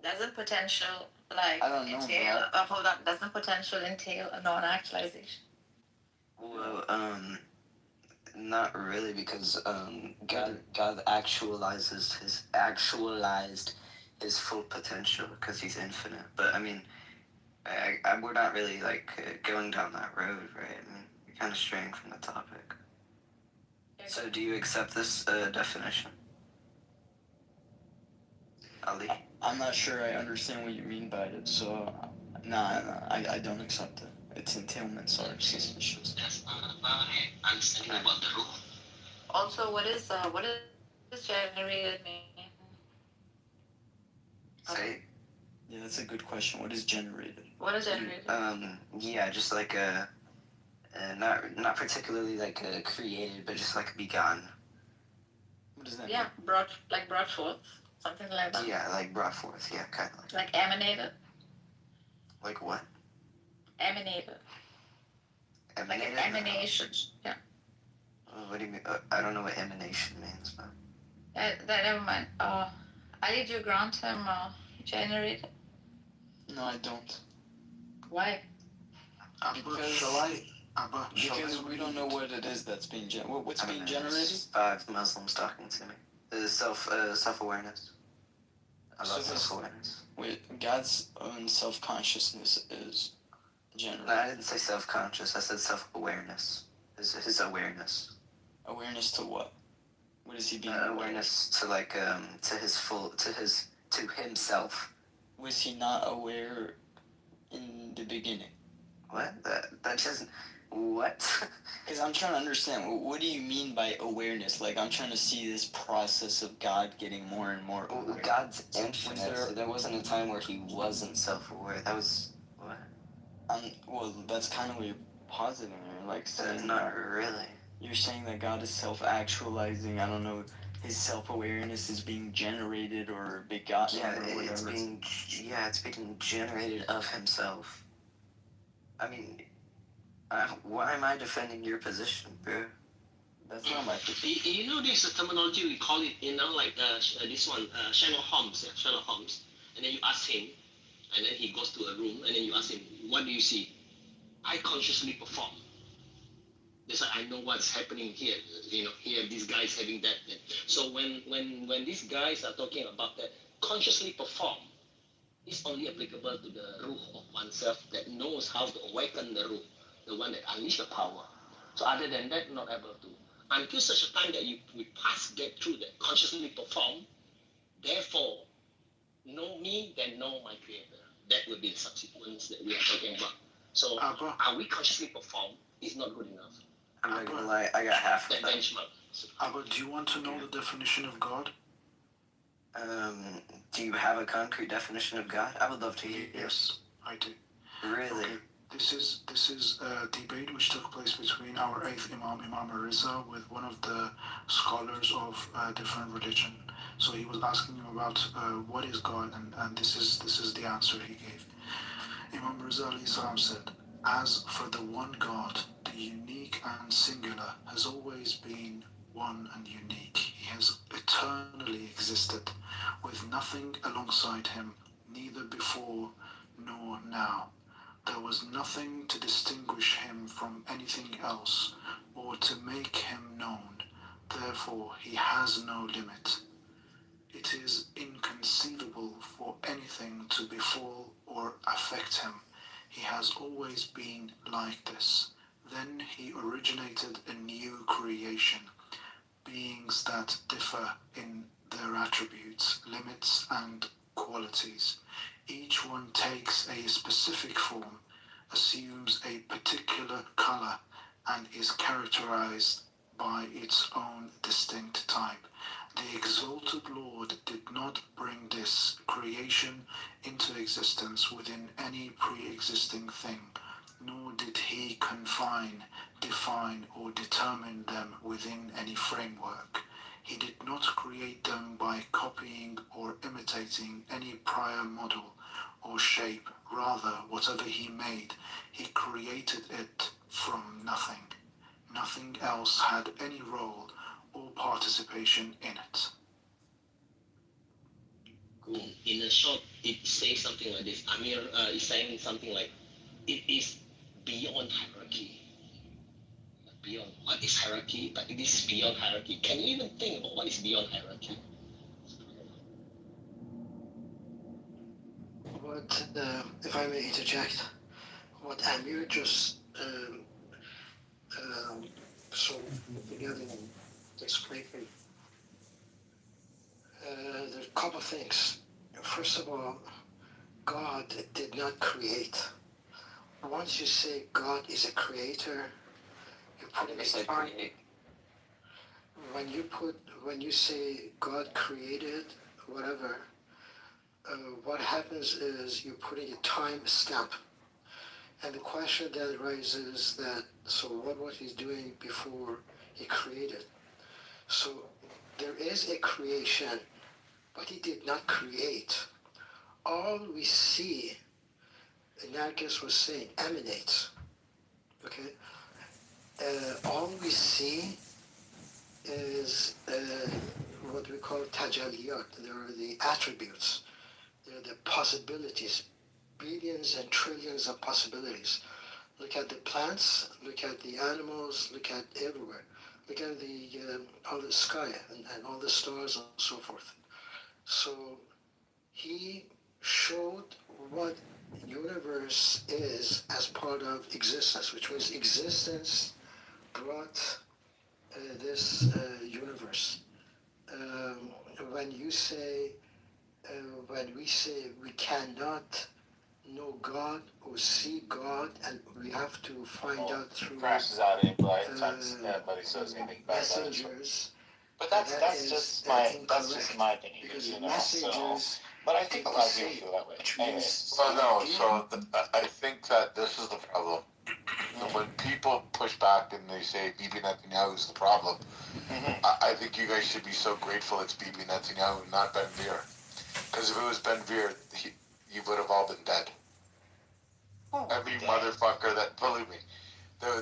Doesn't potential, like, I don't know, entail... hold on. Doesn't potential entail a non-actualization? Well, not really, because, God actualized his full potential, because he's infinite. But, I mean, we're not really, like, going down that road, right? I mean, we're kind of straying from the topic. So, do you accept this, definition? Ali? I'm not sure I understand what you mean by it, so... Nah, I don't accept it. Its entailments are suspicious. That's not about it. Understanding about the rule. Also, what is generated mean? Say? Yeah, that's a good question. What is generated? What is generated? Yeah, just like Not particularly like created, but just like begun. What does that Yeah, brought forth, something like that. Yeah, like brought forth. Yeah, kind of Like emanated. Like what? Emanated. Like an Emanated? emanation. Yeah. What do you mean? I don't know what emanation means, but. Never mind. Ali, do you grant him generated? No, I don't. Why? Because we don't know what it is that's being generated. What's being generated? 5 Muslims talking to me. Self-awareness. I love self-awareness. Wait, God's own self-consciousness is generated. No, I didn't say self-conscious. I said self-awareness. His awareness. Awareness to what? What is he being awareness to to himself. Was he not aware in the beginning? What? That doesn't. What? Because I'm trying to understand. What do you mean by awareness? Like, I'm trying to see this process of God getting more and more aware. God's infinite. So there wasn't a time where he wasn't self-aware. That was what? Well, that's kind of what you're positing. You're like saying. Not really. You're saying that God is self-actualizing. I don't know. His self-awareness is being generated or begotten. Yeah, or it's being generated of himself. I mean, why am I defending your position, bro? That's not my position. You know, there's a terminology we call it, like this one, Sherlock Holmes. Sherlock Holmes. And then you ask him, and then he goes to a room, and then you ask him, what do you see? I consciously perform. That's why I know what's happening here. Here these guys having that. So when these guys are talking about that, consciously perform, it's only applicable to the ruh of oneself that knows how to awaken the ruh, the one that unleash the power. So other than that, not able to. Until such a time that we get through that, consciously perform, therefore, know me, then know my creator. That would be the subsequence that we are talking about. So are we consciously perform is not good enough. I'm not gonna lie, I got half of that. Benchmark. Abba, do you want to know the definition of God? Do you have a concrete definition of God? I would love to hear. Yes, I do. Really? Okay. This is a debate which took place between our 8th Imam, Imam Rizza, with one of the scholars of a different religion. So he was asking him about what is God, and this is the answer he gave. Imam Rizza alayhi salam said, as for the one God, the unique and singular has always been one and unique. He has eternally existed, with nothing alongside him, neither before nor now. There was nothing to distinguish him from anything else, or to make him known. Therefore, he has no limit. It is inconceivable for anything to befall or affect him. He has always been like this. Then he originated a new creation, beings that differ in their attributes, limits, and qualities. Each one takes a specific form, assumes a particular color, and is characterized by its own distinct type. The exalted Lord did not bring this creation into existence within any pre-existing thing, nor did he confine, define, or determine them within any framework. He did not create them by copying or imitating any prior model or shape. Rather, whatever he made, he created it from nothing. Nothing else had any role or participation in it. In a short, it says something like this. Amir is saying something like, it is beyond hierarchy. Beyond. What is hierarchy? But it is beyond hierarchy. Can you even think about what is beyond hierarchy? What, if I may interject, what Amir just so together and explained me. There are a couple of things. First of all, God did not create. Once you say God is a creator, you put a time. When you say God created whatever, what happens is you're putting a time stamp, And the question that arises that, so what was he doing before he created? So there is a creation, but he did not create. All we see, Narcus was saying, emanates. Okay? All we see is what we call tajalliyat. There are the attributes. There are the possibilities. Billions and trillions of possibilities. Look at the plants, look at the animals, look at everywhere. Look at all the sky and all the stars and so forth. So he showed what universe is as part of existence, which was existence brought this universe. When you say, when we say we cannot know God or see God, and we have to find out through crashes out anybody anytime anybody says anything bad about Israel. messengers. But that's just my opinion. Because You know, messengers. But I think a lot of people feel that way. Anyways. Well, no. So I think that this is the problem. When people push back and they say Bibi Netanyahu is the problem, I think you guys should be so grateful it's Bibi Netanyahu, not Ben Gvir. Because if it was Ben Gvir, you would have all been dead. Every motherfucker that, believe me,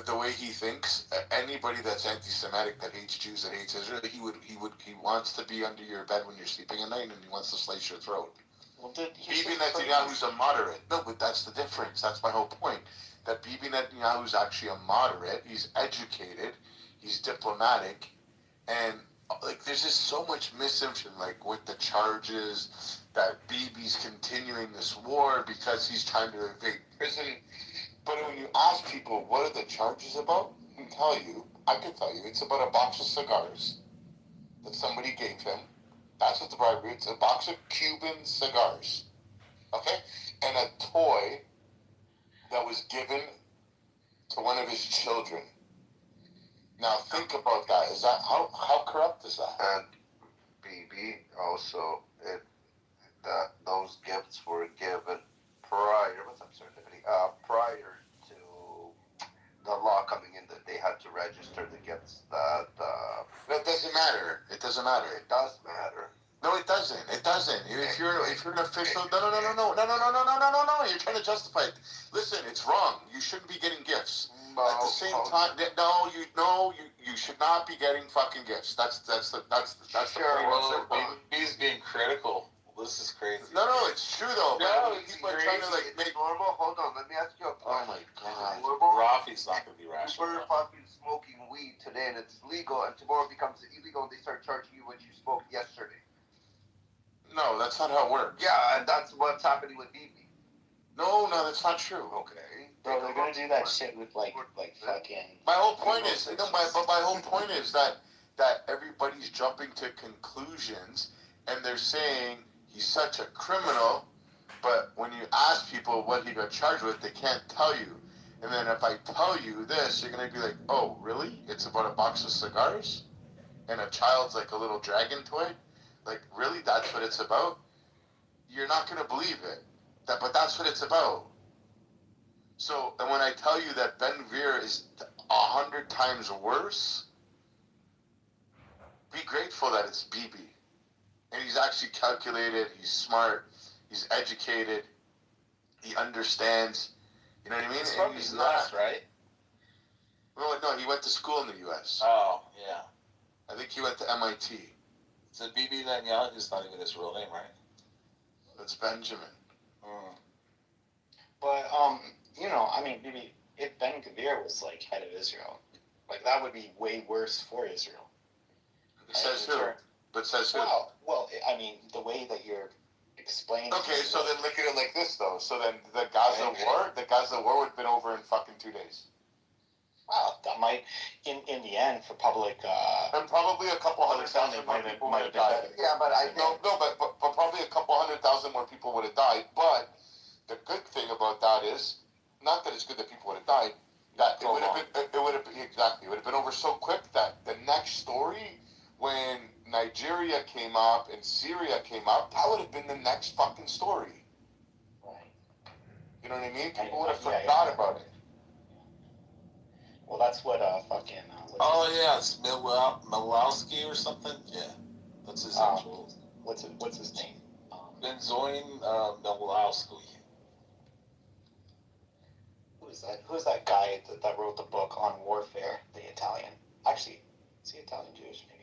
the way he thinks, anybody that's anti-Semitic, that hates Jews, that hates Israel, he wants to be under your bed when you're sleeping at night, and he wants to slice your throat. Well, Bibi Netanyahu's a moderate. No, but that's the difference. That's my whole point. That Bibi Netanyahu's actually a moderate. He's educated. He's diplomatic. And, like, there's just so much misinformation, like, with the charges that Bibi's continuing this war because he's trying to evade prison. But when you ask people, what are the charges about? I can tell you. It's about a box of cigars that somebody gave him. That's what the bribery is. It's a box of Cuban cigars. Okay? And a toy that was given to one of his children. Now think about that. Is that how corrupt is that? And BB also those gifts were given prior to the law coming in, that they had to register the gifts. That doesn't matter. It doesn't matter. It does matter. No, it doesn't. It doesn't. If you're an official, no. You're trying to justify it. Listen, it's wrong. You shouldn't be getting gifts. At the same time, you should not be getting fucking gifts. That's the he's being critical. This is crazy. No, it's true though. No, people are trying to make normal. Hold on, let me ask you a question. Oh my god. Rafi's not gonna be rational. We're fucking smoking weed today and it's legal, and tomorrow it becomes illegal and they start charging you what you smoked yesterday. No, that's not how it works. Yeah, and that's what's happening with BB. No, that's not true. Okay. Bro, they're gonna do that shit with like fucking. My whole point is, my whole point is that everybody's jumping to conclusions and they're saying he's such a criminal, but when you ask people what he got charged with, they can't tell you. And then if I tell you this, you're gonna be like, oh, really? It's about a box of cigars? And a child's like a little dragon toy? Like, really? That's what it's about? You're not gonna believe it. But that's what it's about. So, and when I tell you that Ben Gvir is 100 times worse, be grateful that it's Bibi. And he's actually calculated, he's smart, he's educated, he understands, you know what I mean? He's from the US, right? Well, no, he went to school in the US. Oh, yeah. I think he went to MIT. So Bibi Netanyahu is not even his real name, right? That's Benjamin. But, you know, I mean, Bibi, if Ben Gvir was, like, head of Israel, like, that would be way worse for Israel. Says who? But says who? Well, I mean, the way that you're explaining. Okay, so then look at it like this, though. So then the Gaza war would have been over in fucking 2 days. Wow, that might, in the end, for public. And probably a couple 100,000 more people might have died. Yeah, but but probably a couple 100,000 more people would have died. But the good thing about that is, not that it's good that people would have died, that it would have been over so quick that the next story, when Nigeria came up and Syria came up, that would have been the next fucking story. Right. You know what I mean? People would have forgot about it. Well, that's what fucking. It's Milowski or something. Yeah, that's his actual. What's his name? Benzoin Milowski. Who's that guy that wrote the book on warfare? The Italian. Actually, is he Italian Jewish maybe?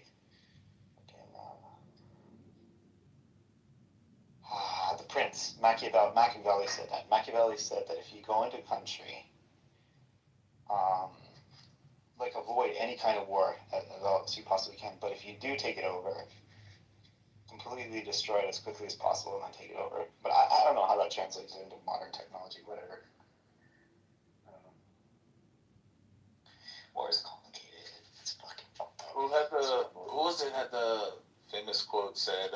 The Prince. Machiavelli said that. Machiavelli said that if you go into a country, like avoid any kind of war as you possibly can. But if you do take it over, completely destroy it as quickly as possible and then take it over. But I don't know how that translates into modern technology. Whatever. I don't know. War is complicated. It's fucking fucked up. Who was it? Had the famous quote said.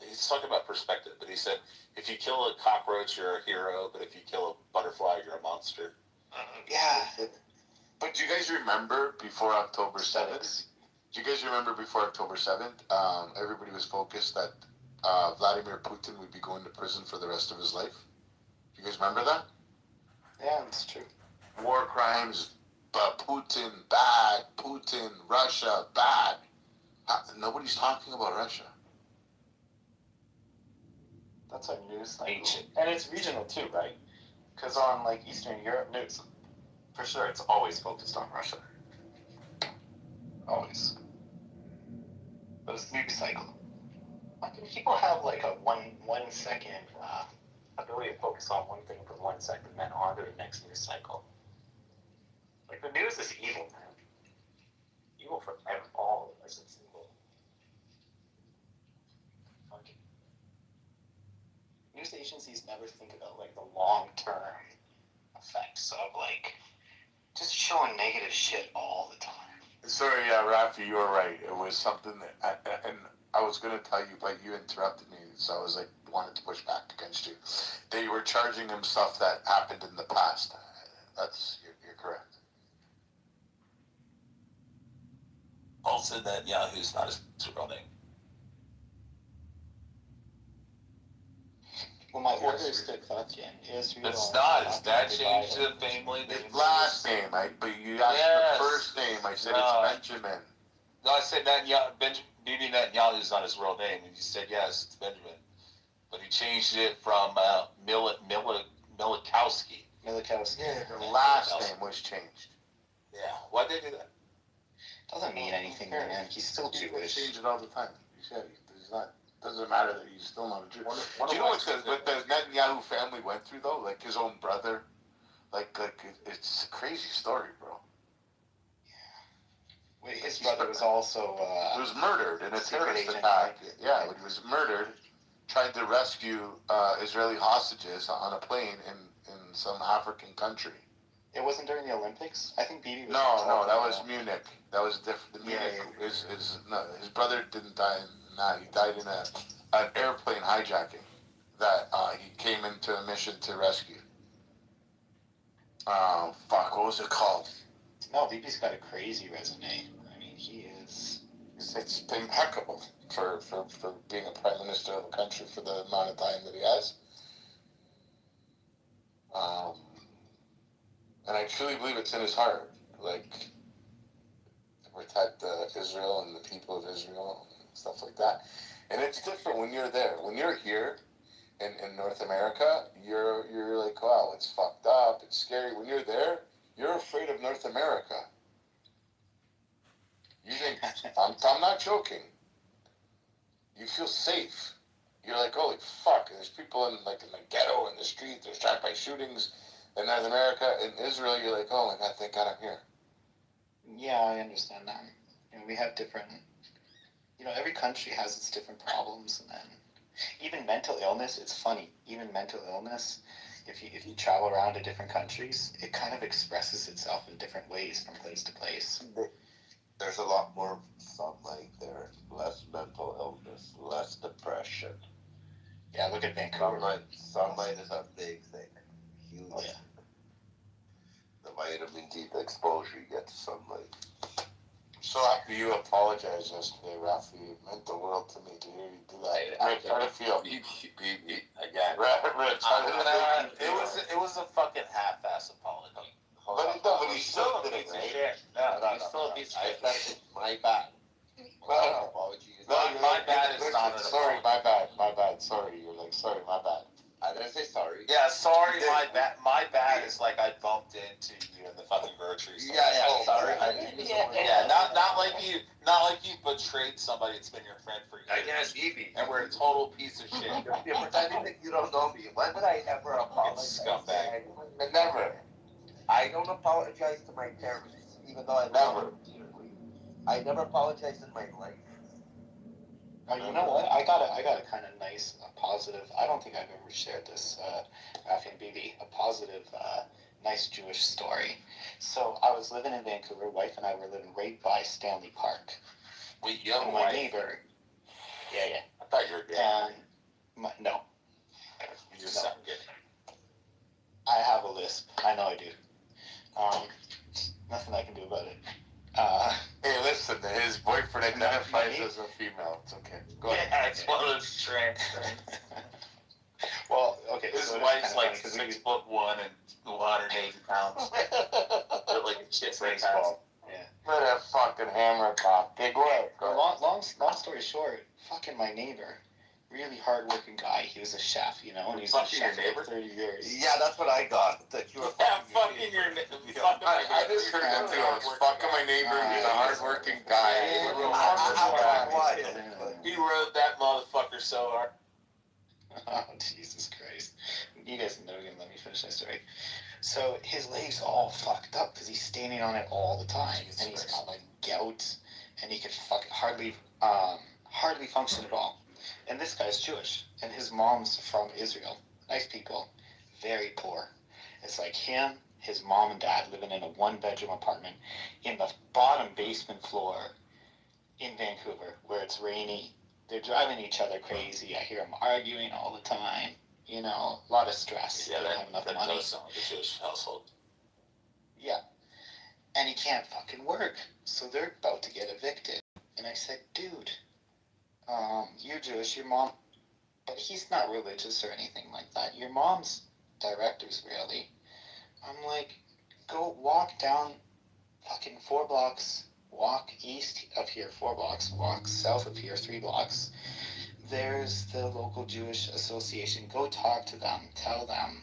He's talking about perspective, but he said, "If you kill a cockroach, you're a hero. But if you kill a butterfly, you're a monster." Yeah. But do you guys remember before October 7th? Do you guys remember before October 7th? Everybody was focused that Vladimir Putin would be going to prison for the rest of his life. Do you guys remember that? Yeah, that's true. War crimes, but Putin bad. Putin, Russia bad. Nobody's talking about Russia. That's our news cycle. And it's regional too, right? Because on like Eastern Europe news, for sure, it's always focused on Russia. Always. But it's news cycle. Why can people have like a one second ability to focus on one thing for 1 second, then on to the next news cycle? Like the news is evil, man. Evil for all of us. It's evil. News agencies never think about like the long-term effects of like just showing negative shit all the time. Sorry, Rafi, you were right. It was something that, and I was going to tell you, but you interrupted me, so I was like, wanted to push back against you. They were charging him stuff that happened in the past. You're correct. Paul said that Yahoo's not his real name. Well, my order is to fucking Israel. It's not. His dad changed the family name. The last name, but you asked the first name. I said it's Benjamin. No, I said Bibi Netanyahu is not his real name. And you said yes, it's Benjamin. But he changed it from Milikowski. Milikowski. Yeah, the last name was changed. Yeah. Why'd they do that? Doesn't mean anything, man. He's still Jewish. He changes it all the time. He said he's not. Doesn't matter that he's still not a Jew. Do you know what the Netanyahu family went through though? Like his own brother, like it's a crazy story, bro. Yeah. Wait, his brother was also he was murdered in a terrorist attack. Yeah, he was murdered, trying to rescue Israeli hostages on a plane in some African country. It wasn't during the Olympics. I think Bibi was. No, that was Munich. That was different. Munich. His brother didn't die. He died in an airplane hijacking that he came into a mission to rescue. What was it called? No, Bibi's got a crazy resume. I mean, he is. It's impeccable for being a prime minister of a country for the amount of time that he has. And I truly believe it's in his heart, like, to protect Israel and the people of Israel and stuff like that. And it's different when you're there. When you're here in North America, you're like, wow, it's fucked up, it's scary. When you're there, you're afraid of North America. You think, I'm not joking. You feel safe. You're like, holy fuck, there's people in the ghetto, in the street, there's drive-by shootings. In North America, in Israel, you're like, oh my God, thank God I'm here. Yeah, I understand that. We have different, every country has its different problems, and then even mental illness, it's funny, even mental illness, if you travel around to different countries, it kind of expresses itself in different ways from place to place. There's a lot more sunlight there, less mental illness, less depression. Yeah, look at Vancouver. Sunlight is a big thing. Huge. Oh, yeah. The vitamin D, the exposure you get to sunlight. So after you apologized yesterday, Rafi, it meant the world to me to hear you do that. Rich, how do you feel? Again. Rich, how did it It was a fucking half-ass apology. But he still did it, right? No, he's still a piece of shit. That's my bad. No, Apology. My bad is not an sorry, apology. my bad. Sorry, you're like, sorry, my bad. I didn't say sorry. Yeah, sorry, my bad. My bad is like I bumped into you in the fucking grocery store. Yeah, sorry. Yeah, not like you betrayed somebody that's been your friend for years. I guess maybe. And we're a total piece of shit. You're pretending that you don't know me. When would I ever apologize? Scumbag. Never. I don't apologize to my parents, even though I love them dearly. I never apologized in my life. You know what? I got a kind of nice, positive. I don't think I've ever shared this, Rafi and BB. A positive, nice Jewish story. So I was living in Vancouver. Wife and I were living right by Stanley Park. Wait, you have and a my wife? neighbor. Yeah. I thought you were gay. No. You just sound gay. I have a lisp. I know I do. Nothing I can do about it. Hey, listen, his boyfriend identifies as a female. It's okay. Go ahead. Yeah, it's one of those trans things. Well, okay. His so wife's like 6'1" and 180 pounds. They're like a shit baseball. Yeah. Let that fucking hammer pop. Okay, go ahead. Long story short, fucking my neighbor, really hardworking guy. He was a chef, and he's been a chef for 30 years. Yeah, that's what I got. That you were fucking your neighbor. I just heard that too. I was fucking my neighbor. He's a hardworking guy. He rode that motherfucker so hard. Oh, Jesus Christ. You guys know him. Let me finish that story. So his leg's all fucked up because he's standing on it all the time. And he's got like gout. And he could fucking hardly function at all. And this guy's Jewish. And his mom's from Israel. Nice people. Very poor. It's like him, his mom and dad living in a one-bedroom apartment in the bottom basement floor in Vancouver where it's rainy. They're driving each other crazy. I hear them arguing all the time. A lot of stress. Yeah, they don't have enough money. Does sound like a Jewish household. Yeah. And he can't fucking work. So they're about to get evicted. And I said, dude, you're Jewish, your mom, but he's not religious or anything like that. Your mom's director's really. I'm like, go walk down fucking 4 blocks, walk east of here 4 blocks, walk south of here 3 blocks. There's the local Jewish association. Go talk to them. Tell them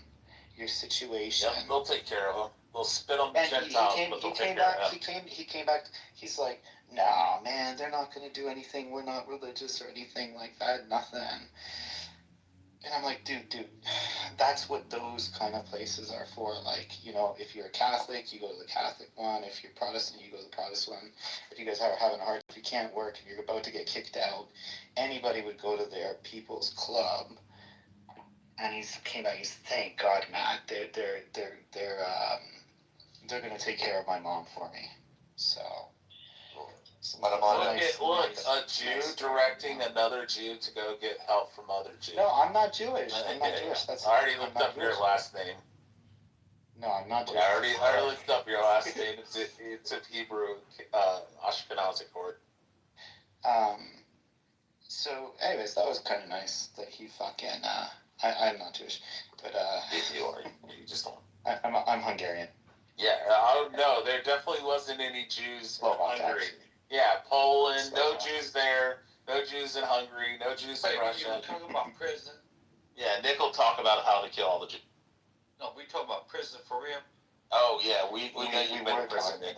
your situation. Yep, they'll take care of them. They'll spit on the Gentiles, but they'll take care of them. He came back. He's like, nah, man, they're not going to do anything. We're not religious or anything like that. Nothing. And I'm like, dude, that's what those kind of places are for. Like, if you're a Catholic, you go to the Catholic one. If you're Protestant, you go to the Protestant one. If you guys are having a hard, if you can't work, if you're about to get kicked out, anybody would go to their people's club. And he came back. He's, thank God, Matt. They're gonna take care of my mom for me. So. Look, a Jew directing another Jew to go get help from other Jews. No, I'm not Jewish. I'm not Jewish. I already looked up your last name. No, I'm not Jewish. I already looked up your last name. It's a Hebrew, Ashkenazic word. So, anyways, that was kind of nice that he fucking. I'm not Jewish, but If you are, you just don't. I'm Hungarian. Yeah, no, there definitely wasn't any Jews in Hungary. Actually. Yeah, Poland, no Jews there, no Jews in Hungary, no Jews in Russia. You were talking about prison? Yeah, Nick will talk about how to kill all the Jews. No, we talk about prison for real? Oh yeah, we know you've been in prison, Nick.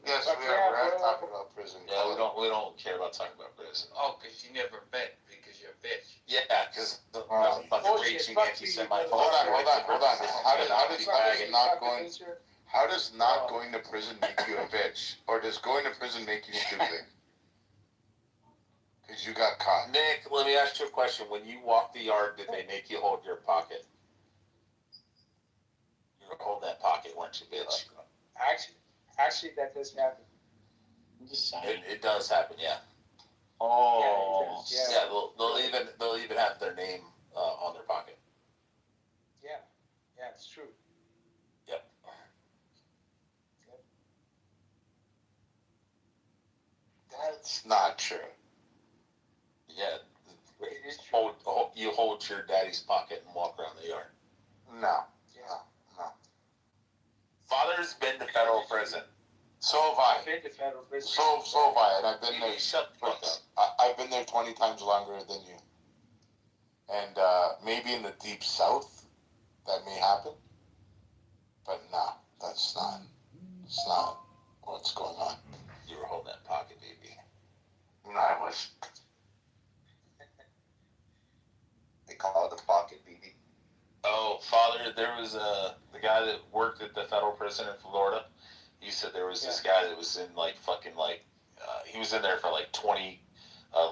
Yes, we are talking about prison. Yeah, we don't care about talking about prison. Oh, because you never met because you're a bitch. Yeah, because the fucking reaching anti-Semite. Hold on. How does not going to prison make you a bitch? Or does going to prison make you stupid? Because you got caught. Nick, let me ask you a question. When you walked the yard, did they make you hold your pocket? You were holding that pocket, weren't you, bitch? Actually, that does happen. I'm just saying. It does happen, yeah. Oh. Yeah, They'll even have their name on their pocket. Yeah, it's true. Yep. you hold your daddy's pocket and walk around the yard. No. Father's been to federal prison. So have I. I've been to federal prison. So have I, and I've been there. Shut the fuck up. I've been there 20 times longer than you. And maybe in the deep south, that may happen. But no, that's not. It's not what's going on. You were holding that pocket, baby. No, I was. They call it the pocket BB. Oh, Father, there was the guy that worked at the federal prison in Florida. He said there was this guy that was in he was in there for like 20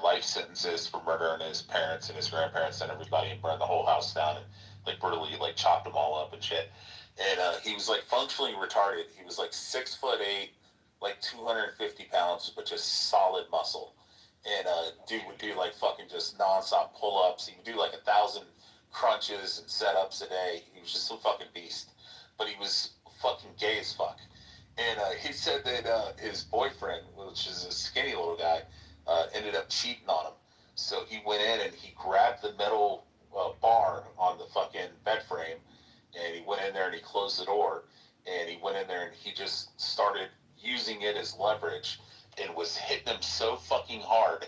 life sentences for murdering his parents and his grandparents and everybody and burned the whole house down and like brutally like chopped them all up and shit. And he was like functionally retarded. He was like 6'8", like 250 pounds, but just solid muscle. And dude would do like fucking just nonstop pull-ups. He would do like 1,000 crunches and setups a day. He was just a fucking beast. But he was fucking gay as fuck. And he said that his boyfriend, which is a skinny little guy, ended up cheating on him. So he went in and he grabbed the metal bar on the fucking bed frame, and he went in there and he closed the door, and he went in there and he just started using it as leverage and was hitting him so fucking hard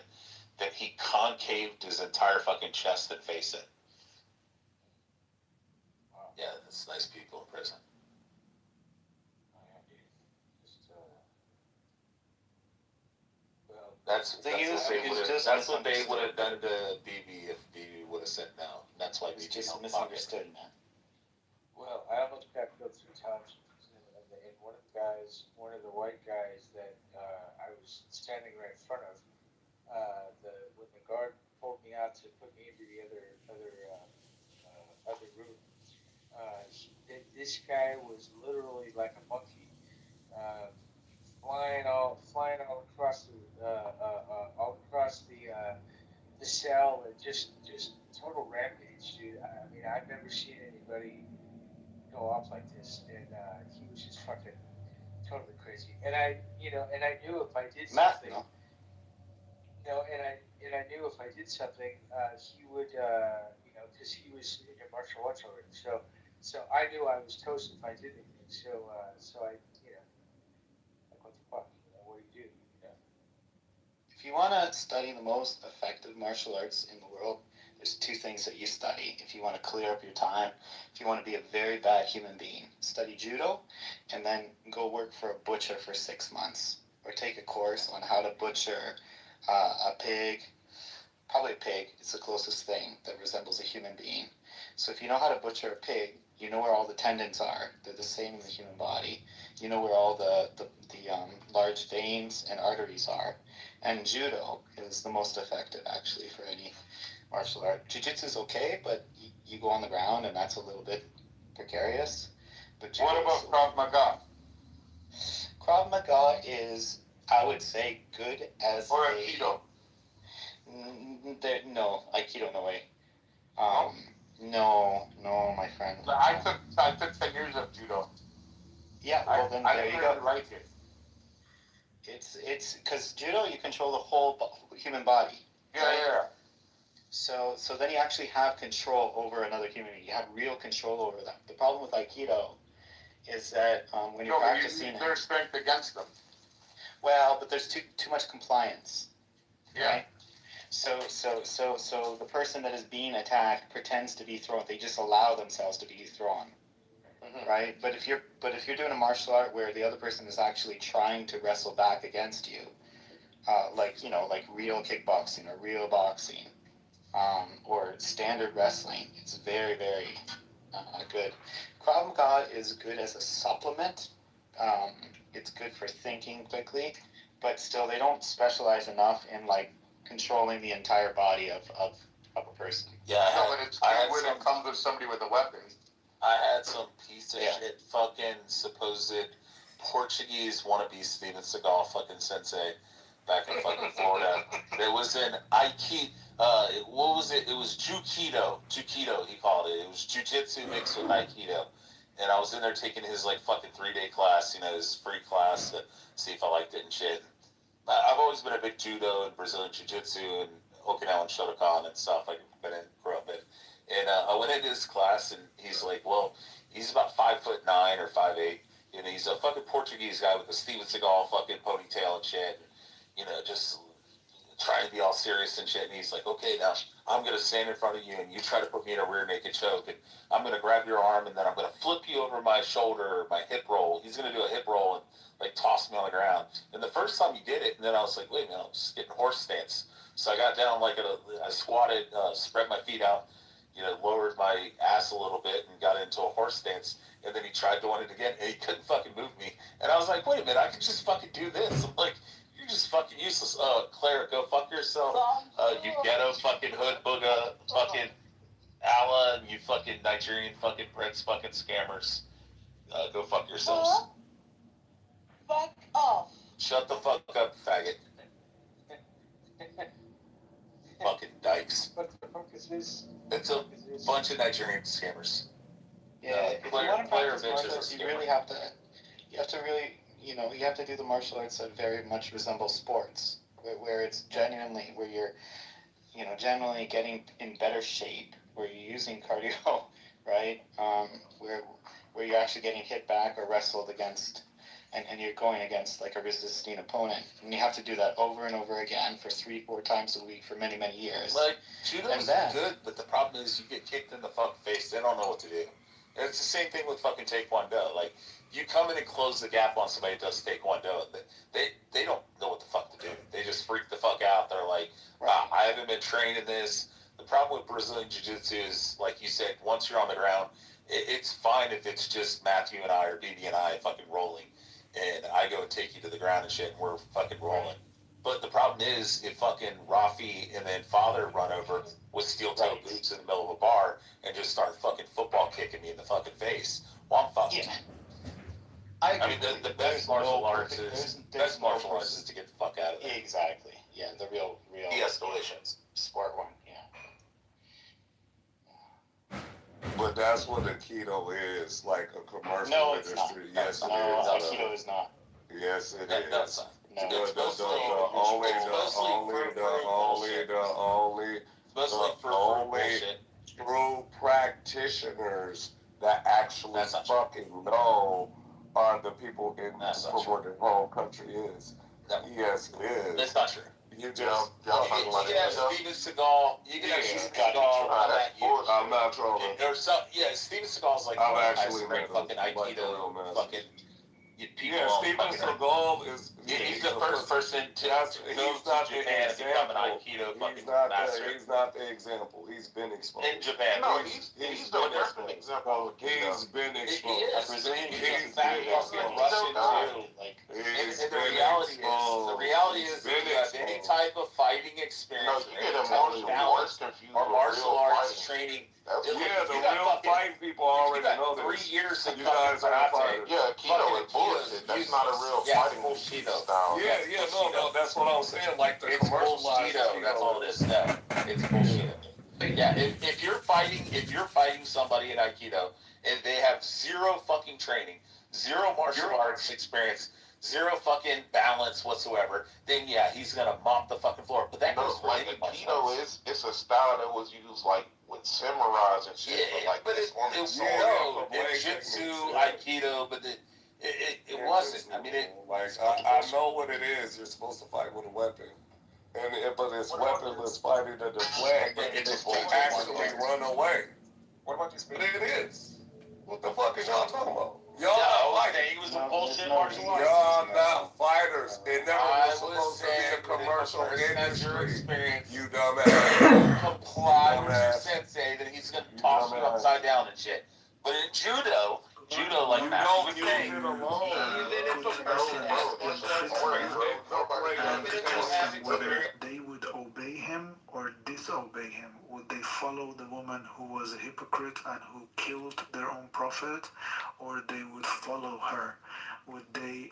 that he concaved his entire fucking chest and face in. Yeah, that's nice people in prison. That's what they would have done to BB if BB would have said no. That's why BB just misunderstood, man. Well, I almost got killed 3 times. And one of the white guys that I was standing right in front of, when the guard pulled me out to put me into the other room, this guy was literally like a monkey, flying all across the cell, and just total rampage, dude. I mean, I've never seen anybody go off like this, and he was just fucking totally crazy. And I knew if I did something, and I knew if I did something, he would, because he was into martial arts already. So I knew I was toast if I did anything. So I, like, what the fuck? What do you do? If you want to study the most effective martial arts in the world, there's 2 things that you study. If you want to clear up your time, if you want to be a very bad human being, study judo, and then go work for a butcher for 6 months, or take a course on how to butcher a pig. Probably a pig. It's the closest thing that resembles a human being. So if you know how to butcher a pig, you know where all the tendons are. They're the same in the human body. You know where all the large veins and arteries are. And judo is the most effective, actually, for any martial art. Jiu-jitsu is okay, but you go on the ground, and that's a little bit precarious. But what about Krav Maga? Krav Maga is, I would say, good as or Aikido. No, Aikido, no way. No, my friend. I took 10 years of judo. Yeah, well then there you go. I didn't like it. It's because judo, you control the whole human body. Yeah. So then you actually have control over another human being. You have real control over them. The problem with Aikido is that when you're practicing, you their strength against them. Well, but there's too much compliance. Yeah. Right? So the person that is being attacked pretends to be thrown. They just allow themselves to be thrown. Mm-hmm. Right? But if you're doing a martial art where the other person is actually trying to wrestle back against you, like real kickboxing or real boxing, or standard wrestling, it's very, very good. Krav Maga is good as a supplement. It's good for thinking quickly, but still they don't specialize enough in like controlling the entire body of a person. Yeah, but it's good when it comes with somebody with a weapon. I had some piece of shit fucking supposed Portuguese wannabe Steven Seagal fucking sensei back in fucking Florida. It was in Aikido. What was it? It was Jukido. Jukido, he called it. It was Jiu-Jitsu mixed with Aikido. And I was in there taking his like fucking 3-day class, his free class to see if I liked it and shit. I've always been a big judo and Brazilian Jiu-Jitsu and Okinawan Shotokan and stuff. I grew up in. into his class, and he's like, well, he's about 5'9" or 5'8". You know, he's a fucking Portuguese guy with a Steven Seagal fucking ponytail and shit. And, you know, just trying to be all serious and shit. And he's like, okay, now I'm going to stand in front of you and you try to put me in a rear naked choke. And I'm going to grab your arm and then I'm going to flip you over my shoulder or my hip roll. He's going to do a hip roll and like toss me on the ground. And the first time he did it, and then I was like, wait a minute, I'm just getting horse stance. So I got down like I squatted, spread my feet out, you know, lowered my ass a little bit and got into a horse stance. And then he tried doing it again and he couldn't fucking move me. And I was like, wait a minute, I can just fucking do this. I'm like, you're just fucking useless. Claire, go fuck yourself. You ghetto fucking hood booga fucking Allah and you fucking Nigerian fucking prince fucking scammers. Go fuck yourselves. Fuck off. Shut the fuck up, faggot. Fucking dykes. What the fuck is this? It's a bunch of Nigerian scammers. Yeah, if you want to practice martial arts, you really have to really, you know, you have to do the martial arts that very much resemble sports, where it's genuinely, where you're, you know, genuinely getting in better shape, where you're using cardio, right? Where you're actually getting hit back or wrestled against, and you're going against like a resisting opponent. And you have to do that over and over again for 3-4 times a week for many, many years. Like, judo's good, but the problem is you get kicked in the fucking face, they don't know what to do. And it's the same thing with fucking Taekwondo. Like, you come in and close the gap on somebody that does Taekwondo, they don't know what the fuck to do. They just freak the fuck out. They're like, wow, I haven't been trained in this. The problem with Brazilian Jiu-Jitsu is, like you said, once you're on the ground, it's fine if it's just Matthew and I or BB and I fucking rolling. And I go and take you to the ground and shit, and we're fucking rolling. But the problem is, if fucking Rafi and then Father run over with steel-toe boots in the middle of a bar and just start fucking football kicking me in the fucking face, well, I'm fucked. Yeah. I mean, the best martial arts is to get the fuck out of there. Exactly. Yeah, the real de-escalation. Sport one. Yeah. But that's what Aikido is, like a commercial No, it's industry. not. Yes, it No, is. Aikido is not. Yes, it That is. does not. No. The only true practitioners that actually fucking know are the people in what the whole country is. Yes, it is. That's not true. You just You can have Steven Seagal. You can have Steven Seagal come at you. I'm not trolling. Or so, yeah, Steven Seagal's like I'm one of the actually highest ranked fucking Aikido fucking people. Yeah, Steven Seagal is. He's the first person to he's not the Japan and become an example. Aikido fucking He's master. not the example. He's been exposed. In Japan. No, he's the worst example. He's been exposed. He is. Brazilian He's Back been fucking exposed. Russian too. Like, And the reality is, if you have any type of fighting experience, No, you get or any type of emotional balance, confused or with martial real arts fighting. training. Yeah, the real fighting people already know this. 3 years of You guys fucking are karate. fighters. Yeah, Aikido is bullshit. That's not a real fighting style. Yeah, no, that's what I'm saying. Like the It's commercialized. bullshit. That's all it is. No, it's bullshit. But yeah, if you're fighting somebody in Aikido and they have zero fucking training, zero martial arts experience, zero fucking balance whatsoever, then yeah, he's gonna mop the fucking floor. But that goes for Like any martial Aikido arts. it's a style that was used like with samurais and shit. Yeah, but like but this on its own. no, Jiu-Jitsu, Aikido, but it wasn't. I mean, I know what it is. You're supposed to fight with a weapon. But it's weaponless fighting to deflect and to actually run away. what about this? But it is. What the fuck is y'all talking about? Y'all No, not fighters. he was a bullshit martial arts. Y'all not fighters. It never I was supposed to be a commercial That's your industry. experience. You dumbass. Comply with your Dumbass. sensei, then he's gonna toss you upside down and shit. But in judo, like You Matt don't was use saying, it alone. Whether they would obey him or disobey him. Would they follow the woman who was a hypocrite and who killed their own prophet, or they would follow her? Would they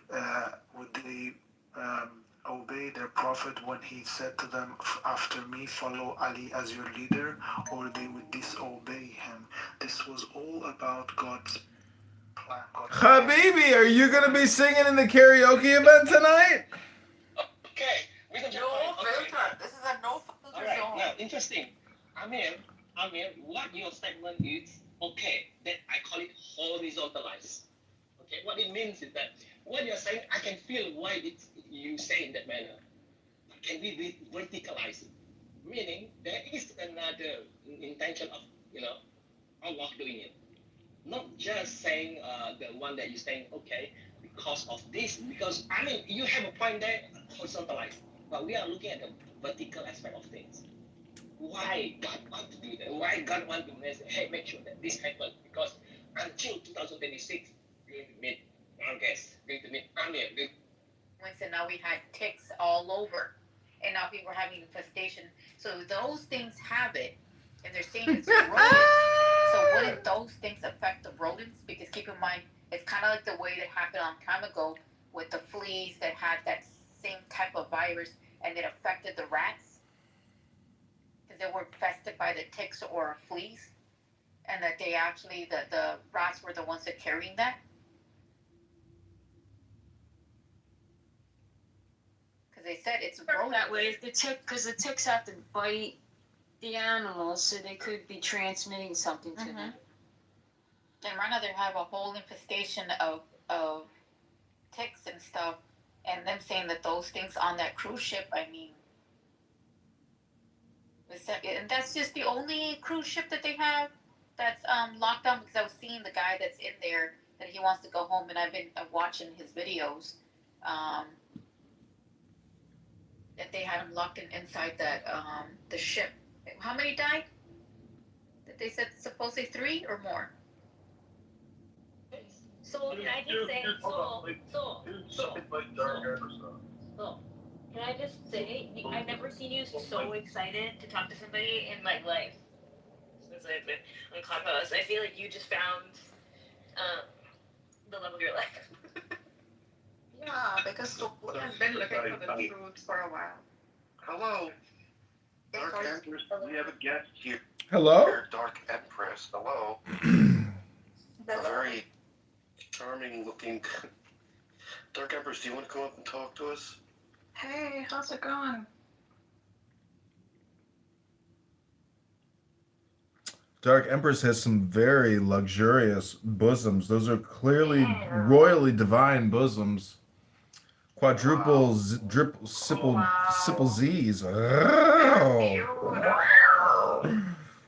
obey their prophet when he said to them, after me follow Ali as your leader, or they would disobey him? This was all about God's plan. Habibi, are you gonna be singing in the karaoke event tonight? Okay, we can No filter. This is a no filter All right, zone. now interesting. Amir, I mean, what your statement is, okay, then I call it horizontalized. Okay, what it means is that what you're saying, I can feel why you say in that manner. But can we verticalize it? Meaning, there is another intention of, Allah doing it. Not just saying the one that you're saying, okay, because of this, because, I mean, you have a point there, horizontalized, but we are looking at the vertical aspect of things. Why God want to do that? Why God want to say, hey, make sure that this happens? Because until 2026, we're going to meet Marcus, going to meet Amir. And now we had ticks all over, and now people are having infestation. So those things have it, and they're saying it's rodents. So wouldn't those things affect the rodents? Because keep in mind, it's kind of like the way that happened a long time ago with the fleas that had that same type of virus, and it affected the rats because they were infested by the ticks or fleas, and that they actually the rats were the ones that carrying that. Because they said it's rodent. That way, because the ticks have to bite the animals, so they could be transmitting something to them. And right now they have a whole infestation of ticks and stuff, and them saying that those things on that cruise ship, I mean, and that's just the only cruise ship that they have that's locked down, because I was seeing the guy that's in there that he wants to go home, and I've been watching his videos. That they had him locked inside that the ship. How many died? That they said supposedly 3 or more. So can I just say, can I just say, I've never seen you so excited to talk to somebody in my life since I've been on Clubhouse. I feel like you just found the love of your life. Yeah, because we have been looking for the truth for a while. Hello. Dark Empress, we have a guest here. Hello? Dark Empress, hello. A very charming looking. Dark Empress, do you want to come up and talk to us? Hey, how's it going? Dark Empress has some very luxurious bosoms. Those are clearly royally divine bosoms. Quadruple, triple, simple Z's.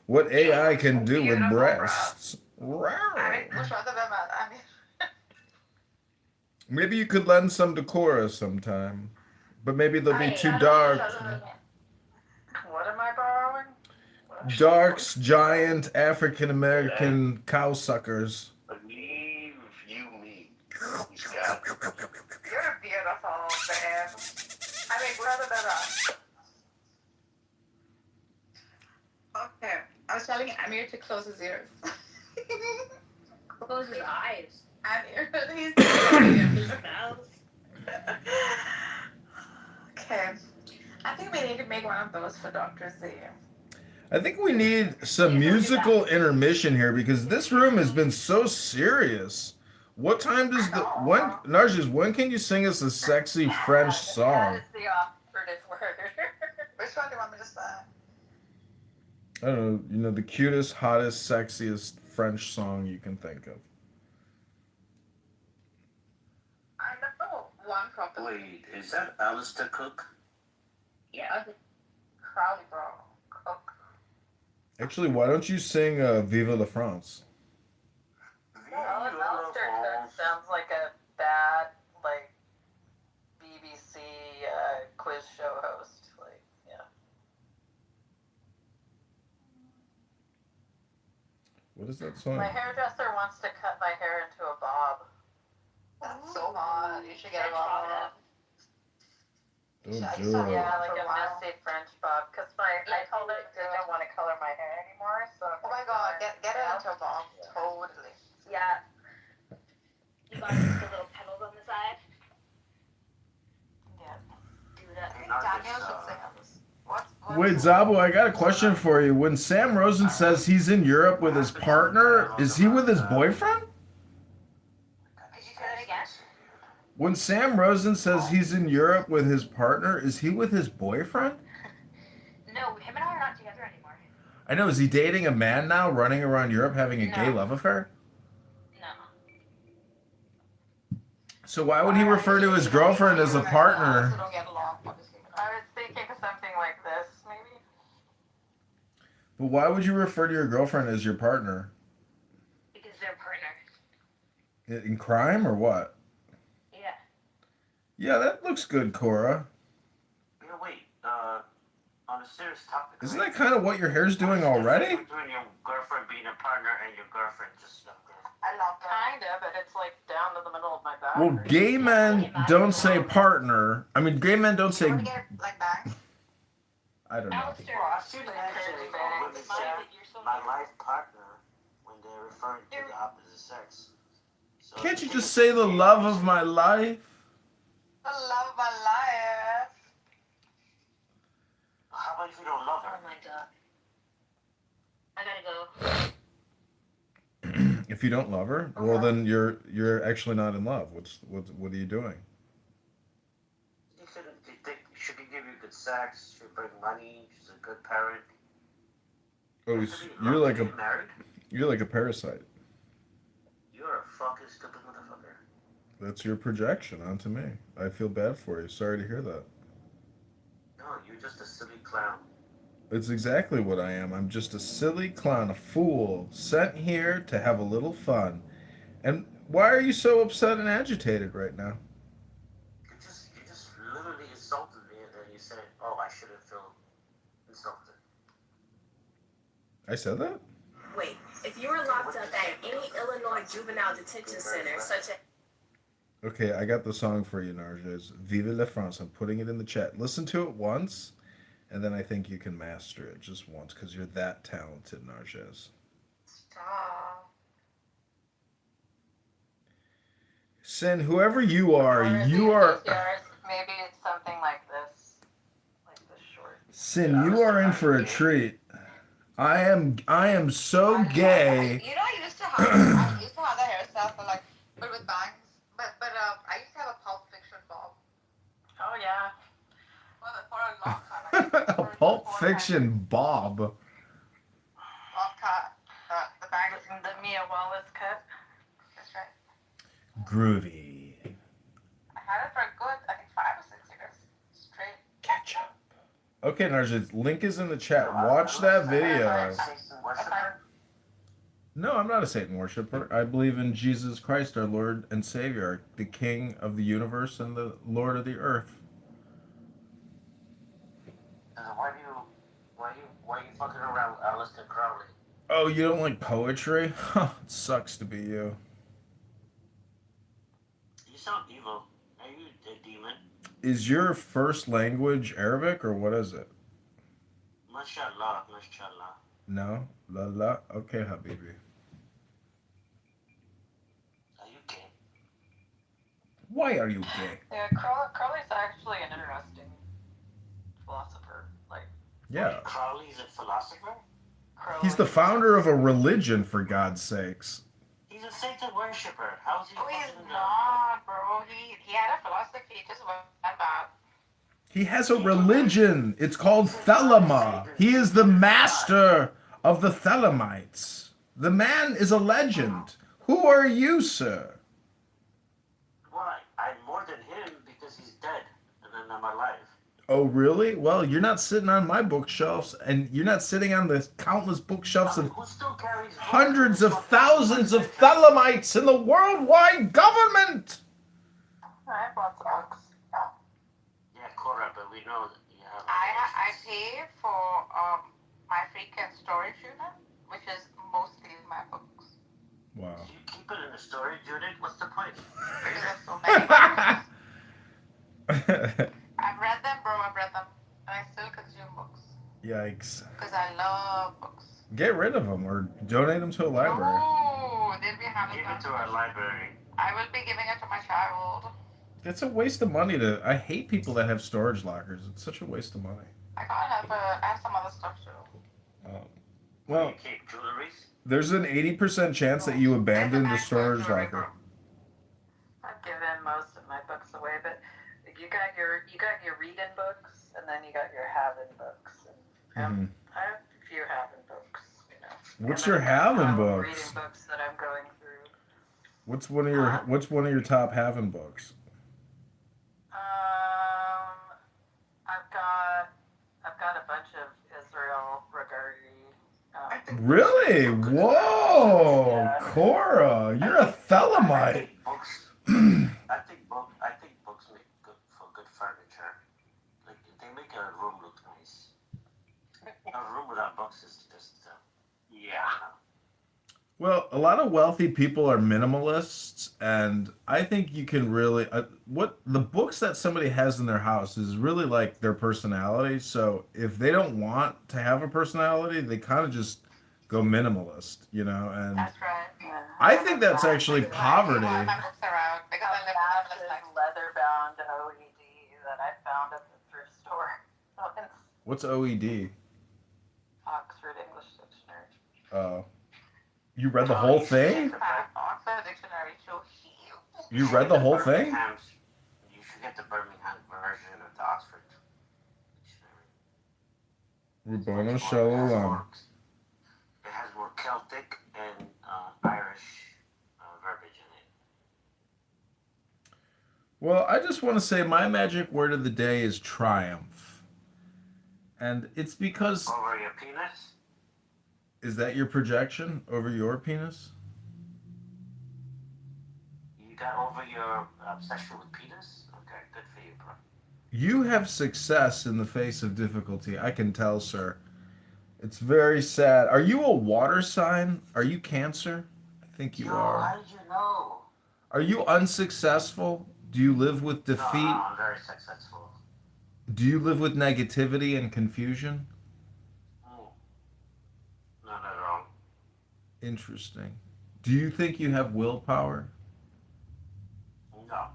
What AI can do with breasts. Maybe you could lend some to Cora sometime. But maybe they'll be too dark. What am I borrowing? Dark's giant African American cow suckers. Believe you me. You're beautiful, man. I mean, brother, Okay, I was telling Amir to close his ears. Close his eyes. Amir, he's doing his mouth. Okay, I think we need to make one of those for Dr. Z. I think we need some musical intermission here because this room has been so serious. What time does Narjis, when can you sing us a sexy French song? That is the operative word. Which one do you want me to sing? I don't know, the cutest, hottest, sexiest French song you can think of. I know one properly. Wait, is that Alistair Cook? Yeah. Crowley, bro. Cook. Actually, why don't you sing Viva la France? Alistair Cook sounds like a bad, BBC quiz show host. Yeah. What is that song? My hairdresser wants to cut my hair into a bob. That's so hot. You should get a bob. Don't do it. Yeah, like a messy French bob. Because I told her I didn't want to color my hair anymore. So oh my god, get it into a bob. Totally. Yeah. You got just a little petals on the side. Yeah. Do that. Daniel should sing on this. What? Wait, Zabo, I got a question for you. When Sam Rosen says he's in Europe with his partner, is he with his boyfriend? When Sam Rosen says he's in Europe with his partner, is he with his boyfriend? No, him and I are not together anymore. I I know. Is he dating a man now, running around Europe having a gay No. love affair? No. So why would he refer to his girlfriend as a partner? Don't get along, obviously. I was thinking something like this, maybe. But why would you refer to your girlfriend as your partner? Because they're a partner. In crime or what? Yeah. Yeah, that looks good, Cora. Yeah, wait. On a serious topic. Isn't right? that kind of what your hair's doing What's the already? difference between your girlfriend being a partner and your girlfriend just a girlfriend? I love kinda, but it's like down to the middle of my back. Well, gay men don't say partner. I mean, gay men don't say. You wanna get like bangs? I don't know. Alistair, Well, I've seen men say, women say, my life partner, when they're referring to the opposite sex. So Can't you just say the love of my life? The love of my life. How about if you don't love her? Oh my god. I gotta go. If you don't love her, well then you're actually not in love. What are you doing? You think she can give you good sex, she'll bring money, she's a good parent. Oh, you're like a parasite. You're a fucking stupid motherfucker. That's your projection onto me. I feel bad for you. Sorry to hear that. No, you're just a silly clown. It's exactly what I am. I'm just a silly clown, a fool, sent here to have a little fun. And why are you so upset and agitated right now? You just literally insulted me and then you said, oh, I shouldn't feel insulted. I said that? Wait, if you were locked up at any Illinois juvenile detention center, such as... Okay, I got the song for you, Narges. Vive la France. I'm putting it in the chat. Listen to it once, and then I think you can master it just once, because you're that talented, Narges. Stop. Sin, whoever you are, you are... Maybe it's something like this. Like this short. Sin, you are in for a treat. I am so gay. You know, I used to have the hairstyle for like, but with bangs. But I used to have a Pulp Fiction bob. Oh yeah. Well, for a long time. A Pulp Fiction bob. Bob cut. The bangs in the Mia Wallace cut. That's right. Groovy. I had it for a good, I think 5 or 6 years. Straight. Catch up. Okay, Narges, link is in the chat. Watch that video. No, I'm not a Satan worshiper. I believe in Jesus Christ, our Lord and Savior, the King of the universe and the Lord of the earth. Why are you fucking around with Aleister Crowley? Oh, you don't like poetry? Huh, it sucks to be you. You sound evil. Are you a demon? Is your first language Arabic or what is it? Mashallah, mashallah. No? La la? Okay, Habibi. Are you gay? Why are you gay? Yeah, Crowley's actually an interesting philosopher. Like, Yeah. Crowley's a philosopher? He's the founder of a religion, for God's sakes. He's a Satan worshiper. How's he? Oh, he's not, bro. He had a philosophy. It just went bad. He has a religion. It's called Thelema. He is the master of the Thelemites. The man is a legend. Who are you, sir? Why? I'm more than him because he's dead and then I'm alive. Oh, really? Well, you're not sitting on my bookshelves, and you're not sitting on the countless bookshelves of hundreds of thousands of Thelemites in the worldwide government. I bought the books. Yeah, Cora, but we know that you have. I pay for my freaking storage unit, which is mostly my books. Wow. You keep it in the storage unit? What's the point? Because there's so many books. I've read them, bro. I've read them. And I still consume books. Yikes. Because I love books. Get rid of them or donate them to a library. Oh, they'll be having Give it to our library. I will be giving it to my child. It's a waste of money to... I hate people that have storage lockers. It's such a waste of money. I have some other stuff too. Well, You keep jewelries? there's an 80% chance that you abandon the storage locker. I've given most of my books away, but you got your reading books, and then you got your having books. And I have a few having books. What's And your then I've got having 12 reading books? books that I'm going through. What's one of your top having books? I've got a bunch of Israel Regardie. Really? Whoa, Yeah. Cora, you're a Thelemite. I think books make good for good furniture. Like they make a room look nice. A room without books is just yeah. Well, a lot of wealthy people are minimalists, and I think you can really what the books that somebody has in their house is really like their personality. So if they don't want to have a personality, they kind of just go minimalist, you know. And That's right. Yeah. I think that's actually poverty. My books around because I live with a massive leather-bound OED that I found at the thrift store. What's OED? Oxford English Dictionary. You read the whole thing? Oxford Dictionary is so huge. You read the whole thing? You should get the Birmingham version of the Oxford Dictionary. Rabbanu Shalom. It has more Celtic and Irish verbiage in it. Well, I just want to say my magic word of the day is triumph. And it's because... Over your penis? Is that your projection over your penis? You got over your obsession with penis? Okay, good for you, bro. You have success in the face of difficulty. I can tell, sir. It's very sad. Are you a water sign? Are you Cancer? I think you are. How did you know? Are you unsuccessful? Do you live with defeat? No, I'm very successful. Do you live with negativity and confusion? Not at all. Interesting. Do you think you have willpower? No.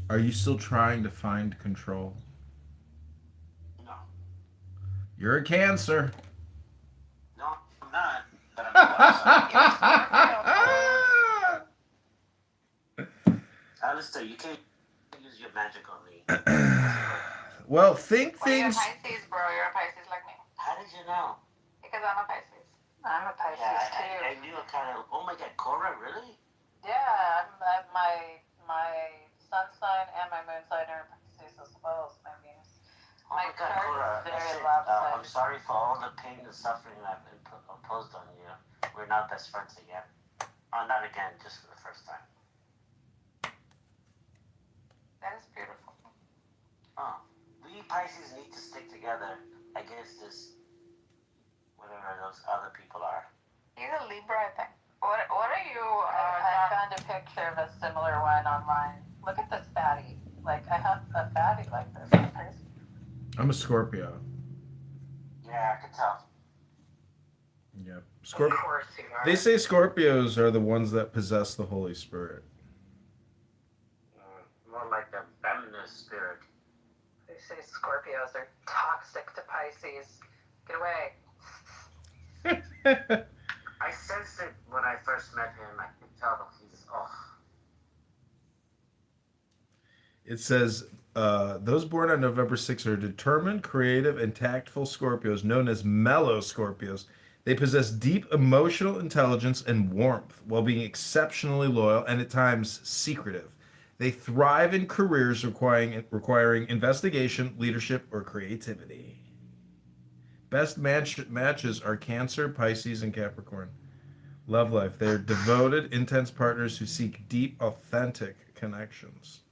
Are you still trying to find control? No. You're a Cancer. No, I'm not. But I'm Alistair, you can't use your magic on me. Well, think Well, you're a things. Pisces, bro. You're a Pisces like me. How did you know? Because I'm a Pisces. I'm a Pisces too. I knew it kind of. Oh my God, Cora, really? Yeah, my sun sign and my moon sign are Pisces as well as my Venus. Oh my God, Cora, I'm sorry for all the pain and suffering I've imposed on you. We're not best friends again. Oh, not again, just for the first time. That is beautiful. Oh, we Pisces need to stick together against this, whatever those other people are. You're a Libra, I think. What are you? I found a picture of a similar one online. Look at this fatty. Like, I have a fatty like this. It's crazy. I'm a Scorpio. Yeah, I can tell. Yep. Of course you are. They say Scorpios are the ones that possess the Holy Spirit. More like a feminine spirit. They say Scorpios are toxic to Pisces. Get away. I sensed it when I first met him. I could tell that he's It says those born on November 6th are determined, creative, and tactful Scorpios, known as mellow Scorpios. They possess deep emotional intelligence and warmth while being exceptionally loyal and at times secretive. They thrive in careers requiring investigation, leadership, or creativity. Best matches are Cancer, Pisces, and Capricorn. Love life. They're devoted, intense partners who seek deep, authentic connections.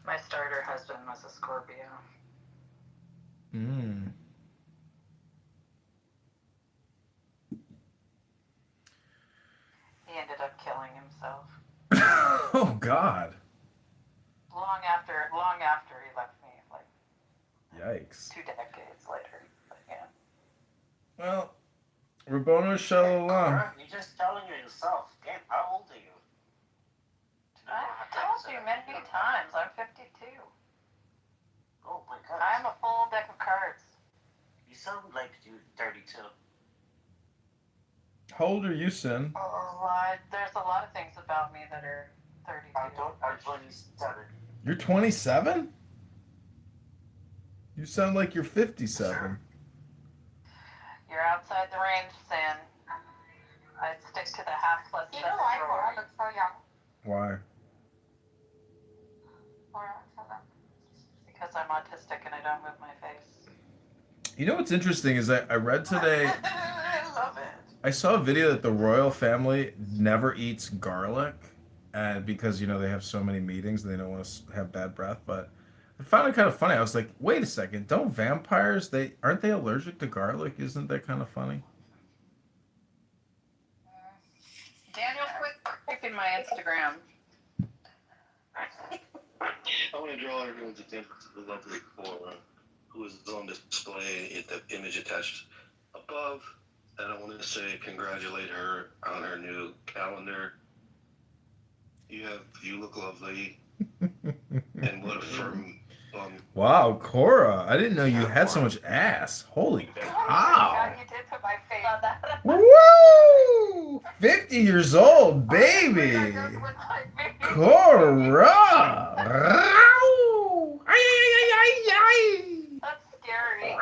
My starter husband was a Scorpio. He ended up killing himself. Oh God. Long after he left me, like Yikes. 2 decades later. But yeah. Well, Rabbanu Shalom. You're just telling yourself. Damn, how old are you? I've told you many times. I'm 52. Oh my God. I'm a full deck of cards. You sound like you're 32. How old are you, Sin? Oh, there's a lot of things about me that are 32. I'm 27. You're 27? You sound like you're 57. You're outside the range, Sin. I'd stick to the half plus You know why Cora looks so young? Why? Because I'm autistic and I don't move my face. You know what's interesting is I read today. I love it. I saw a video that the royal family never eats garlic, and because they have so many meetings and they don't want to have bad breath. But I found it kind of funny. I was like, wait a second, don't vampires aren't they allergic to garlic? Isn't that kind of funny? Daniel, quit creeping my Instagram. I want to draw everyone's attention to the lovely Cora, who is on display at the image attached above. And I want to say congratulate her on her new calendar. You look lovely. And what a firm... Wow, Cora, I didn't know you had so much ass. Holy cow. You did put my face on that. Woo! 50 years old, baby. Cora. That's scary.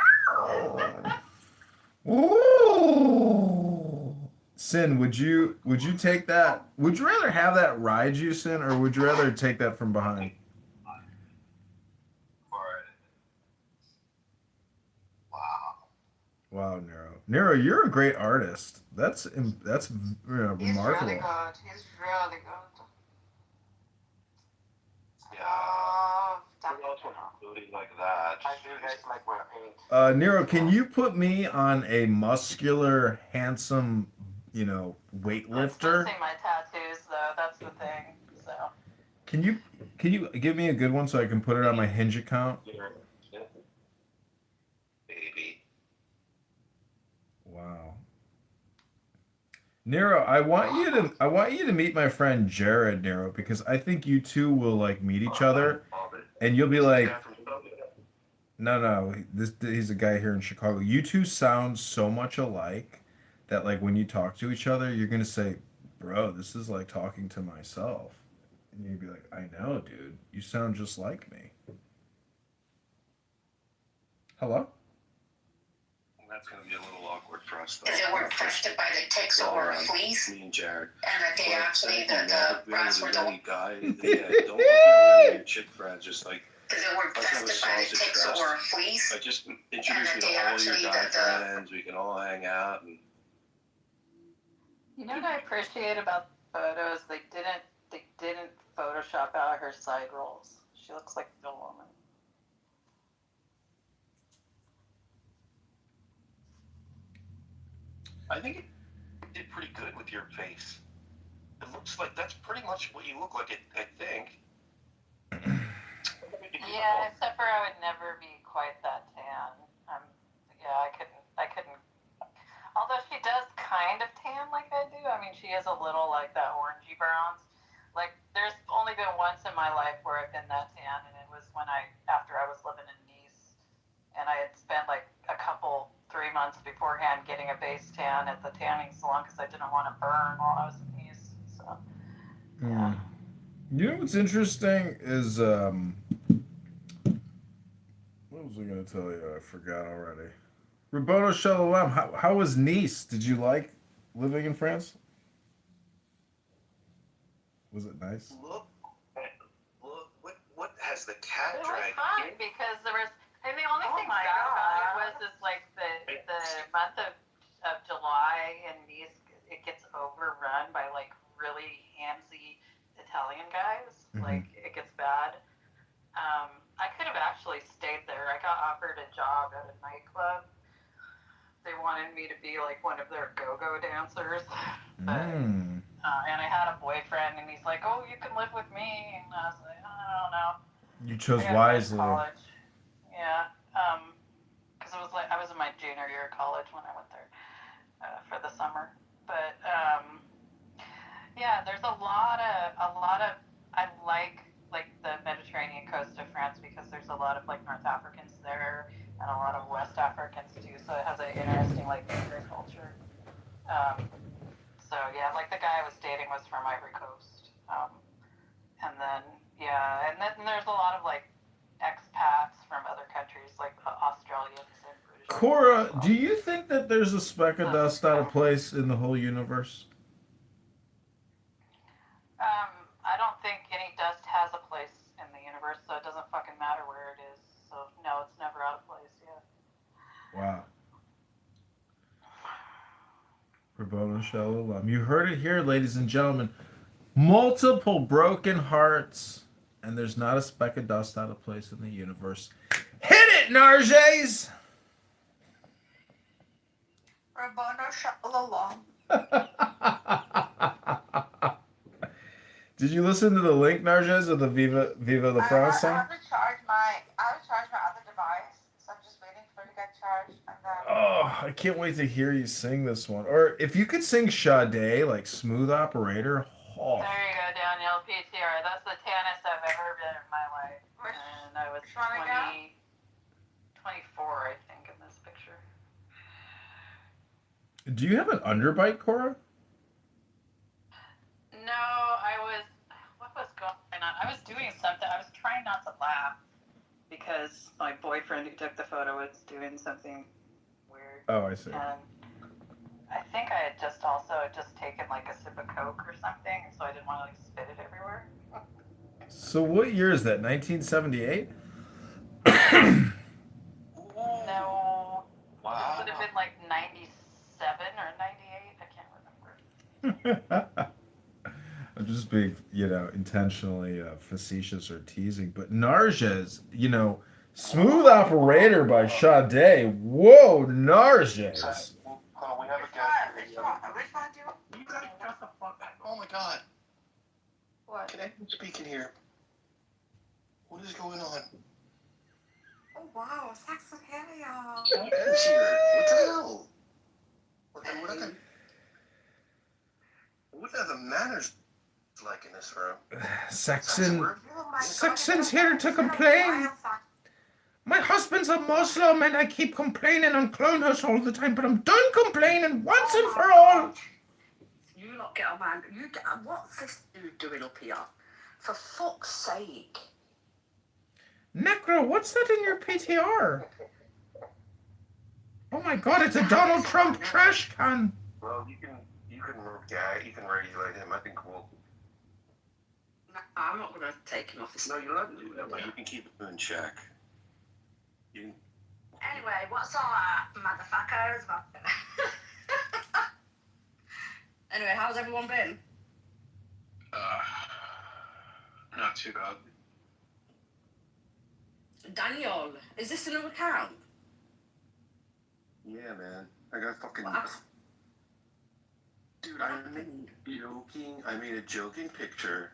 Ooh. Sin, would you take that? Would you rather have that ride you, Sin, or would you rather take that from behind? Wow, Nero. Nero, you're a great artist. That's remarkable. He's really good. He's really good. Like that. I do guys like my paint. Nero, can you put me on a muscular, handsome, weightlifter? See my tattoos though. That's the thing. So. Can you give me a good one so I can put it on my Hinge account? Baby. Wow. Nero, I want you to meet my friend Jared, Nero, because I think you two will meet each other, and you'll be like, no, he's a guy here in Chicago. You two sound so much alike that when you talk to each other, you're gonna say, bro, this is like talking to myself, and you'd be like, I know, dude, you sound just like me. Hello? That's going to be a little awkward for us, though. Because they were infested by the ticks or fleas. Me and Jared. And that they actually, the rats were the... Guy, yeah, don't look at your chick friends, just like... Because they were infested by the ticks or fleas. Like, just introduce me to all your guy friends, we can all hang out. And... You know what I appreciate about photos? They didn't Photoshop out her side rolls. She looks like a woman. I think it did pretty good with your face. It looks like that's pretty much what you look like, I think. Yeah, except for I would never be quite that tan. I couldn't. Although she does kind of tan like I do. I mean, she is a little like that orangey browns. Like, there's only been once in my life where I've been that tan, and it was after I was living in Nice, and I had spent 3 months beforehand getting a base tan at the tanning salon because I didn't want to burn while I was in Nice. So, yeah. You know what's interesting is what was I going to tell you? I forgot already. Rabboni Shalom, how was Nice? Did you like living in France? Was it nice? Look, what has the cat It dragged? was fun because there was, and the only thing bad about it was the month of July in Nice, it gets overrun by really handsy Italian guys. Mm-hmm. It gets bad. I could have actually stayed there. I got offered a job at a nightclub. They wanted me to be one of their go-go dancers. But, and I had a boyfriend, and he's like, "Oh, you can live with me." And I was like, "I don't know." You chose wisely. College. Yeah. Because I was in my junior year of college when I went there for the summer. But yeah, there's a lot of I like the Mediterranean coast of France because there's a lot of North Africans there and a lot of West Africans too. So it has an interesting agriculture. So yeah, the guy I was dating was from Ivory Coast. And then there's a lot of like expats from other countries, like Australians and British. Cora, do you think that there's a speck of dust out of place in the whole universe? I don't think any dust has a place in the universe, so it doesn't fucking matter where it is. So no, it's never out of place. Yeah. Wow. Rabboni Shalom. You heard it here, ladies and gentlemen. Multiple broken hearts, and there's not a speck of dust out of place in the universe. Hit it, Narges! Rabboni Shalom. Did you listen to the link, Narges, of the Viva La France song? I have to charge my other device, so I'm just waiting for it to get charged, and then. Oh, I can't wait to hear you sing this one. Or if you could sing Sade, like Smooth Operator. Oh. There you go, Danielle. PTR. That's the tannest I've ever been in my life. And I was 24, I think, in this picture. Do you have an underbite, Cora? No, what was going on? I was doing something. I was trying not to laugh because my boyfriend who took the photo was doing something weird. Oh, I see. And I think I had just taken like a sip of Coke or something, so I didn't want to like spit it everywhere. So what year is that? 1978? No. Wow. It would have been like 97 or 98. I can't remember. I'm just being, intentionally facetious or teasing. But Narges, Smooth Operator by Sade. Whoa, Narges. Hold on, we have a guest. Which one do You gotta shut the fuck up. Oh my god. What? Can anyone speak in here? What is going on? Oh wow, Saxopedia. Who's here? What the hell? What are the manners like in this room? Saxon's here to complain. My husband's a Muslim and I keep complaining on Clonus all the time, but I'm done complaining once and for all. You lot get a man. What's this dude doing up here? For fuck's sake. Necro, what's that in your PTR? Oh my god, it's a Donald Trump trash can. Well, you can regulate him. I think we'll. No, I'm not gonna take him off his. No, you're not gonna do that, but you can keep him in check. Anyway, what's all that, motherfuckers? Anyway, how's everyone been? Not too bad. Daniel, is this a new account? Yeah, man. I got fucking. Dude, I made a joking picture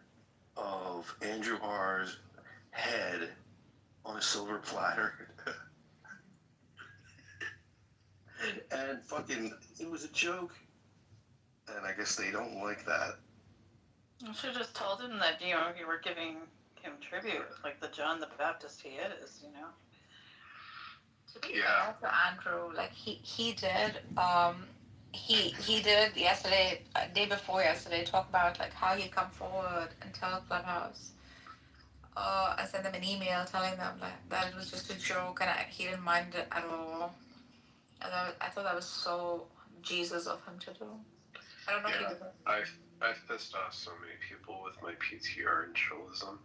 of Andrew R's head on a silver platter. And fucking, it was a joke. And I guess they don't like that. You should have just told him that, you were giving him tribute, like the John the Baptist he is, To be fair to Andrew, like he did yesterday, day before yesterday, talk about like how he'd come forward and tell Clubhouse. I sent them an email telling them that it was just a joke and he didn't mind it at all. And I thought that was so Jesus of him to do. I don't know if he did it. I've pissed off so many people with my PTR and chillism.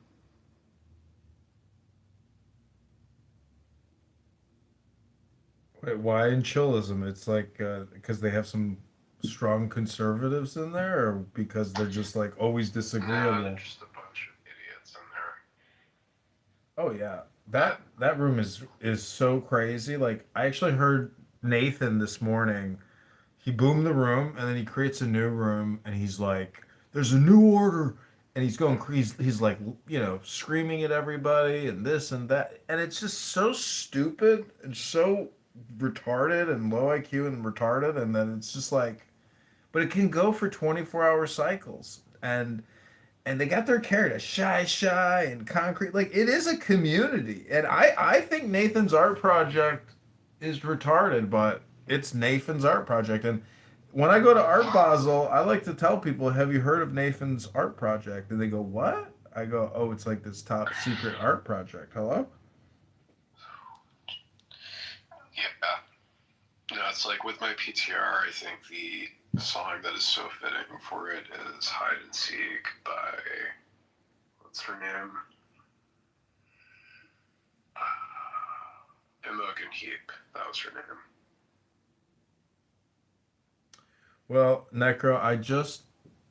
Wait, why in chillism? It's like because they have some strong conservatives in there, or because they're just like always disagreeable? They're just a bunch of idiots in there. Oh yeah, that room is so crazy. Like I actually heard Nathan this morning. He boomed the room and then he creates a new room and he's like, "There's a new order," and he's going he's like screaming at everybody and this and that, and it's just so stupid and so retarded and low IQ and retarded, and then it's just like, but it can go for 24-hour cycles, and they got their character shy and concrete. Like it is a community, and I think Nathan's art project is retarded, but it's Nathan's art project. And when I go to Art Basel, I like to tell people, "Have you heard of Nathan's art project?" And they go, "What?" I go, oh, it's like this top secret art project. Hello? Yeah. No, it's like with my PTR, I think the song that is so fitting for it is Hide and Seek by, what's her name? Imogen Heap. That was her name. Well, Necro, I just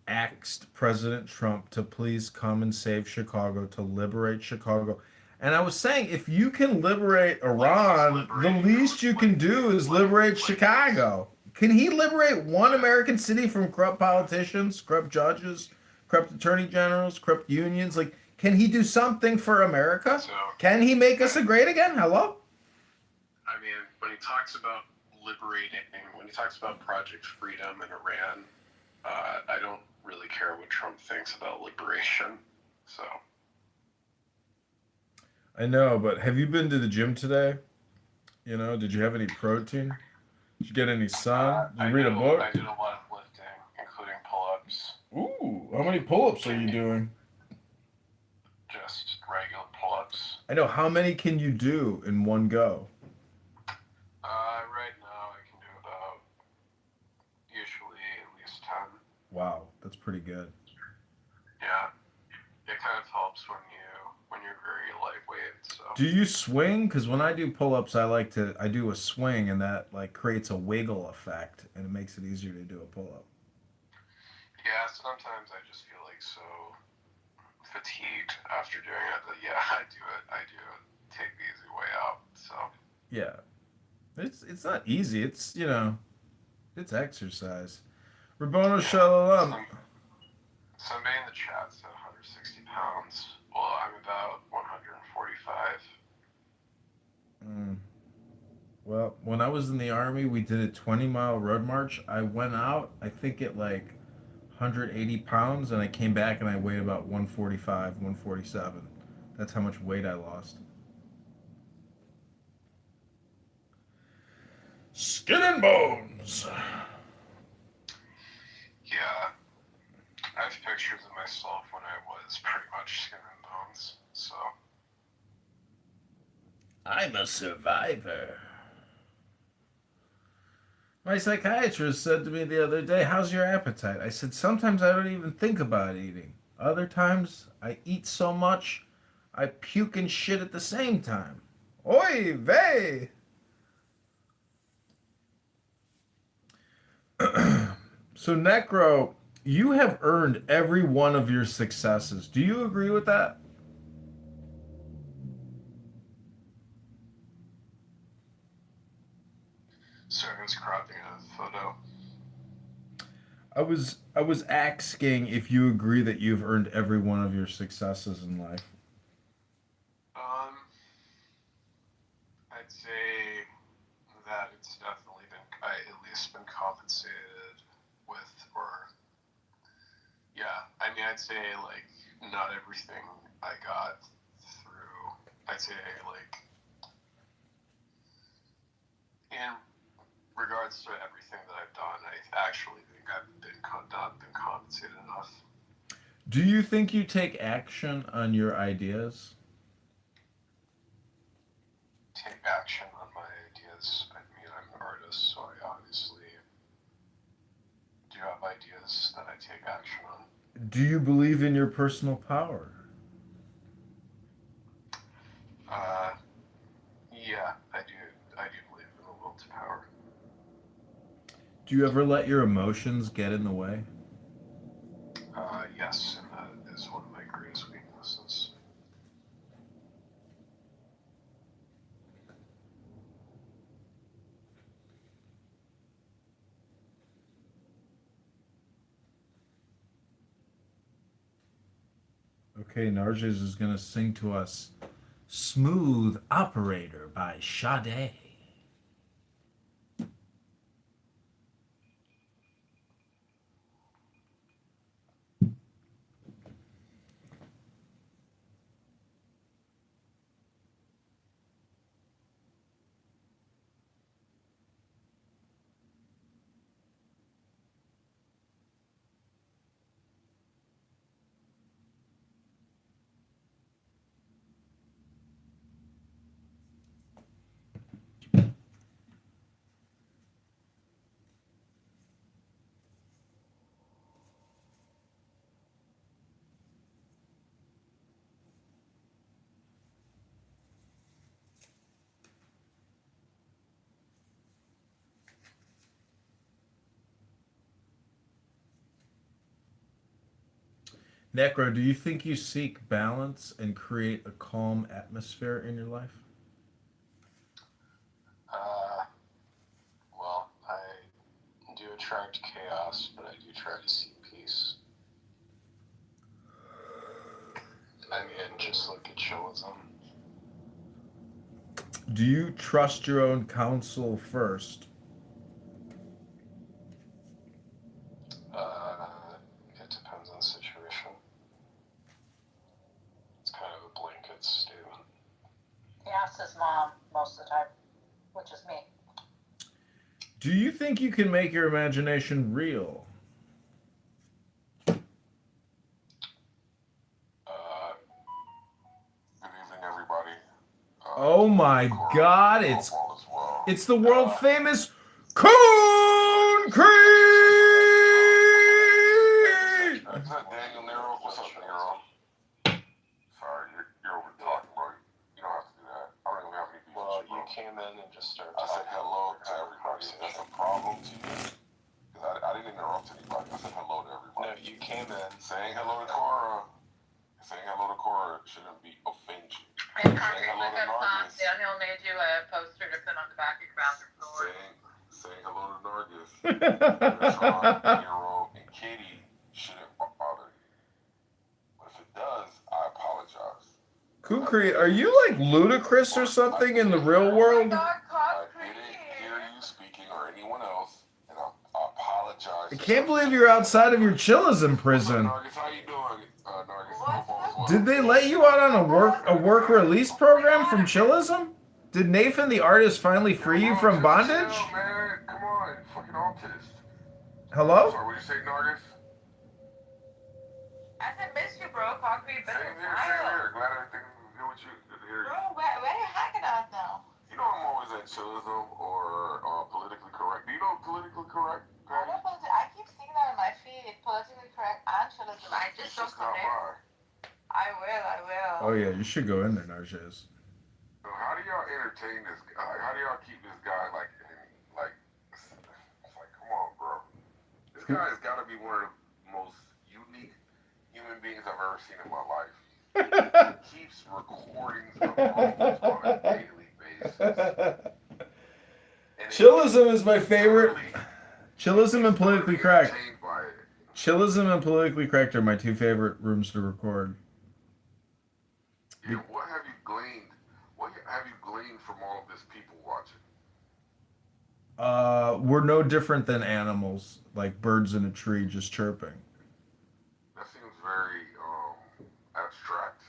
asked President Trump to please come and save Chicago, to liberate Chicago. And I was saying, if you can liberate Iran, the least you can do is liberate Chicago. Can he liberate one American city from corrupt politicians, corrupt judges, corrupt attorney generals, corrupt unions? Like, can he do something for America? Can he make us a great again? Hello? I mean, when he talks about liberating, when he talks about Project Freedom in Iran, I don't really care what Trump thinks about liberation. So. I know, but have you been to the gym today? You know, did you have any protein? Did you get any sun? Did you read a book? I did a lot of lifting, including pull-ups. Ooh, how many pull-ups are you doing? Just regular pull-ups. I know. How many can you do in one go? Right now I can do about usually at least 10. Wow, that's pretty good. Yeah, it kind of helps when you're very lightweight. So. Do you swing? Because when I do pull-ups, I do a swing, and that like creates a wiggle effect, and it makes it easier to do a pull-up. Yeah, sometimes I just feel like so fatigued after doing it that I do it. Take the easy way out. So. Yeah, it's not easy. It's it's exercise. Rabboni Shalom. Somebody in the chat said 160 pounds. Well, I'm about 145. Well, when I was in the army, we did a 20-mile road march. I went out, I think at like 180 pounds, and I came back and I weighed about 145, 147. That's how much weight I lost. Skin and bones. Yeah. I have pictures of myself when I was pretty much skin and bones, so. I'm a survivor. My psychiatrist said to me the other day, how's your appetite? I said, sometimes I don't even think about eating. Other times, I eat so much, I puke and shit at the same time. Oy vey! So, Necro, you have earned every one of your successes. Do you agree with that? Sorry, I was cropping a photo. I was asking if you agree that you've earned every one of your successes in life. I'd say that it's definitely at least been compensated with, or I'd say like not everything I got through. I'd say like in regards to everything that I've done, I actually think I've not been compensated enough. Do you think you take action on your ideas? Take action on my ideas. I mean, I'm an artist, so I obviously do have ideas that I take action on. Do you believe in your personal power? Yeah, I do. I do believe in the will to power. Do you ever let your emotions get in the way? Yes, and that is one of my greatest weaknesses. Okay, Narges is going to sing to us Smooth Operator by Sade. Necro, do you think you seek balance and create a calm atmosphere in your life? Well, I do attract chaos, but I do try to seek peace. Again, just look at chillism. Do you trust your own counsel first? It depends on the situation. It's kind of a blanket statement. He asks his mom most of the time, which is me. Do you think you can make your imagination real? Good evening, everybody. Oh my God! It's the world famous Coon Creek. Is that Daniel Nero? What's up, Nero? Sorry, you're over talking, bro. You don't have to do that. I don't even have any beef. Well, you came in and just started I said talking. hello to everybody. That's a problem to you. Because I didn't interrupt anybody. I said hello to everybody. No, you came in. Saying hello to Cora. Saying hello to Cora shouldn't be offend you. And Saying hello to Nargis. Daniel made you a poster to put on the back of your bathroom floor. Saying hello to Nargis. Nero, and Kitty shouldn't bother you. But if it does, I apologize. Coon Creek, are you like ludicrous or something in the real world? I didn't hear you speaking or anyone else, and I apologize. I can't believe you're outside of your chillism prison. Nargis, how you doing? Nargis, Did they let you out on a work release program from chillism? Did Nathan the artist finally free you from bondage? Chill, man. Come on, fucking autist. Hello? Sorry, what did you say, Nargis? I said, miss you, bro. Concrete, better Same here. Glad everything is good with you. Good to hear you. Bro, where are you hanging out now? You know I'm always at chillism or politically correct. Do you know politically correct? I keep seeing that on my feed. Politically correct and chillism. I just don't come there. I will. Oh yeah, you should go in there, Narges. So how do y'all entertain this guy? How do y'all keep this guy like, it's like, come on, bro. This guy has got to be one of the most unique human beings I've ever seen in my life. He keeps recordings of rooms on a daily basis. Chillism is my favorite. Chillism and politically correct. Chillism and politically correct are my two favorite rooms to record. Yeah, what have you gleaned? What have you gleaned from all of this people watching? We're no different than animals, like birds in a tree just chirping. That seems very abstract.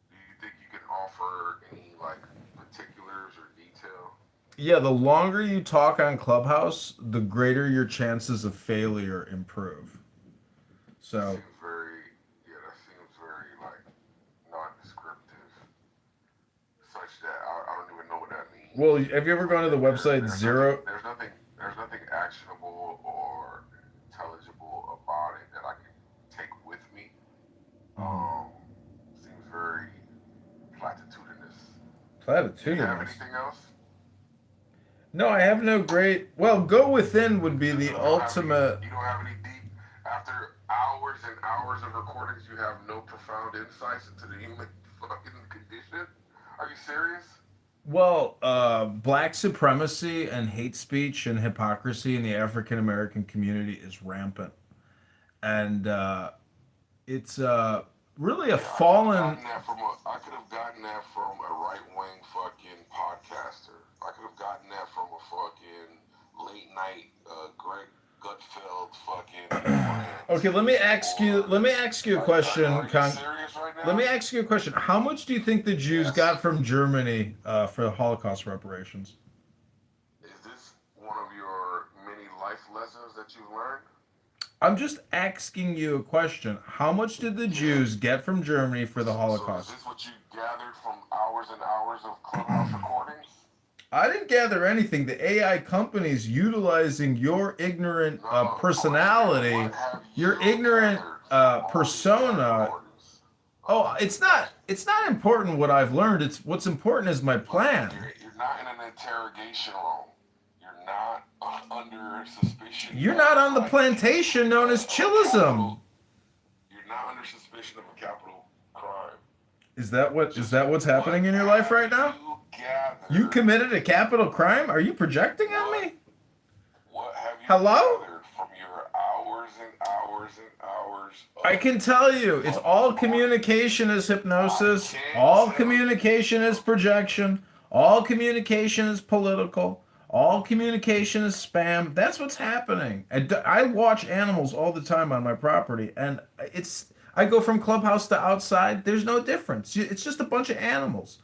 Do you think you can offer any like particulars or detail? Yeah, the longer you talk on Clubhouse, the greater your chances of failure improve. So. That seems very like non-descriptive, such that I don't even know what that means. Well, have you ever gone to the website Zero? There's nothing actionable or intelligible about it that I can take with me. Seems very platitudinous. Do you have anything else? No, I have no great. Well, Go Within would be the ultimate. You don't have any deep. After hours and hours of recordings, you have no profound insights into the human fucking condition. Are you serious? Well, black supremacy and hate speech and hypocrisy in the African American community is rampant, and it's really a fallen. I could have gotten that from a right-wing fucking podcaster. I could have gotten that from a fucking late-night Greg Gutfeld fucking. Okay, let me ask you a question. Are you serious right now? Let me ask you a question. How much do you think the Jews got from Germany for the Holocaust reparations? Is this one of your many life lessons that you've learned? I'm just asking you a question. How much did the Jews get from Germany for the Holocaust? So is this what you gathered from hours and hours of Clubhouse recordings? I didn't gather anything. The AI companies utilizing your ignorant personality, your ignorant persona. Oh, it's not important what I've learned. It's what's important is my plan. You're not in an interrogation room. You're not under suspicion. You're not on the plantation known as Chillism. You're not under suspicion of a capital crime. Is that what's happening in your life right now? You committed a capital crime? Are you projecting on me? What have you Hello? gathered from your hours and hours and hours of I can tell you, it's all communication is hypnosis. All communication is projection. All communication is political. All communication is spam. That's what's happening. I watch animals all the time on my property, and I go from clubhouse to outside. There's no difference. It's just a bunch of animals.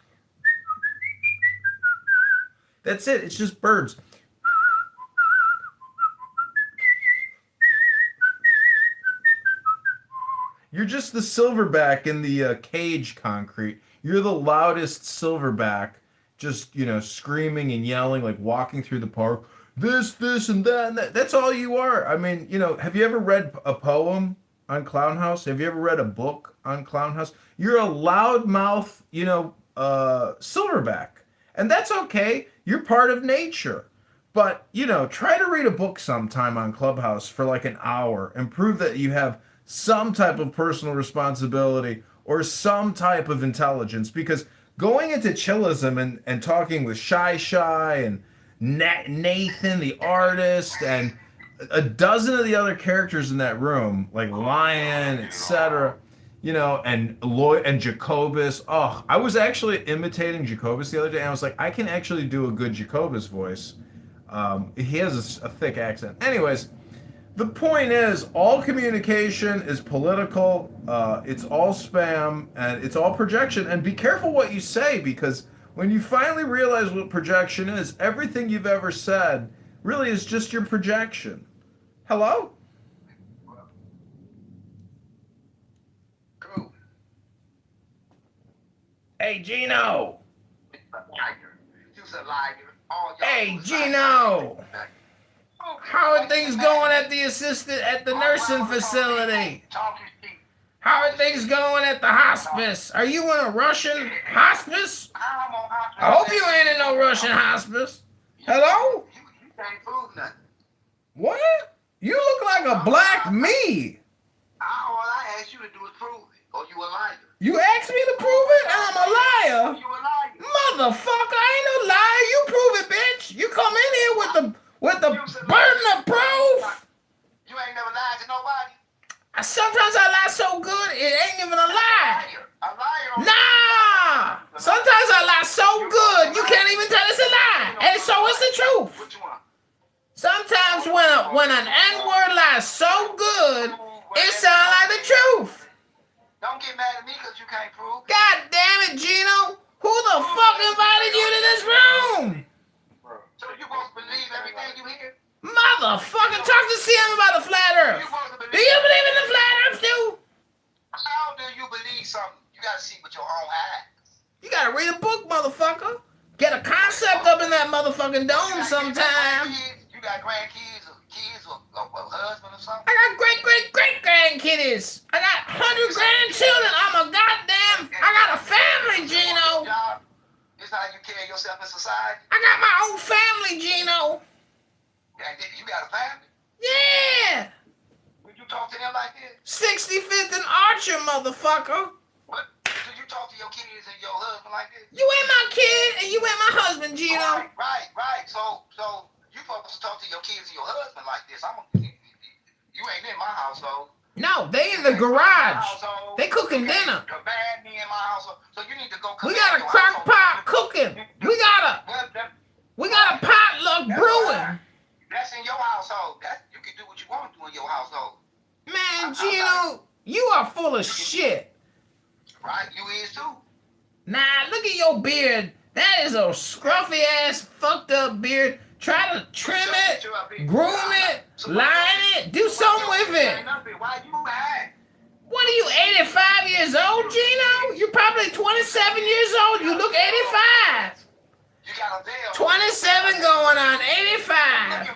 That's it. It's just birds. You're just the silverback in the cage concrete. You're the loudest silverback, just, screaming and yelling, like walking through the park. This, and that, and that. That's all you are. I mean, have you ever read a poem on Clown House? Have you ever read a book on Clown House? You're a loudmouth, silverback. And that's okay. You're part of nature. But, try to read a book sometime on Clubhouse for like an hour and prove that you have some type of personal responsibility or some type of intelligence, because going into chillism and talking with Shy and Nathan the artist and a dozen of the other characters in that room, like Lion, etc., and Lloyd and Jacobus. Oh, I was actually imitating Jacobus the other day, and I was like, I can actually do a good Jacobus voice. He has a thick accent. Anyways, the point is, all communication is political, it's all spam, and it's all projection. And be careful what you say, because when you finally realize what projection is, everything you've ever said really is just your projection. Hello? Cool. Hey, Gino! You's a liar. Hey, Gino! How are things going at the nursing facility? How are things going at the hospice? Are you in a Russian hospice? I hope you ain't in no Russian hospice. Hello? You can't prove nothing. What? You look like a black me. All I asked you to do is prove it, or you a liar. You asked me to prove it, and I'm a liar? You a liar. Motherfucker, I ain't no liar. You prove it, bitch. You come in here with the burden of proof. You ain't never lied to nobody. Sometimes I lie so good, it ain't even a lie. A liar. Nah! Sometimes I lie so good, you can't even tell it's a lie. And so it's the truth. Which one? Sometimes when an N-word lies so good, it sounds like the truth. Don't get mad at me because you can't prove. God damn it, Gino. Who the fuck invited you to this room? So you supposed to believe everything you hear? Motherfucker, talk to CM about the flat earth. Do you believe in the flat earth, too? How do you believe something? You gotta see with your own eyes. You gotta read a book, motherfucker. Get a concept up in that motherfucking dome sometime. You got grandkids or kids or husband or something? I got great grandkiddies. I got 100 grandchildren. I got a family, Gino. This how you carry yourself in society? I got my own family, Gino. You got a family? Yeah. Would you talk to them like this? 65th and Archer, motherfucker. What? Do you talk to your kids and your husband like this? You ain't my kid and you ain't my husband, Gino. Right. So you supposed to talk to your kids and your husband like this. You ain't in my household. No, they in the garage. They cooking dinner. Command me in my household. So you need to go. We got a crock pot cooking. We got a potluck brewing. That's in your household. You can do what you want to do in your household. Man, Gino, you are full of shit. Right, you is too. Nah, look at your beard. That is a scruffy ass, fucked up beard. Try to trim it, groom it, line it, do something with it. Why you mad? What are you, 85 years old, Gino? You're probably 27 years old. You look 85. You got a veil. 27 going on 85.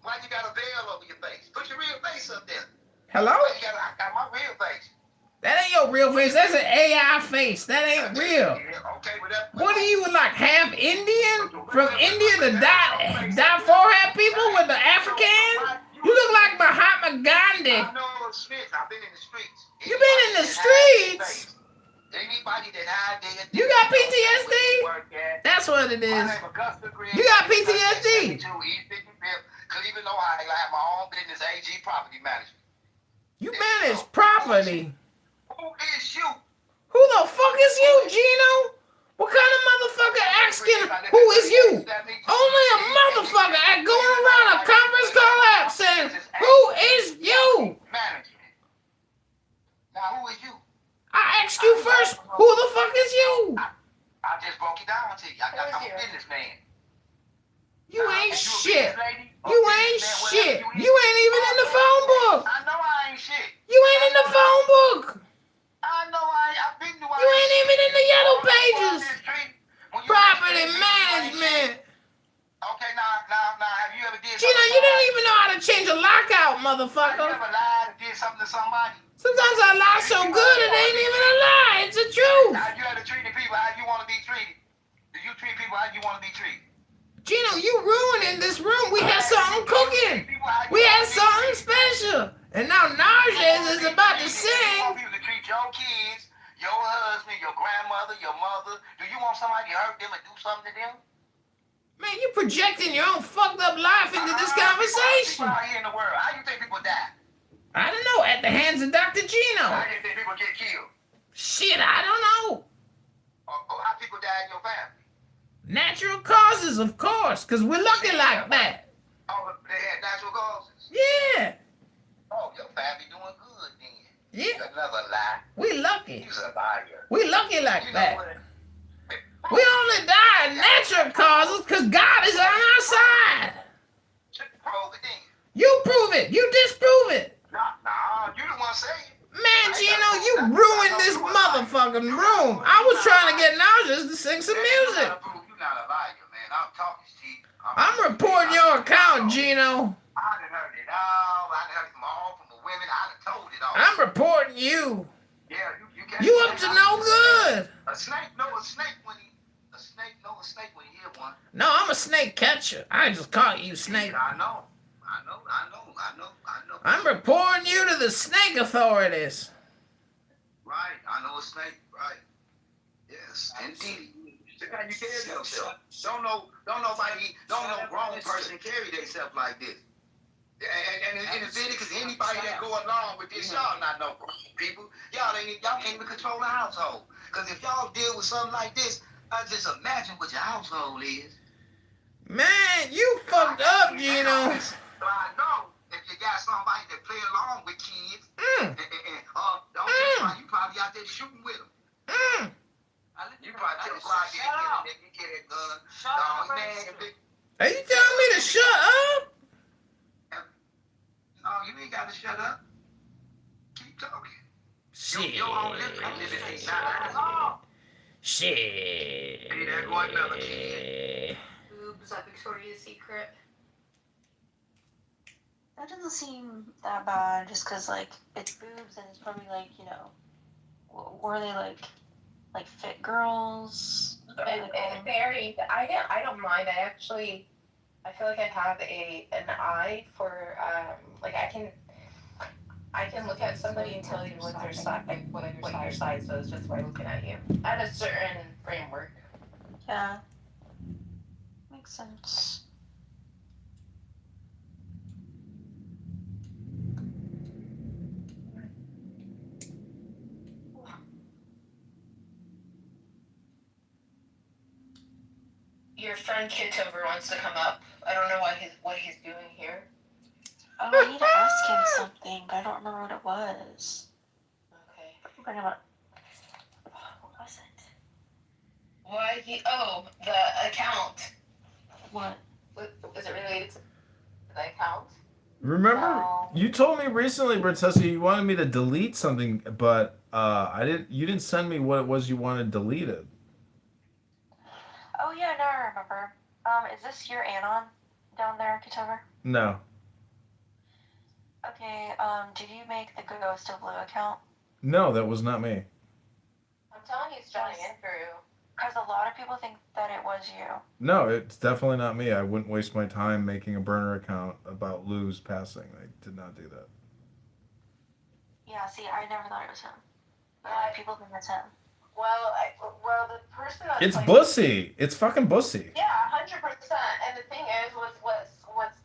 Why you got a veil over your face? Put your real face up there. Hello? I got my real face. That ain't your real face. That's an AI face. That ain't real. What are you, like half Indian? From India, the dot forehead people with the African? You look like Mahatma Gandhi. I know the streets. I've been in the streets. You been in the streets. Anybody that had their You got PTSD? That's what it is. You got PTSD. Cleveland, Ohio. I have my own business, AG Property Management. You manage property. Who is you? Who the fuck is you, Gino? What kind of motherfucker asking who is you? Only a motherfucker at going around a conference call app saying, who is you? Now, who is you? I asked you first, who the fuck is you? I just broke it down to you. I'm a businessman. You ain't shit. You ain't shit. You ain't even in the phone book. I know I ain't shit. You ain't in the phone book. I know I've been to You ain't even in the yellow pages. Property management. Okay, now, have you ever did Gina, you don't even know how to change a lockout, motherfucker. Have you ever lied or did something to somebody? Sometimes I lie so good it ain't even a lie. It's the truth. Have you ever treated people how you want to be treated? Do you treat people how you want to be treated? Gino, you ruining this room. We had something cooking. We had something special. And now Narges is about to sing. You want people to treat your kids, your husband, your grandmother, your mother. Do you want somebody to hurt them and do something to them? Man, you projecting your own fucked up life into this conversation. People out here in the world, how you think people die? I don't know. At the hands of Dr. Gino. How do you think people get killed? Shit, I don't know. How people die in your family? Natural causes, of course, because we're lucky like that. Oh, they had natural causes? Yeah. Oh, your family doing good then. Yeah. Another lie. We lucky. You's a liar. We lucky like that. We only die of natural causes because God is on our side. Prove it then. You prove it. You disprove it. Nah, you the one saying it. Man, Gino, you ruined this motherfucking room. I was trying to get Nauseous to sing some music. You're not a liar, man. I'm talking shit. I'm reporting your account, Gino. I done heard it all. I done heard it from the women. I done told it all. I'm reporting you. Yeah, you can't. You up to no good. A snake know a snake when he hear one. No, I'm a snake catcher. I just caught you, snake. I know. I'm reporting you to the snake authorities. Right, I know a snake. Right. Yes, indeed. Look how you carry yourself. Don't no grown person carry themselves like this. And in the video, because anybody that go along with this, y'all not no grown people. Y'all can't even control the household. Because if y'all deal with something like this, I just imagine what your household is. Man, you fucked up, Gino. So I know if you got somebody that play along with kids, you probably out there shooting with them. You probably tell somebody that you get a gun. Shut up, man. Are you telling me to shut up? No, you ain't got to shut up. Keep talking. Shit. Your own lips can live in these eyes. Shit. Hey, there go another kid. Boobs at Victoria's Secret. That doesn't seem that bad just because, like, it's boobs and it's probably, like, you know, were they, like fit girls? Very. I don't mind. I feel like I have an eye for, like, I can look at somebody and tell you what their size is just by looking at you. At a certain framework. Yeah. Makes sense. Your friend Kitover wants to come up. I don't know what he's doing here. Oh, I need to ask him something, but I don't remember what it was. Okay. What was it? Why the account. What? Is it related to the account? Remember, you told me recently, Brittessa, you wanted me to delete something, but you didn't send me what it was you wanted deleted. Oh yeah, now I remember. Is this your Anon down there, Kitover? No. Okay, did you make the Ghost of Blue account? No, that was not me. I'm telling you, it's Johnny Andrew. Because a lot of people think that it was you. No, it's definitely not me. I wouldn't waste my time making a burner account about Lou's passing. I did not do that. Yeah, Yeah, see, I never thought it was him. But Yeah. people think it's him. Well, the person that's It's like, Bussy. It's fucking Bussy. Yeah, 100%. And the thing is, what's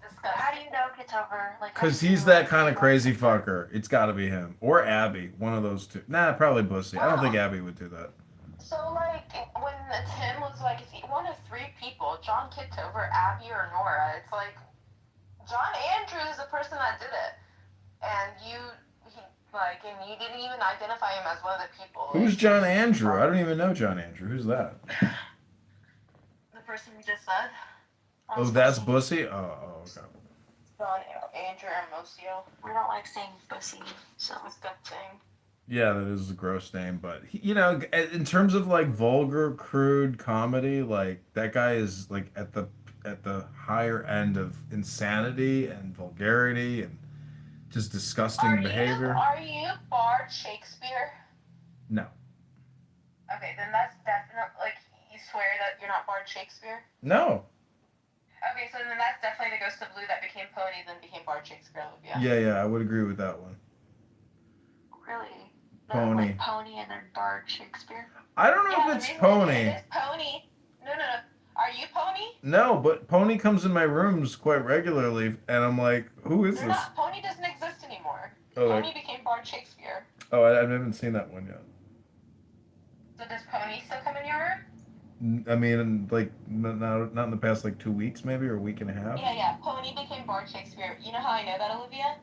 disgusting. How do you know Kitover? Like, how do Because you he's know, that kind of crazy fucker. It's got to be him. Or Abby. One of those two. Nah, probably Bussy. I don't think Abby would do that. So, like, when Tim was like, is he one of three people? John Kitover, Abby, or Nora? It's like, John Andrew is the person that did it. And and you didn't even identify him as one of the people. Who's John Andrew? I don't even know John Andrew. Who's that? The person you just said? Oh, that's Bussy? Oh, okay. John Andrew Hermoso. We don't like saying Bussy, so. Disgusting. Yeah, that is a gross name, but in terms of like vulgar, crude comedy, like that guy is like at the higher end of insanity and vulgarity and just disgusting behavior. Are you Bard Shakespeare? No. Okay, then that's definitely, like, you swear that you're not Bard Shakespeare? No. Okay, so then that's definitely the Ghost of Blue that became Pony, then became Bard Shakespeare, Olivia. Yeah, I would agree with that one. Really? Pony. Like Pony and then Bard Shakespeare? I don't know if it's Pony. It is Pony. No. Are you Pony? No, but Pony comes in my rooms quite regularly, and I'm like, who is this? Pony doesn't exist anymore. Oh, Pony became Bard Shakespeare. Oh, I haven't seen that one yet. So does Pony still come in your room? I mean, like, not in the past, like, 2 weeks, maybe, or a week and a half. Yeah. Pony became Bard Shakespeare. You know how I know that, Olivia?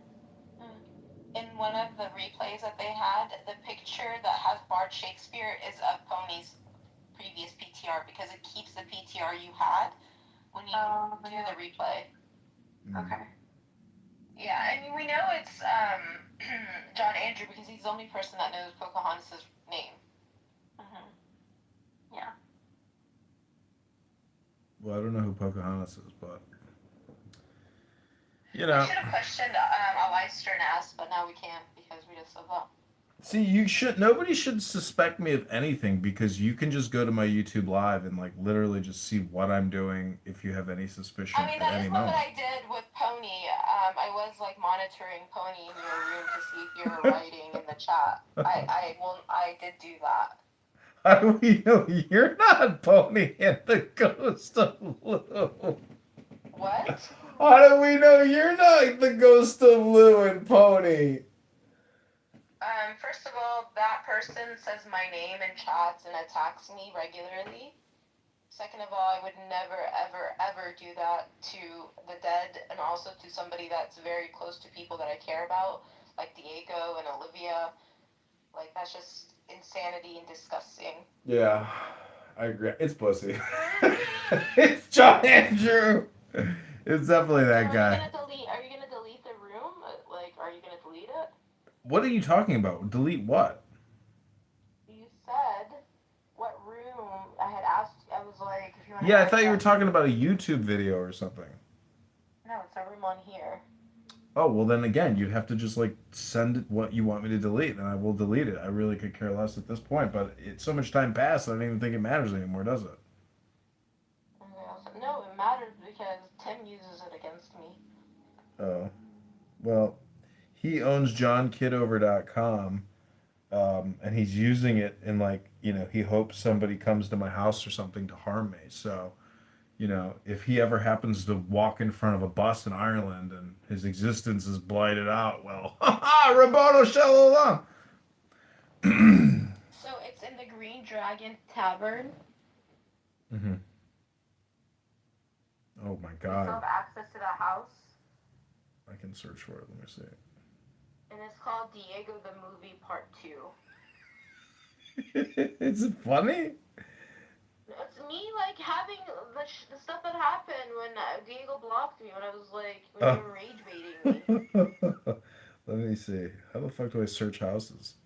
In one of the replays that they had, the picture that has Bard Shakespeare is of Pony's previous PTR because it keeps the PTR you had when you do the replay. Okay. Yeah, and we know it's John Andrew because he's the only person that knows Pocahontas' name. Yeah. Well, I don't know who Pocahontas is, but We should have questioned Aleister and asked, but now we can't because we just said that. See, nobody should suspect me of anything because you can just go to my YouTube live and like literally just see what I'm doing if you have any suspicion I mean, at that any is what moment. I did with Pony. I was like monitoring Pony in your room to see if you were writing in the chat. I did do that. How do we know you're not Pony and the Ghost of Lou? What? How do we know you're not the Ghost of Lou and Pony? First of all, that person says my name in chats and attacks me regularly. Second of all, I would never, ever, ever do that to the dead and also to somebody that's very close to people that I care about, like Diego and Olivia. Like, that's just insanity and disgusting. Yeah, I agree. It's Pussy. It's John Andrew. It's definitely that guy. Are you gonna delete the room? Like, are you gonna delete it? What are you talking about? Delete what? You said what room? I had asked. I was like, if you want. Yeah, I thought you were talking about a YouTube video or something. No, it's a room on here. Oh, well then again, you'd have to just like send it what you want me to delete and I will delete it. I really could care less at this point, but it's so much time passed I don't even think it matters anymore, does it? No, it matters because Tim uses it against me. Oh. Well, he owns johnkitover.com, and he's using it in like, he hopes somebody comes to my house or something to harm me. So, if he ever happens to walk in front of a bus in Ireland and his existence is blighted out, well, Roboto Shalom. So it's in the Green Dragon Tavern. Mm-hmm. Oh my You still God. have access to that house. I can search for it. Let me see. And it's called Diego the Movie Part 2. Is it funny? It's me, like, having the stuff that happened when Diego blocked me when I was, like, when you were rage baiting me. Let me see. How the fuck do I search houses?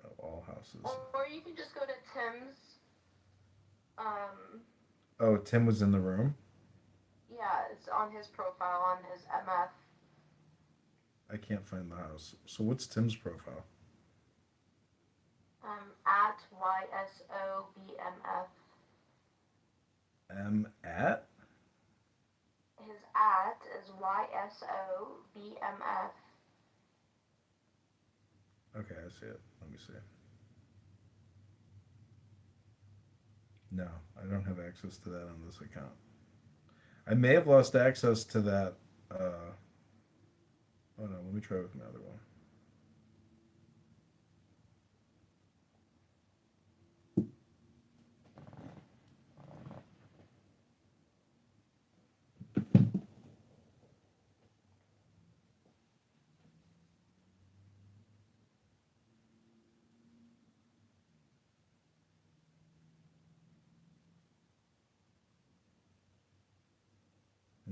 Oh, all houses. Or you can just go to Tim's, Oh, Tim was in the room? yeah, it's on his profile, on his MF. I can't find the house. So what's Tim's profile? At YSOBMF. At? His at is YSOBMF. Okay, I see it. Let me see. No, I don't have access to that on this account. I may have lost access to that. Oh no, let me try with my other one.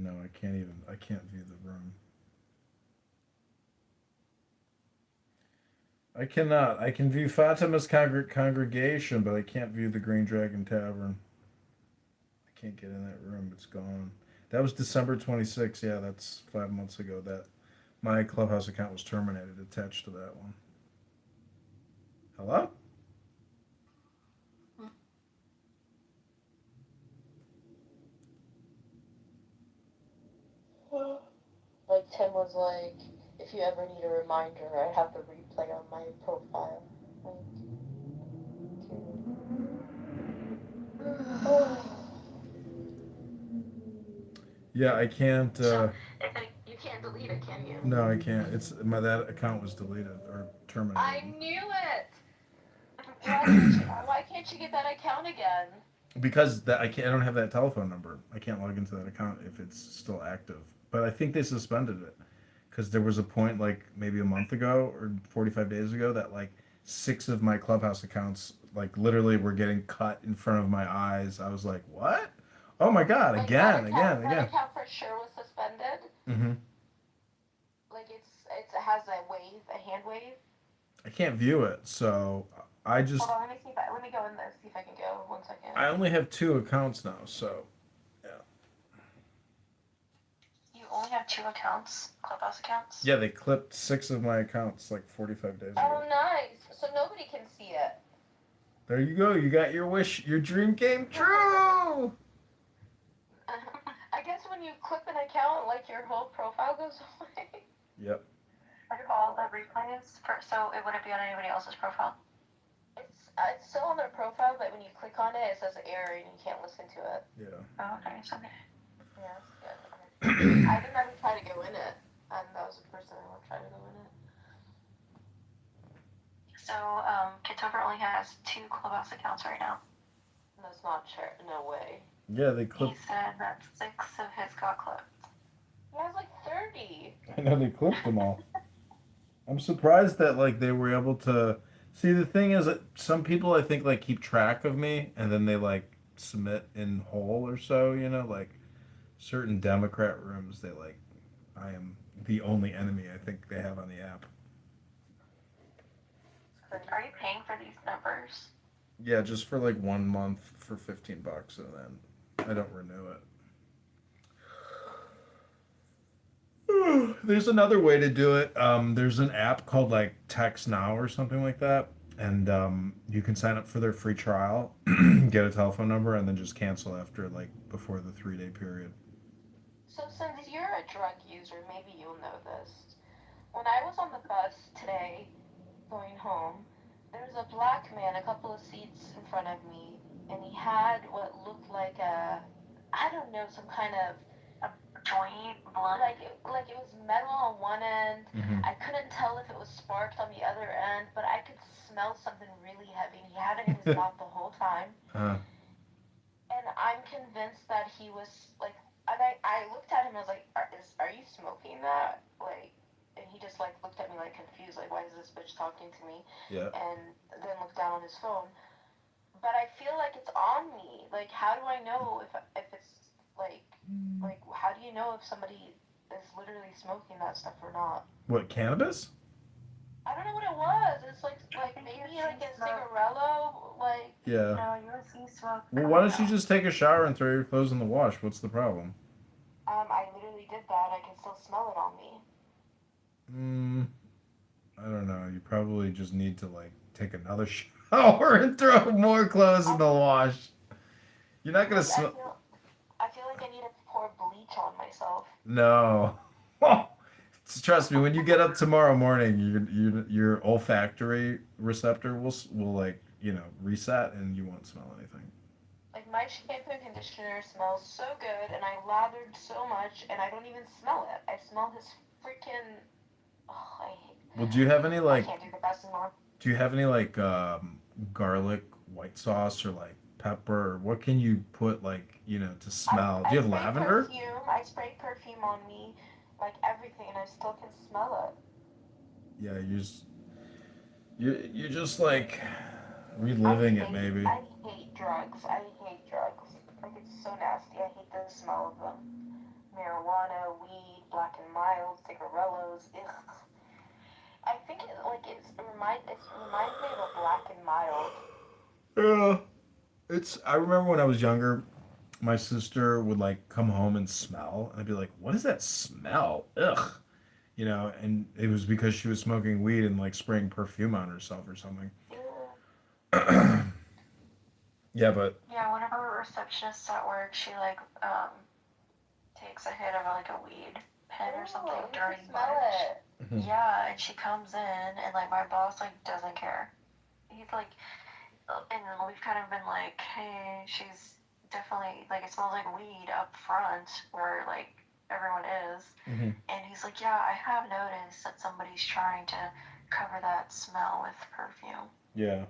No, I can't even. I can't view the room. I cannot. I can view Fatima's congregation, but I can't view the Green Dragon Tavern. I can't get in that room. It's gone. That was December 26th. Yeah, that's 5 months ago. That my Clubhouse account was terminated attached to that one. Hello? Like Tim was like, if you ever need a reminder, I have the replay on my profile. Yeah, I can't. You can't delete it, can you? No, I can't. It's my that account was deleted or terminated. I knew it. Why can't you get that account again? Because that I can't. I don't have that telephone number. I can't log into that account if it's still active. But I think they suspended it because there was a point like maybe a month ago or 45 days ago that like 6 of my Clubhouse accounts like literally were getting cut in front of my eyes. I was like, what? Oh my god! Like Again, that again. account for sure was suspended. Mm-hmm. Like it has a wave, a hand wave. I can't view it, so I just. Hold on, let me go in there, see if I can go. 1 second. I only have 2 accounts now, so yeah. You only have 2 accounts, Clubhouse accounts? Yeah, they clipped 6 of my accounts like 45 days ago. Oh, nice. So nobody can see it. There you go. You got your wish. Your dream came true. I guess when you clip an account, like your whole profile goes away. Yep. Are all the replays so it wouldn't be on anybody else's profile? It's still on their profile, but when you click on it, it says error and you can't listen to it. Yeah. Oh, okay. So Yeah, it's good. I didn't ever try to go in it, and that was the first time I tried to go in it. So, Kitover only has 2 Clubhouse accounts right now. That's not true. No way. Yeah, they He clipped. said that 6 of his got clipped. He has like 30. I know they clipped them all. I'm surprised that like they were able to. See, the thing is that some people I think like keep track of me and then they like submit in whole or so. You know, like certain Democrat rooms, they like. I am the only enemy I think they have on the app. Are you paying for these numbers? Yeah, just for like 1 month for $15, and then I don't renew it. There's another way to do it. There's an app called like Text Now or something like that, and you can sign up for their free trial, get a telephone number, and then just cancel after like before the 3-day period. So since you're a drug user, maybe you'll know this. When I was on the bus today, going home, there was a black man a couple of seats in front of me, and he had what looked like I don't know, some kind of joint blunt. Like it was metal on one end. Mm-hmm. I couldn't tell if it was sparked on the other end, but I could smell something really heavy. He had it in his mouth the whole time. And I'm convinced that he was like, and I looked at him and I was like, are you smoking that? Like, and he just like looked at me like confused, like why is this bitch talking to me? Yeah. And then looked down on his phone. But I feel like it's on me. Like, how do I know if it's like how do you know if somebody is literally smoking that stuff or not? What, cannabis? I don't know what it was. It's like maybe like a cigarello, like. Yeah. No, USC smoke. Well, why don't you just take a shower and throw your clothes in the wash? What's the problem? I literally did that. I can still smell it on me. I don't know. You probably just need to like take another shower and throw more clothes in the wash. You're not gonna smell. I feel like I need to pour bleach on myself. No. Trust me, when you get up tomorrow morning, your olfactory receptor will like reset, and you won't smell anything. Like my shampoo and conditioner smells so good, and I lathered so much, and I don't even smell it. I smell his freaking. Oh, I hate. Well, do you have any I like can't do the best anymore. do you have any like garlic white sauce or like pepper? Or what can you put like to smell? Do you have lavender? I spray perfume on me, like everything, and I still can smell it. Yeah, you're just like reliving it maybe. I hate drugs. I hate drugs. Like it's so nasty. I hate the smell of them. Marijuana, weed, black and mild, cigarillos. Ugh. I think it reminds me of a black and mild. Yeah. I remember when I was younger, my sister would like come home and smell, and I'd be like, "What is that smell? Ugh." And it was because she was smoking weed and like spraying perfume on herself or something. Yeah, but Yeah, one of our receptionists at work, she like takes a hit of like a weed pen or something during lunch. Yeah, and she comes in and like my boss like doesn't care. He's like, and we've kind of been like, hey, she's definitely like it smells like weed up front where like everyone is. And he's like, yeah, I have noticed that somebody's trying to cover that smell with perfume. yeah,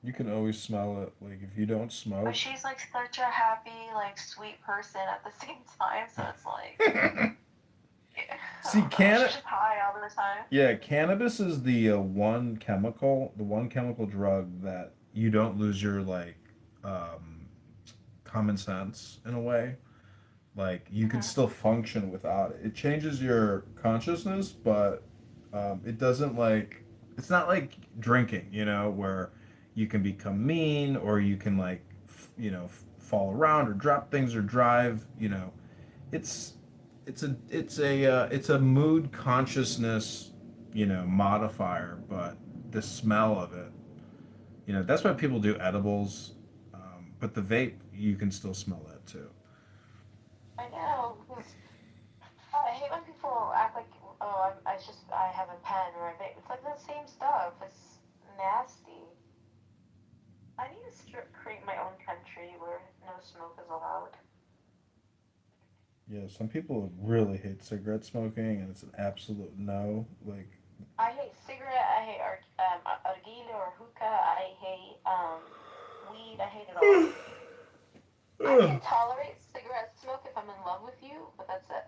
you can always smell it. Like if you don't smoke. But she's like such a happy, like sweet person at the same time, so it's like. See, she's just high all the time. Yeah, cannabis is the one chemical drug that you don't lose your like common sense in a way. Like you can still function without it. It changes your consciousness, but it doesn't like it's not like drinking, where you can become mean or you can like fall around or drop things or drive. It's it's a mood consciousness modifier, but the smell of it, that's why people do edibles, but the vape you can still smell that too. I know. I hate when people act like, oh, I have a pen or a vape. It's like the same stuff. It's nasty. I need to create my own country where no smoke is allowed. Yeah, some people really hate cigarette smoking, and it's an absolute no. Like, I hate cigarette. I hate argila or hookah. I hate weed. I hate it all. I can tolerate cigarette smoke if I'm in love with you, but that's it.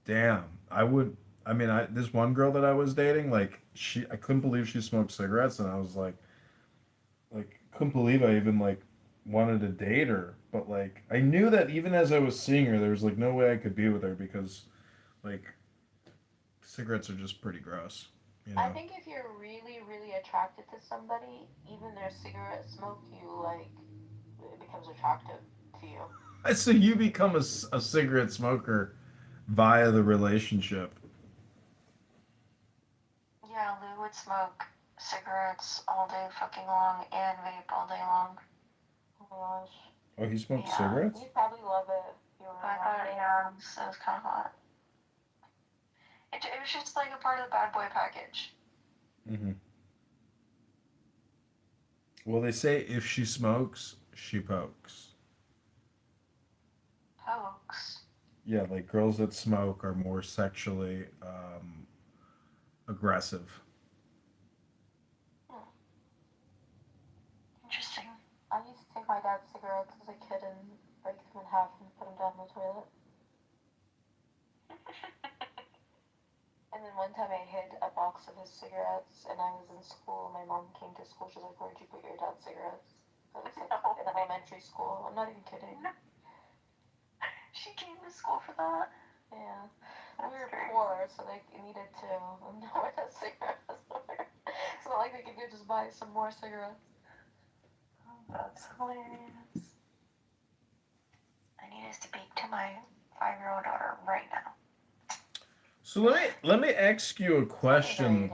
damn, I would. I mean, this one girl that I was dating, like I couldn't believe she smoked cigarettes, and I was like, couldn't believe I even like wanted to date her. But like, I knew that even as I was seeing her, there was like no way I could be with her because, like, cigarettes are just pretty gross. I think if you're really, really attracted to somebody, even their cigarette smoke, it becomes attractive to you. So you become a cigarette smoker via the relationship. Yeah, Lou would smoke cigarettes all day fucking long and vape all day long. Oh my gosh. Oh, he smoked cigarettes? You'd probably love it if you were I thought, yeah, it was kind of hot. It was just like a part of the bad boy package. Well, they say if she smokes, she pokes. Pokes? Yeah, like girls that smoke are more sexually aggressive. Interesting. I used to take my dad's cigarettes as a kid and break them in half and put them down the toilet. And then one time I hid a box of his cigarettes and I was in school. My mom came to school. She's like, where'd you put your dad's cigarettes? I was like, in elementary school. I'm not even kidding. She came to school for that? Yeah. We were poor, so they needed to know where the cigarettes were. It's not like they could just buy some more cigarettes. Oh, that's hilarious. I need to speak to my 5-year-old daughter right now. So let me ask you a question.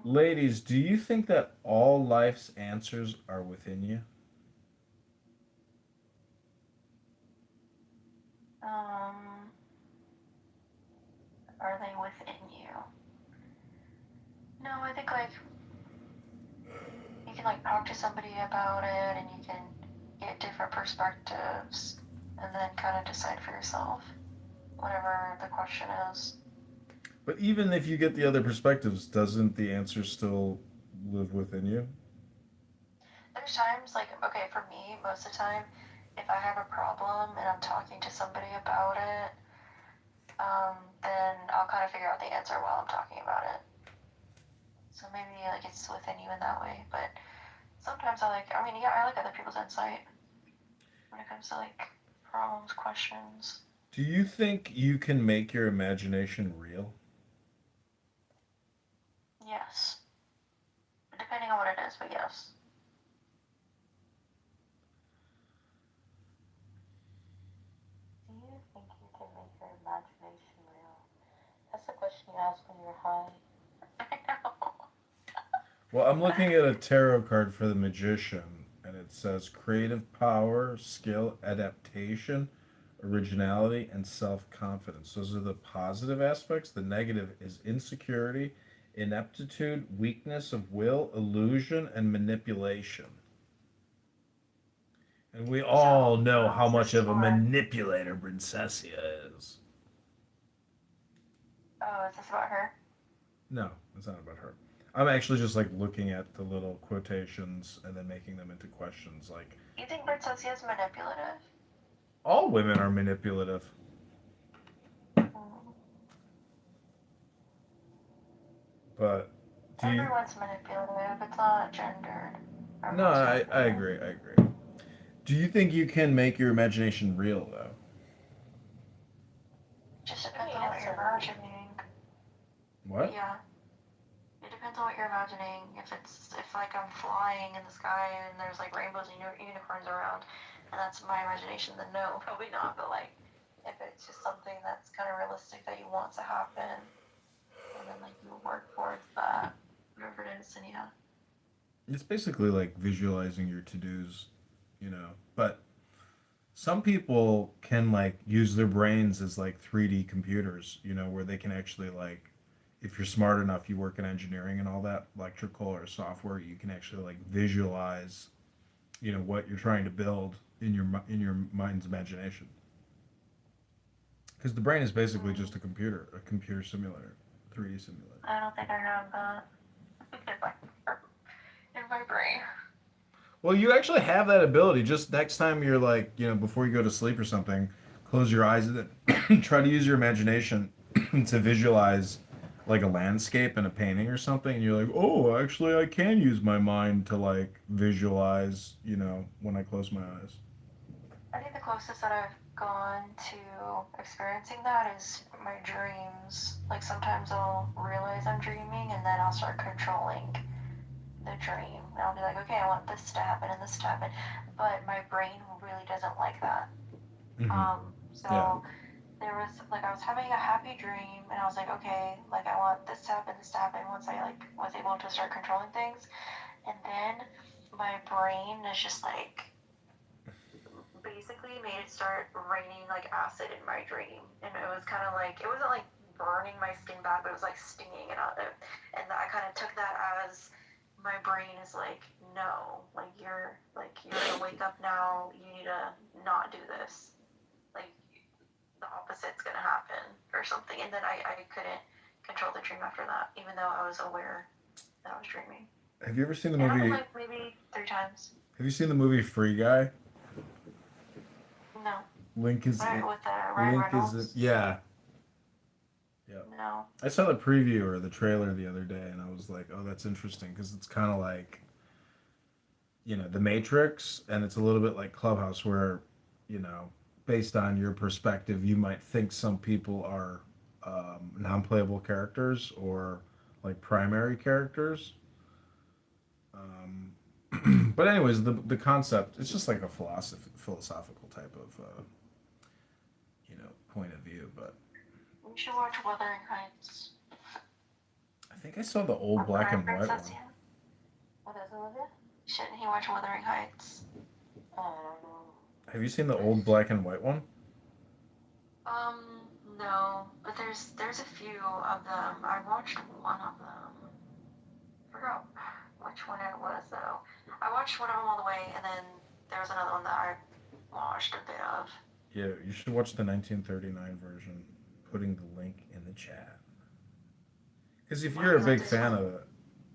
Ladies, do you think that all life's answers are within you? No, I think like you can like talk to somebody about it, and you can get different perspectives, and then kind of decide for yourself whatever the question is. But even if you get the other perspectives, doesn't the answer still live within you? There's times like, okay, for me, most of the time, if I have a problem and I'm talking to somebody about it, then I'll kind of figure out the answer while I'm talking about it. So maybe like it's within you in that way. But sometimes I mean, yeah, I like other people's insight when it comes to like problems, questions. Do you think you can make your imagination real? Yes. Depending on what it is, but yes. Do you think you can make your imagination real? That's the question you ask when you're high. I know. Well, I'm looking at a tarot card for the magician, and it says creative power, skill, adaptation, originality, and self confidence. Those are the positive aspects. The negative is insecurity, ineptitude, weakness of will, illusion, and manipulation. And we all know how much of a manipulator Princessia is. Oh, is this about her? No, it's not about her. I'm actually just like looking at the little quotations and then making them into questions. Like, You think Bertozzi is manipulative? all women are manipulative. But do you? Everyone's manipulative. It's not gendered. No, I agree. I agree. Do you think you can make your imagination real though? Just depends on what you're imagining. What? Yeah. It depends on what you're imagining. If like I'm flying in the sky and there's like rainbows and unicorns around, and that's my imagination, then no, probably not. But like, if it's just something that's kind of realistic that you want to happen, and then like you work towards that, whatever it is, then yeah. It's basically like visualizing your to-dos, you know. But some people can like use their brains as like 3D computers, you know, where they can actually like if you're smart enough, you work in engineering and all that, electrical or software, you can actually like visualize, you know, what you're trying to build in your mind's imagination. Because the brain is basically just a computer simulator, 3D simulator. I don't think I have that in my brain. Well, you actually have that ability. Just next time you're like, you know, before you go to sleep or something, close your eyes and then try to use your imagination to visualize like a landscape and a painting or something. And you're like, oh, actually, I can use my mind to like visualize, you know, when I close my eyes. I think the closest that I've gone to experiencing that is my dreams. Like sometimes I'll realize I'm dreaming and then I'll start controlling the dream. And I'll be like, okay, I want this to happen and this to happen. But my brain really doesn't like that. So there was like I was having a happy dream and I was like, okay, like I want this to happen once I like was able to start controlling things. And then my brain is just like basically made it start raining like acid in my dream. And it was kind of like, it wasn't like burning my skin bad, but it was like stinging it out. And I kind of took that as my brain is like, no, like you're gonna wake up now. You need to not do this. Like the opposite's gonna happen or something. And then I couldn't control the dream after that, even though I was aware that I was dreaming. Have you ever seen the It movie? happened like maybe 3 times. Have you seen the movie Free Guy? No. Link is Right, with Ryan Reynolds? yeah. Yeah. No. I saw the preview or the trailer the other day, and I was like, "Oh, that's interesting," because it's kind of like, you know, The Matrix, and it's a little bit like Clubhouse, where, you know, based on your perspective, you might think some people are non-playable characters or like primary characters. But anyways, the concept, it's just like a philosophical type of you know, point of view. But You should watch Wuthering Heights. I think I saw the old black and white one. What is it, Olivia? Shouldn't he watch Wuthering Heights? I don't know. Have you seen the old black and white one? No, but there's a few of them. I watched one of them. forgot which one it was though. I watched one of them all the way, and then there was another one that I watched a bit of. Yeah, you should watch the 1939 version. Putting the link in the chat. Because if you're a big fan of it,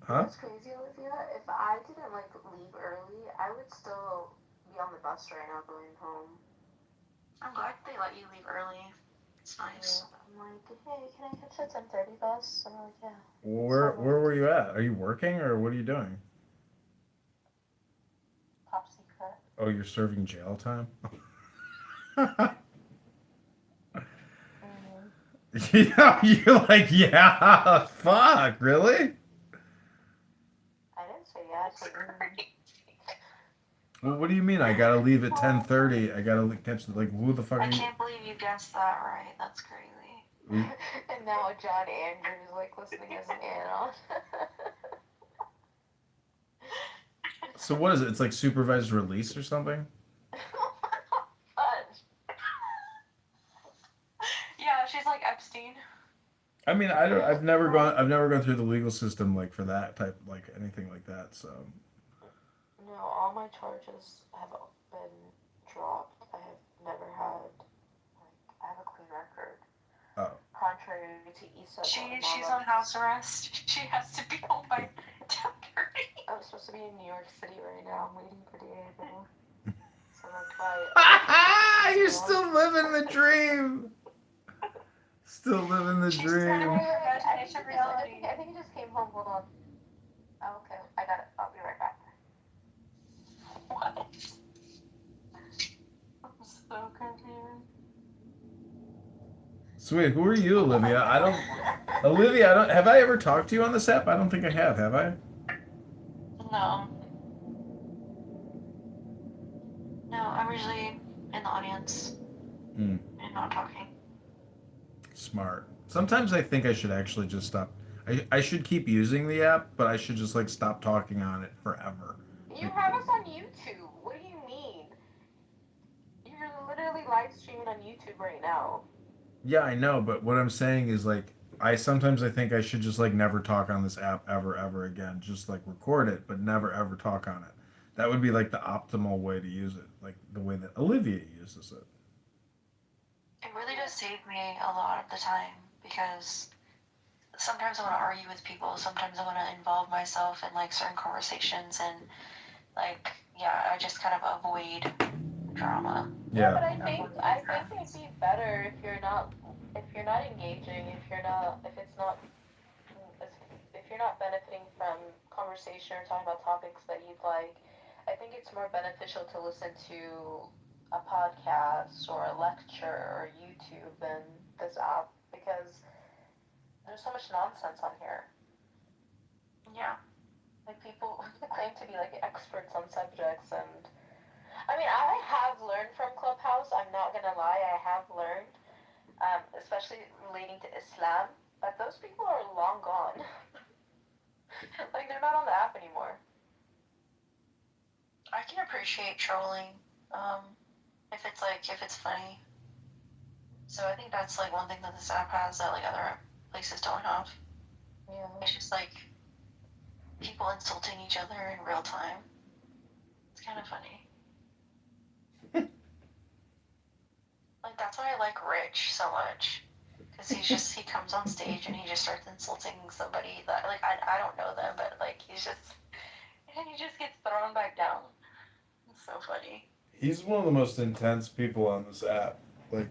huh? What's crazy, Olivia? If I didn't like leave early, I would still be on the bus right now going home. I'm glad they let you leave early. It's nice. I'm like, hey, can I catch a 10:30 bus? And I'm like, yeah. Where were you at? Are you working or what are you doing? Top secret. Oh, you're serving jail time? Yeah, you're like, yeah, fuck, really? I didn't say yes. Well, what do you mean? I gotta leave at 10:30. I gotta catch like who the fuck? I can't believe you guessed that right. That's crazy. And now John Andrews like listening as an anon. So what is it? It's like supervised release or something? Yeah, she's like Epstein. I mean, I don't. I've never gone through the legal system like for that type, like anything like that. So. No, all my charges have been dropped. I have never had, I have a clean record. Oh. Contrary to Issa. She's on house arrest. She has to be home by 10:30. I'm supposed to be in New York City right now. I'm waiting for Diego. So that's why. You're still living the dream. Still living the dream. I think he just came home. Hold on. Oh, okay. I got it. I'll be right back. What? I'm so confused. Sweet. Who are you, Olivia? Olivia, have I ever talked to you on this app? I don't think I have I? No. No, I'm usually in the audience and not talking. Smart. Sometimes I think I should actually just stop. I should keep using the app, but I should just like stop talking on it forever. You have us on YouTube. What do you mean? You're literally live streaming on YouTube right now. Yeah, I know, but what I'm saying is like I think I should just like never talk on this app ever again. Just like record it, but never ever talk on it. That would be like the optimal way to use it, like the way that Olivia uses it. It really does save me a lot of the time because sometimes I want to argue with people. Sometimes I want to involve myself in like certain conversations and like I just kind of avoid drama. Yeah. But I think it'd be better if you're not engaging, if you're not benefiting from conversation or talking about topics that you'd like. I think it's more beneficial to listen to a podcast or a lecture or YouTube than this app because there's so much nonsense on here. Yeah. Like people claim to be like experts on subjects and I mean I have learned from Clubhouse, I'm not gonna lie, I have learned, especially relating to Islam, but those people are long gone. Like they're not on the app anymore. I can appreciate trolling, if it's funny. So I think that's like one thing that this app has that like other places don't have. Yeah. It's just like people insulting each other in real time. It's kind of funny. Like that's why I like Rich so much. Because he comes on stage and he just starts insulting somebody that like I don't know them, but like he just gets thrown back down. It's so funny. He's one of the most intense people on this app. Like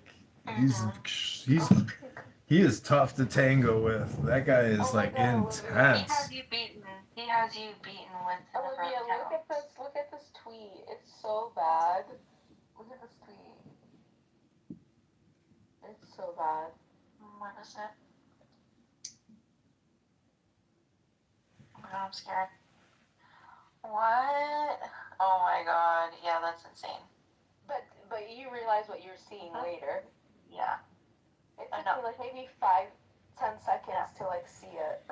he is tough to tango with. That guy is intense. He has you beaten with Olivia, look at this tweet. It's so bad. Look at this tweet. It's so bad. What is it? Oh my god, I'm scared. What? Oh my god. Yeah, that's insane. But you realize what you're seeing later. Yeah. It took me like maybe 5-10 seconds to like see it.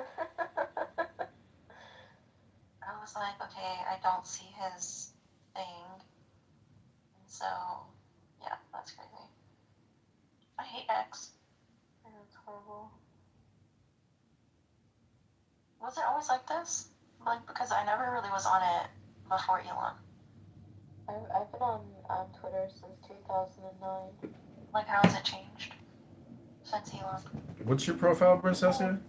I was like, okay, I don't see his thing. And so, yeah, that's crazy. I hate X. I know it's horrible. Was it always like this? Like, because I never really was on it before Elon. I've been on Twitter since 2009. Like, how has it changed since Elon? What's your profile, Princessia?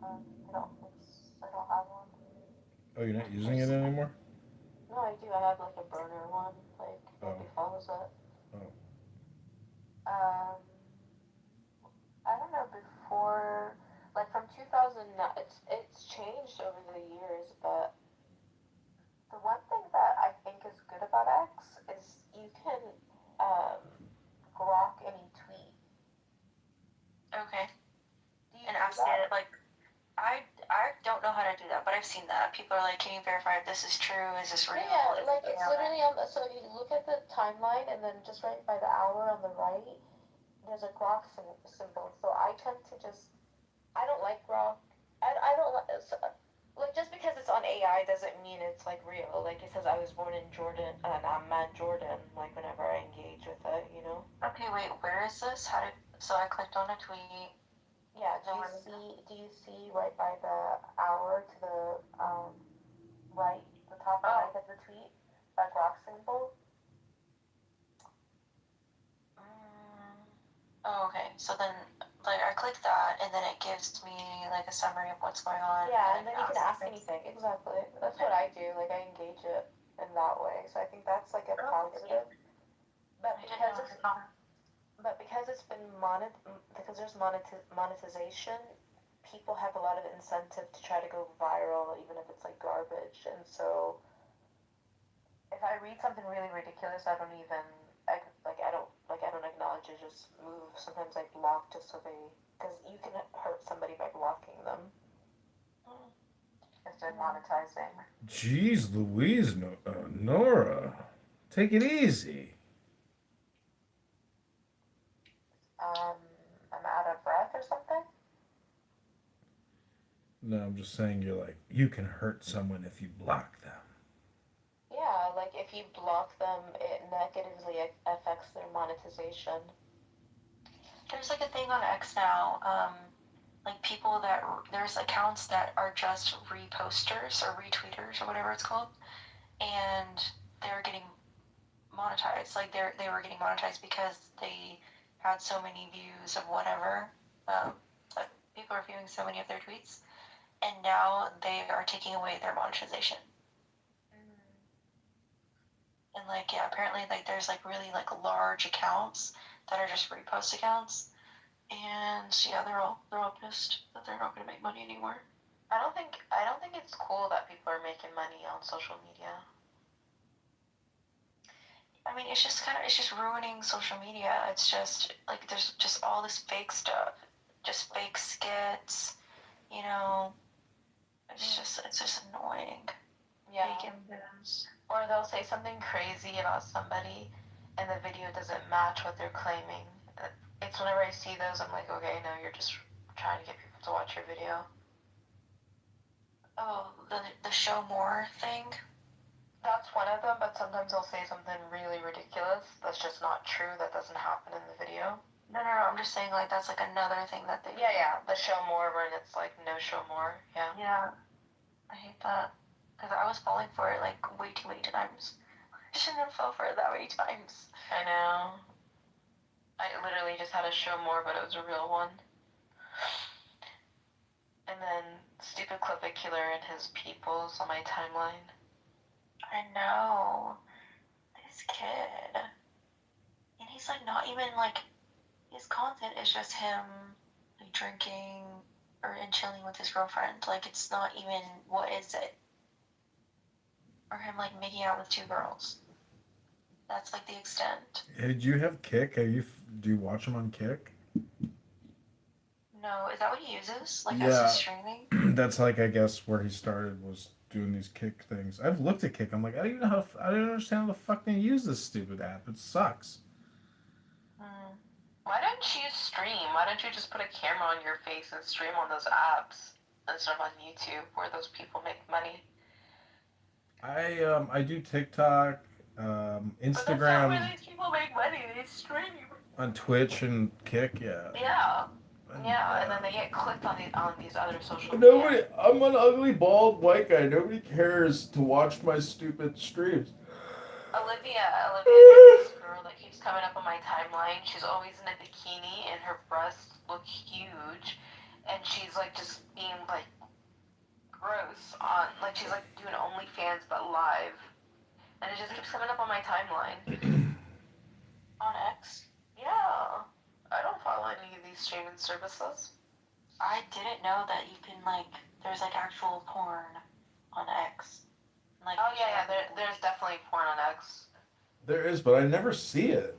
I don't have one. Oh, you're not using it anymore? No, I do. I have like a burner one. Like nobody follows it. Oh. I don't know before, like from 2009. It's changed over the years, but the one thing that I think is good about X is you can grok any tweet. Okay. And I've seen it, like, I don't know how to do that, but I've seen that. People are like, can you verify if this is true? Is this real? Yeah, like it's literally on the, so if you look at the timeline and then just right by the hour on the right, there's a grok symbol. So I tend to just, I don't like grok. I don't like just because it's on AI doesn't mean it's like real. Like it says I was born in Jordan and I'm Matt Jordan. Like whenever I engage with it, you know. Okay, wait, where is this? So I clicked on a tweet. Yeah, do you see right by the hour to the right, the top right of the tweet, that grok symbol? Oh, okay. So then, like, I click that, and then it gives me like a summary of what's going on. Yeah, and then you can ask anything. Exactly. That's what I do. Like I engage it in that way. So I think that's like a positive. But because it's been because there's monetization, people have a lot of incentive to try to go viral, even if it's like garbage. And so, if I read something really ridiculous, I don't acknowledge it. Just move. Sometimes I block just so because you can hurt somebody by blocking them if they're monetizing. Jeez Louise, Nora. Take it easy. I'm out of breath or something? No, I'm just saying you're like, you can hurt someone if you block them. Yeah, like if you block them, it negatively affects their monetization. There's like a thing on X now, like people that, there's accounts that are just reposters or retweeters or whatever it's called, and they're getting monetized. Like they were getting monetized because they had so many views of whatever. Like people are viewing so many of their tweets, and now they are taking away their monetization. And like yeah, apparently like there's like really like large accounts that are just repost accounts, and yeah, they're all pissed that they're not going to make money anymore. I don't think it's cool that people are making money on social media. I mean, it's just ruining social media. It's just like there's just all this fake stuff, just fake skits, you know. It's just annoying. Yeah. Or they'll say something crazy about somebody, and the video doesn't match what they're claiming. It's whenever I see those, I'm like, okay, no, you're just trying to get people to watch your video. Oh, the show more thing? That's one of them, but sometimes they'll say something really ridiculous that's just not true, that doesn't happen in the video. No, I'm just saying, like, that's, like, another thing that they do. Yeah, the show more, where it's, like, no show more, yeah. Yeah, I hate that. Because I was falling for it, like, way too many times. I shouldn't have fell for it that many times. I know. I literally just had a show more, but it was a real one. And then stupid Clippicular and his peoples on my timeline. I know. This kid. And he's like not even like, his content is just him like drinking and chilling with his girlfriend. Like it's not even, what is it? Or him like making out with 2 girls. That's like the extent. Hey, do you have Kick? Do you watch him on Kick? No, is that what he uses? Like Yeah. as his streaming? That's like, I guess, where he started was doing these Kick things. I've looked at Kick. I'm like, I don't understand how the fuck they use this stupid app. It sucks. Why don't you stream? Why don't you just put a camera on your face and stream on those apps instead of on YouTube where those people make money? I do TikTok, Instagram. But that's not where these people make money. They stream. On Twitch and Kick, yeah. Yeah. Yeah, and then they get clicked on these other social Nobody. media. I'm an ugly bald white guy. Nobody cares to watch my stupid streams. Olivia, there's this girl that keeps coming up on my timeline. She's always in a bikini and her breasts look huge, and she's like just being like gross on like she's like doing OnlyFans but live, and it just keeps coming up on my timeline. On X? Yeah, I don't follow any of these streaming services. I didn't know that you can like there's like actual porn on X. Like oh yeah, there's definitely porn on X. There is, but I never see it.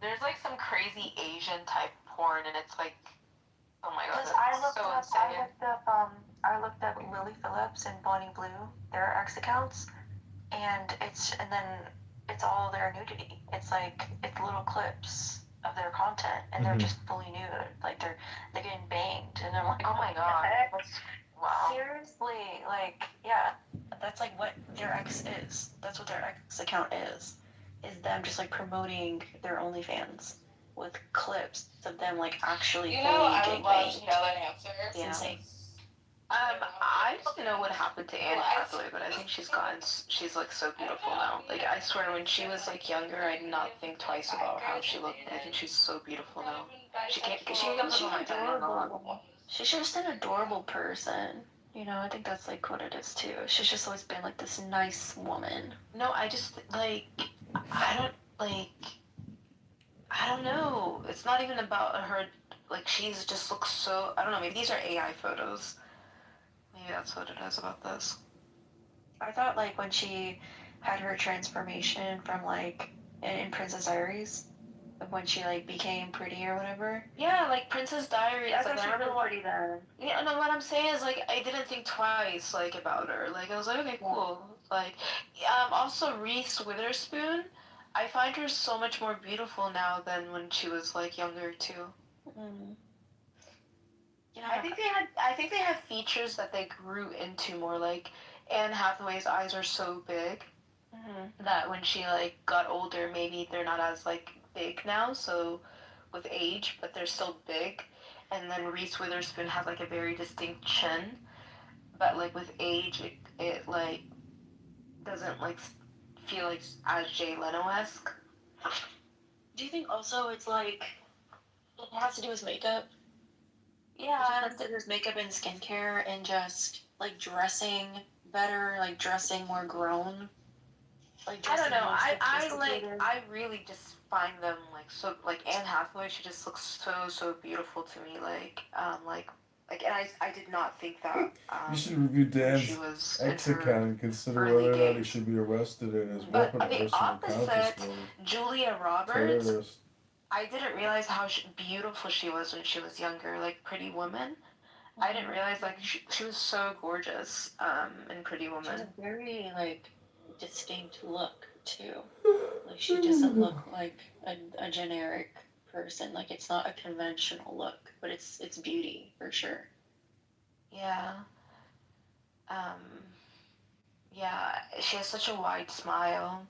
There's like some crazy Asian type porn, and it's like, oh my god, Because that's so insane. I looked up Lily Phillips and Bonnie Blue, their X accounts, and it's all their nudity. It's little clips of their content, and they're just fully nude, like they're getting banged, and I'm like, Oh my god, wow. Seriously, like yeah, that's like what their X is. That's what their X account is them just like promoting their OnlyFans with clips of them like actually fully getting banged. to know that answer. It's insane. I don't know what happened to Anne Hathaway, but I think she's like so beautiful now. Like I swear, when she was like younger, I did not think twice about how she looked. But I think she's so beautiful now. She comes up on my timeline a lot. She's just an adorable person. You know, I think that's like what it is too. She's just always been like this nice woman. No, I just like I don't know. It's not even about her. Like she's just looks so. I don't know. Maybe these are AI photos. Maybe that's what it is about this. I thought like when she had her transformation from like in Princess Diaries, when she like became pretty or whatever. Yeah, like Princess Diaries. I Like thought I remember she pretty then. Yeah, no. What I'm saying is like I didn't think twice like about her. Like I was like, okay, cool. Like, also Reese Witherspoon. I find her so much more beautiful now than when she was like younger too. Mm. Yeah. I think they have features that they grew into more. Like Anne Hathaway's eyes are so big that when she like got older, maybe they're not as like big now. So with age, but they're still big. And then Reese Witherspoon has like a very distinct chin, but like with age, it like doesn't like feel like as Jay Leno-esque. Do you think also it's like it has to do with makeup? Yeah. There's makeup and skincare and just like dressing better, like dressing more grown. Like I don't know. I really just find them like so like Anne Hathaway. She just looks so beautiful to me. And I did not think that. You should review Dan's she was X in her account and consider early whether or not he days. should be arrested and his But weapon the arsenal opposite, confiscated. Julia Roberts. Terrorist. I didn't realize how beautiful she was when she was younger. Like Pretty Woman. I didn't realize like she was so gorgeous in Pretty Woman. She has a very like distinct look too. Like she doesn't look like a generic person. Like it's not a conventional look, but it's beauty for sure. Yeah. Yeah, she has such a wide smile.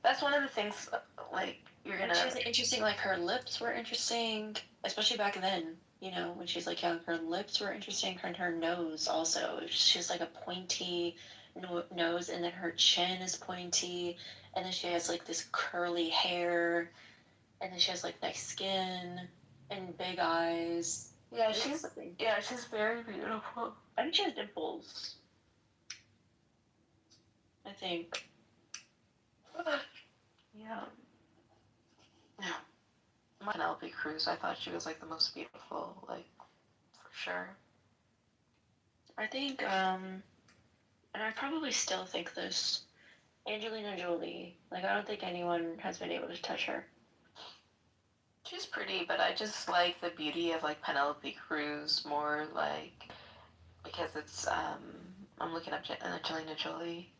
That's one of the things, like, you're gonna... And she was interesting, like, her lips were interesting, especially back then, you know, when she's, like, young. Her lips were interesting, and her nose also. She has, like, a pointy nose, and then her chin is pointy, and then she has, like, this curly hair, and then she has, like, nice skin, and big eyes. Yeah, she's very beautiful. I think she has dimples. I think. Yeah. Penelope Cruz, I thought she was like the most beautiful, like, for sure. I think, and I probably still think this, Angelina Jolie, like, I don't think anyone has been able to touch her. She's pretty, but I just like the beauty of, like, Penelope Cruz more, like, because it's, I'm looking up Angelina Jolie.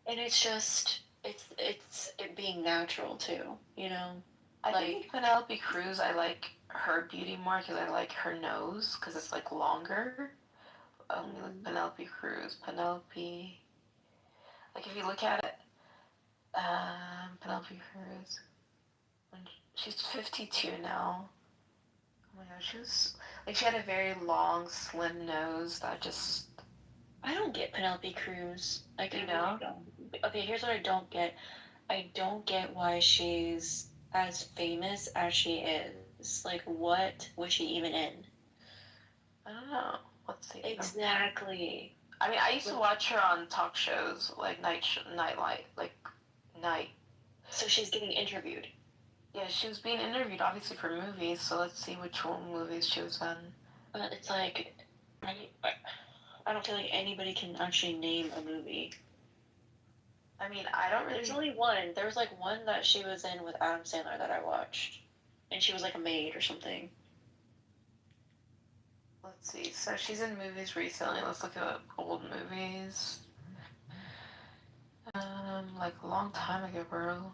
And it's just, it's it being natural, too, you know? I think Penelope Cruz, I like her beauty more because I like her nose, because it's, like, longer. Like Penelope Cruz. Penelope... Like, if you look at it, Penelope Cruz, she's 52 now. my gosh, she had a very long, slim nose that just. I don't get Penelope Cruz. Like, You I know? really don't. Okay, here's what I don't get. I don't get why she's as famous as she is. Like, what was she even in? I don't know. Let's see. Exactly. I mean, I used to watch her on talk shows, like night. So she's getting interviewed. Yeah, she was being interviewed, obviously, for movies, so let's see which one movies she was in. But it's like, I don't feel like anybody can actually name a movie. I mean, I don't really. There's only one. There was like one that she was in with Adam Sandler that I watched. And she was like a maid or something. Let's see. So she's in movies recently. Let's look at old movies. Like a long time ago, bro.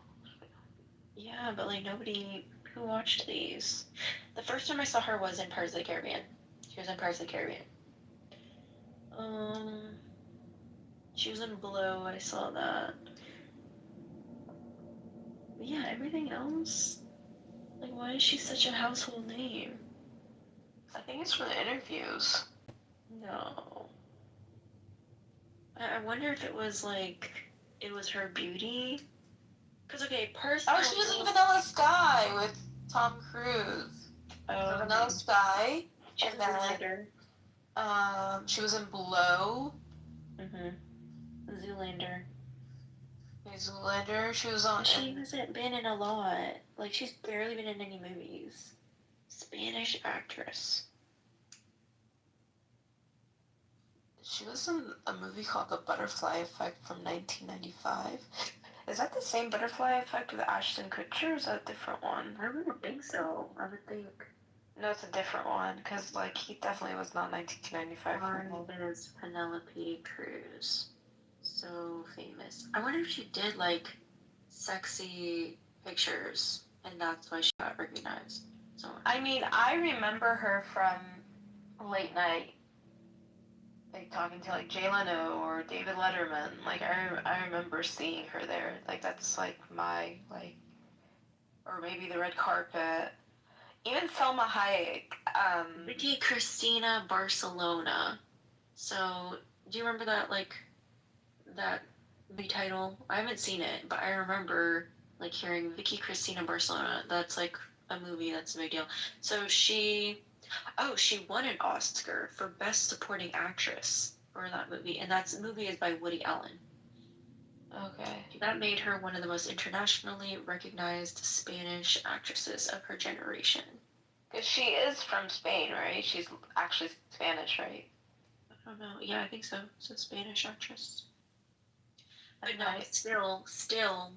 Yeah, but like nobody who watched these. The first time I saw her was in Pirates of the Caribbean. She was in Pirates of the Caribbean. She was in Blow. I saw that. But yeah, everything else. Like, why is she such a household name? I think it's for the interviews. No. I wonder if it was like it was her beauty. Cause okay, personally. Oh, she was in Vanilla Sky with Tom Cruise. Oh, Vanilla Sky. She was in Zoolander. She was in Blow. Zoolander. Zoolander. She was on. She hasn't been in a lot. Like she's barely been in any movies. Spanish actress. She was in a movie called The Butterfly Effect from 1995. Is that the same Butterfly Effect with Ashton Kutcher, or is that a different one? I wouldn't think so. I would think. No, it's a different one, because, like, he definitely was not 1995. One is Penelope Cruz. So famous. I wonder if she did, like, sexy pictures, and that's why she got recognized. So I mean, I remember her from Late Night, like, talking to, like, Jay Leno or David Letterman. Like, I remember seeing her there. Like, that's, like, my, like, or maybe the red carpet. Even Selma Hayek. Vicky Cristina Barcelona. So, do you remember that, like, that movie title? I haven't seen it, but I remember, like, hearing Vicky Cristina Barcelona. That's, like, a movie that's a big deal. So she won an Oscar for Best Supporting Actress for that movie, and that movie is by Woody Allen. Okay. That made her one of the most internationally recognized Spanish actresses of her generation. Because she is from Spain, right? She's actually Spanish, right? I don't know. Yeah, I think so. It's a Spanish actress. But Okay. no, still,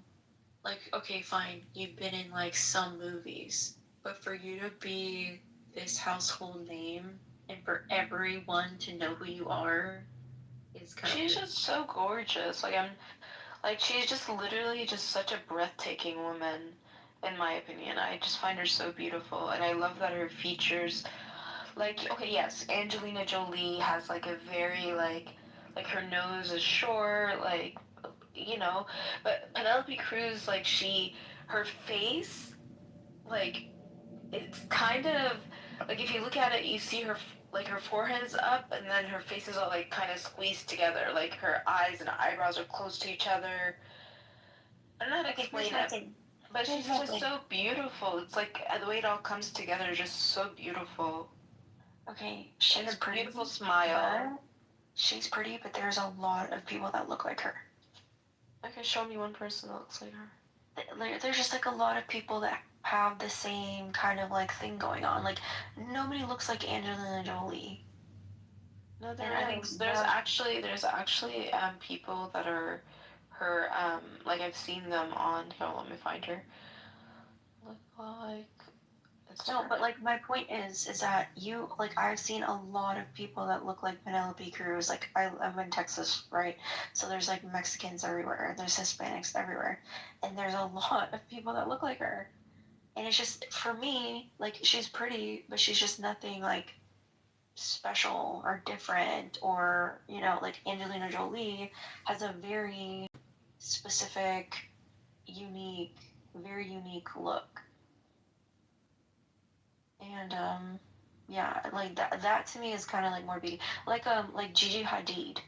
like, okay, fine. You've been in, like, some movies. But for you to be this household name and for everyone to know who you are is kind of... She's just so gorgeous. She's just literally just such a breathtaking woman, in my opinion. I just find her so beautiful, and I love that her features, like, okay, yes, Angelina Jolie has, like, a very, like her nose is short, like, you know, but Penelope Cruz, like, her face, like, it's kind of, like, if you look at it, you see her, like, her forehead's up, and then her face is all, like, kind of squeezed together, like, her eyes and eyebrows are close to each other. I don't know how to explain it, but she's just so beautiful. It's like, the way it all comes together is just so beautiful. Okay, she's pretty. Beautiful smile. She's pretty, but there's a lot of people that look like her. Okay, show me one person that looks like her. There's just, like, a lot of people that have the same kind of, like, thing going on. Like, nobody looks like Angelina Jolie. No, there's actually people that are her, like, I've seen them on, here, let me find her. Look like... No, but, like, my point is that you, like, I've seen a lot of people that look like Penelope Cruz. Like, I'm in Texas, right? So there's, like, Mexicans everywhere. There's Hispanics everywhere. And there's a lot of people that look like her. And it's just, for me, like, she's pretty, but she's just nothing, like, special or different. Or, you know, like, Angelina Jolie has a very specific, very unique look. And yeah, like that to me is kind of like more beauty. Like Gigi Hadid.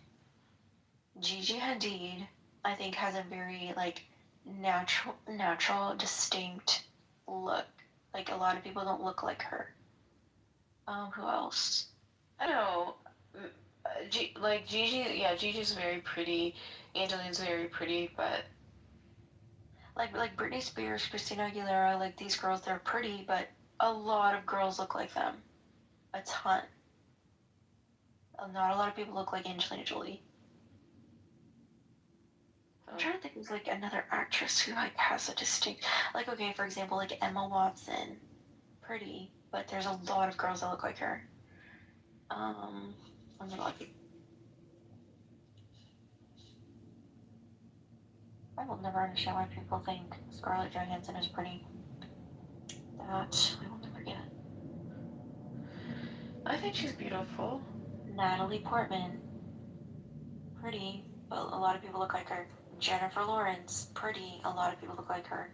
Gigi Hadid, I think, has a very like natural, distinct look. Like a lot of people don't look like her. Who else? I don't know. Like Gigi, yeah, Gigi's very pretty. Angeline's very pretty, but like Britney Spears, Christina Aguilera, like these girls, they're pretty, but a lot of girls look like them. A ton. Not a lot of people look like Angelina Jolie. I'm trying to think of like another actress who like has a distinct, like okay, for example, like Emma Watson, pretty, but there's a lot of girls that look like her. I'm gonna like. I will never understand why people think Scarlett Johansson is pretty. That I will never get. I think she's beautiful. Natalie Portman, pretty, but a lot of people look like her. Jennifer Lawrence, pretty, a lot of people look like her.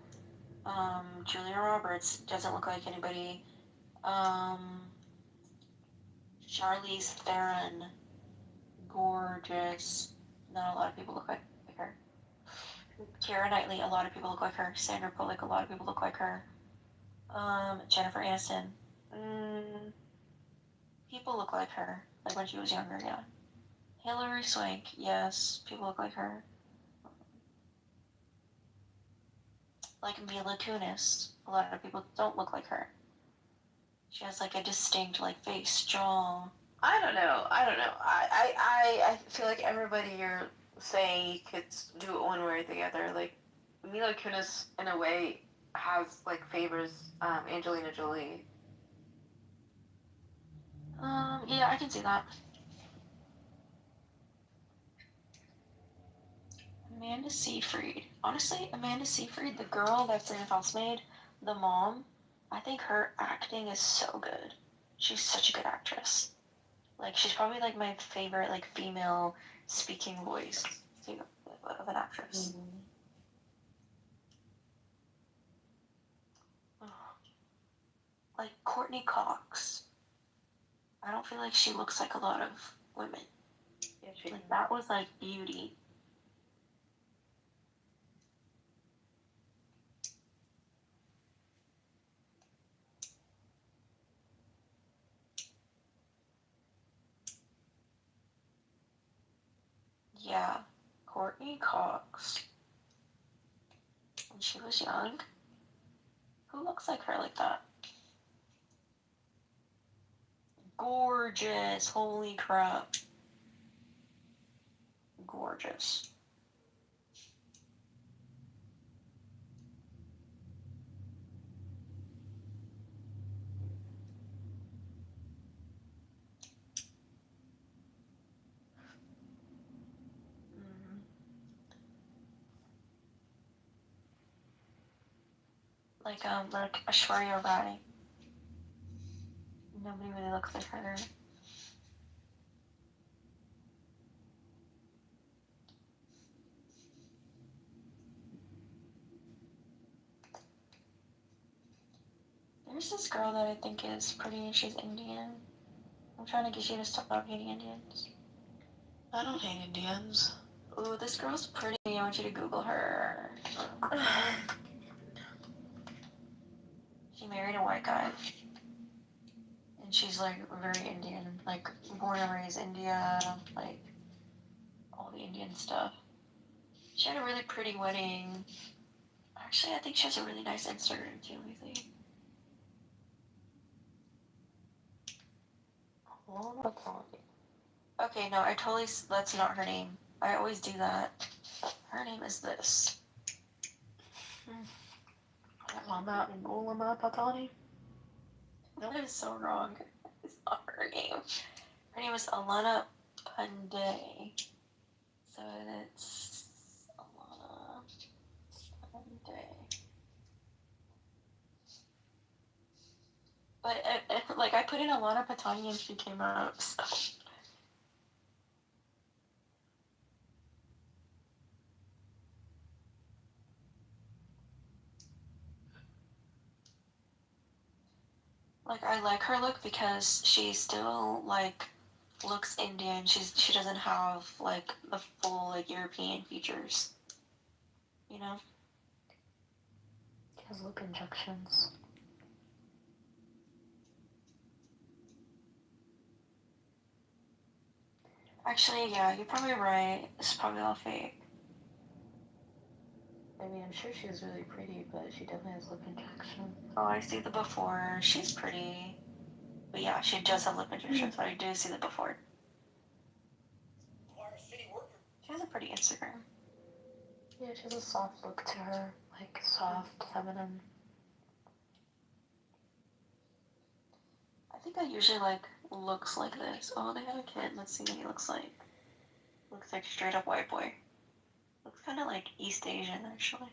Julia Roberts doesn't look like anybody. Charlize Theron, gorgeous. Not a lot of people look like her. Keira Knightley, a lot of people look like her. Sandra Bullock, a lot of people look like her. Jennifer Aniston, people look like her. Like when she was younger, yeah. Hilary Swank, yes, people look like her. Like Mila Kunis, a lot of people don't look like her. She has like a distinct like face, jaw. I don't know. I feel like everybody you're saying could do it one way or the other. Like Mila Kunis, in a way, has like favors Angelina Jolie. Yeah, I can see that. Amanda Seyfried. Honestly, Amanda Seyfried, the girl that's in Housemaid, the mom, I think her acting is so good. She's such a good actress. Like, she's probably like my favorite like female speaking voice of an actress. Like Courtney Cox. I don't feel like she looks like a lot of women. Yeah, like that was like beauty. Yeah, Courtney Cox. When she was young. Who looks like her like that? Gorgeous. Holy crap. Gorgeous. Like Aishwarya Rai. Nobody really looks like her. There's this girl that I think is pretty. She's Indian. I'm trying to get you to stop hating Indians. I don't hate Indians. Ooh, this girl's pretty. I want you to Google her. She married a white guy. And she's like very Indian. Like born and raised India. Like all the Indian stuff. She had a really pretty wedding. Actually, I think she has a really nice Instagram too, I think. Okay, no, I totally. That's not her name. I always do that. Her name is this. Ulama Patani? That is so wrong. It's not her name. Her name is Alana Pandey. So it's Alana Pandey. But like I put in Alana Patani and she came up. So. Like, I like her look because she still, like, looks Indian. She doesn't have, like, the full, like, European features. You know? She has lip injections. Actually, yeah, you're probably right. It's probably all fake. I mean, I'm sure she's really pretty, but she definitely has lip injection. Oh, I see the before. She's pretty. But yeah, she does have lip injections, but I do see the before. She has a pretty Instagram. Yeah, she has a soft look to her. Like, soft, feminine. I think I usually like looks like this. Oh, they have a kid. Let's see what he looks like. Looks like straight up white boy. Looks kind of like East Asian, actually.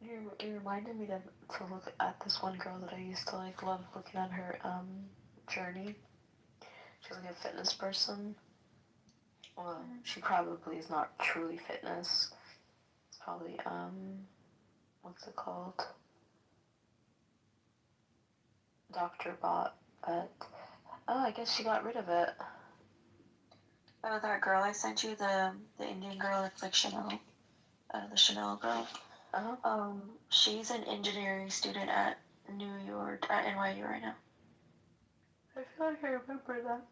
It reminded me to look at this one girl that I used to like love looking at her journey. She's like a fitness person. Well, she probably is not truly fitness. It's probably what's it called? Dr. Bot, but oh, I guess she got rid of it. Oh, that girl I sent you, the Indian girl, it's like Chanel. The Chanel girl. She's an engineering student at NYU right now. I feel like I remember that.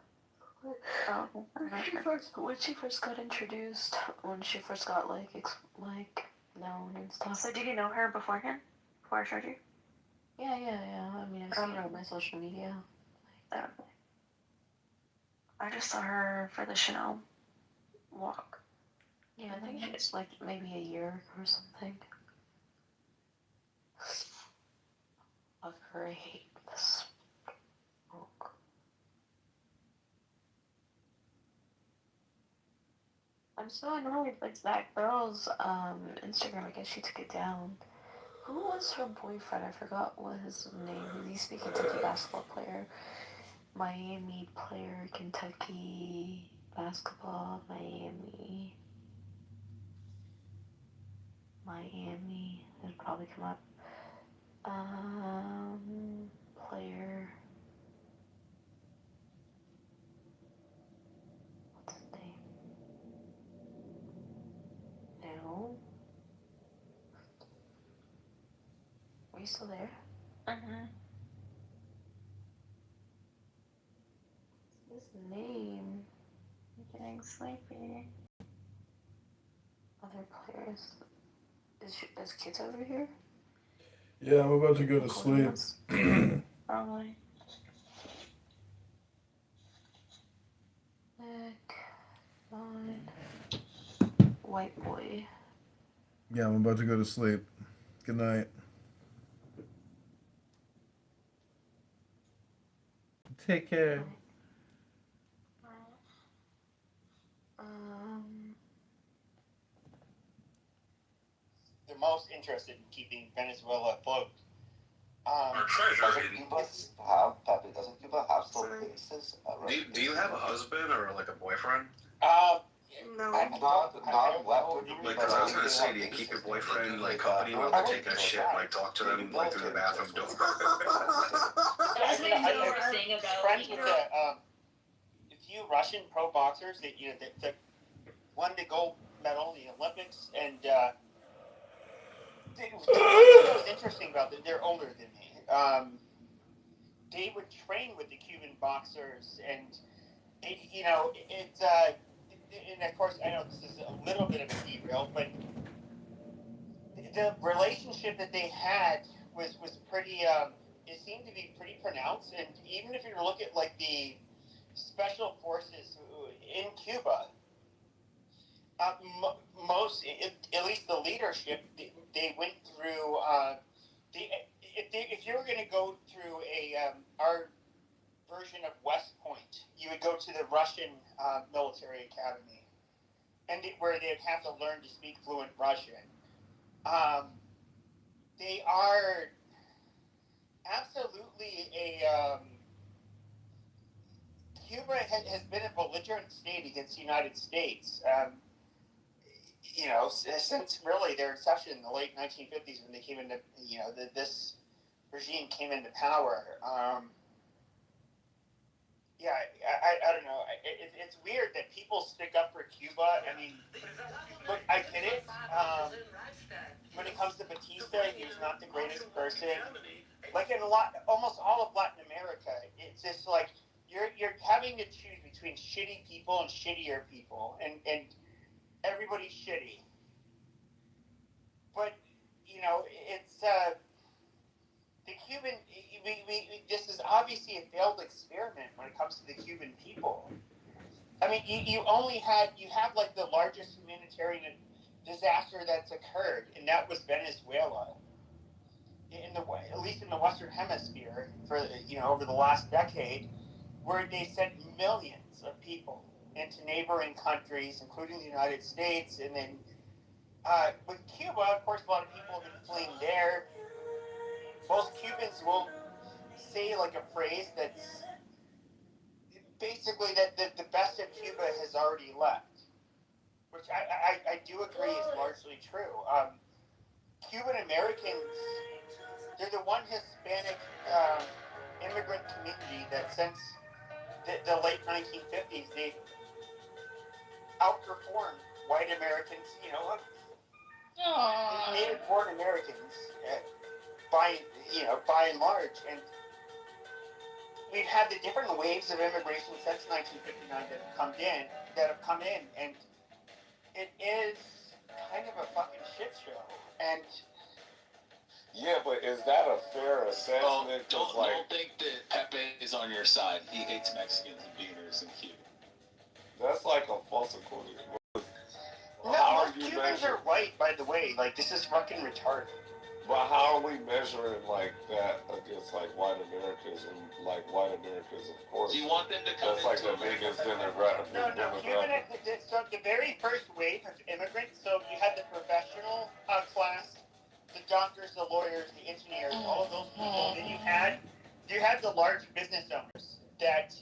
Oh, When she first got introduced, when she first got like known and stuff. So did you know her beforehand? Before I showed you? Yeah. I mean, I've seen her on my social media. I just saw her for the Chanel walk. Yeah, I think it's like maybe a year or something. A great smoke. I'm so annoyed with that girl's Instagram. I guess she took it down. Who was her boyfriend? I forgot what his name. He's the Kentucky basketball player. Miami player, Kentucky basketball, Miami. It'll probably come up. Player. What's his name? No. Are you still there? What's his name? I'm getting sleepy. Other players. Is Kitover here? Yeah, I'm about to go to sleep. Probably. Nick, Vaughn, White boy. Yeah, I'm about to go to sleep. Good night. Take care. They're most interested in keeping Venezuela afloat. Doesn't Cuba have still bases? Do you have a husband or like a boyfriend? No. Because I was gonna say, do you keep your boyfriend like company while they're taking a shit, like talk to them like through the bathroom door? That's what you were saying about friends with a few Russian pro boxers that won the gold medal in the Olympics, and what was interesting about them, they're older than me. They would train with the Cuban boxers, and and of course, I know this is a little bit of a derail, but the relationship that they had was pretty. It seemed to be pretty pronounced, and even if you look at like the special forces in Cuba, most, at least the leadership, they went through. If you were going to go through our version of West Point, you would go to the Russian military academy, and where they'd have to learn to speak fluent Russian. They are absolutely Cuba has been a belligerent state against the United States. Since really their inception in the late 1950s when they came into this regime came into power. Yeah, I don't know. It's weird that people stick up for Cuba. I mean, look, I get it. When it comes to Batista, he was not the greatest person. Like in almost all of Latin America, it's just like you're having to choose between shitty people and shittier people, and everybody's shitty. But it's the Cuban. This is obviously a failed experiment when it comes to the Cuban people. I mean, you have like the largest humanitarian disaster that's occurred, and that was Venezuela. At least in the Western Hemisphere, for over the last decade, where they sent millions of people into neighboring countries, including the United States, and then with Cuba, of course, a lot of people have been fleeing there. Most Cubans will say like a phrase that's basically that the best of Cuba has already left, which I do agree is largely true. Cuban Americans, they're the one Hispanic immigrant community that since the late 1950s, they've outperformed white Americans, native-born Americans by and large. And we've had the different waves of immigration since 1959 that have come in, and it is kind of a fucking shit show. And yeah, but is that a fair assessment? Don't think that Pepe is on your side. He hates Mexicans and beaners and Cuba. That's like a false equivalent. No, most Cubans are white, by the way. Like, this is fucking retarded. But how are we measuring like that against like white Americans and like white Americans, of course? Do you want them to come That's like the biggest demographic. No, Cuban. So the very first wave of immigrants. So you had the professional class, the doctors, the lawyers, the engineers, all of those people. Then you had the large business owners that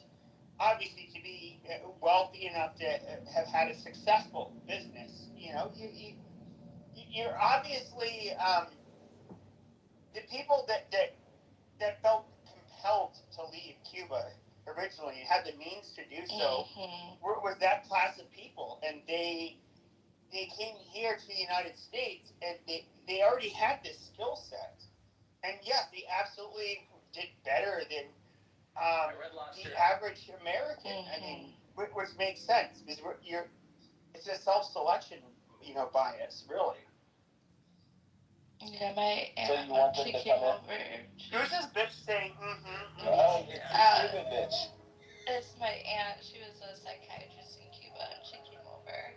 obviously to be wealthy enough to have had a successful business. You're obviously the people that felt compelled to leave Cuba originally and had the means to do so was that class of people, and they came here to the United States, and they already had this skill set, and yes, they absolutely did better than the average American. I mean, which makes sense because it's a self-selection, bias, really. Yeah, my aunt, when she came over. Who's this bitch saying, Oh, it's a Cuban bitch. It's my aunt. She was a psychiatrist in Cuba, and she came over.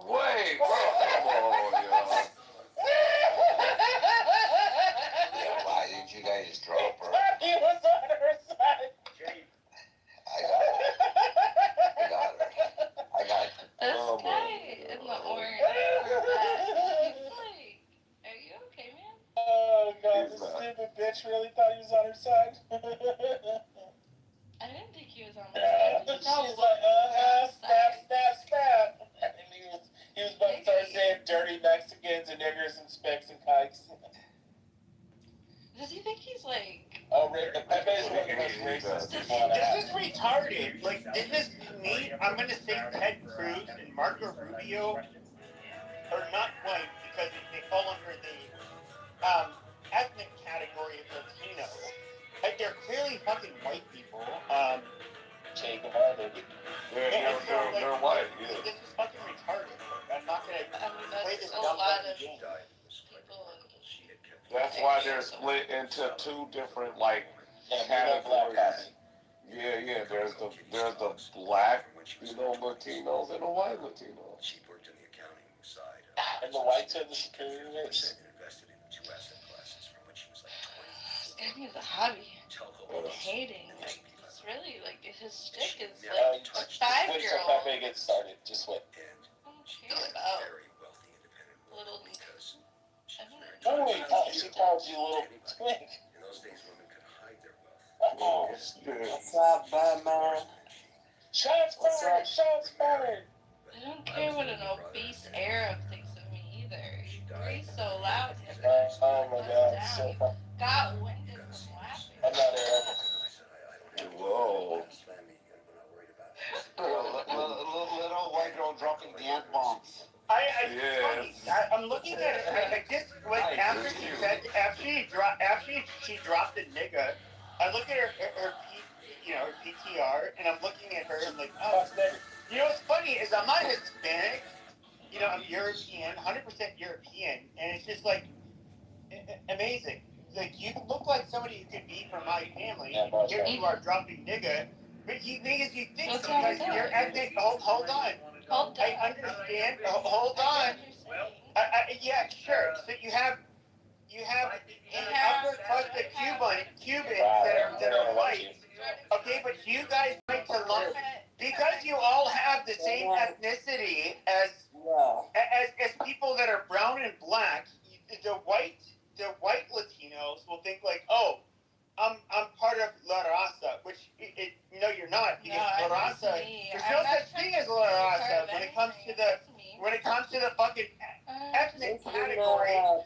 Wait, bro, come on, y'all. Yeah, why did you guys drop her? He was on her side. I got her. This guy in the orange. He's like, are you okay, man? Oh, God, this stupid bitch really thought he was on her side. I didn't think he was on my side. She's like, snap. And he was about to start saying dirty Mexicans and niggers and spicks and kikes. Does he think he's like... Oh, Pepe's one of the most racist people on earth. This is retarded. Like, this is me. I'm going to say Ted Cruz and Marco Rubio are not white because they fall under the ethnic category of Latino. Like, they're clearly fucking white people. Che Guevara. They're white. Yeah. This is fucking retarded. I'm not going to play this dumb game. That's why they're split into two different like categories. Yeah. There's the black, Latinos and the white Latinos. She worked in the accounting side. And the whites are the superior race. Invested in 2 asset classes from which she was like 20. This guy needs a hobby. Hating. It's really like his stick is like a 5-year-old. So Pepe gets started. Just wait. I don't care about little. She calls you a little twink. In those days, women could hide their wealth. Oh, what's up, Batman? Shots fired! I don't care what an obese Arab thinks of me either. so loud today. Oh my god, so fun. Got winded from laughing. I'm not Whoa. Little white girl dropping dance bombs. I'm looking at it. I just when after she dropped the nigga, I look at her PTR, and I'm looking at her. I'm like, oh, you know what's funny is I'm not Hispanic. You know, I'm European, 100% European, and it's just like amazing. Like you look like somebody who could be from my family. Here you are dropping nigga. But you think because you're ethnic. Hold on. I understand. Hold on. Yeah, sure. So you have an upper crust of Cubans that are white. Okay, but you guys like to lump because you all have the same ethnicity as people that are brown and black. The white Latinos will think like, oh, I'm part of La Raza, which no, you're not, because La Raza, there's no such thing as La Raza when it comes to the fucking ethnic category of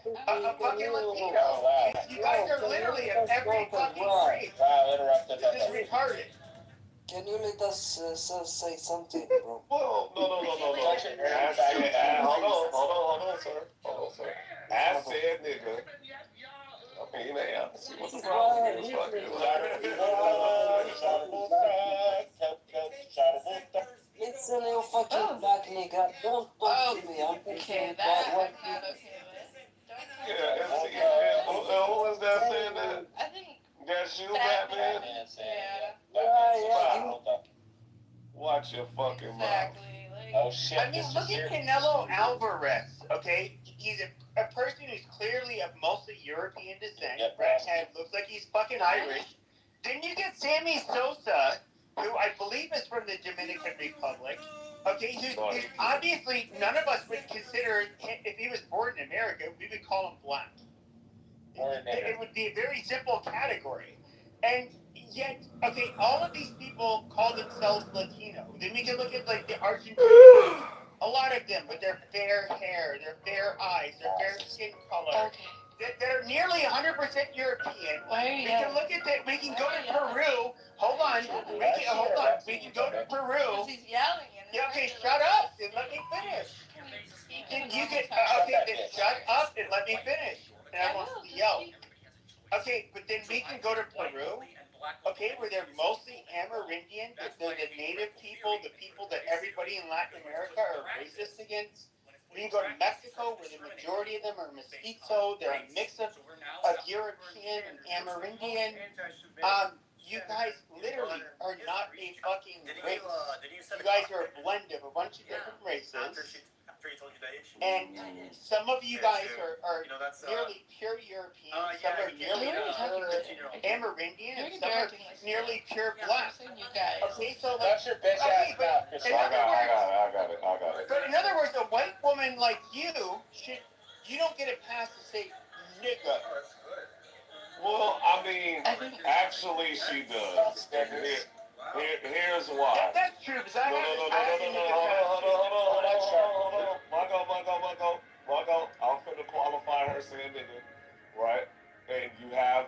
fucking Latinos. You guys are literally of every fucking race. This is retarded. Can you let us say something, bro? Whoa, no. Hold on, sir. I said nigga. I mean, see what the problem is. Listen, you fucking black nigga. Don't talk to me. I'm thinking about what you... Who is that saying that? I think That's you, Batman? Yeah. Watch your fucking mouth. Oh shit! I mean, look at Canelo Alvarez. Okay, he's a person who's clearly of mostly European descent. Redhead, looks like he's fucking Irish. Then you get Sammy Sosa, who I believe is from the Dominican Republic. Okay, who's obviously none of us would consider if he was born in America, we would call him black. It would be a very simple category, and yet, okay, all of these people call themselves Latino. Then we can look at like the Argentinians, a lot of them with their fair hair, their fair eyes, their fair skin color, that are nearly 100% European. We can look at that. We can go to Peru. Hold on. We can go to Peru. He's yelling. Yeah, okay, shut up and let me finish. Then shut up and let me finish. And I won't yell. Okay, but then we can go to Peru, okay, where they're mostly Amerindian, they're the native people, the people that everybody in Latin America are racist against. We can go to Mexico, where the majority of them are mestizo, they're a mix of European and Amerindian. You guys literally are not a fucking race. You guys are a blend of a bunch of different races. And some of you guys are nearly pure European, some are nearly pure Amerindian, and some are nearly pure black. Okay, so like, that's your bitch ass mouth. I got it. But in other words, a white woman like you don't get a pass to say nigga. Well, I mean, actually she does. Here's why. That's true, because I Margo, I'm finna qualify her saying nigga, right? And you have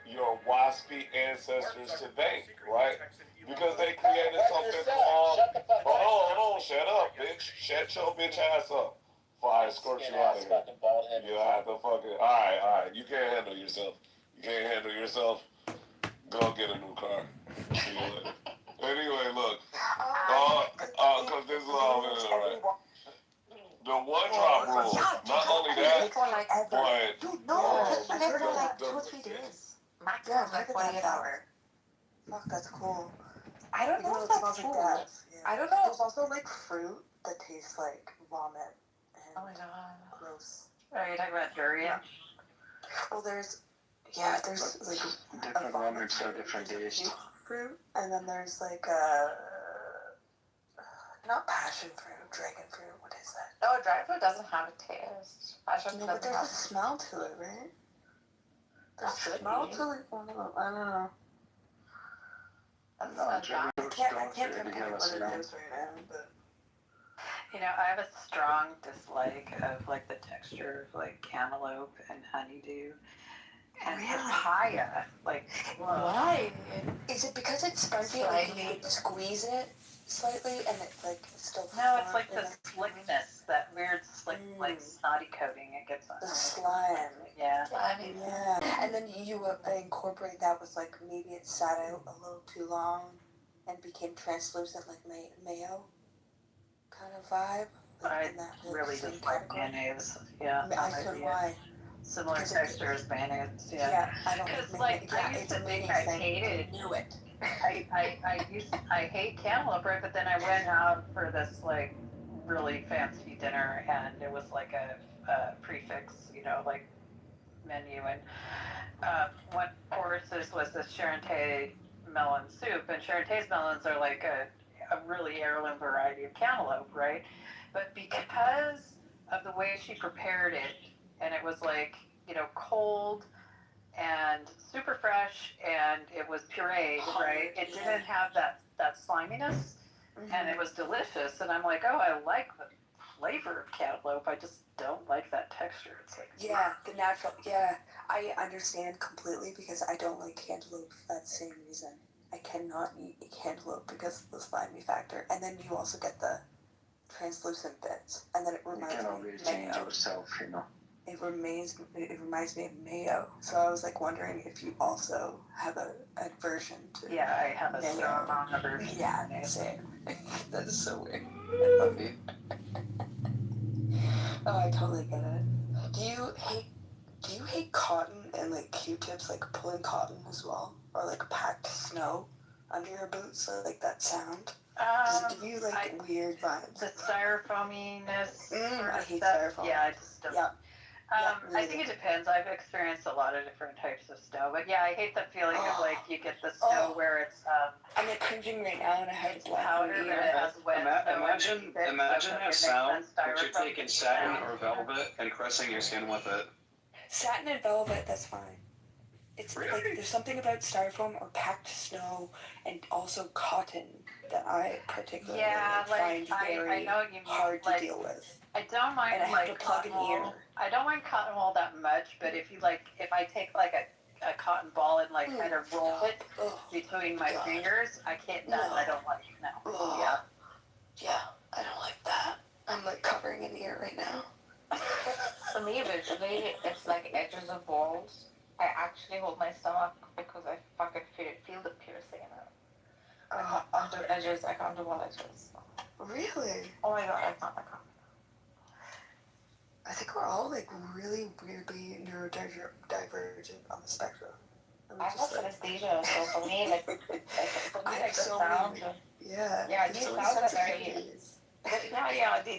your waspy ancestors to thank, right? Because they created something called... Hold on, shut up, bitch. Shut your bitch ass up before I escort you out of here. You have to fucking... Alright, you can't handle yourself. Go get a new car. See you later. Anyway, look. Because this is all in there, right? The one drop rule. Not only that, but... Dude, no, just live for like 2 or 3 days. Maximum, like 48 hours. Fuck, that's cool. I don't know if that's true. I don't know. There's also like fruit that tastes like vomit. Oh my god. Gross. Are you talking about durian? Well, there's like different one makes so different taste. Fruit, and then there's like not passion fruit, dragon fruit. What is that? No, dragon fruit doesn't have a taste. Passion fruit but there's a smell to it, right? There's a smell to it. I don't know. I can't compare what it is right now, but You know, I have a strong dislike of like the texture of like cantaloupe and honeydew and papaya. Like, Why? Is it because it's spongy? Like you could squeeze it slightly and it like still. No, it's like the slickness, that weird slick, like snotty coating it gets on. The slime. Yeah. Yeah. And then you incorporate that with like maybe it sat out a little too long and became translucent like mayo kind of vibe. Like I in that really same dislike category. mayonnaise. Yeah. I so do I. Similar Because texture as mayonnaise. Yeah. Yeah, I don't Because make like I used to think I hated. I knew it. I hate cantaloupe, right? But then I went out for this like really fancy dinner, and it was like a prefix, you know, like menu, and one courses was this Charente melon soup, and Charente's melons are like a really heirloom variety of cantaloupe, right? But because of the way she prepared it, and it was like, you know, cold and super fresh, and it was pureed, right? It didn't have that sliminess, and it was delicious. And I'm like, oh, I like the flavor of cantaloupe. I just don't like that texture. It's like the natural. Yeah, I understand completely because I don't like cantaloupe for that same reason. I cannot eat cantaloupe because of the slimy factor, and then you also get the translucent bits, and then it reminds me of mayo. yourself, you know. It reminds me of mayo. So I was like wondering if you also have a aversion to. Yeah, I have a strong aversion. Yeah, same. That is so weird. I love you. Oh, I totally get it. Do you hate cotton and like Q-tips, like pulling cotton as well, or like packed snow under your boots, so like that sound? Does it give you like weird vibes? The styrofoaminess. I hate styrofoam. Yeah, I just don't. Yeah. I think it depends. I've experienced a lot of different types of snow, but yeah, I hate the feeling of like you get the snow where it's I'm like cringing right now, and I have powder, but it has wet snow. Imagine that sound, but you're taking satin or velvet and caressing your skin with it. Satin and velvet, that's fine. It's like there's something about styrofoam or packed snow and also cotton that I particularly find very hard to deal with. I don't mind and I have to plug an ear. I don't mind cotton wool that much, but if I take like a cotton ball and like kind of roll it between my fingers, I can't. That I don't like. No. Yeah, I don't like that. I'm like covering an ear right now. For me, visually, it's like edges of balls. I actually hold my stomach because I fucking feel the piercing in it. Under edges, I can't do wall edges. Really? Oh my god, I can't. I think we're all like really weirdly neurodivergent on the spectrum. I have synesthesia, so for me, like, the sound. Yeah, these sounds are very.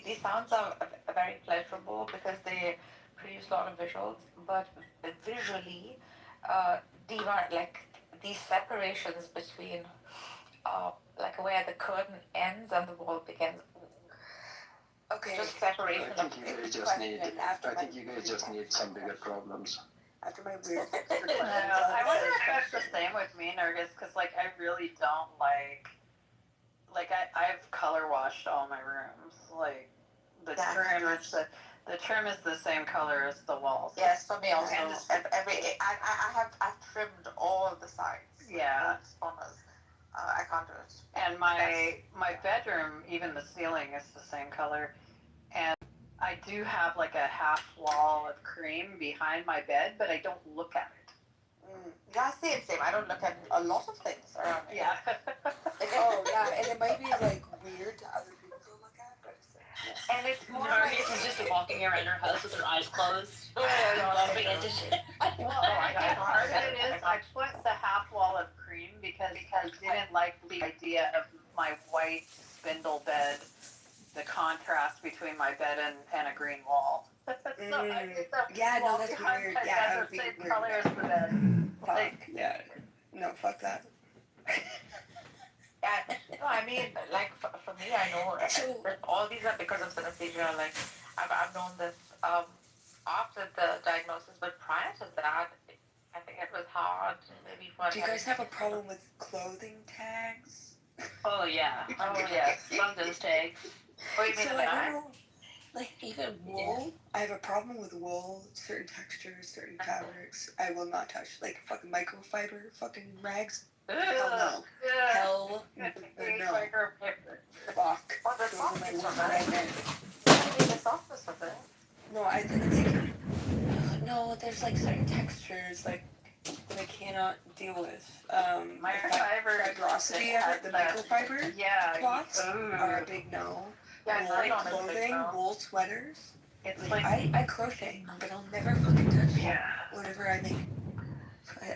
These sounds are very pleasurable because they produce a lot of visuals, but visually, these separations between, like where the curtain ends and the wall begins. Okay. Just separation. I think you guys just need some bigger problems. After my weird. I wonder if that's the same with me, Nergis, because like I really don't like I've color washed all my rooms. Like the trim is the same color as the walls. Yes, for me also. I've trimmed all of the sides. Yeah. Corners. I can't do it. And my bedroom, even the ceiling is the same color. And I do have like a half wall of cream behind my bed, but I don't look at it. Yeah, same. I don't look at a lot of things around me. Yeah. And it might be like weird to other people to look at, but it's like, and it's more like she's just walking around her house with her eyes closed. Well, part of it is I put the half wall of cream because I didn't like the idea of my white spindle bed, the contrast between my bed and a green wall. no, that's weird. Yeah, it would be the same color as the bed. Fuck that. Yeah, no, I mean, like for me, I know that all these are because of synesthesia. Like I've known this after the diagnosis, but prior to that, I think it was hard. Maybe for. Do you guys have a problem with clothing tags? Oh yeah. Oh yes. Love those tags. Oh, you mean So a I dye? don't know. Like even wool, I have a problem with wool, certain textures, certain fabrics. I will not touch. Like fucking microfiber, fucking rags. Hell no. Hell no. Microfiber. Fuck. Oh, the Those are my softness worst of it. nightmares. I mean, the softness of it. No, I think no. There's like certain textures like that I cannot deal with. Microfiber. Fibrosity of it, the microfiber cloths are a big no. Yeah, Wool nylon is a big clothing, no. wool sweaters. It's Like, like I crochet, but I'll never fucking touch yeah. whatever I make.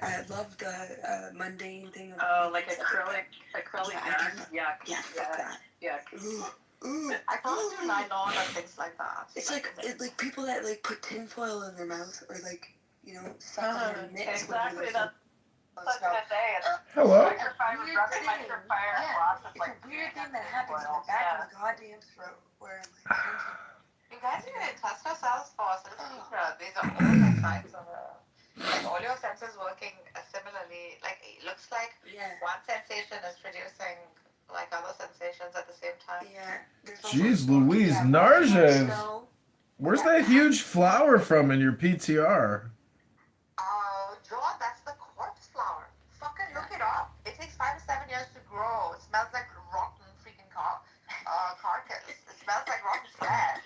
I love the mundane thing of Like acrylic yarn. Yeah, fuck that. Yeah. Ooh. I can't do nylon or things like that. It's like people that like put tinfoil in their mouth or like suck on their mitts. Exactly. That's such a day. Hello. Microfiber, rubbing microfiber cloth is like It's a weird thing that happens in the back of the goddamn throat where I'm like, you guys are gonna test ourselves for these are all like kinds of like all your senses working similarly. Like it looks like one sensation is producing like other sensations at the same time. Yeah. Jeez Louise, Narja. Where's that huge flower from in your PTR? John, that's the corpse flower. Fucking look it up. It takes 5 to 7 years to grow. It smells like rotten freaking carcass. It smells like rotten flesh.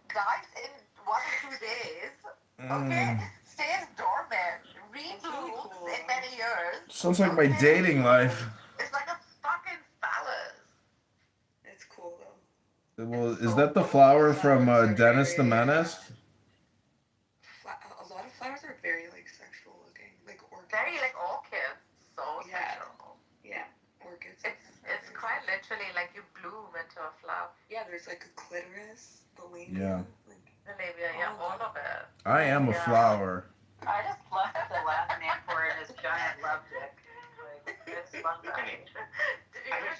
Dies in 1 or 2 days. Okay? Stays dormant. Reblooms in many years. Sounds like my dating life. It's like a fucking phallus. It's cool though. Well, is that the flower from Dennis the Menace? A lot of flowers are very like sexual looking, like orchids. Very like orchids. So sexual. Yeah, orchids. It's quite literally like you bloom into a flower. Yeah, there's like a clitoris, the labia. Yeah. The labia, yeah, all of it. I am a flower. I just love the Latin name for it is giant love dick. Like, it's fun. Did you ever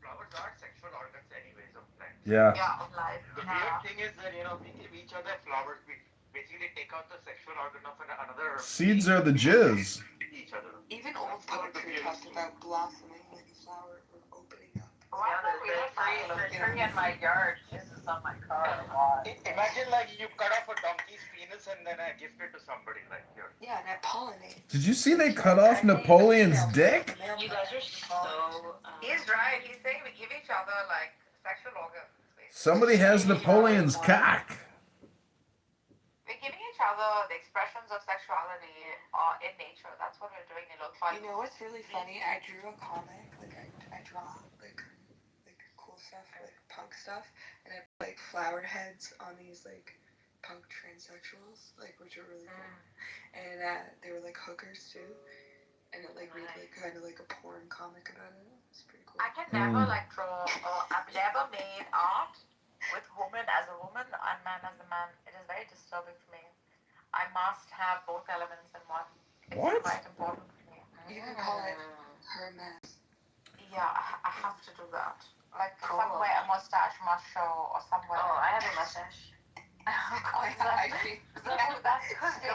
flowers are sexual organs anyways of plants. Yeah. Yeah, of life. The weird thing is that we give each other flowers. We basically take out the sexual organ of another. Seeds are the jizz. Each other. Even old poetry talks about blossoming like a flower or opening up. Yeah, there's a tree in my yard. This is on my car a lot. Imagine like you cut off a donkey's penis and then gift it to somebody like here. Yeah, and I pollinate. Did you see they cut off Napoleon's dick? You guys are so. He's right. He's saying we give each other like sexual organs. Somebody has Napoleon's cock. We're giving each other the expressions of sexuality in nature. That's what we're doing. It looks like. You know what's really funny? I drew a comic. Like I draw like cool stuff, like punk stuff, and I put like flower heads on these like punk transsexuals, like which are really cool. And they were like hookers too, and it like made like kind of like a porn comic about it. It's pretty cool. I can never like draw. I've never made art with woman as a woman and man as a man. It is very disturbing for me. I must have both elements in one. It's quite important for me. You can call it her mess. Yeah, I have to do that. Like somewhere a mustache must show or somewhere. Oh, I have a mustache. That's feminist.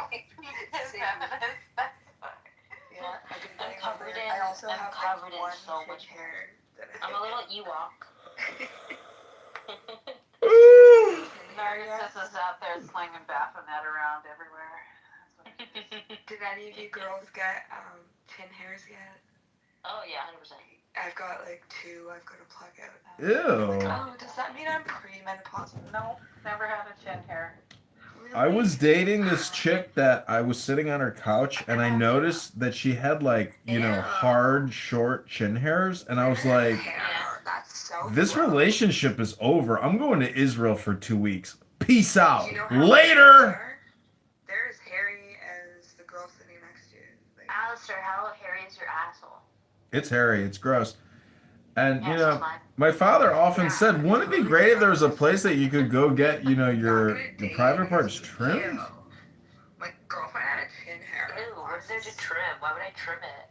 Yeah, I'm covered in. I also I'm have covered like, in so much hair. I'm a little Ewok. Narcissus is out there slinging Baphomet around everywhere. Did any of you girls get chin hairs yet? Oh yeah, 100%. I've got like 2. I've got to pluck out. Ew. Oh, does that mean I'm premenopausal? No, never had a chin hair. I was dating this chick that I was sitting on her couch and I noticed that she had like, hard, short chin hairs. And I was like, this relationship is over. I'm going to Israel for 2 weeks. Peace out. Later. They're as hairy as the girl sitting next to you. Like, Alistair, how hairy is your asshole? It's hairy. It's gross. And, my father often said, wouldn't it be great if there was a place that you could go get, your private parts trimmed? my girlfriend had a chin hair. Ew, what's there to trim? Why would I trim it?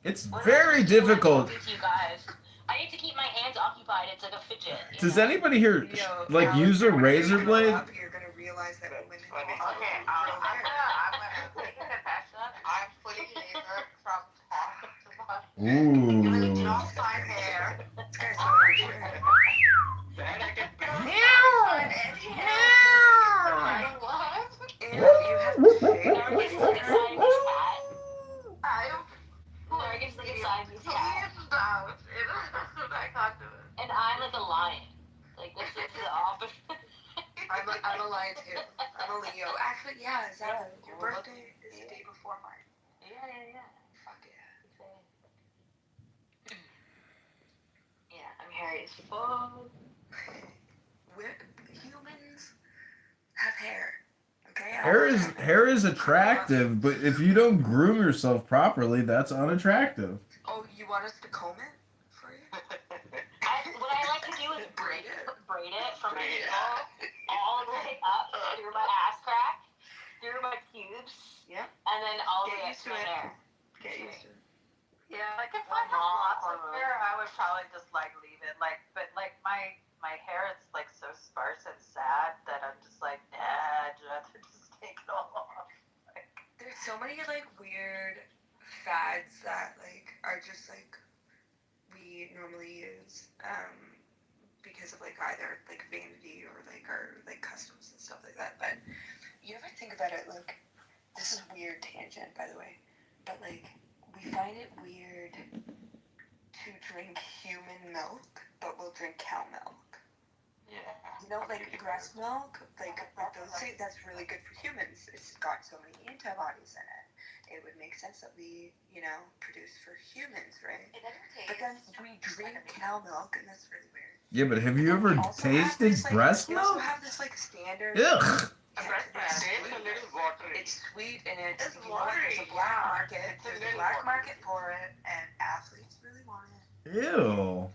It's very difficult. You guys, I need to keep my hands occupied. It's like a fidget. Does anybody here, use a razor blade? You're going to realize that women Okay, I'm gonna take a confession. I'm fully lasered from top to bottom. Ooh. Just my hair. This guy's so the opposite. I'm a lion too. I'm a Leo. Actually, yeah, exactly. Your birthday is the day before mine. Yeah. Fuck yeah. Yeah, I'm hairy as fuck. Humans have hair. Okay? Hair is attractive, but if you don't groom yourself properly, that's unattractive. Oh, you want us to comb it for you? What I like to do is braid it from my navel all the way up through my ass crack, through my pubes, and then all the way up to my hair. Get used to it. Yeah, like if I had lots of hair, I would probably just like leave it. But my hair is like so sparse and sad that I'm just like, nah, just take it all off. There's so many like weird fads that like are just like we normally use because of like either like vanity or like our like customs and stuff like that. But you ever think about it, like, this is weird tangent by the way, but like we find it weird to drink human milk, but we'll drink cow milk. Yeah. You know, like breast milk, like those things, that's really good for humans. It's got so many antibodies in it. It would make sense that we, produce for humans, right? But then we drink cow milk, and that's really weird. Yeah, but have you ever tasted breast milk? We also have this like standard. Ugh. It's sweet and it's there's a black market. There's a black market for it, and athletes really want it. Ew.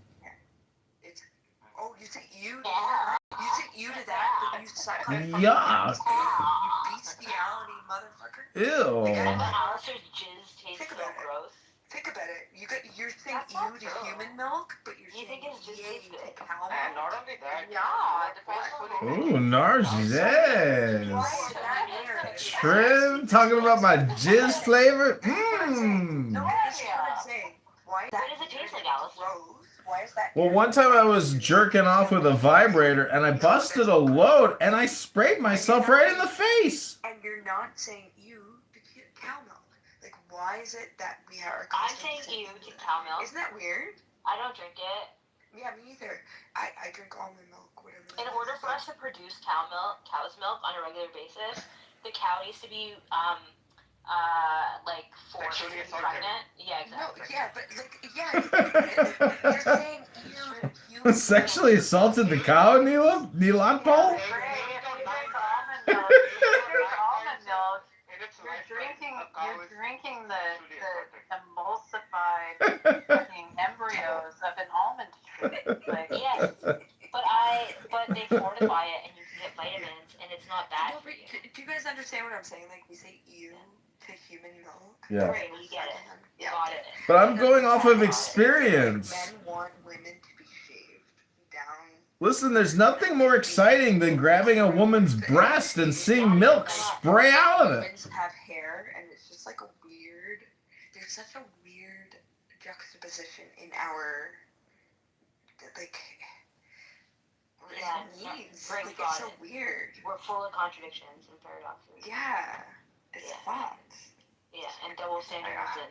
Oh, you say you? Yeah. You say you to that, but you suck on it. Yuck. You bestiality motherfucker. Ew. Alistair's jizz tastes so gross. Think about it. You're saying ew to human milk, but you're saying yay to cow milk. And not only that. Ooh, Narcissist. Trim, talking about my jizz flavor. Mmm. No, that's what I'm saying. Why does it taste like, Alice? Why is that? Well, one time I was jerking off with a vibrator and I busted a load and I sprayed myself right in the face. And you're not saying ew to cow milk. Like, why is it that we are? I'm saying ew to cow milk. Isn't that weird? I don't drink it. Yeah, me either. I drink almond milk, whatever. In order for us to produce cow's milk on a regular basis, the cow needs to be like 4 months pregnant. Yeah, exactly. No, yeah, but like, you're saying you Sexually assaulted the cow, Neela? Neela Paul? You're drinking the emulsified fucking embryos of an almond tree. Like, yes, but they fortify it and you can get vitamins and it's not bad for you. Do you guys understand what I'm saying? Like, we say ew to human milk. Yeah. Great, we get it. Yeah. Got it. But I'm going off of experience. Men want women to be shaved down. Listen, there's nothing more exciting than grabbing a woman's breast and seeing milk spray out of it. Women have hair, and it's just like a weird. There's such a weird juxtaposition in our like. Needs. Like, it's so weird. We're full of contradictions and paradoxes. Yeah. It's fucked. Yeah, and double standards and.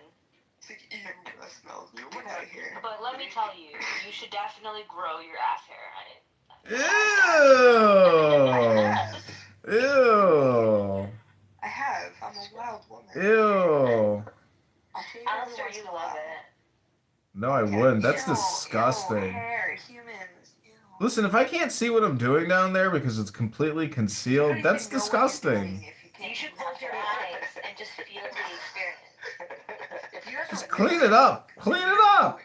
It's like, ew, breast milk. Get out of here. But let me tell you, you should definitely grow your ass hair. Ew. Ew. I have. I'm a wild woman. Ew. Alistair, you love it. No, I wouldn't. That's disgusting. Hair, humans. Listen, if I can't see what I'm doing down there because it's completely concealed, that's disgusting. You should close your eyes and just feel the experience. Just clean it up. Clean it up.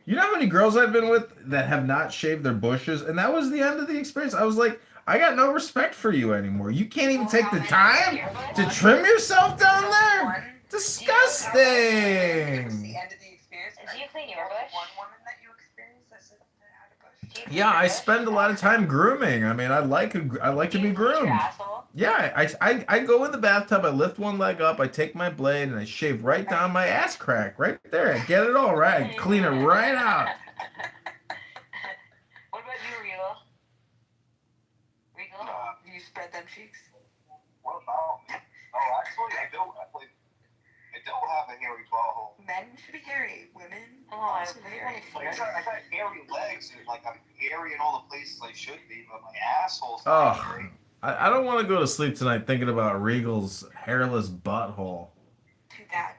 You know how many girls I've been with that have not shaved their bushes? And that was the end of the experience. I was like, I got no respect for you anymore. You can't even take the time to trim yourself down there? Disgusting. The end of the experience. Do you clean your bush? One woman that you experienced that had a bush. Yeah, I spend a lot of time grooming. I mean, I like to be groomed. Yeah, I go in the bathtub, I lift one leg up, I take my blade, and I shave right down my ass crack. Right there. I get it all right. I clean it right out. What about you, Regal? Regal? Do you spread them cheeks? What about me? Oh, actually, I don't have a hairy ball. Men should be hairy. Women Oh, I Like, I got hairy legs and like I'm hairy in all the places I should be, but my asshole's not Oh, hairy. I don't want to go to sleep tonight thinking about Regal's hairless butthole. Too bad.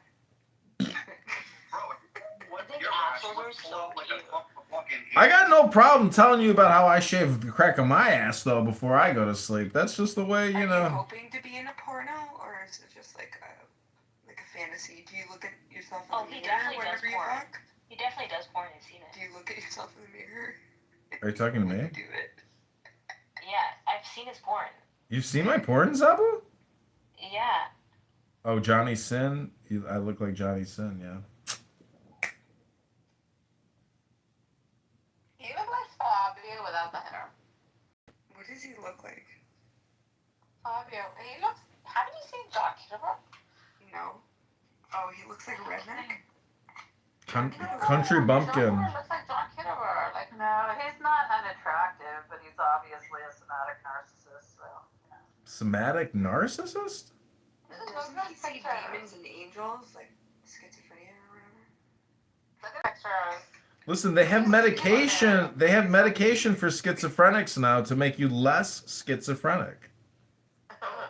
I got no problem telling you about how I shave the crack of my ass though before I go to sleep. That's just the way, Are you you know. hoping to be in a porno, or is it just like a fantasy? Do you look at yourself in the mirror whenever you fuck? He definitely does porn. I've seen it. Do you look at yourself in the mirror? Are you talking to me? Do it. Yeah, I've seen his porn. You've seen my porn, Zabu? Yeah. Oh, Johnny Sin? I look like Johnny Sin, yeah. He looks like Fabio without the hair. What does he look like? Fabio. He looks. Haven't you seen John Kitover? No. Oh, he looks like a redneck? Country bumpkin. Looks like John Kitover. Like, No, he's not unattractive, but he's obviously a somatic narcissist. So. Somatic narcissist? Doesn't he see demons and angels, like schizophrenia or whatever? look at pictures. Listen, they have medication. They have medication for schizophrenics now to make you less schizophrenic.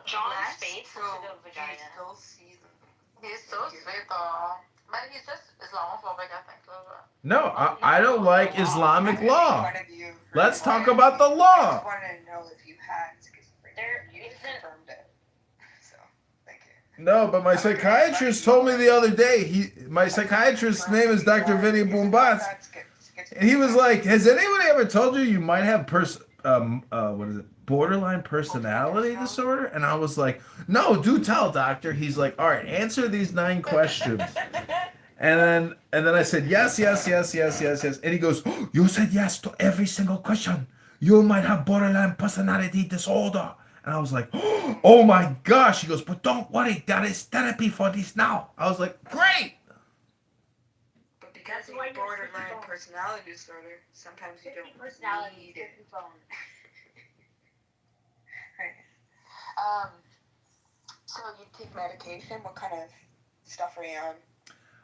John's face looks like a vagina. Still sees them. He's so sweet though. But he's just Islamophobic, I think. No, I don't like Islamic law. Let's talk about the law. I wanted to know if you had schizophrenia. There You isn't. confirmed it. So, thank you. No, but my psychiatrist told me the other day. My psychiatrist's name is Dr. Vinny Boombatz, and he was like, "Has anybody ever told you might have what is it? Borderline personality disorder?" And I was like, "No, do tell, doctor." He's like, "All right, answer these 9 questions." And then I said, yes. And he goes, "Oh, you said yes to every single question. You might have borderline personality disorder." And I was like, "Oh my gosh." He goes, "But don't worry, there is therapy for this now." I was like, "Great." But because of borderline personality disorder, sometimes you don't need it. Right. So you take medication? What kind of stuff are you on?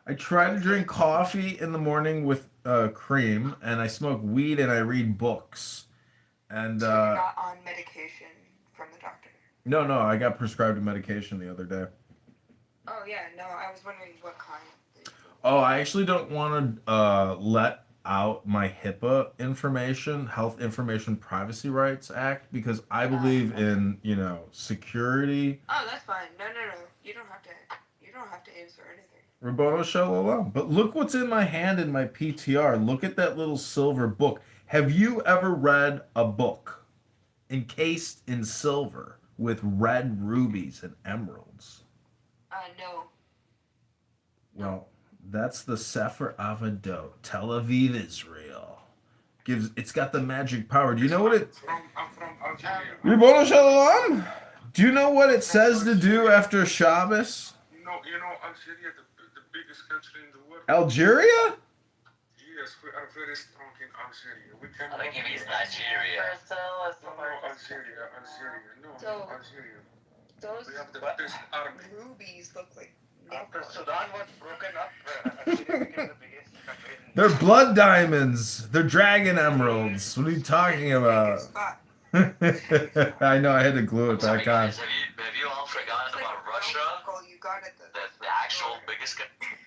I try to drink coffee in the morning with cream, and I smoke weed and I read books. And So you're not on medication from the doctor? no, I got prescribed a medication the other day. Oh yeah, no, I was wondering what kind. Oh, I actually don't want to let out my HIPAA information, Health Information Privacy Rights Act, because I believe in, security. Oh, that's fine. No. You don't have to answer anything. Rabboni Shalom. But look what's in my hand in my PTR. Look at that little silver book. Have you ever read a book encased in silver with red rubies and emeralds? No. Well, that's the Sefer Avadot, Tel Aviv, Israel. It's got the magic power. Do you know what it? I'm from Algeria. Rabboni Shalom. Do you know what it says to do after Shabbos? You know Algeria, the biggest country in the world. Algeria? Yes, we are very strong in Algeria. We can. I think it means Nigeria. No, Algeria. No, So- Algeria. Those We have the best army. rubies look like After Sudan was broken up, Algeria became the biggest country in They're blood diamonds. They're dragon emeralds. What are you talking about? I know, I had to glue it Sorry, back on. guys, have you all forgotten about Russia? You got it. The actual biggest country?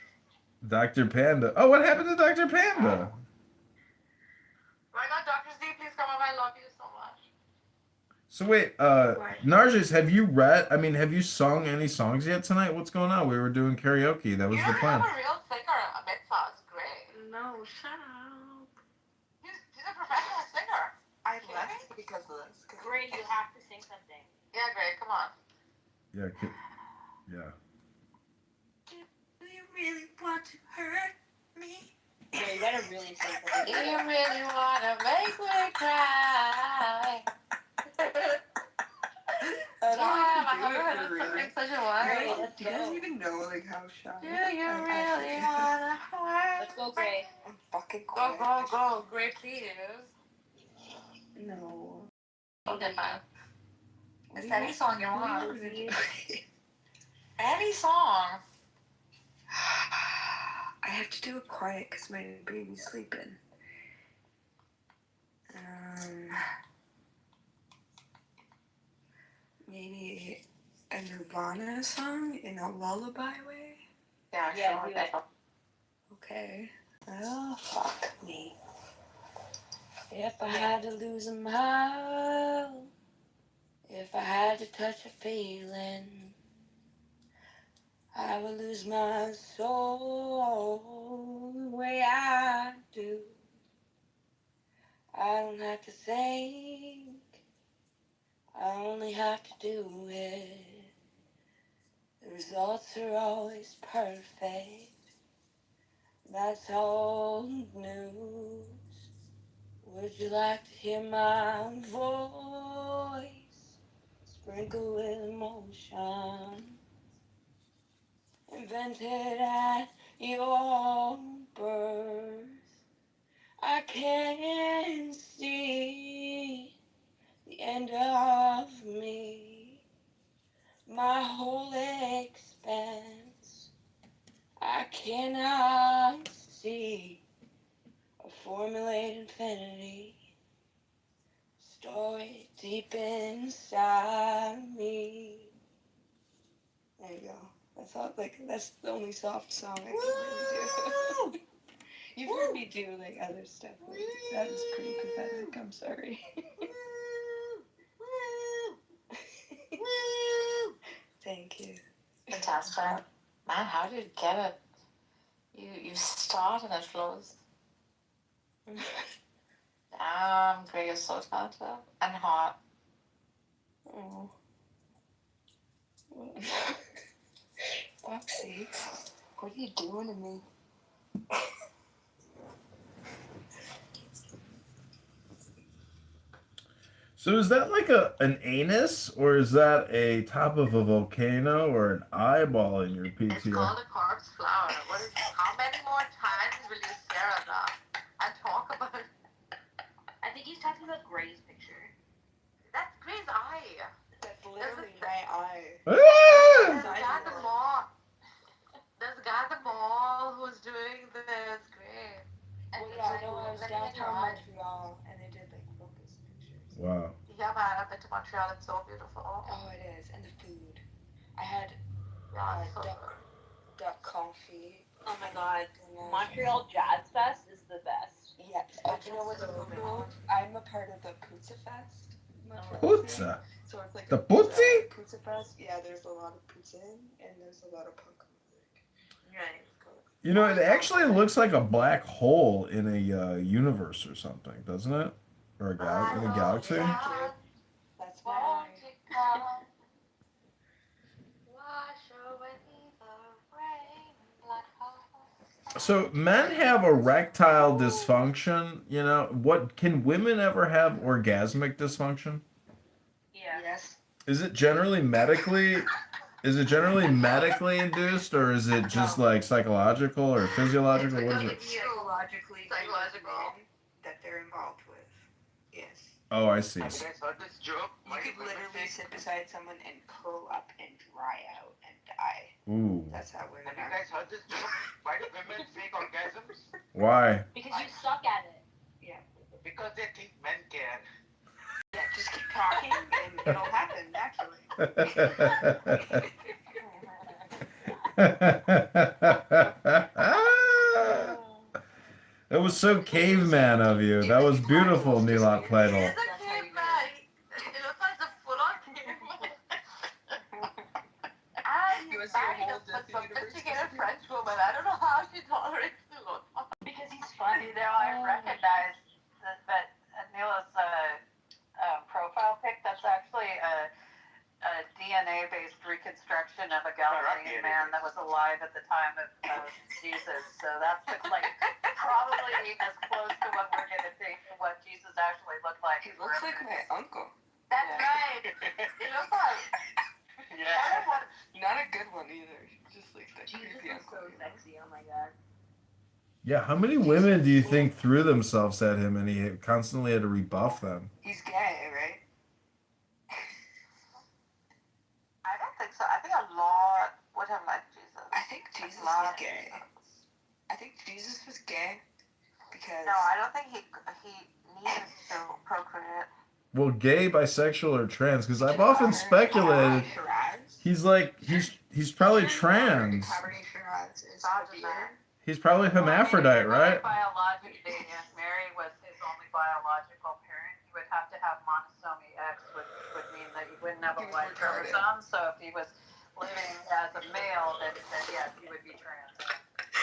Dr. Panda. Oh, what happened to Dr. Panda? My God, Dr. Z, please come up. I love you so much. So wait, Narjis, have you sung any songs yet tonight? What's going on? We were doing karaoke. That was the plan. I'm a real singer. Mitzvah is great. No, shut up. He's a professional singer. I left because of this. Gray, you have to sing something. Yeah, great. Come on. Yeah. Do you really want to hurt me? Yeah, you gotta really sing Do something. you really want to make me cry? I Yeah, don't my have to do husband it has for such real. a way. Let's Do you guys go. even know like how shy? Do you really want to hurt? Let's go, Gray. I'm fucking Go, quiet. go, great, please. No. Okay, fine. What It's do you- any song you what want. do you- Any song. I have to do it quiet because my baby's sleeping. Maybe a Nirvana song in a lullaby way? Yeah, Yeah, sure. Okay. Oh, fuck me. If I had to lose a mile, if I had to touch a feeling, I would lose my soul the way I do. I don't have to think, I only have to do it. The results are always perfect. That's old news. Would you like to hear my voice? Sprinkled with emotion. Invented at your birth. I can see the end of me. My whole expanse. I cannot see a formulated infinity. Story deep inside me. There you go. That's the only soft song I can really do. You've heard me do like other stuff. That was pretty pathetic. I'm sorry. Thank you. Fantastic. Man, how did you get it? You start and it flows. Damn, Greg is so talented and hot. Oh. Foxy, what are you doing to me? So is that like an anus, or is that a top of a volcano, or an eyeball in your PTR? It's called a corpse flower. How many more times will you stare at that and talk about it? I think he's talking about Gray's picture. That's Gray's eye. That's literally my eye. There's a guy at the mall. There's a guy at the mall who's doing this. Gray. And Well, yeah, no, I was downtown Montreal and they did like focus pictures. Wow. Yeah, man, I've been to Montreal. It's so beautiful. Oh, it is. And the food. I had So duck confit. Oh my god. Montreal Jazz Fest is the best. Yes, but you know what's so cool? I'm a part of the Poutsa Fest. Poutsa? So it's like The Poutsi? Poutsa Fest. Yeah, there's a lot of poutine and there's a lot of punk music. Right. You know, it actually looks like a black hole in a universe or something, doesn't it? Or in a galaxy? That's why. So men have erectile dysfunction. You know, what can women ever have orgasmic dysfunction? Yeah. Yes. Is it generally medically? Is it generally medically induced, or is it just like psychological or physiological? What is it? Psychologically that they're involved with. Yes. Oh, I see. Have you guys heard this joke? You could literally sit beside someone and curl up and dry out and die. Ooh. That's how women Have you are. guys heard this joke? Why do women fake orgasms? Why? Because you suck at it. Yeah. Because they think men can. Yeah, just keep talking and it'll happen naturally. That was so caveman of you. That was beautiful, Nilot Pledel. He looks like the full-on caveman. And he's married a sophisticated French woman. I don't know how she tolerates the look. Because he's funny. There, I recognize that Neela's profile pic. That's actually a DNA-based reconstruction of a Galilean man that was alive at the time of Jesus. So that's like probably as close to what we're going to think what Jesus actually looked like. He looks like my uncle. That's right. He looks like. Yeah. Not a good one either. Just like the Jesus creepy is uncle. so sexy. Oh my god. Yeah, how many women do you think threw themselves at him and he constantly had to rebuff them? He's gay, right? I don't think so. I think a lot would have liked Jesus. I think Jesus is gay. I Yes. No, I don't think he needs to procreate. Well, gay, bisexual, or trans? Because I've often speculated he's probably trans. Cabernet Shiraz is a beer. He's probably hermaphrodite, right? Biologically, if Mary was his only biological parent, he would have to have monosomy X, which would mean that he wouldn't have a Y chromosome. So if he was living as a male, then yes, he would be trans.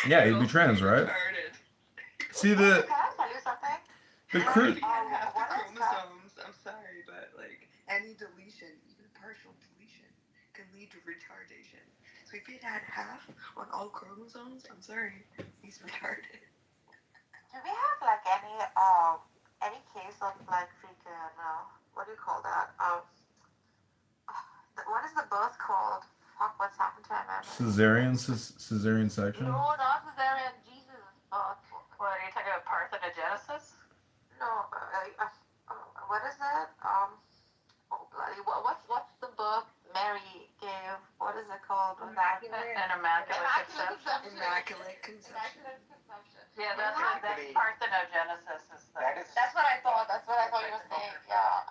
Yeah, he'd be trans, right? See the Can I tell you something? crew. You can have the chromosomes. I'm sorry, but like any deletion, even partial deletion, can lead to retardation. So if he had half on all chromosomes, I'm sorry, he's retarded. Do we have like any case of like freaking what do you call that? What is the birth called? Fuck, what's happened to my memory? Cesarean section. No, not cesarean. Jesus birth. What are you talking about? Parthenogenesis? No, what is that? Oh bloody, what's the birth Mary gave? What is it called? An immaculate conception. Immaculate conception. Yeah, that's parthenogenesis. That's what I thought. That's what I thought you were saying. Yeah.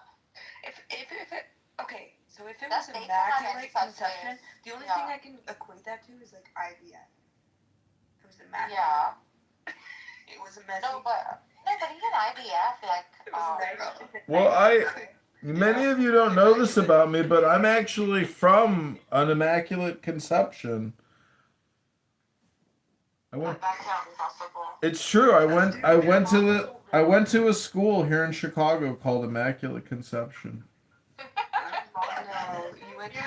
If it okay, so if it That's was based on immaculate ancestors. conception, the only thing I can equate that to is like IVF. It was immaculate. Yeah. It was a messy. No, but even IVF, like. Well, many of you don't know this about me, but I'm actually from an immaculate conception. It's true. I went to a school here in Chicago called Immaculate Conception. No, you went to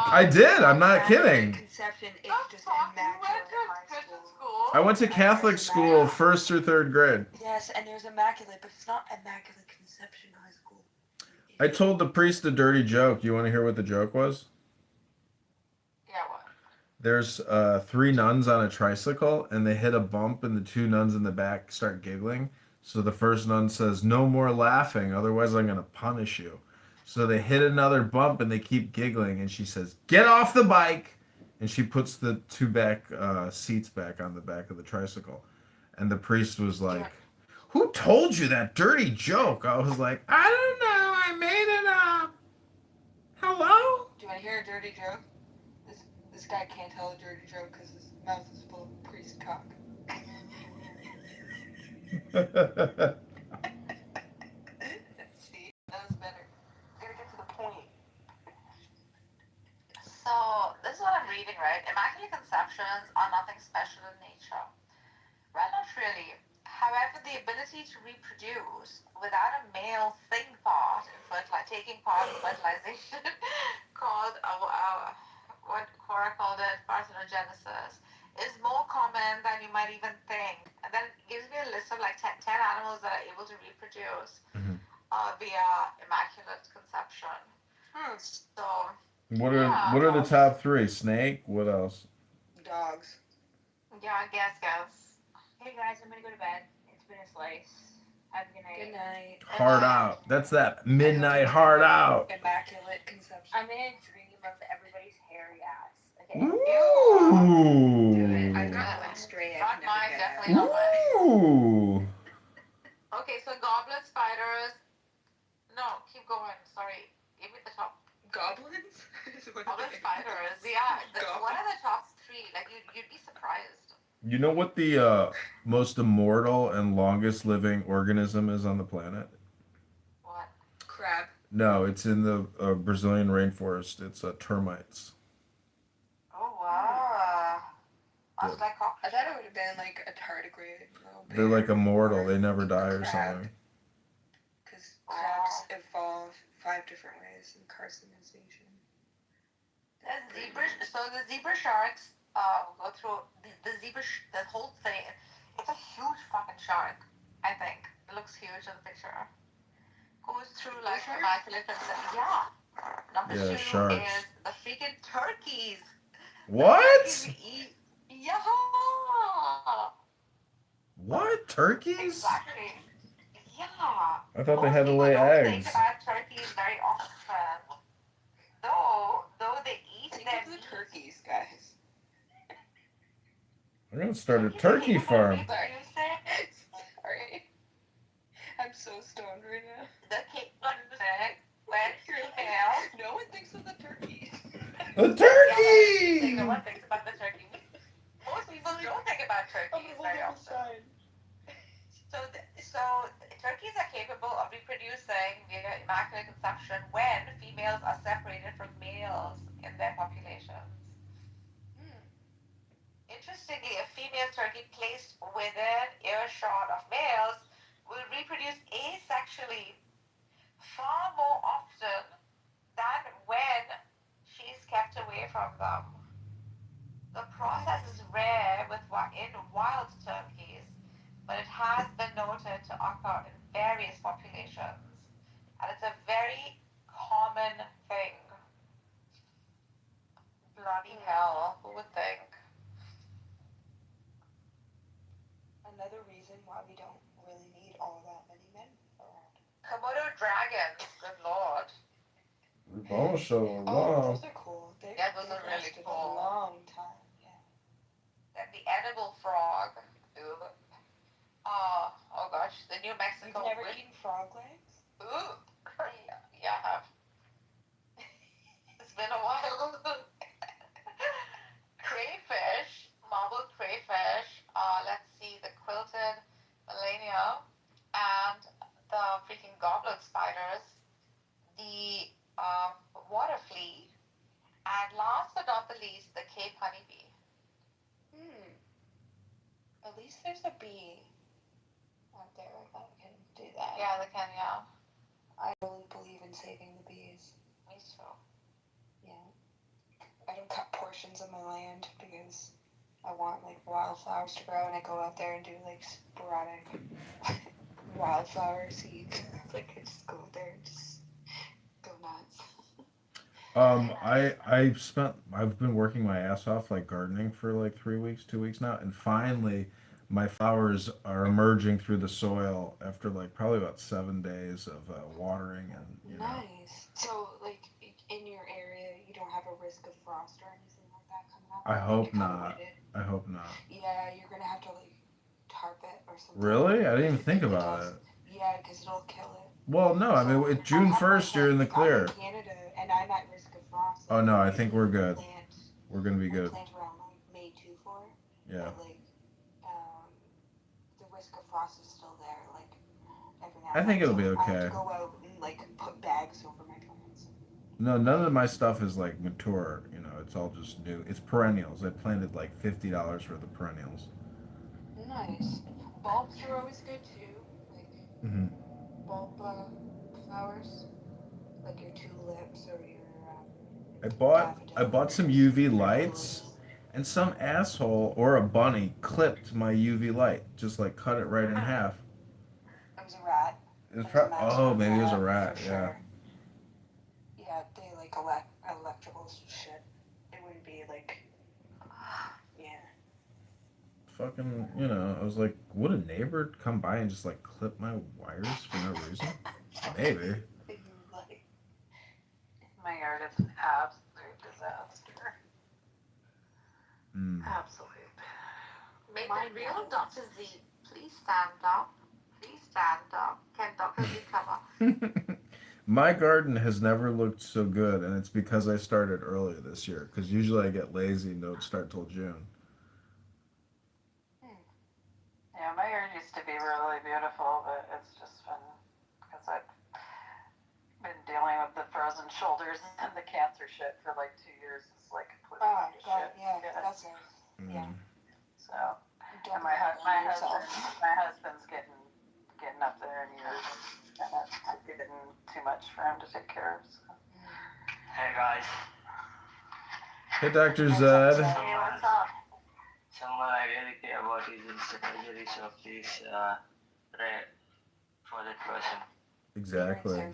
I did. I'm not kidding. conception. It's just immaculate high school. I went to Catholic school 1st through 3rd grade. Yes, and there's immaculate, but it's not immaculate conception high school. I told the priest a dirty joke. You want to hear what the joke was? Yeah, what? There's 3 nuns on a tricycle, and they hit a bump, and the 2 nuns in the back start giggling. So the first nun says, "No more laughing, otherwise I'm going to punish you." So they hit another bump, and they keep giggling, and she says, "Get off the bike!" And she puts the 2 back seats back on the back of the tricycle. And the priest was like, "Who told you that dirty joke?" I was like, "I don't know, I made it up." Hello? Do you want to hear a dirty joke? This guy can't tell a dirty joke because his mouth is full of priest cock. See, that was better. Gotta get to the point. So, this is what I'm reading, right? Immaculate conceptions are nothing special in nature. Well, not really. However, the ability to reproduce without a male thing part in taking part in fertilization, called what Cora called it, parthenogenesis, is more common than you might even think. And then it gives me a list of like 10 animals that are able to reproduce via immaculate conception. So, What are the top 3? Snake? What else? Dogs. yeah, I guess. Hey guys, I'm gonna go to bed. It's been a slice. Have a good night. Good night. Hard out. That's that midnight hard out. Immaculate conception. I'm in a dream of everybody's hairy ass. Okay. Ooh. I've got one stray. Not mine, definitely not mine. Ooh. Okay, so goblet spiders. No, keep going. Sorry. Give me the top. Goblins? Goblet spiders. Yeah. What are the top 3? Like, you'd be surprised. You know what the most immortal and longest living organism is on the planet? What? Crab. No, it's in the Brazilian rainforest. It's termites. Oh, wow. I was like, I thought it would have been like a tardigrade. They're like immortal. They never die or something. Because crabs evolve 5 different ways in carcinization. So the zebra sharks go through the whole thing. It's a huge fucking shark, I think. It looks huge in the picture. Goes through like immaculate conception. Yeah. Number 2 sharks. is the freaking turkeys. What? Yeah. What? Turkeys? Exactly. Yeah. I thought they had to lay eggs. Think about turkeys very often. Though they eat them. The turkeys, guys. I'm gonna start a turkey farm. Sorry. so stoned right now. The cake egg when female. No one thinks of the turkey. The Yeah, turkey! no one thinks about the turkey. Most people don't think about turkeys very often. So turkeys are capable of reproducing via immaculate conception when females are separated from males in their populations. Interestingly, a female turkey placed within earshot of males will reproduce asexually far more often than when she is kept away from them. The process is rare in wild turkeys, but it has been noted to occur in various populations, and it's a very common thing. Bloody hell, who would think? Another reason why we don't really need all that many men around. Komodo dragons, good lord. Bonjour. Oh, those are cool. Yeah, those are really lasted cool. A long time. Yeah. Then the edible frog. Ooh. Oh gosh, the New Mexico. You've never eaten frog legs? Ooh. Yeah, I have. It's been a while. Crayfish, marbled crayfish. Let's see, the quilted millennia and the freaking goblet spiders, the water flea, and last but not the least, the Cape honeybee. At least there's a bee out there that can do that. Yeah, they can, yeah. I really believe in saving the bees. Me too. Yeah. I don't cut portions of my land because I want like wildflowers to grow, and I go out there and do like sporadic wildflower seeds. Like I just go out there and just go nuts. I've been working my ass off like gardening for like 2 weeks now, and finally my flowers are emerging through the soil after like probably about 7 days of watering and Nice. So like in your area, you don't have a risk of frost or anything like that coming up? I hope not. I hope not. Yeah, you're gonna have to like tarp it or something. Really? I didn't even think about it. Yeah, because it'll kill it. Well, no, I mean, it's June 1st, you're in the clear. I'm in Canada, and I'm at risk of frost. Oh, no, I think we're good. We're going to be good. Plant around like May 2-4. Yeah. But, like, the risk of frost is still there, like, every now I think it'll be I have okay. to go out and, like, put bags over my plants. No, none of my stuff is, like, mature, it's all just new. It's perennials. I planted, like, $50 worth of perennials. Nice. Bulbs are always good, too. Like, bulb flowers. Like your tulips or your I bought some UV lights, and some asshole or a bunny clipped my UV light. Just like cut it right in half. It was a rat. Maybe it was a rat. Yeah. Sure. Yeah, they like electrical shit. It wouldn't be like. Yeah. Fucking, I was like, would a neighbor come by and just like clip my wires for no reason? Maybe. My yard is an absolute disaster. Absolute. May the real Dr. Z please stand up. Please stand up. Can Dr. Z come up? My garden has never looked so good, and it's because I started earlier this year. Because usually I get lazy and don't start till June. Yeah, my yard used to be really beautiful, but it's just been because I've been dealing with the frozen shoulders and the cancer shit for like 2 years. It's like completely shit. Yeah, that's it. Yeah. So, and my husband's getting up there in years, and it's getting too much for him to take care of. So. Hey guys. Hey, Dr. Zed. Hey, what's up? Someone I really care about is in surgery, so please pray for that person. Exactly. No,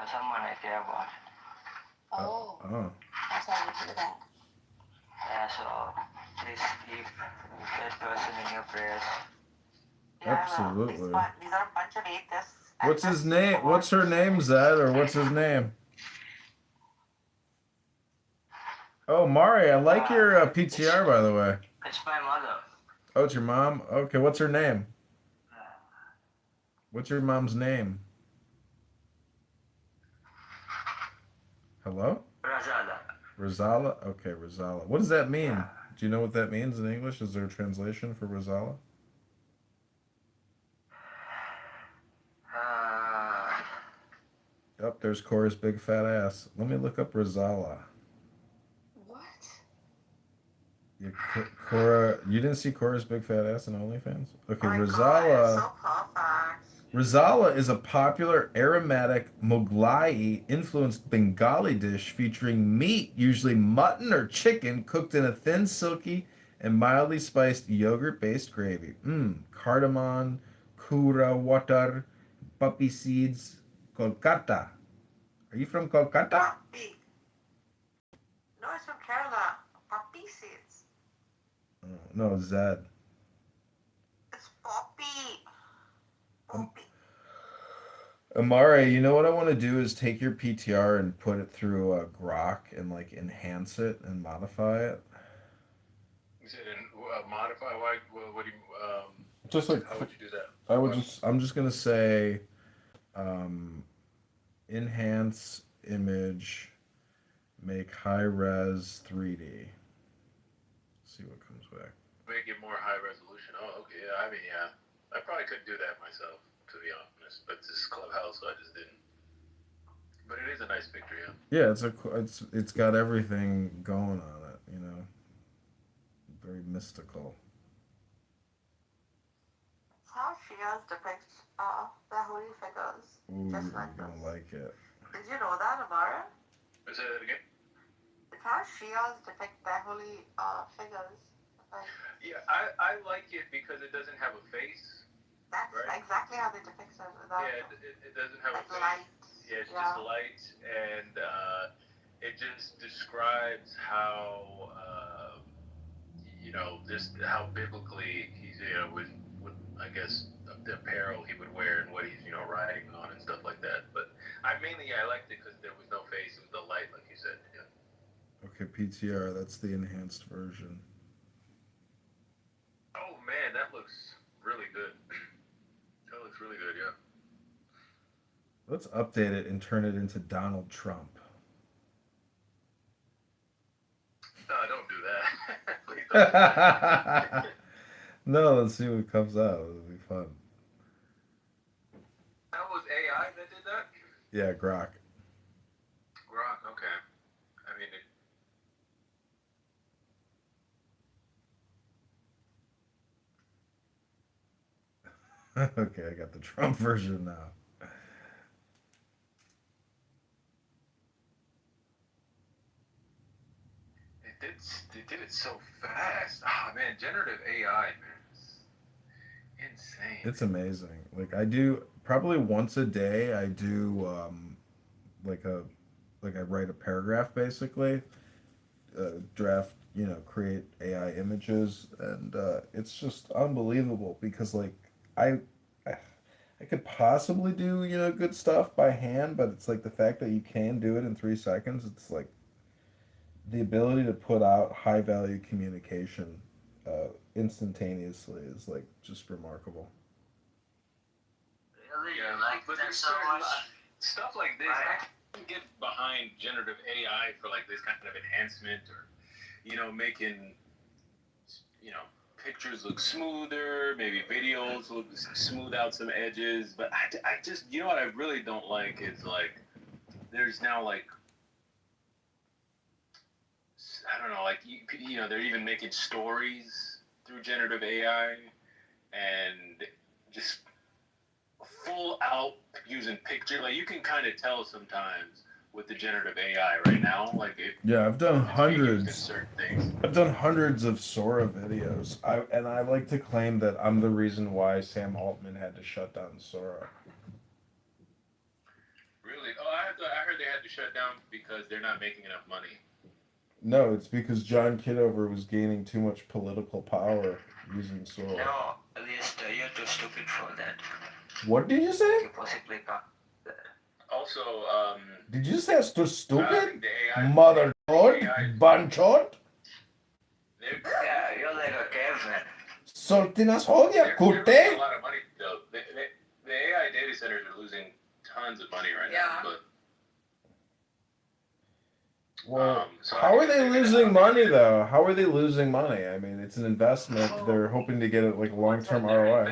someone I care about. Oh. I'm sorry to hear that. Yeah, so please keep that person in your prayers. Absolutely. These are a bunch of atheists. What's his name? What's her name, Zed, or what's his name? Oh, Mari, I like your PTR, by the way. It's my mother. Oh, it's your mom? Okay, what's her name? What's your mom's name? Hello? Razala. Rosala? Okay, Rosala. What does that mean? Do you know what that means in English? Is there a translation for Rosala? Oh, there's Cora's big fat ass. Let me look up Rosala. What? Yeah, Cora, you didn't see Cora's big fat ass in OnlyFans? Okay, My God, it's Rosala. so perfect. Rosala is a popular aromatic Mughlai influenced Bengali dish featuring meat, usually mutton or chicken, cooked in a thin, silky, and mildly spiced yogurt based gravy. Cardamom, kura water, poppy seeds, Kolkata. Are you from Kolkata? Poppy. No, it's from Kerala. Poppy seeds. Oh, no, Zed. It's poppy. Poppy. Amare, you know what I want to do is take your PTR and put it through Grok and like enhance it and modify it. You said modify. Why? What do you? Just like How would you do that? I'm just gonna say, enhance image, make high res 3D. See what comes back. Make it more high resolution. Oh, okay. Yeah, I mean, yeah. I probably couldn't do that myself, to be honest. But this is Clubhouse, so I just didn't. But it is a nice picture, yeah. Yeah, it's got everything going on it, you know. Very mystical. It's how Shias depict the holy figures. Ooh, Just you're like gonna this. like it. Did you know that, Amara? Say that again? It's how Shias depict their holy figures. Like, Yeah, I like it because it doesn't have a face. that's right? exactly how they depict it without It doesn't have like a face. light. Yeah, it's just light, and it just describes how just how biblically he's with I guess the apparel he would wear and what he's riding on and stuff like that. But I liked it because there was no face; it was the light, like you said. Yeah. Okay, PTR, that's the enhanced version. Oh man, that looks really good. That looks really good, yeah. Let's update it and turn it into Donald Trump. Don't do that. Please don't do that. No, let's see what comes out. It'll be fun. That was AI that did that? Yeah, Grok. Grok, okay. I mean, Okay, I got the Trump version now. They did it so fast. Ah, man, generative AI, man. It's insane. It's amazing. Like I do probably once a day. I do like I write a paragraph basically, draft, create AI images, and it's just unbelievable because like I I could possibly do good stuff by hand, but it's like the fact that you can do it in 3 seconds. It's like the ability to put out high value communication instantaneously is like just remarkable. Really? Yeah, You like but that there's so much? stuff like this. I can get behind generative AI for like this kind of enhancement, or making pictures look smoother, maybe videos look smooth out some edges. But I just what I really don't like is like there's now like I don't know, like they're even making stories through generative AI and just full out using picture. Like you can kind of tell sometimes with the generative AI right now. Like Yeah, I've done it's being used in hundreds. certain things. I've done hundreds of Sora videos. I like to claim that I'm the reason why Sam Altman had to shut down Sora. Really? Oh, I heard they had to shut down because they're not making enough money. No, it's because John Kitover was gaining too much political power using Sora. No, at least you're too stupid for that. What did you say? You possibly can't. Also, Did you say it's too stupid? the AI, Mother God, banchot, Yeah, you're like a caveman. Sultinas hodja, they're making kutte. a lot of money though. The AI Yeah. But Well, so how are they losing money though? How are they losing money? I mean, it's an investment. They're hoping to get it like long-term ROI.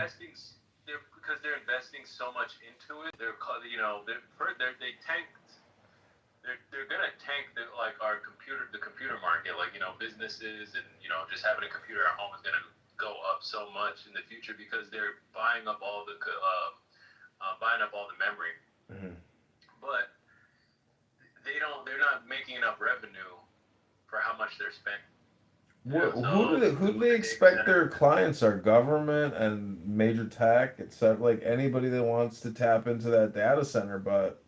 Because they're investing so much into it. They tanked. They're gonna tank the computer market, like businesses and just having a computer at home is gonna go up so much in the future because they're buying up all the memory. Mm-hmm. But they're not making enough revenue for how much they're spending. Who do they expect their clients are? Government and major tech, except like anybody that wants to tap into that data center, but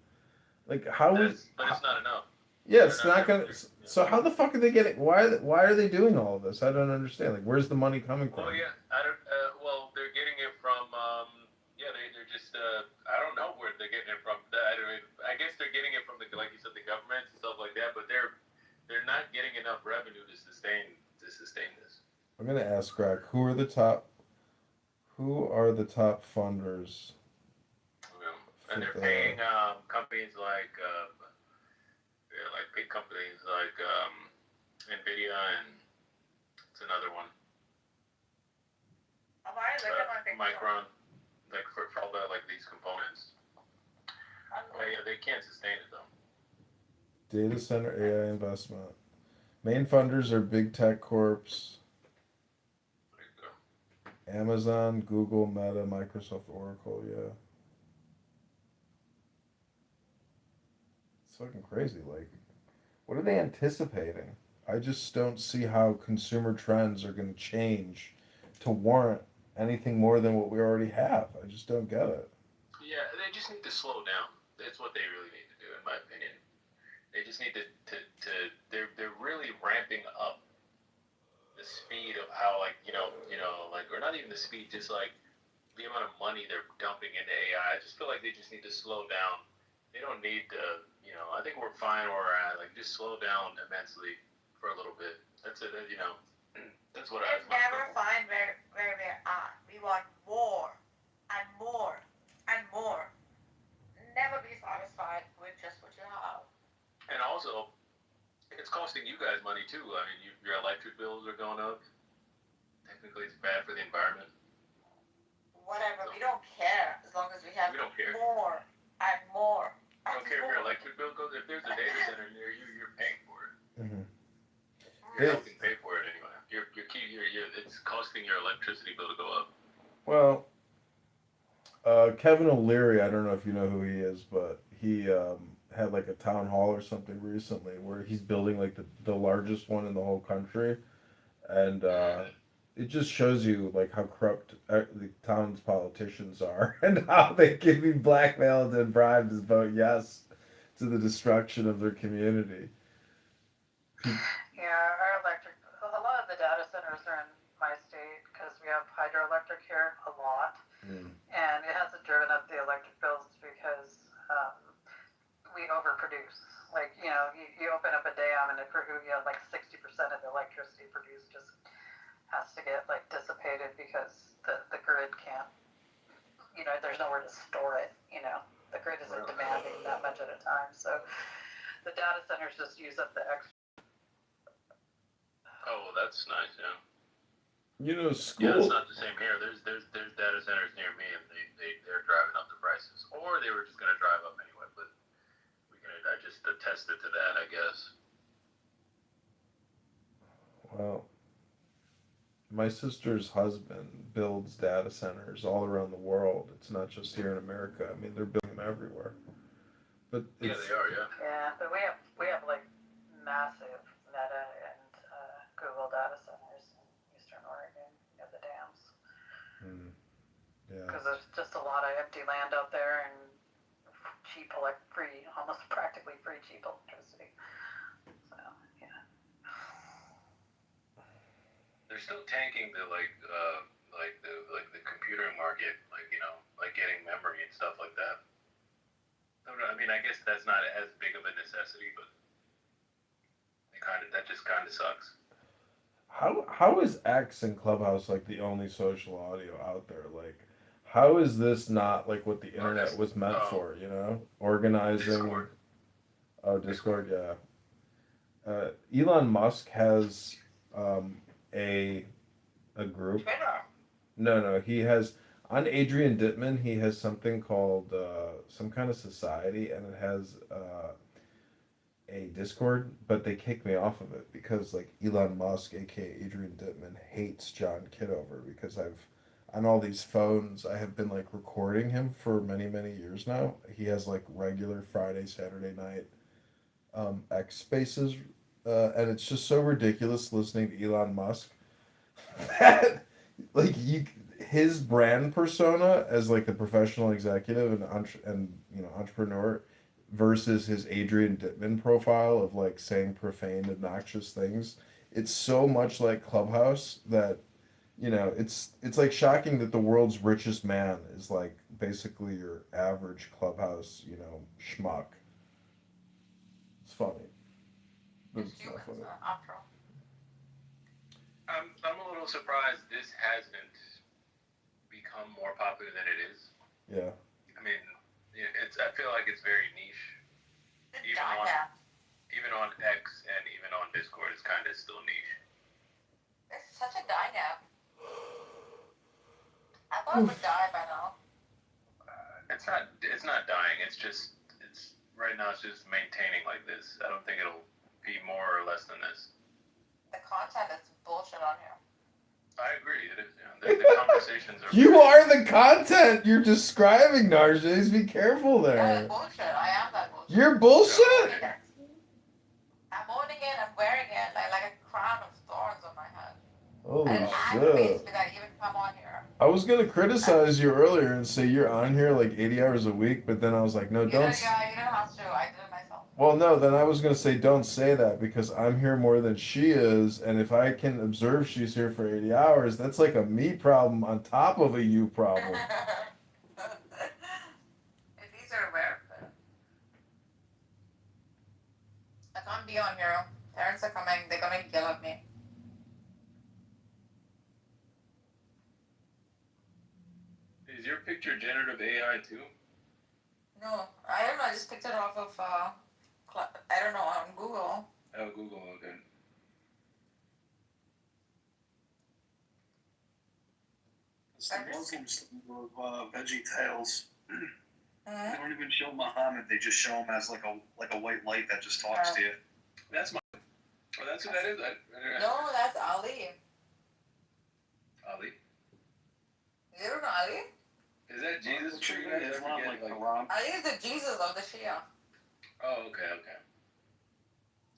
like how is But it's not enough. yeah, it's not gonna. So how the fuck are they getting? Why are they doing all of this? I don't understand. Like, where's the money coming from? Well, yeah, I don't. Well, they're getting it from. They're just. I don't know where they're getting it from. I guess they're getting it from like you said, the government and stuff like that. But they're not getting enough revenue to sustain this. I'm gonna ask Greg, who are the top funders? And they're paying companies like big companies like Nvidia and it's another one. Micron, like for all the these components. Oh yeah, they can't sustain it though. Data center AI investment. Main funders are big tech corps. Amazon, Google, Meta, Microsoft, Oracle, yeah. It's fucking crazy. Like, what are they anticipating? I just don't see how consumer trends are going to change to warrant anything more than what we already have. I just don't get it. Yeah, they just need to slow down. That's what they really need to do, in my opinion. They just need to they're really ramping up the speed of how or not even the speed, just like the amount of money they're dumping into AI. I just feel like they just need to slow down. They don't need to, I think we're fine where we're at. Like, just slow down immensely for a little bit. That's it. That's what I. It's never fine where we're at. We want more and more and more. Never be satisfied with just what you have. And also, it's costing you guys money too. I mean, your electric bills are going up. Technically, it's bad for the environment. Whatever, we don't care as long as we have more and more. I don't care if your electric bill goes. If there's a data center near you, you're paying for it. Mm-hmm. You're helping pay for it anyway. It's costing your electricity bill to go up. Well, Kevin O'Leary, I don't know if you know who he is, but he had like a town hall or something recently where he's building like the largest one in the whole country, and it just shows you like how corrupt the town's politicians are and how they can be blackmailed and bribed to vote yes to the destruction of their community. Yeah, our electric, a lot of the data centers are in my state because we have hydroelectric here a lot. And it hasn't driven up the electric bills because we overproduce. Like, you open up a dam and like 60% of the electricity produced just has to get like dissipated because the grid can't, there's nowhere to store it. The grid isn't demanding that much at a time. So the data centers just use up the extra. Oh, well, that's nice, yeah. School. Yeah, it's not the same here. There's data centers near me, and they're driving up the prices, or they were just gonna drive up anyway. But I just attested to that, I guess. Well, my sister's husband builds data centers all around the world. It's not just here in America. I mean, they're building them everywhere. But yeah, they are. Yeah. Yeah, but we have like massive Meta and Google data centers in Eastern Oregon near the dams. Yeah. Because there's just a lot of empty land out there and cheap, almost practically free cheap electricity. So yeah. They're still tanking the the computer market, like getting memory and stuff like that. I mean, I guess that's not as big of a necessity, but that just kind of sucks. How is X and Clubhouse like the only social audio out there? Like, how is this not like what the internet was meant for? You know, organizing. Discord. Oh, Discord, yeah. Elon Musk has a group. No, he has on Adrian Dittman. He has something called some kind of society, and it has a Discord, but they kicked me off of it because like Elon Musk, aka Adrian Dittman, hates John Kitover because I've on all these phones I have been like recording him for many years now. He has like regular Friday, Saturday night X spaces, and it's just so ridiculous listening to Elon Musk that like you his brand persona as like the professional executive and entrepreneur versus his Adrian Dittman profile of like saying profane, obnoxious things. It's so much like Clubhouse that it's like shocking that the world's richest man is like basically your average Clubhouse schmuck. It's funny. But it's not funny. I'm a little surprised this hasn't become more popular than it is. Yeah. I mean, I feel like it's very niche. Even on X and even on Discord, it's kind of still niche. It's such a dying app. I thought it would die by now. It's not dying. It's right now. It's just maintaining like this. I don't think it'll be more or less than this. The content is bullshit on here. I agree. It is. The conversations are. You are the content you're describing, Narjes. Be careful there. That is bullshit. I am that bullshit. You're bullshit. I'm owning it. I'm wearing it like a crown of thorns on my head. Holy and it aggravates shit. me that I even come on here. I was gonna criticize you earlier and say you're on here like 80 hours a week, but then I was like, no, don't. Yeah, you don't have to. I did it myself. Well, no, then I was gonna say don't say that because I'm here more than she is, and if I can observe she's here for 80 hours, that's like a me problem on top of a you problem. If these are aware of it. I can't be on here. Parents are coming. They're gonna yell at me. Is your picture generative AI too? No, I don't know. I just picked it off of, I don't know, on Google. Oh, Google, okay. It's the Muslims of Veggie Tales. They don't even show Muhammad. They just show him as like a white light that just talks to you. That's my. Oh, that's who that is. No, that's Ali. Ali. You don't know Ali? Is that Jesus? Ali is the Jesus of the Shia. Oh, okay.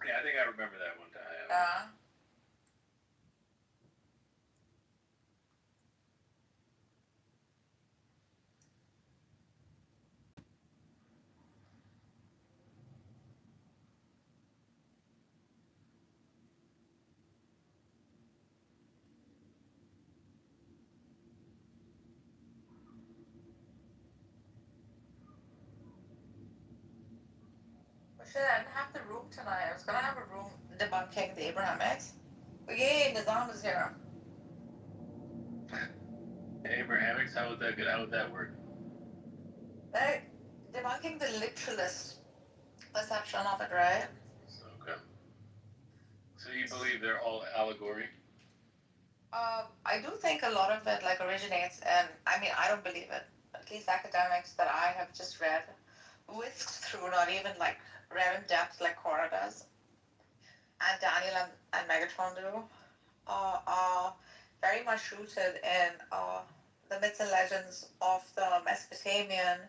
Yeah, I think I remember that one time. Yeah. Shit, I didn't have the room tonight. I was gonna have a room debunking the Abrahamics. But yay, Nizam is here. Abrahamics, how would that work? Like, debunking the literalist perception of it, right? Okay. So you believe they're all allegory? I do think a lot of it like originates, and I mean I don't believe it. At least academics that I have just read, whisked through, not even like read in depth like Cora does, and Daniel and Megatron do, are very much rooted in the myths and legends of the Mesopotamian,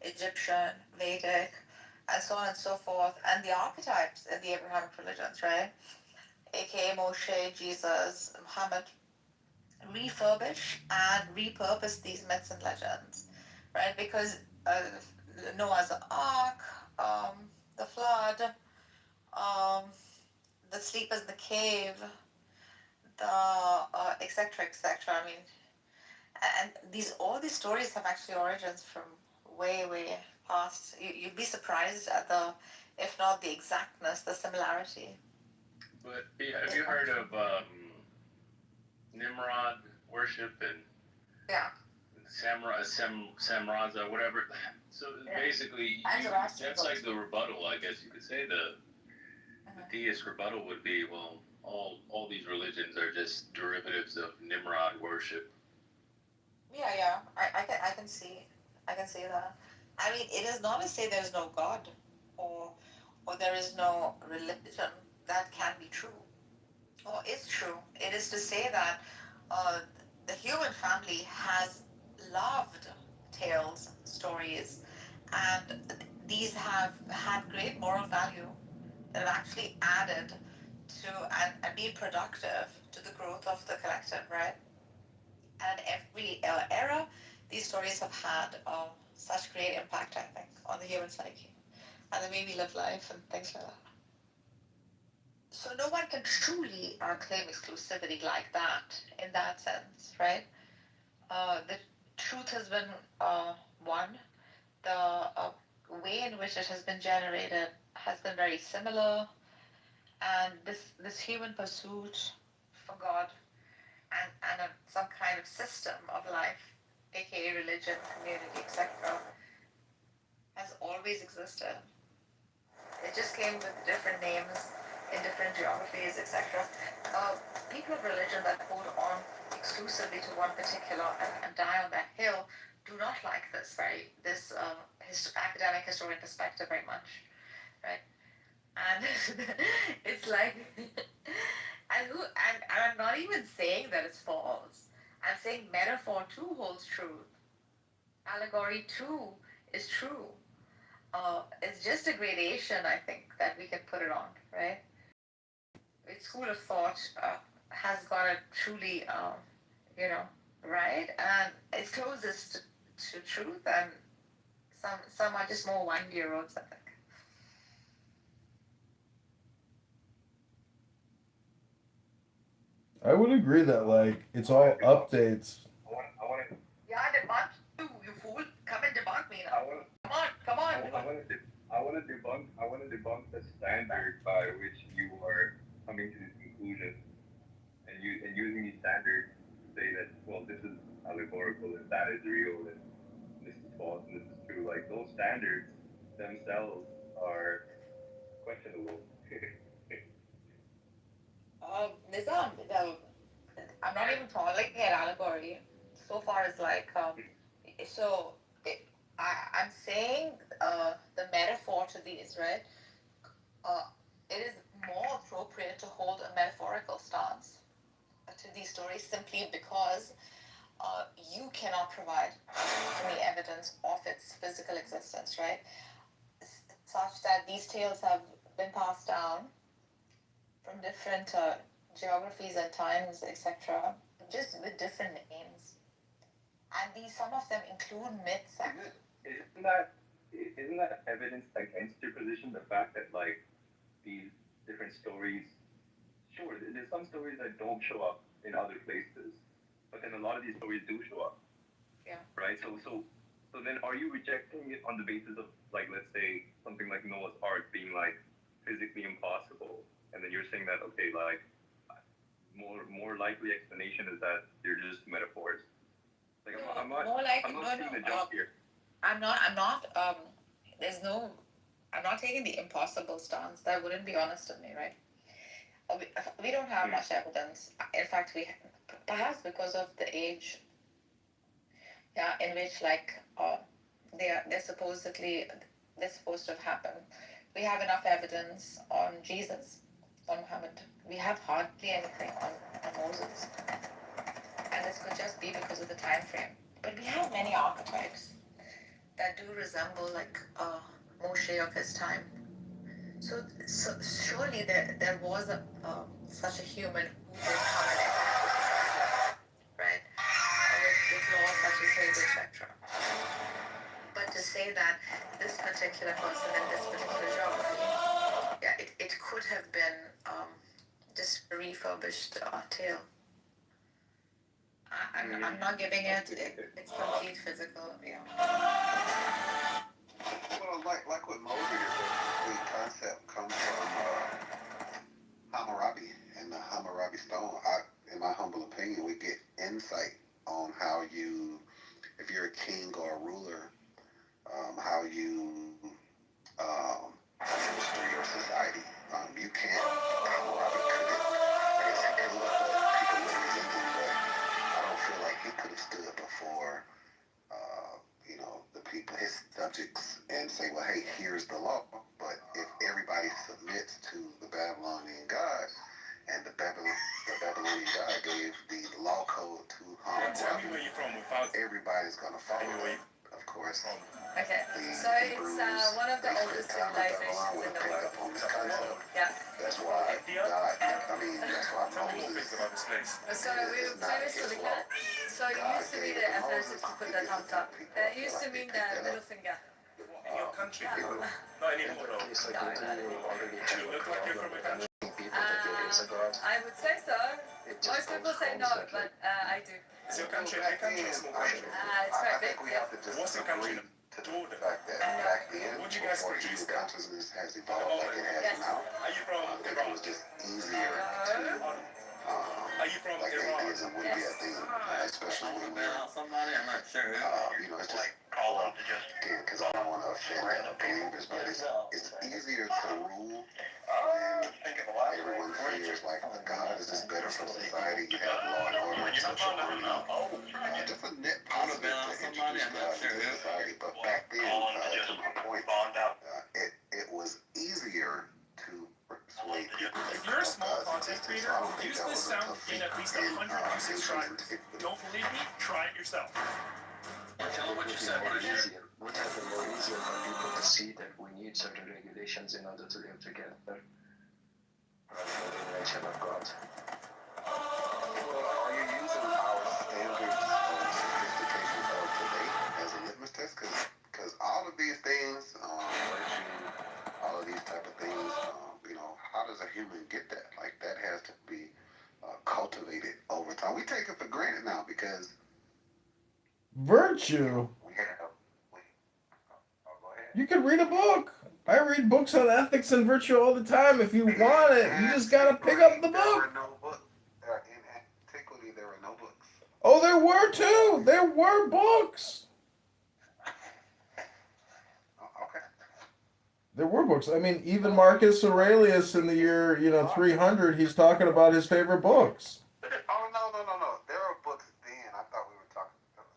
Egyptian, Vedic, and so on and so forth, and the archetypes in the Abrahamic religions, right? AKA Moshe, Jesus, Muhammad, refurbish and repurpose these myths and legends, right? Because Noah's Ark, the flood, the sleepers in the cave, the etc. I mean, and all these stories have actually origins from way past. You'd be surprised at the, if not the exactness, the similarity. But yeah, have you heard of Nimrod worship and Samraza, whatever. So basically, that's like the rebuttal, I guess you could say. The theist rebuttal would be, well, all these religions are just derivatives of Nimrod worship. Yeah. I can see that. I mean, it is not to say there is no God or there is no religion that can be true or is true. It is to say that uh, the human family has loved tales, stories, and these have had great moral value that have actually added to and been productive to the growth of the collective, right? And every era, these stories have had such great impact, I think, on the human psyche and the way we live life and things like that. So no one can truly claim exclusivity like that in that sense, right? The truth has been one. The way in which it has been generated has been very similar, and this human pursuit for God and some kind of system of life, aka religion, community, etc., has always existed. It just came with different names in different geographies, etc. People of religion that hold on exclusively to one particular and die on that hill do not like this academic historian perspective very much, right? And it's like, and I'm not even saying that it's false. I'm saying metaphor too holds truth. Allegory too is true. It's just a gradation, I think, that we can put it on, right? Its school of thought has got it truly, right? And it's closest to truth, and some are just more windy roads, I think. I would agree that like it's all updates. Yeah, debunk you fool. Come and debunk me now. Come on. I want to debunk the standard by which you are coming to this conclusion, and using these standards to say that, well, this is allegorical and that is real and this is false and this is true. Like, those standards themselves are questionable. Nizam, I'm not even calling it allegory. So far as like, so I'm saying the metaphor to these, right? Uh, it is more appropriate to hold a metaphorical stance to these stories simply because you cannot provide any evidence of its physical existence, right? Such that these tales have been passed down from different geographies and times, etc., just with different names. And some of them include myths. Isn't that evidence against your position? The fact that like these different stories, sure, there's some stories that don't show up in other places, but then a lot of these stories do show up. Yeah. Right. So then, are you rejecting it on the basis of, like, let's say something like Noah's Ark being like physically impossible, and then you're saying that, okay, like, more likely explanation is that they're just metaphors. Like, I'm not seeing the jump here. I'm not. There's no. I'm not taking the impossible stance. That wouldn't be honest of me, right? We don't have much evidence. In fact, perhaps because of the age, yeah, in which like they're supposed to have happened. We have enough evidence on Jesus, on Muhammad. We have hardly anything on Moses, and this could just be because of the time frame. But we have many archetypes that do resemble like Moshe of his time. So surely there was such a human who did come and interact with society, right? With laws such as his, etc. But to say that this particular person in this particular geography, yeah, it could have been just a refurbished tale. I'm not giving it. It's complete physical. Yeah. Well, like with Moses, the concept comes from Hammurabi and the Hammurabi stone. In my humble opinion, we get insight on how you, if people, his subjects, and say, well, hey, here's the law. But if everybody submits to the Babylonian God, and the Babylonian God gave the law code to Hammurabi, where you from without everybody's gonna follow it. Of course. Okay, so it's one of the oldest civilizations in the world. Yeah. That's why God, that's why Moses. So we will play this for the cat. So it used to be the offensive to put the thumbs up. It used to mean the middle finger. In your country? Not anymore. No, not anymore. Do you look like you're from a country? I would say so. Most people say no, but I do. Is your country a country or small country? It's quite big. What's your country? To the fact that back then, what you guys produce, consciousness has evolved like it has now. Are you from Iran? It was just easier to. Are you from like Iran? Atheism wouldn't be a thing, especially when we're. Somebody, I'm not sure. It's just again because I don't want to offend believers, but it's easier to rule. Everyone fears like the God is just better for society. You have law and order and social harmony. Just a net positive to introduce God into society. But back then, to my point, it was easier to persuade people. If you're a small content creator, use this sound in at least 100 new subscribers. Don't believe me? Try it yourself. Tell them what you said. Would have been more easier for people to see that we need certain regulations in order to live together. Rather than the nation of God. Are you using our standards of sophistication of today as a litmus test? Because all of these things, virtue, all of these type of things, how does a human get that? Like that has to be cultivated over time. We take it for granted now because Virtue. You can read a book. I read books on ethics and virtue all the time. If you want it, you just gotta pick up the book. There were no books. In antiquity, there were no books. Oh, there were too. There were books. Okay. There were books. I mean, even Marcus Aurelius in the year 300, he's talking about his favorite books. Oh no. There were books then. I thought we were talking.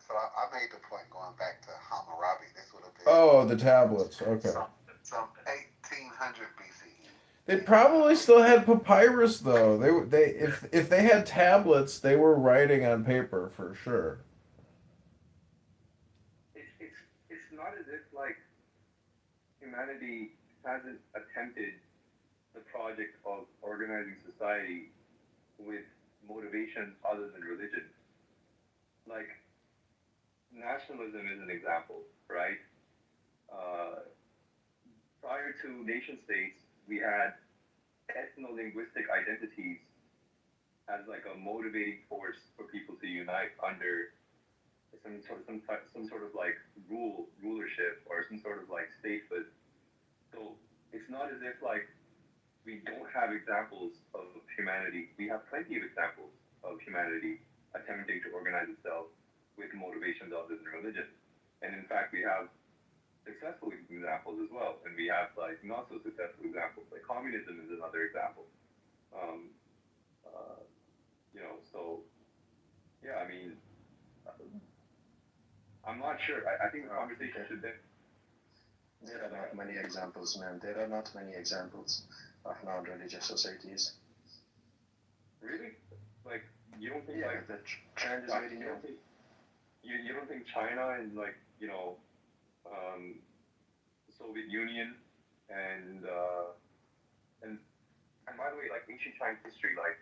So I made the point going back to Hammurabi. This would have been. Oh, the tablets. Okay. Some 1800 BCE. They probably still had papyrus though. If they had tablets, they were writing on paper for sure. It's not as if like humanity hasn't attempted the project of organizing society with motivations other than religion. Like nationalism is an example, right? Prior to nation states, we had ethno-linguistic identities as like a motivating force for people to unite under some sort of like rulership or some sort of like statehood. So it's not as if like we don't have examples of humanity. We have plenty of examples of humanity attempting to organize itself with motivations other than religion. And in fact, we have successful examples as well, and we have like not so successful examples. Like communism is another example. So yeah, I mean, I'm not sure. I think the conversation should be. There are not many examples, man. There are not many examples of non-religious societies. Really? Like you don't think like the trend is very new. You don't think China and like Soviet Union and by the way, like ancient Chinese history, like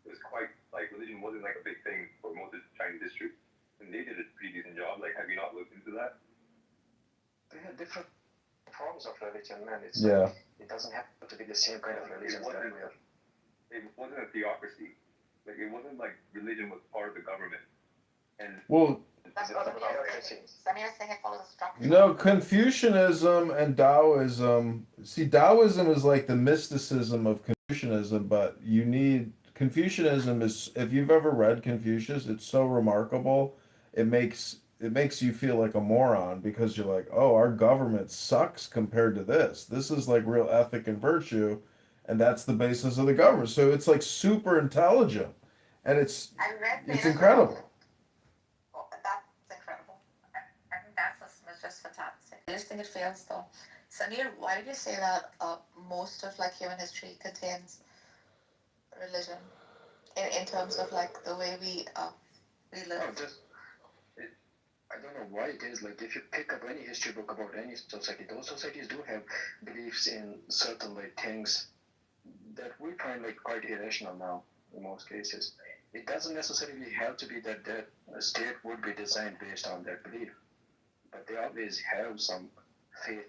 it was quite like religion wasn't like a big thing for most of Chinese history, and they did a pretty decent job. Like, have you not looked into that? They had different forms of religion, man. It doesn't have to be the same kind of religion that we have. It wasn't a theocracy. Like it wasn't like religion was part of the government. And Confucianism and Taoism. See, Taoism is like the mysticism of Confucianism, but Confucianism is. If you've ever read Confucius, it's so remarkable. It makes you feel like a moron because you're like, oh, our government sucks compared to this. This is like real ethic and virtue, and that's the basis of the government. So it's like super intelligent, and it's incredible. That's incredible. I think that's just fantastic. think it fails though. Samir, why did you say that most of like human history contains religion in terms of like the way we live? Oh, it, I don't know why it is. Like if you pick up any history book about any society, those societies do have beliefs in certain like things that we find like quite irrational now in most cases. It doesn't necessarily have to be that a state would be designed based on that belief, but they always have some faith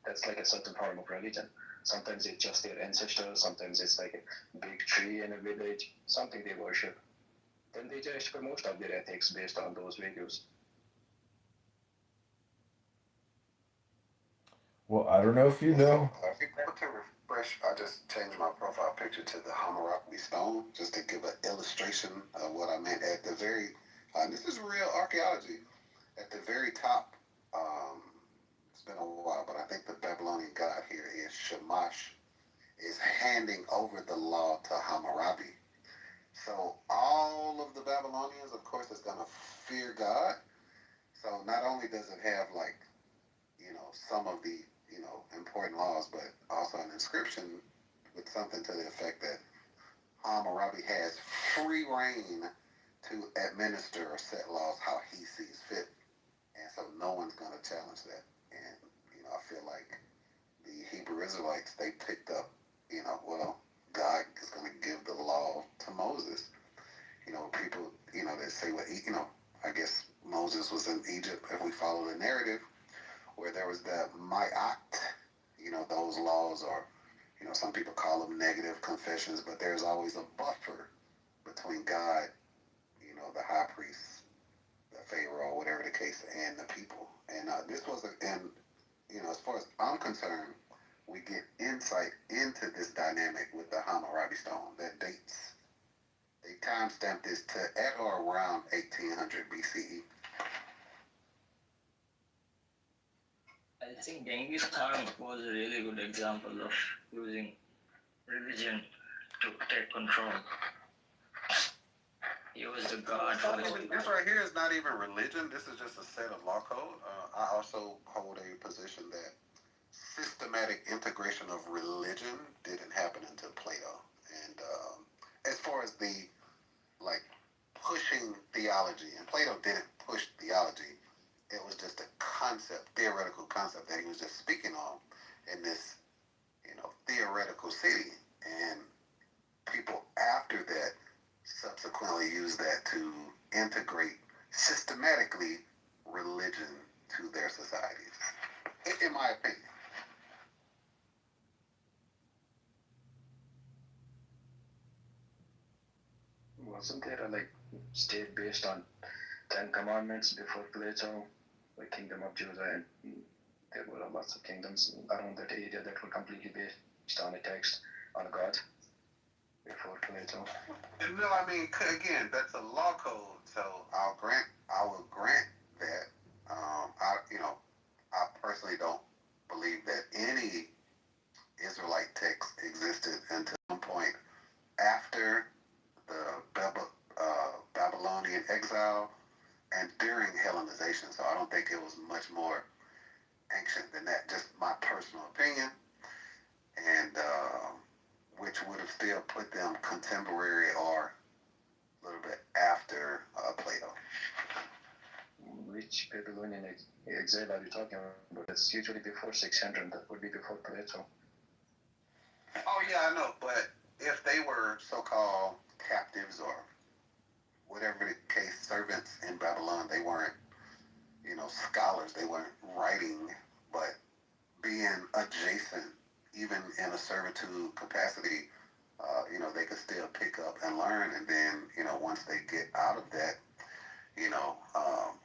that's like a certain form of religion. Sometimes it's just their ancestors, sometimes it's like a big tree in a village, something they worship. Then they judge for most of their ethics based on those values. Well, I don't know if you know. To refresh, I just changed my profile picture to the Hammurabi stone just to give an illustration of what I meant. At the very, this is real archaeology. At the very top, it's been a while, but I think the Babylonian god here is Shamash, is handing over the law to Hammurabi. So all of the Babylonians, of course, is going to fear God. So not only does it have like, some of the, important laws, but also an inscription with something to the effect that Hammurabi has free reign to administer or set laws how he sees fit. And so no one's going to challenge that. And, I feel like the Hebrew Israelites, they picked up, God is going to give the law to Moses. People, they say, well, I guess Moses was in Egypt, if we follow the narrative, where there was the Ma'at, those laws are, some people call them negative confessions, but there's always a buffer between God, the high priest, the Pharaoh, whatever the case, and the people. And this was, as far as I'm concerned, we get insight into this dynamic with the Hammurabi stone that dates. They timestamped this to at or around 1800 BCE. I think Genghis Khan was a really good example of using religion to take control. He was the god for the This right here is not even religion. This is just a set of law code. I also hold a position that systematic integration of religion didn't happen until Plato. And as far as the pushing theology, and Plato didn't push theology. It was just a concept, theoretical concept that he was just speaking on in this, theoretical city. And people after that subsequently used that to integrate systematically religion to their societies, in my opinion. Wasn't there a state based on 10 Commandments before Plato, the Kingdom of Judah, and there were lots of kingdoms around that area that were completely based on a text on God before Plato? No, I mean, again, that's a law code, so I will grant that. I personally don't believe that any Israelite text existed until some point after the Babylonian exile and during Hellenization. So I don't think it was much more ancient than that. Just my personal opinion, and which would have still put them contemporary or a little bit after Plato. Which Babylonian exile are you talking about? It's usually before 600. That would be before Plato. Oh yeah, I know. But if they were so-called captives or whatever the case, servants in Babylon, they weren't, scholars. They weren't writing, but being adjacent, even in a servitude capacity, they could still pick up and learn. And then, once they get out of that,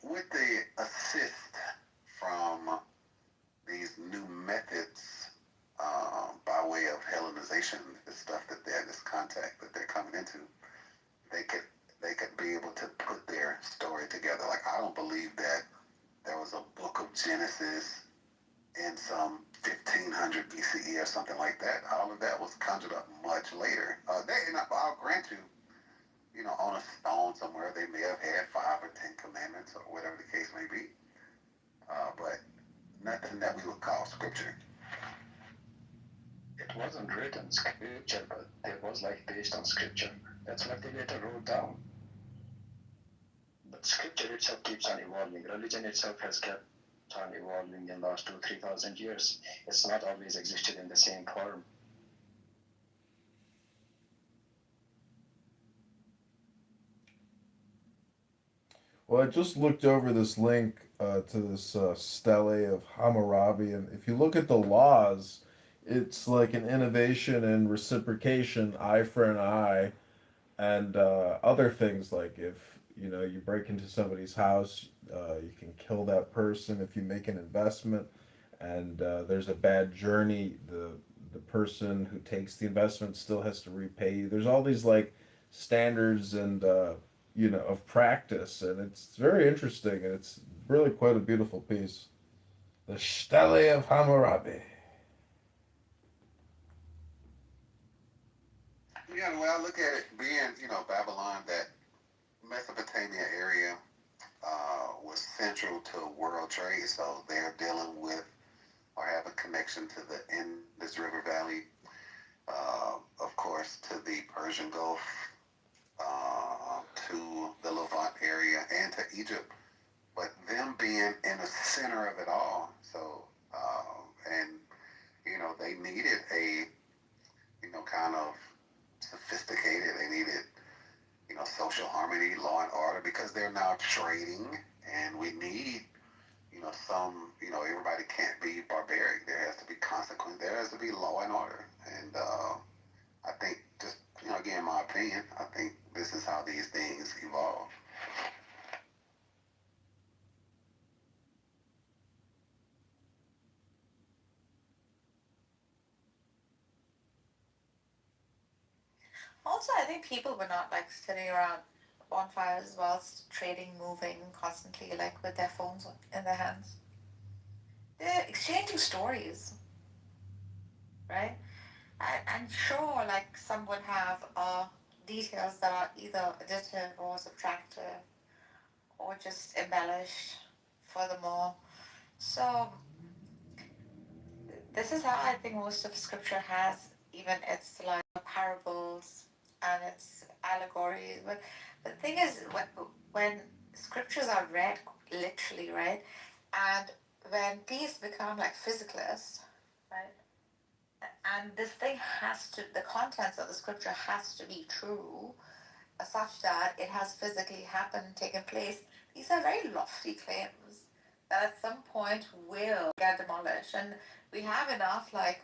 with the assist from these new methods by way of Hellenization, the stuff that this contact that they're coming into, they could be able to put their story together. Like, I don't believe that there was a book of Genesis in some 1500 BCE or something like that. All of that was conjured up much later. I'll grant you, on a stone somewhere, they may have had 5 or 10 commandments or whatever the case may be. But nothing that we would call scripture. It wasn't written scripture, but it was like based on scripture. That's what they later wrote down. But scripture itself keeps on evolving. Religion itself has kept on evolving in the last 2,000-3,000 years. It's not always existed in the same form. Well, I just looked over this link to this Stele of Hammurabi, and if you look at the laws, it's like an innovation in reciprocation, eye for an eye, and other things like if you break into somebody's house, you can kill that person if you make an investment, and there's a bad journey. The person who takes the investment still has to repay you. There's all these like standards and of practice, and it's very interesting, and it's really quite a beautiful piece. The Stele of Hammurabi. Yeah, the way I look at it, being, Babylon, that Mesopotamia area was central to world trade, so they're dealing with or have a connection to the Indus River Valley, of course, to the Persian Gulf, to the Levant area, and to Egypt. But them being in the center of it all, so and they needed a kind of sophisticated. They needed social harmony, law and order, because they're now trading, and we need everybody can't be barbaric. There has to be consequence. There has to be law and order. And I think, just, again, my opinion, I think this is how these things evolve. Also, I think people were not like sitting around bonfires whilst trading, moving constantly, like with their phones in their hands. They're exchanging stories, right? I'm sure like some would have details that are either additive or subtractive or just embellished furthermore. So this is how I think most of scripture has even its like parables and its allegories. But the thing is, when scriptures are read literally, right, and when these become like physicalists, right, and this thing has to, the contents of the scripture has to be true, such that it has physically happened, taken place. These are very lofty claims that at some point will get demolished. And we have enough like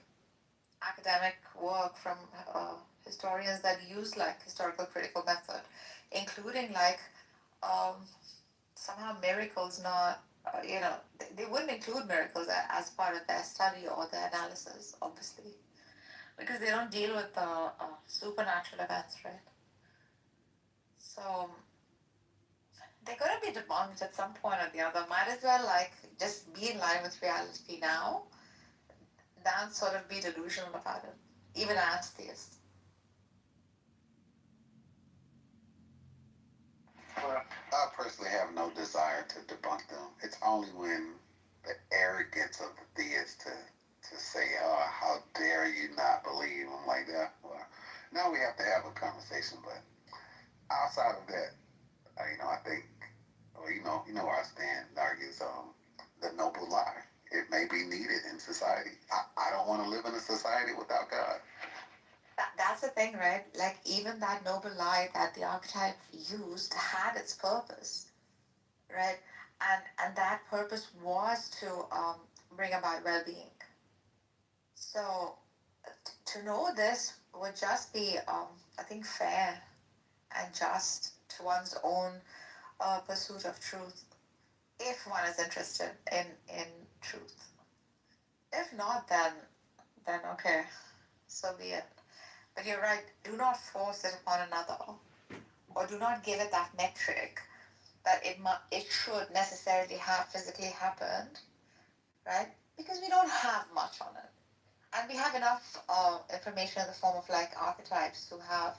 academic work from historians that use like historical critical method, including like um, somehow miracles not, they wouldn't include miracles as part of their study or their analysis, obviously, because they don't deal with supernatural events, right? So they're going to be debunked at some point or the other. Might as well like just be in line with reality now than sort of be delusional about it, even as theists. Well, I personally have no desire to debunk them. It's only when the arrogance of the theists to say, "Oh, how dare you not believe them like that?" Well, now we have to have a conversation. But outside of that, I think, well, where I stand. Argues the noble lie. It may be needed in society. I don't want to live in a society without God. That's the thing, right? Like even that noble lie that the archetype used had its purpose, right? And that purpose was to bring about well-being. So to know this would just be, I think, fair and just to one's own pursuit of truth, if one is interested in truth. If not, then okay, so be it. But you're right. Do not force it upon another, or do not give it that metric that it should necessarily have physically happened, right? Because we don't have much on it, and we have enough information in the form of like archetypes who have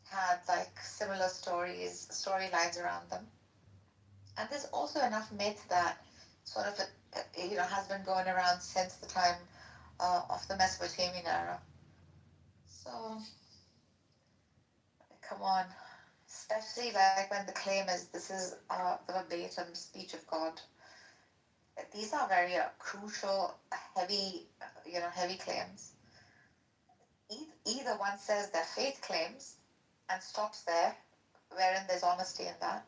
had like similar storylines around them, and there's also enough myth that sort of has been going around since the time of the Mesopotamian era. So, come on. Especially like when the claim is this is the verbatim speech of God. These are very crucial, heavy, heavy claims. Either one says their faith claims and stops there, wherein there's honesty in that,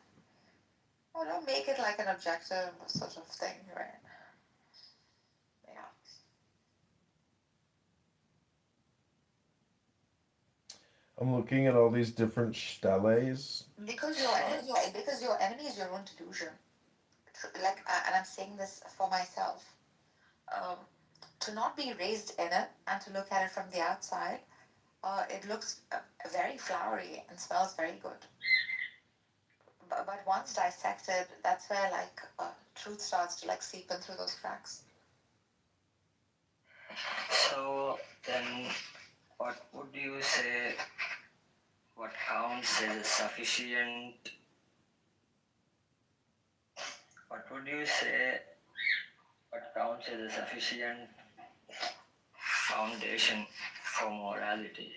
or don't make it like an objective sort of thing, right? Yeah. I'm looking at all these different steles. Because your enemy is your own delusion. Like, and I'm saying this for myself. To not be raised in it and to look at it from the outside, it looks very flowery and smells very good. But once dissected, that's where like truth starts to like seep in through those cracks. So then, what would you say? What counts as a sufficient? What would you say? What counts as a sufficient foundation for morality?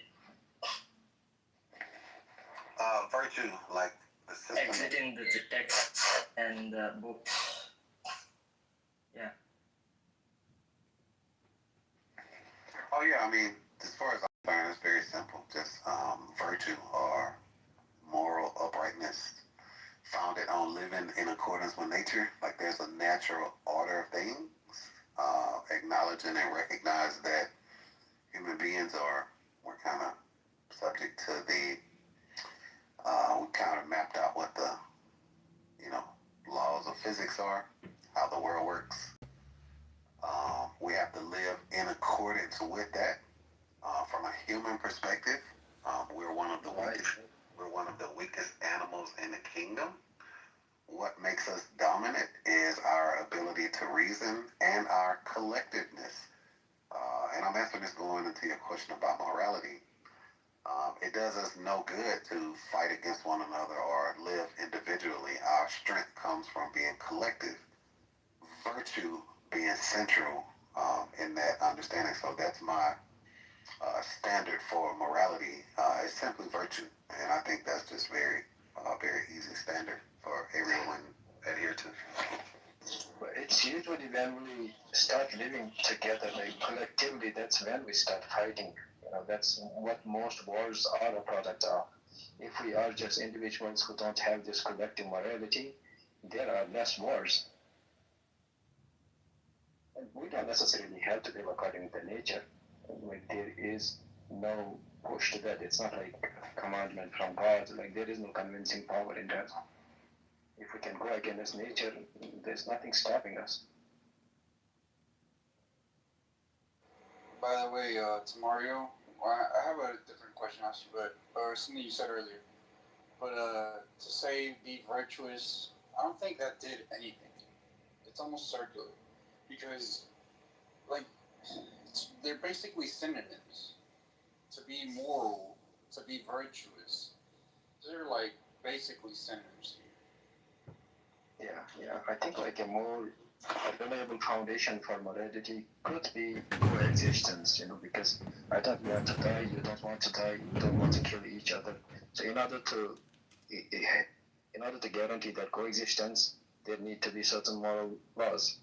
Virtue, like the system. Exiting the texts and the books. Yeah. Oh yeah, I mean, as far as I'm concerned, it's very simple. Just virtue or moral uprightness, founded on living in accordance with nature. Like there's a natural order of things. Acknowledging and recognize that human beings we're kind of subject to we kind of mapped out what the laws of physics are, how the world works. We have to live in accordance with that. From a human perspective, we're one of the weakest animals in the kingdom. What makes us dominant is our ability to reason and our collectiveness. And I'm answering this going into your question about morality. It does us no good to fight against one another or live individually. Our strength comes from being collective. Virtue being central in that understanding. So that's my standard for morality. It's simply virtue, and I think that's just very easy standard for everyone to adhere to. But it's usually when we start living together, like collectively, that's when we start fighting. That's what most wars are a product of. If we are just individuals who don't have this collective morality, there are less wars. And we don't necessarily have to live according to nature. Like there is no push to that. It's not like a commandment from God. Like there is no convincing power in that. If we can go against nature, there's nothing stopping us. By the way, to Mario, I have a different question to ask you, or something you said earlier. But to say be virtuous, I don't think that did anything. It's almost circular, because like they're basically synonyms. To be moral, to be virtuous, they're like basically synonyms here. Yeah. I think like a more reliable foundation for morality could be coexistence, because I don't want to die, you don't want to die, you don't want to kill each other. So in order to guarantee that coexistence, there need to be certain moral laws.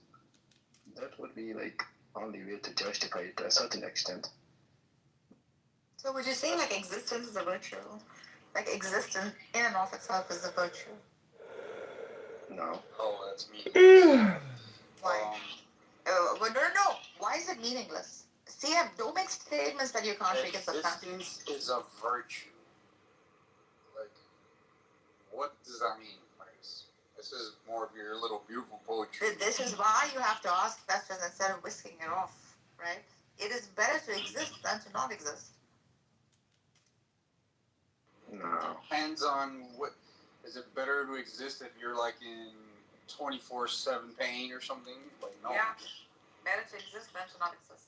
That would be like only way to justify it to a certain extent. So would you say like existence is a virtue? Like existence in and of itself is a virtue? No. Oh, that's me. Why? No. Why is it meaningless? See, don't make statements that you can't make as a fact. Existence is a virtue. Like, what does that mean, Marcus? This is more of your little beautiful poetry. This is why you have to ask questions instead of whisking it off, right? It is better to exist than to not exist. No. Depends on what. Is it better to exist if you're like in 24/7 pain or something? Like, no. Yeah. Better to exist than to not exist.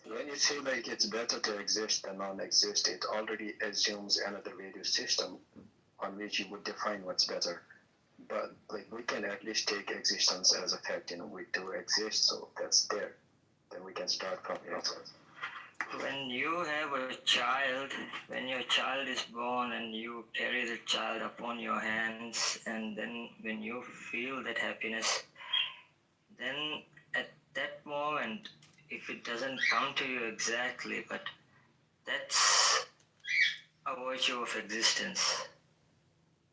When you say like it's better to exist than non-exist, it already assumes another value system on which you would define what's better. But like we can at least take existence as a fact. We do exist, so that's there. Then we can start from here. When you have a child, when your child is born and you carry the child upon your hands, and then when you feel that happiness, then at that moment, if it doesn't come to you exactly, but that's a virtue of existence.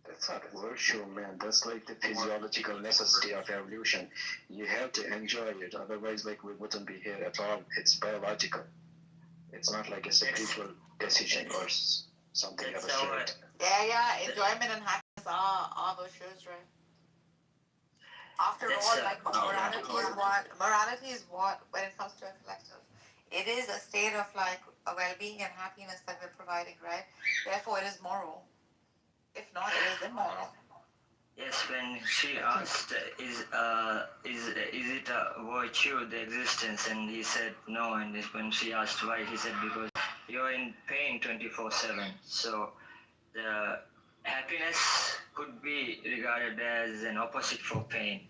That's not virtue, man. That's like the physiological necessity of evolution. You have to enjoy it, otherwise, like, we wouldn't be here at all. It's biological. It's not like a spiritual decision or something abstract. Yeah, enjoyment and happiness are virtues, right? After all, like, morality is what, when it comes to a collective, it is a state of, like, a well-being and happiness that we're providing, right? Therefore, it is moral. If not, it is immoral. Yes, when she asked, is it a virtue, the existence, and he said no, and when she asked why, he said because you're in pain 24/7. So the happiness could be regarded as an opposite for pain.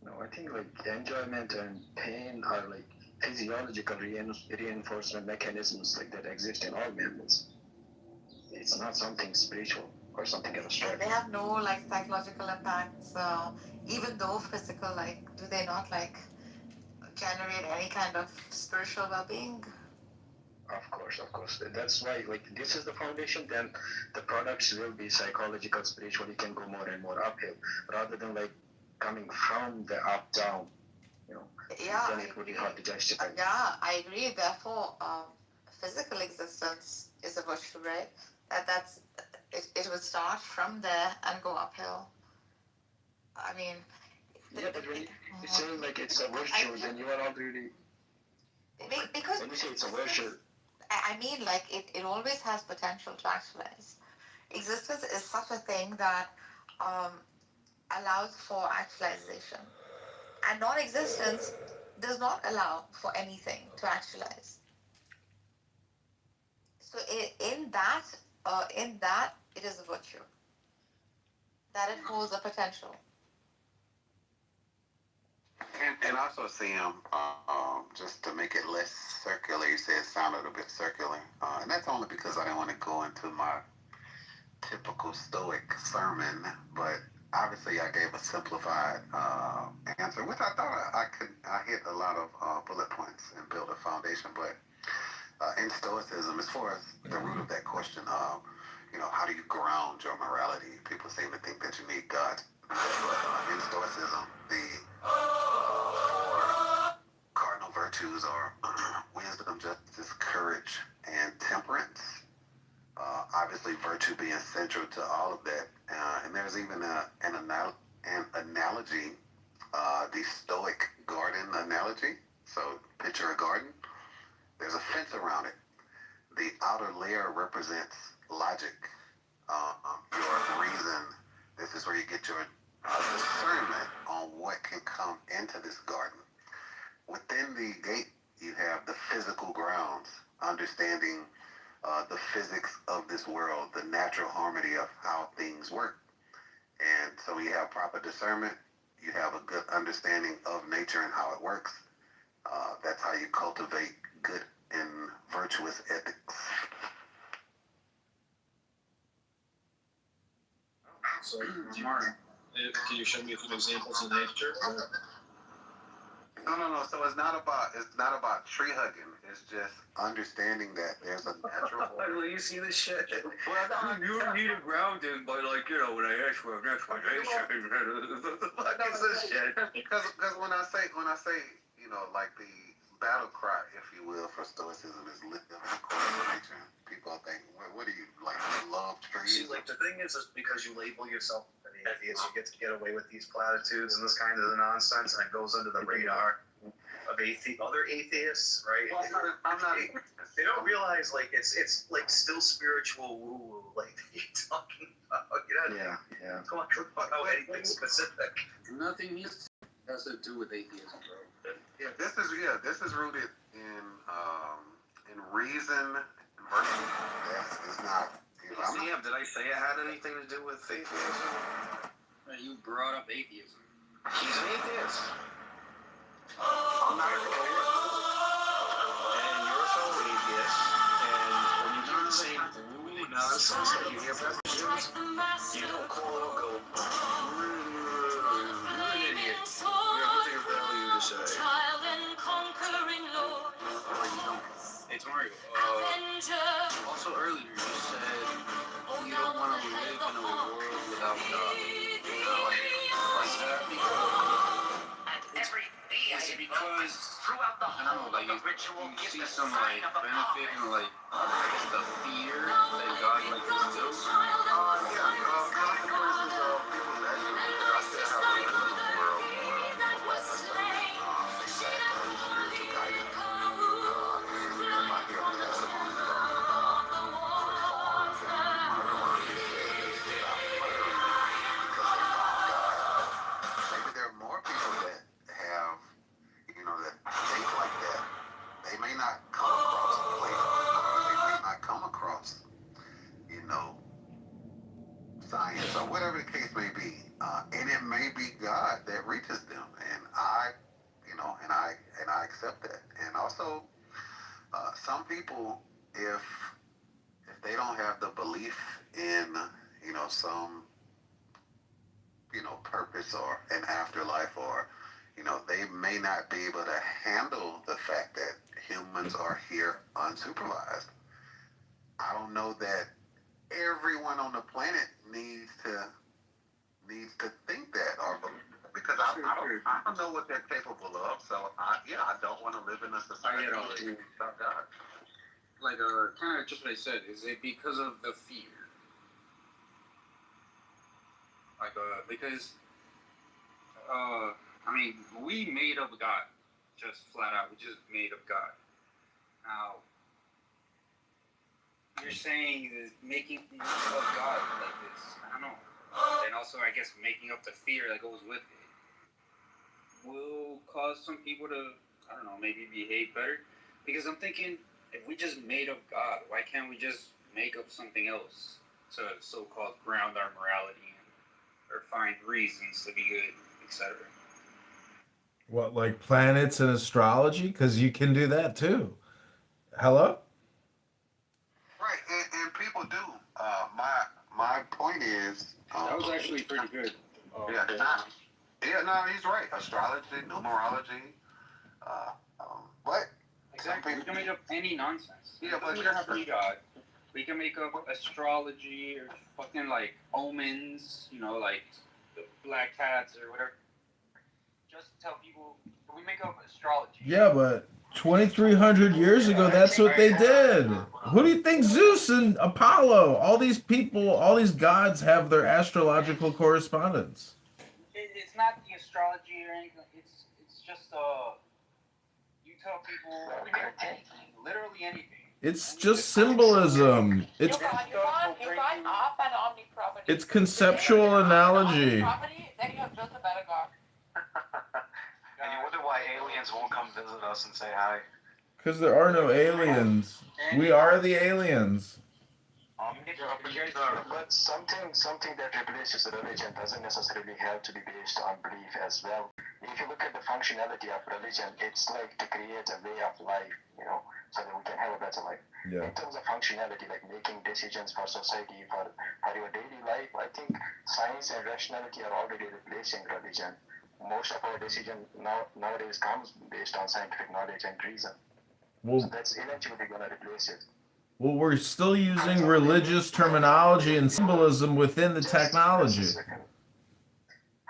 No, I think like enjoyment and pain are like physiological reinforcement mechanisms like that exist in all mammals. It's not something spiritual or something abstract. They have no, like, psychological impacts, even though physical, like, do they not, like, generate any kind of spiritual well-being? Of course. That's why, like, this is the foundation, then the products will be psychological, spiritual. You can go more and more uphill, rather than, like, coming from the up down, you know. Yeah, then it would be hard to justify. Yeah, I agree. Therefore, physical existence is a virtue, right? It would start from there and go uphill. I mean, yeah, but when you're saying like it's a virtue, then you are already. Because when you say it's a virtue, I mean, like, it always has potential to actualize. Existence is such a thing that allows for actualization, and non-existence does not allow for anything to actualize. So in that, it is a virtue that it holds a potential. And also, Sam, just to make it less circular, you said it sounded a bit circular. And that's only because I didn't want to go into my typical Stoic sermon, but obviously I gave a simplified answer, which I thought I hit a lot of bullet points and built a foundation. But in Stoicism, as far as the root of that question, how do you ground your morality? People seem to think that you need God. But in Stoicism, the four cardinal virtues are wisdom, justice, courage, and temperance. Obviously, virtue being central to all of that. And there's even an analogy, the Stoic garden analogy. So picture a garden. There's a fence around it. The outer layer represents logic, your reason. This is where you get your discernment on what can come into this garden. Within the gate, you have the physical grounds, understanding the physics of this world, the natural harmony of how things work. And so you have proper discernment. You have a good understanding of nature and how it works. That's how you cultivate good and virtuous ethics. So, Mark, can you show me some examples of nature? No. So it's not about tree hugging. It's just understanding that there's a natural order. Well, you see this shit. Well, you need a grounding, but when I ask for an explanation, what the fuck is this shit? Because when I say like the battle cry, if you will, for Stoicism is live according to nature. People think, what do you like? You love trees? See, like the thing is because you label yourself an atheist, you get to get away with these platitudes and this kind of nonsense, and it goes under the radar of other atheists, right? Well, I'm not. They don't realize like it's like still spiritual woo woo, like you're talking about. Yeah. Talking about anything specific. Nothing has to do with atheism, bro. Yeah, this is rooted in reason and virtue. It's not. Sam, did I say it had anything to do with atheism? You brought up atheism. She's an atheist. I'm not a and you're a fellow atheist. And when you hear the same woo nonsense that you hear from Christians, you don't call it go, you're an idiot. You have nothing of value to say. No, you don't. Hey, Mario, also earlier you said you don't want to live in a world without God. Is that is it because I don't know, like you see some like benefit in like I guess the fear that God like instills? Consequences of people's actions that I said how they live in the world. They lack spiritual guidance. And I'm not here to testimony about response and murder one of these days without murdering because they found God. Maybe there are more people that have, that think like that. They may not come across Plato, or they may not come across, science, or whatever the case may be. And it may be God that reaches them. And I accept that. And also, some people, if they don't have the belief in, some, purpose or an afterlife, or, they may not be able to handle the fact that humans are here unsupervised. I don't know that everyone on the planet needs to think that, or because I don't know what they're capable of. So I don't want to live in a society without God. Like kind of just what I said. Is it because of the fear? Like because we made up God, just flat out. We just made up God. Now you're saying is making up God like this. I don't know. And also, I guess making up the fear that goes with it will cause some people to, I don't know, maybe behave better. Because I'm thinking, if we just made up God, why can't we just make up something else to so-called ground our morality or find reasons to be good, etc.? What, like planets and astrology? Because you can do that too. Hello? Right, and people do. My point is, that was actually pretty good. He's right. Astrology, numerology, but exactly. We can make up any nonsense. Yeah, but we don't have to be God. We can make up astrology or fucking like omens, like the black cats or whatever. Just tell people we make up astrology. Yeah, but 2,300 years ago, that's what they did. Who do you think Zeus and Apollo, all these people, all these gods have their astrological correspondence? It's not the astrology or anything. It's just you tell people anything, literally anything. It's just symbolism. It's You can't up an omni property. it's conceptual analogy. Property, then you have built a better God. And you wonder why aliens won't come visit us and say hi. Because there are no aliens. We are the aliens. But something that replaces religion doesn't necessarily have to be based on belief as well. If you look at the functionality of religion, it's like to create a way of life, so that we can have a better life. Yeah. In terms of functionality, like making decisions for society, for your daily life, I think science and rationality are already replacing religion. Most of our decision nowadays comes based on scientific knowledge and reason. So that's eventually going to replace it. Well, we're still using religious terminology and symbolism within the technology. For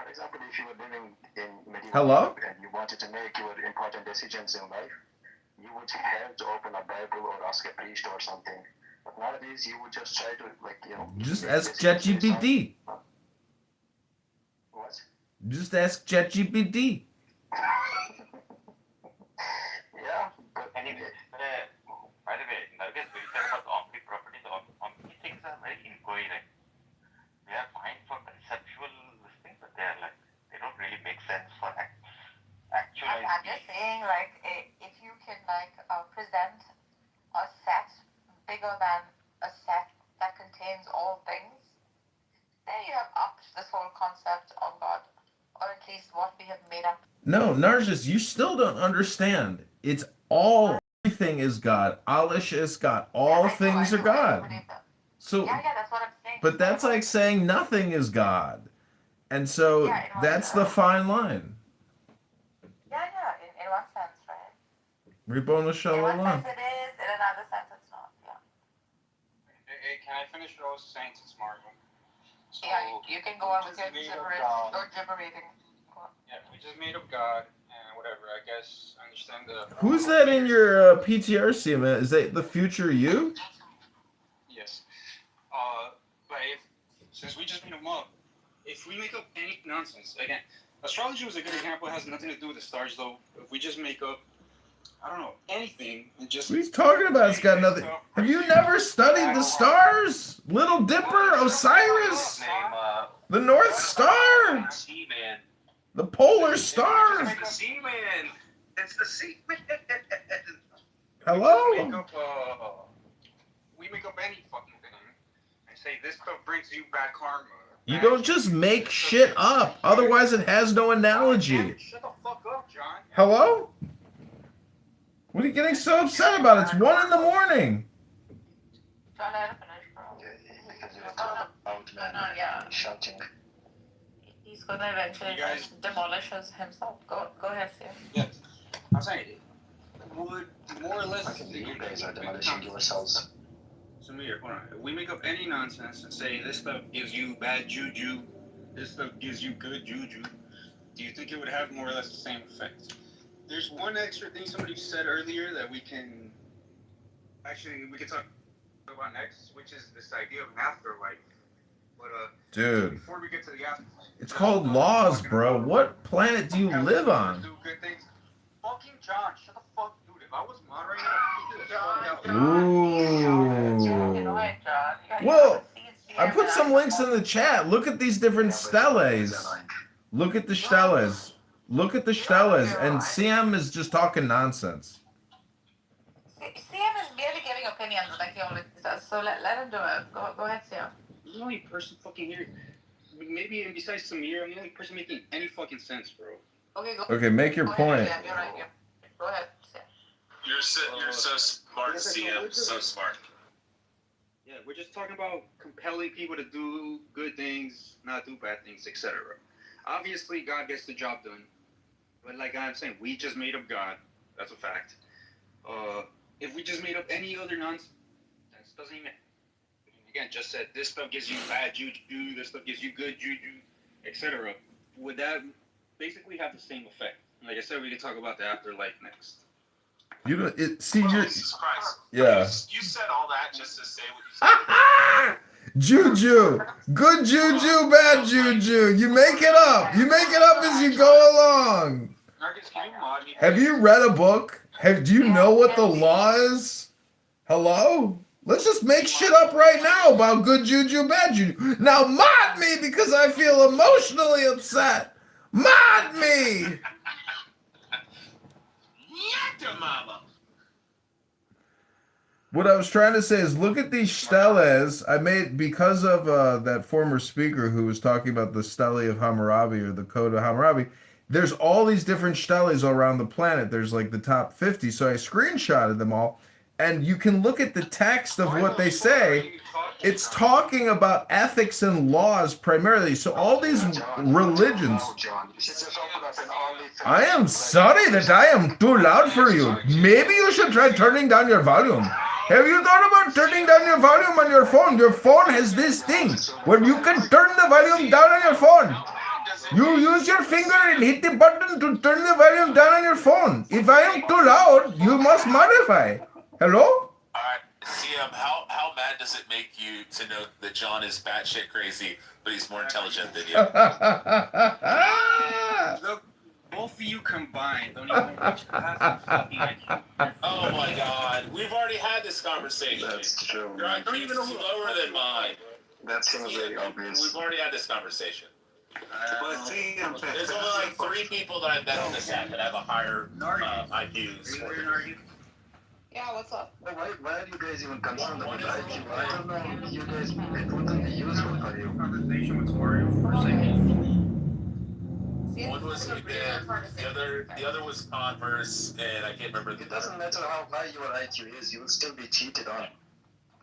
example, if you were living in medieval Hello? Europe and you wanted to make your important decisions in life, you would have to open a Bible or ask a priest or something. But nowadays, you would just try to, Just ask ChatGPT. What? Just ask ChatGPT. Yeah, but anyway, by the way, Nargis, we said about omni properties. Omni things are very incoherent. They are fine for conceptual things, but they don't really make sense for actualizing. I'm just saying, if you can present a set bigger than a set that contains all things, then you have upped this whole concept of God, or at least is what we have made up. No, Narcissus, you still don't understand. It's all, everything is God. Alish is God. All things are God. So, That's what I'm saying. but that's like saying nothing is God. And so that's the fine line. In one sense, right? Ribono In Shalom. one sense it is, in another sense it's not. Yeah. Hey, can I finish what I was saying to Margo? So, Yeah, you can go on with your gibberish or gibberating. Yeah, we just made up God and whatever. I guess I understand the. Who's that in your PTR, Seema? Is that the future you? Yes. But since we just made them up, if we make up any nonsense, again, astrology was a good example. It has nothing to do with the stars, though. If we just make up, I don't know, anything, and just. What are you talking about? It's got nothing. Have you never studied the stars? Little Dipper, Osiris, the North Star, the Polar Star. It's the Seaman. It's the Seaman. Hello? We make up any fucking thing and say this stuff brings you bad karma. You don't just make shit up. Otherwise, it has no analogy. Shut the fuck up, John. Hello? What are you getting so upset about? It's 1 in the morning. John, I had to finish, bro. Yeah. Shouting. He's gonna eventually demolish himself. Go ahead, Sam. Yes. I'm saying would more or less. I think you guys are demolishing yourselves. Samir, hold on. If we make up any nonsense and say this stuff gives you bad juju, this stuff gives you good juju, do you think it would have more or less the same effect? There's one extra thing somebody said earlier that we can talk about next, which is this idea of an afterlife. But Dude, before we get to the afterlife, it's called laws, bro. What planet do you live on? do good things. Fucking John, shut the fuck, dude. If I was moderating, Ooh. Well, I put some links in the chat. Look at these different steles. Look at the steles. Look at the steles. And CM is just talking nonsense. CM is merely giving opinions like he always does. So let him do it. Go ahead, CM. I'm the only person fucking here. Maybe and besides Samir, I'm the only person making any fucking sense, bro. Okay, make your point. Yeah, you're right. Yeah. Go ahead. You're so smart, CM. So smart. Yeah, we're just talking about compelling people to do good things, not do bad things, etc. Obviously, God gets the job done. But like I'm saying, we just made up God. That's a fact. If we just made up any other nonsense, that doesn't even. Again, just said this stuff gives you bad juju, this stuff gives you good juju, etc. Would that basically have the same effect? Like I said, we can talk about the afterlife next. You don't. See, Jesus Christ. Yeah. You said all that just to say what you said. Juju, good juju, bad juju. You make it up. You make it up as you go along. Have you read a book? Do you know what the law is? Hello? Let's just make shit up right now about good juju, bad juju. Now mod me because I feel emotionally upset. Mod me. What I was trying to say is look at these steles I made because of that former speaker who was talking about the stele of Hammurabi or the code of Hammurabi. There's all these different steles around the planet. There's like the top 50. So I screenshotted them all. And you can look at the text of what they say. It's talking about ethics and laws primarily. So all these religions. I am sorry that I am too loud for you. Maybe you should try turning down your volume. Have you thought about turning down your volume on your phone? Your phone has this thing where you can turn the volume down on your phone. You use your finger and hit the button to turn the volume down on your phone. If I am too loud, you must modify. Hello? Alright, CM, how mad does it make you to know that John is batshit crazy, but he's more intelligent than you? Look, both of you combined don't even reach half the fucking IQ. Oh my god, we've already had this conversation. That's true. Your IQ is lower than mine. That seems very obvious. We've already had this conversation. But see, There's only like 3 people that I've met on this app that have a higher IQs. Yeah, what's up? Why are you guys even concerned about IQ? I don't know. You guys, it wouldn't be useful for you. Conversation with Mario for a second. One was the other was Converse, and I can't remember. It doesn't matter how high your IQ is, you will still be cheated on.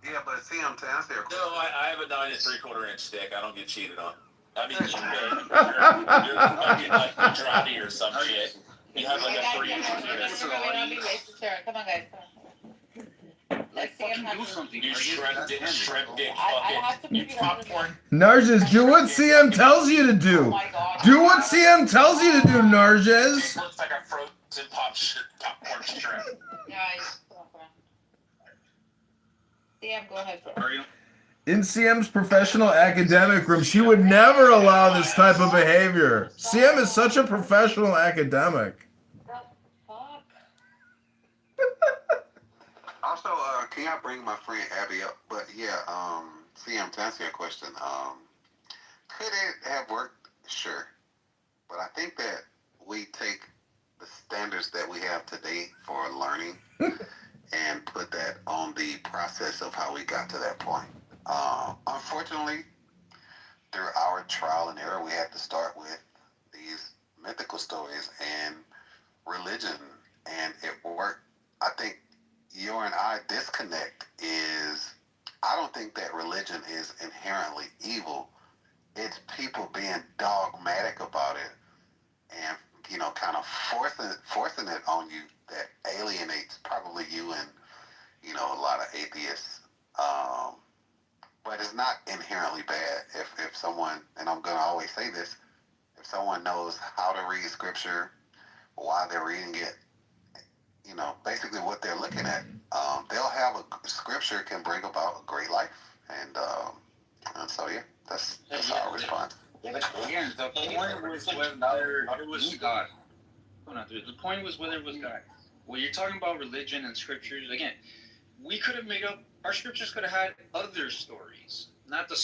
Yeah, but see, I'm to answer your No, question. I have a 9 3/4 inch stick. I don't get cheated on. I mean, you're fucking like Madrani or some shit. You have like a 3-inch penis. Come on, guys. Let's see him do something. You shrimp dick, I have to fucking, you prove it on popcorn. Narges, do what CM tells you to do. Do what CM tells you to do, Narges. Looks like a frozen popcorn shrimp. Guys, come on. CM, go ahead. Mario. In CM's professional academic room, she would never allow this type of behavior. CM is such a professional academic. Also, can y'all bring my friend Abby up? But yeah, CM, to answer your question, could it have worked? Sure. But I think that we take the standards that we have today for learning and put that on the process of how we got to that point. Unfortunately, through our trial and error, we had to start with these mythical stories and religion, and it worked. I think your and I disconnect is, I don't think that religion is inherently evil. It's people being dogmatic about it and, you know, kind of forcing it on you that alienates probably you and, you know, a lot of atheists. But it's not inherently bad if someone, and I'm going to always say this, if someone knows how to read scripture, why they're reading it, you know, basically what they're looking at, they'll have scripture can bring about a great life. And so, yeah, that's how I respond. Again, the point was whether it was God. The point was whether it was God. When you're talking about religion and scriptures, again, we could have made up, our scriptures could have had other stories, not the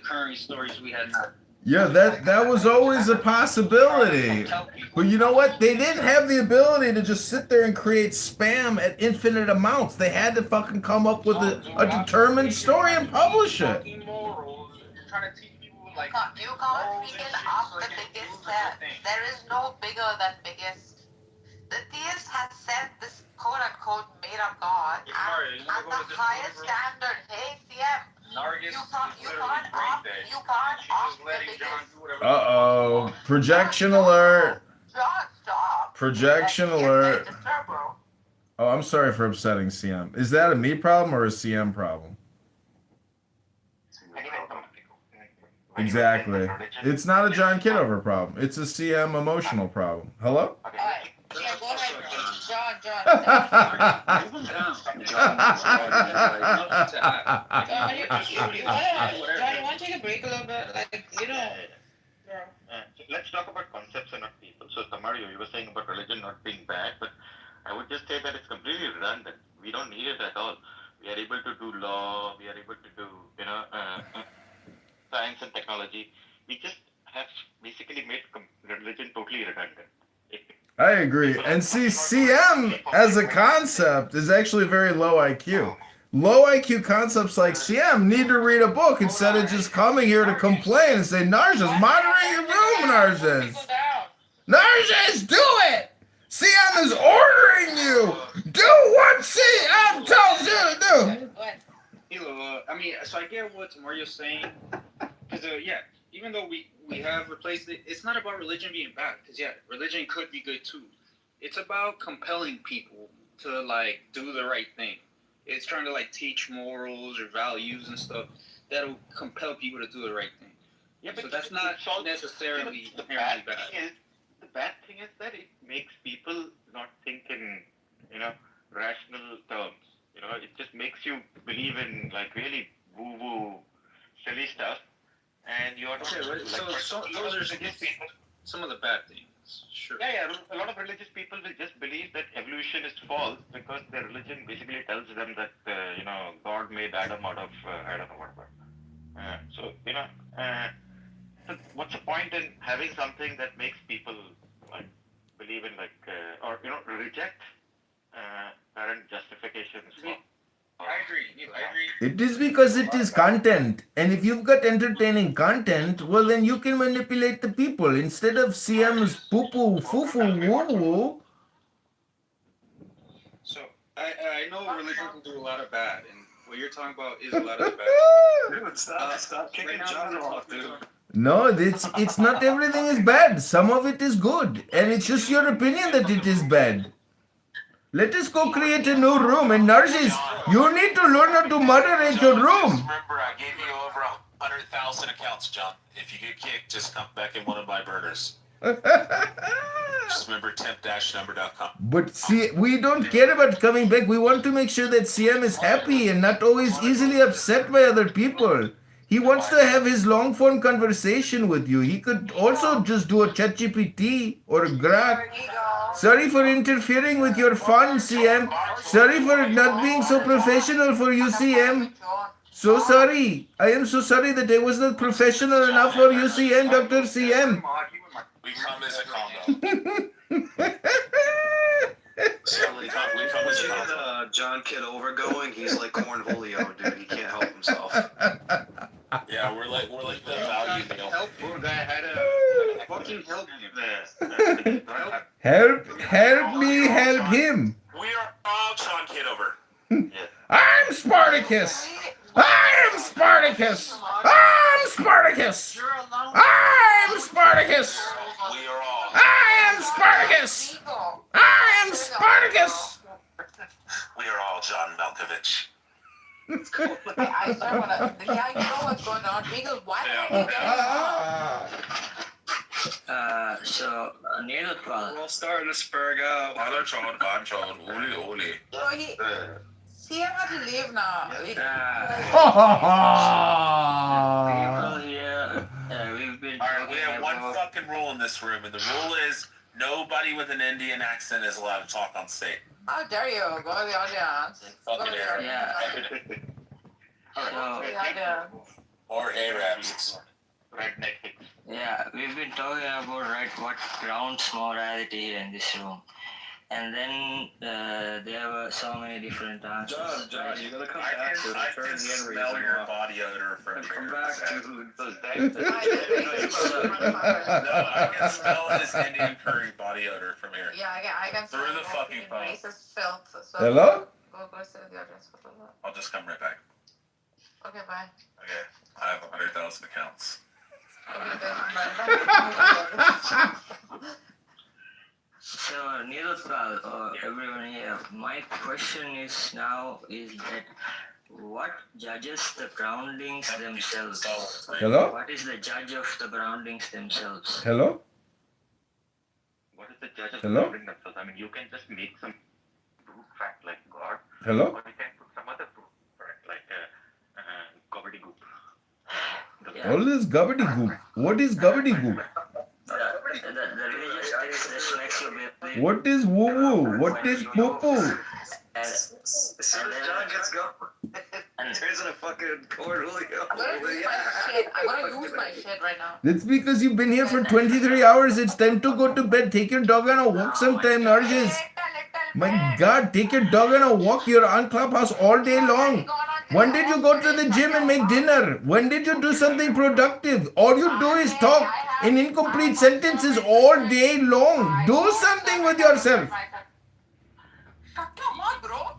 current stories we had now. Yeah, that was always a possibility. But you know what? They didn't have the ability to just sit there and create spam at infinite amounts. They had to fucking come up with a determined story and publish it. You can't freaking up the biggest set. There is no bigger than biggest. The theist has set this quote-unquote made-up God at the highest standard. Hey, CM, you can't off the biggest. Uh-oh. Projection alert. Stop. Projection alert. Oh, I'm sorry for upsetting CM. Is that a me problem or a CM problem? Exactly. It's not a John Kitover problem. It's a CM emotional problem. Hello? Yeah, go ahead, John. John, you want to take a break a little bit? Like, you know. Let's talk about concepts and not people. So, Mario, you were saying about religion not being bad, but I would just say that it's completely redundant. We don't need it at all. We are able to do law. We are able to do, science and technology. We just have basically made religion totally redundant. I agree. And see, CM as a concept is actually very low IQ. Low IQ concepts like CM need to read a book instead of just coming here to complain and say, Narges, moderate your room, Narges. Narges, do it! CM is ordering you! Do what CM tells you to do! So I get what Mario's saying. Because, even though we have replaced it, it's not about religion being bad. Because, religion could be good too. It's about compelling people to, like, do the right thing. It's trying to, like, teach morals or values and stuff that'll compel people to do the right thing. Yeah, but so that's not necessarily inherently bad. The bad thing is that it makes people not think in, rational terms. It just makes you believe in, like, really woo-woo, silly stuff. And you're not... Okay, so those are some of the bad things. Sure. Yeah. A lot of religious people will just believe that evolution is false because their religion basically tells them that, God made Adam out of, I don't know what. So what's the point in having something that makes people, like, believe in, like, or reject current justifications? I agree. It is because it is content. And if you've got entertaining content, well, then you can manipulate the people. Instead of CM's poo-poo, foo-foo, woo-woo. So, I know religion can do a lot of bad, and what you're talking about is a lot of the bad. Dude, stop kicking John off, dude. No, it's not everything is bad. Some of it is good. And it's just your opinion that it is bad. Let us go create a new room. And Narcis, you need to learn how to moderate your room. Remember, I gave you over 100,000 accounts, John. If you get kicked, just come back in one of my burners. Just remember temp-number.com. But see, we don't care about coming back. We want to make sure that CM is happy and not always easily upset by other people. He wants to have his long-form conversation with you. He could also just do a ChatGPT or a Grok. Sorry for interfering with your fun, CM. Sorry for not being so professional for you, CM. So sorry. I am so sorry that I was not professional enough for you, CM, Dr. CM. We come as a combo. So we come as John Kitover going. He's like Cornholio, dude. He can't help himself. Yeah, we're like the value meal. Help, bro. That had a fucking help you there. Help me help him. We are all John Kitover. I'm Spartacus. I'm Spartacus. I'm Spartacus. I'm Spartacus. We are all. I am Spartacus. I am Spartacus. We are all John Malkovich. I don't wanna. Yeah, you know what's going on. Beagle, why don't you So, Neelotpal. We'll start to spurg out. I'm John. Oli. know, CM had to leave now. People here, we've been. Alright, we have one fucking rule in this room, and the rule is nobody with an Indian accent is allowed to talk on stage. How dare you? Go to the audience. Fucking Yeah. Or Arabs. Redneck. Yeah, we've been talking about what grounds morality here in this room. And then there were so many different answers. John, you gotta come I back to can turn the smell your body odor from here. Come back to those No, I can smell his Indian curry body odor from here. Yeah, I can Through the fucking phone. racist filth. So Hello? Go sit in the audience for a little bit. I'll just come right back. Okay, bye. Okay, I have 100,000 accounts. So, Neelotpal, or everyone here, my question is that what judges the groundings themselves? Hello? What is the judge of the groundings themselves? Hello? What is the judge of Hello? proving themselves? I mean, you can just make some brute fact like God, Hello? or you can put some other brute fact like gobbledygook. All this gobbledygook. What is gobbledygook? The religious text that makes you believe. What is woo-woo? What is poo-poo? As soon as John gets going, turns into fucking Cornholio. I'm gonna use my shit right now. That's because you've been here for 23 hours. It's time to go to bed. Take your dog on a walk sometime, Narcis. My God, take your dog on a walk. You're on Clubhouse all day long. When did you go to the gym and make dinner? When did you do something productive? All you do is talk in incomplete sentences all day long. Do something with yourself. Come on, bro.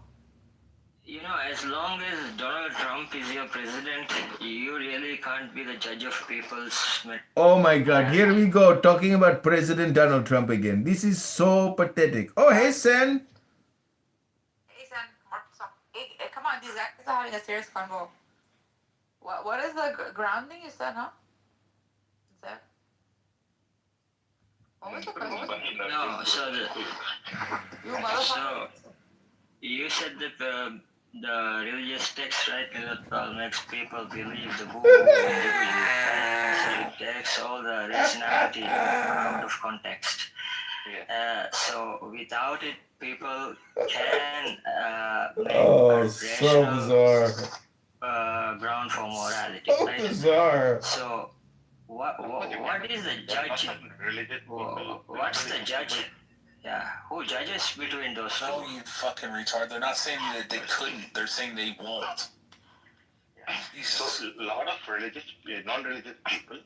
You know, as long as Donald Trump is your president, you really can't be the judge of people's. Oh my God, here we go talking about President Donald Trump again. This is so pathetic. Oh, hey, Sen. Hey, Sam, what's up? Hey, come on, these guys are having a serious convo. What is the grounding you said, huh? Is that? What was the question? No, so You motherfucker. you said that the religious text, right, that makes people believe the book. It takes all the rationality out of context. So without it, people can make a So bizarre. ground for morality. So right? bizarre. So what is the judge? What's the judge? Yeah, who judges between those two? No, you fucking retard. They're not saying that they couldn't. They're saying they won't. So a lot of non-religious people,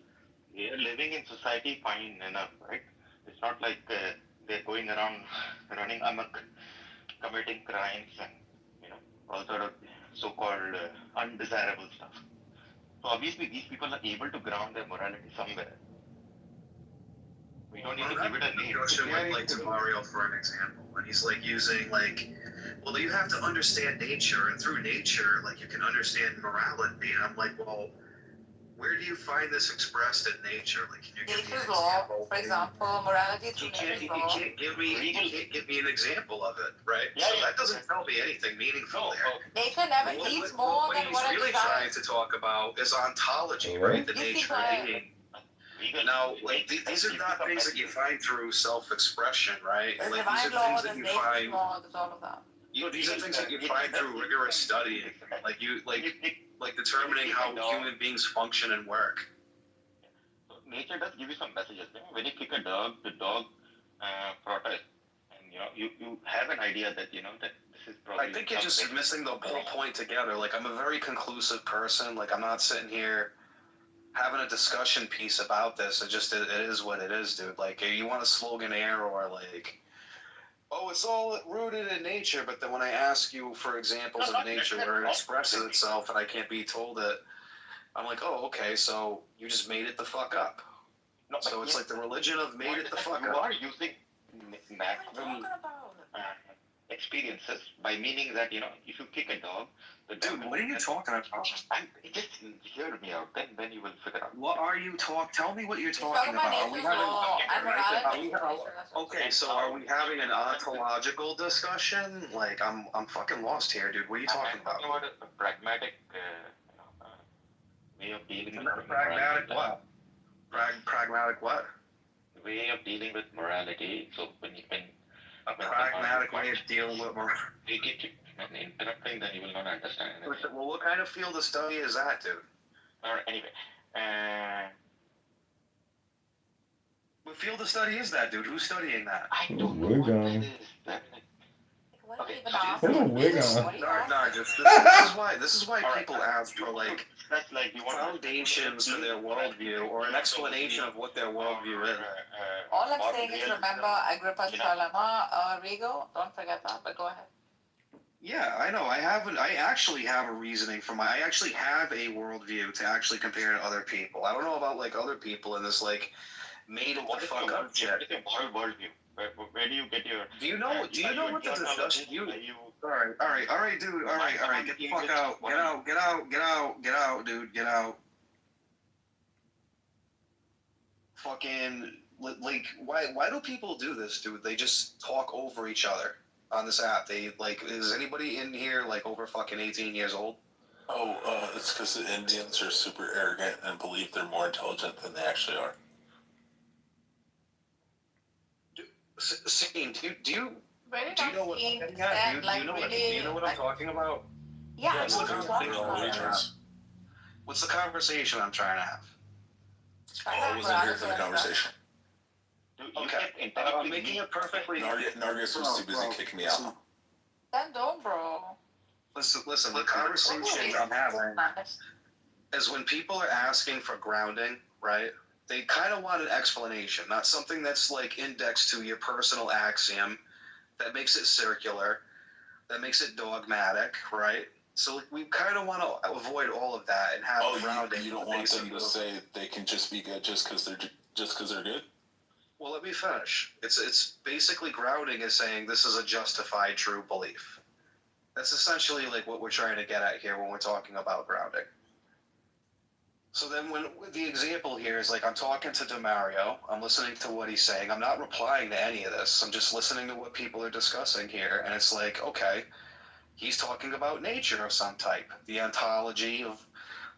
they are living in society fine enough, right? It's not like they're going around running amok, committing crimes and all sort of so-called undesirable stuff. So obviously these people are able to ground their morality somewhere. We don't need to give it a name. Like Mario for an example, when he's like using like, well, you have to understand nature, and through nature, like you can understand morality. And I'm like, well, where do you find this expressed in nature? Like, can you give me Nature's an law, example? for example, morality through You can't, nature's law. you can't give me an example of it, right? Yeah, so yeah. that doesn't tell me anything meaningful there. Nature never eats more What than he's what it really trying to talk about is ontology, right? The nature of being. Now, like, these are not things that you find through self-expression, right? There's Like, divine these are law, things that there's you nature's find. law, there's all of that. These are things that you find through rigorous studying, like determining how human beings function and work. Nature does give you some messages. When you kick a dog, the dog protests, and you have an idea that that this is probably. I think you're just missing the whole point together. Like, I'm a very conclusive person. Like, I'm not sitting here having a discussion piece about this. It is what it is, dude. Like, you want a sloganeer or like, oh, it's all rooted in nature. But then when I ask you for examples of nature where it expresses itself and I can't be told it, I'm like, oh, okay, so you just made it the fuck up. No, so it's like the religion of made it the fuck you up. are using natural experiences by meaning that if you kick a dog, Dude, what are you talking about? Just hear me out, then you will figure out. What are you Tell me what you're Talking talking about about. Are we nature's having law and morality. Okay, so are we having an ontological discussion? Like, I'm fucking lost here, dude. What are you talking about? I'm talking about a pragmatic way of dealing with Pragmatic what? Pragmatic what? Way of dealing with morality. So when a pragmatic way of dealing with morality. You keep interrupting, then you will not understand. Well, what kind of field of study is that, dude? Alright, anyway. What field of study is that, dude? Who's studying that? I don't know what that is. What are you even Put a asking? wig What on. are you No, asking? this is why people ask for like foundations for their worldview or an explanation of what their worldview is. All I'm saying is remember Agrippa's dilemma, Rigo. Don't forget that, but go ahead. Yeah, I know. I actually have a reasoning for I actually have a worldview to actually compare to other people. I don't know about like other people in this like made it the fuck up shit. What is your moral worldview? Where do you get your? Do you know what the discussion? All right, dude. All right. Get the fuck out. Get out, dude. Get out. Fucking like, why do people do this, dude? They just talk over each other on this app. They like, is anybody in here like over fucking 18 years old? Oh, it's because the Indians are super arrogant and believe they're more intelligent than they actually are. Scene, do you Really know what? seeing Do that, you know what I'm talking about? Yeah, I What's know the what you're talking conversation? about. What's the conversation I'm trying to have? I wasn't here for the conversation. Okay, I'm making it perfectly. Nargis was too busy kicking me out. Then don't, bro. Listen. The conversation I'm having is when people are asking for grounding, right? They kind of want an explanation, not something that's like indexed to your personal axiom that makes it circular, that makes it dogmatic, right? So we kind of want to avoid all of that and have grounding. You don't want them to say they can just be good just because they're good? Well, let me finish. It's basically grounding is saying this is a justified true belief. That's essentially like what we're trying to get at here when we're talking about grounding. So then when the example here is like I'm talking to DeMario, I'm listening to what he's saying, I'm not replying to any of this, I'm just listening to what people are discussing here, and it's like, okay, he's talking about nature of some type, the ontology of,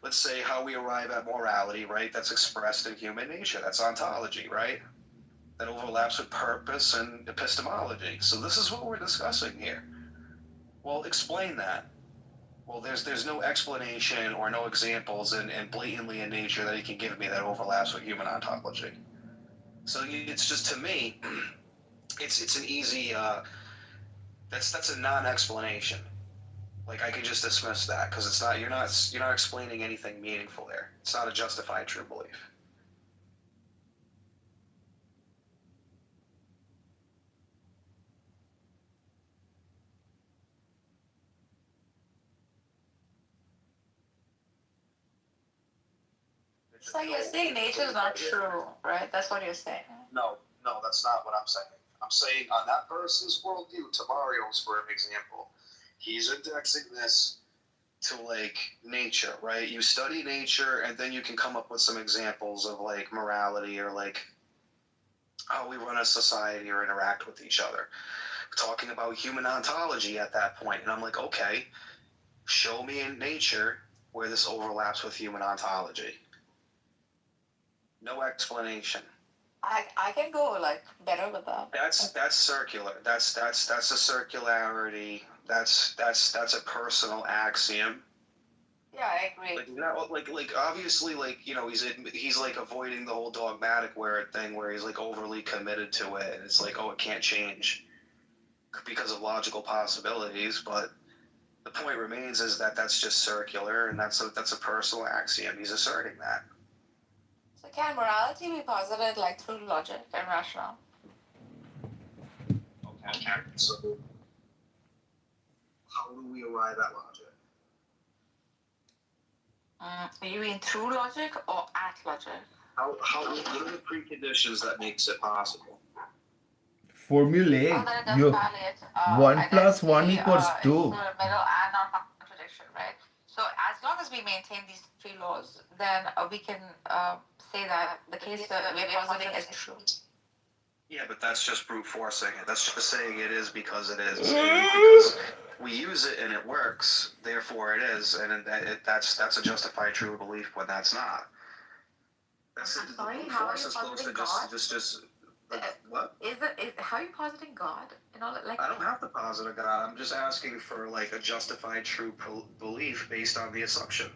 let's say, how we arrive at morality, right? That's expressed in human nature, that's ontology, right? That overlaps with purpose and epistemology. So this is what we're discussing here. Well, explain that. Well, there's no explanation or no examples and blatantly in nature that he can give me that overlaps with human ontology. So it's just, to me, it's an easy that's a non-explanation. Like I could just dismiss that because it's not you're not explaining anything meaningful there. It's not a justified true belief. So you're saying nature is not true, right? That's what you're saying. No, that's not what I'm saying. I'm saying on that person's worldview, to Mario's for example, he's indexing this to like nature, right? You study nature and then you can come up with some examples of like morality or like how we run a society or interact with each other. We're talking about human ontology at that point, and I'm like, okay, show me in nature where this overlaps with human ontology. No explanation. I can go like better with that. That's circular. That's a circularity. That's a personal axiom. Yeah, I agree. Like obviously like he's like avoiding the whole dogmatic thing where he's like overly committed to it and it's like, oh, it can't change because of logical possibilities, but the point remains is that that's just circular and that's a personal axiom. He's asserting that. So can morality be posited like through logic and rationale? Okay. So how do we arrive at logic? You mean through logic or at logic? What are the preconditions that makes it possible? Formulate. That it does You validate 1 plus 1 equals 2. middle and non-contradiction, right? So as long as we maintain these three laws, then we can say that the case that we're positing is true. Yeah, but that's just brute forcing it. That's just saying it is because it is. Because we use it and it works, therefore it is, and that's a justified true belief when that's not. That's I'm sorry, brute how are force you is close to positing just what? Is how are you positing God? You know, like I don't have to posit a God. I'm just asking for like a justified true belief based on the assumption.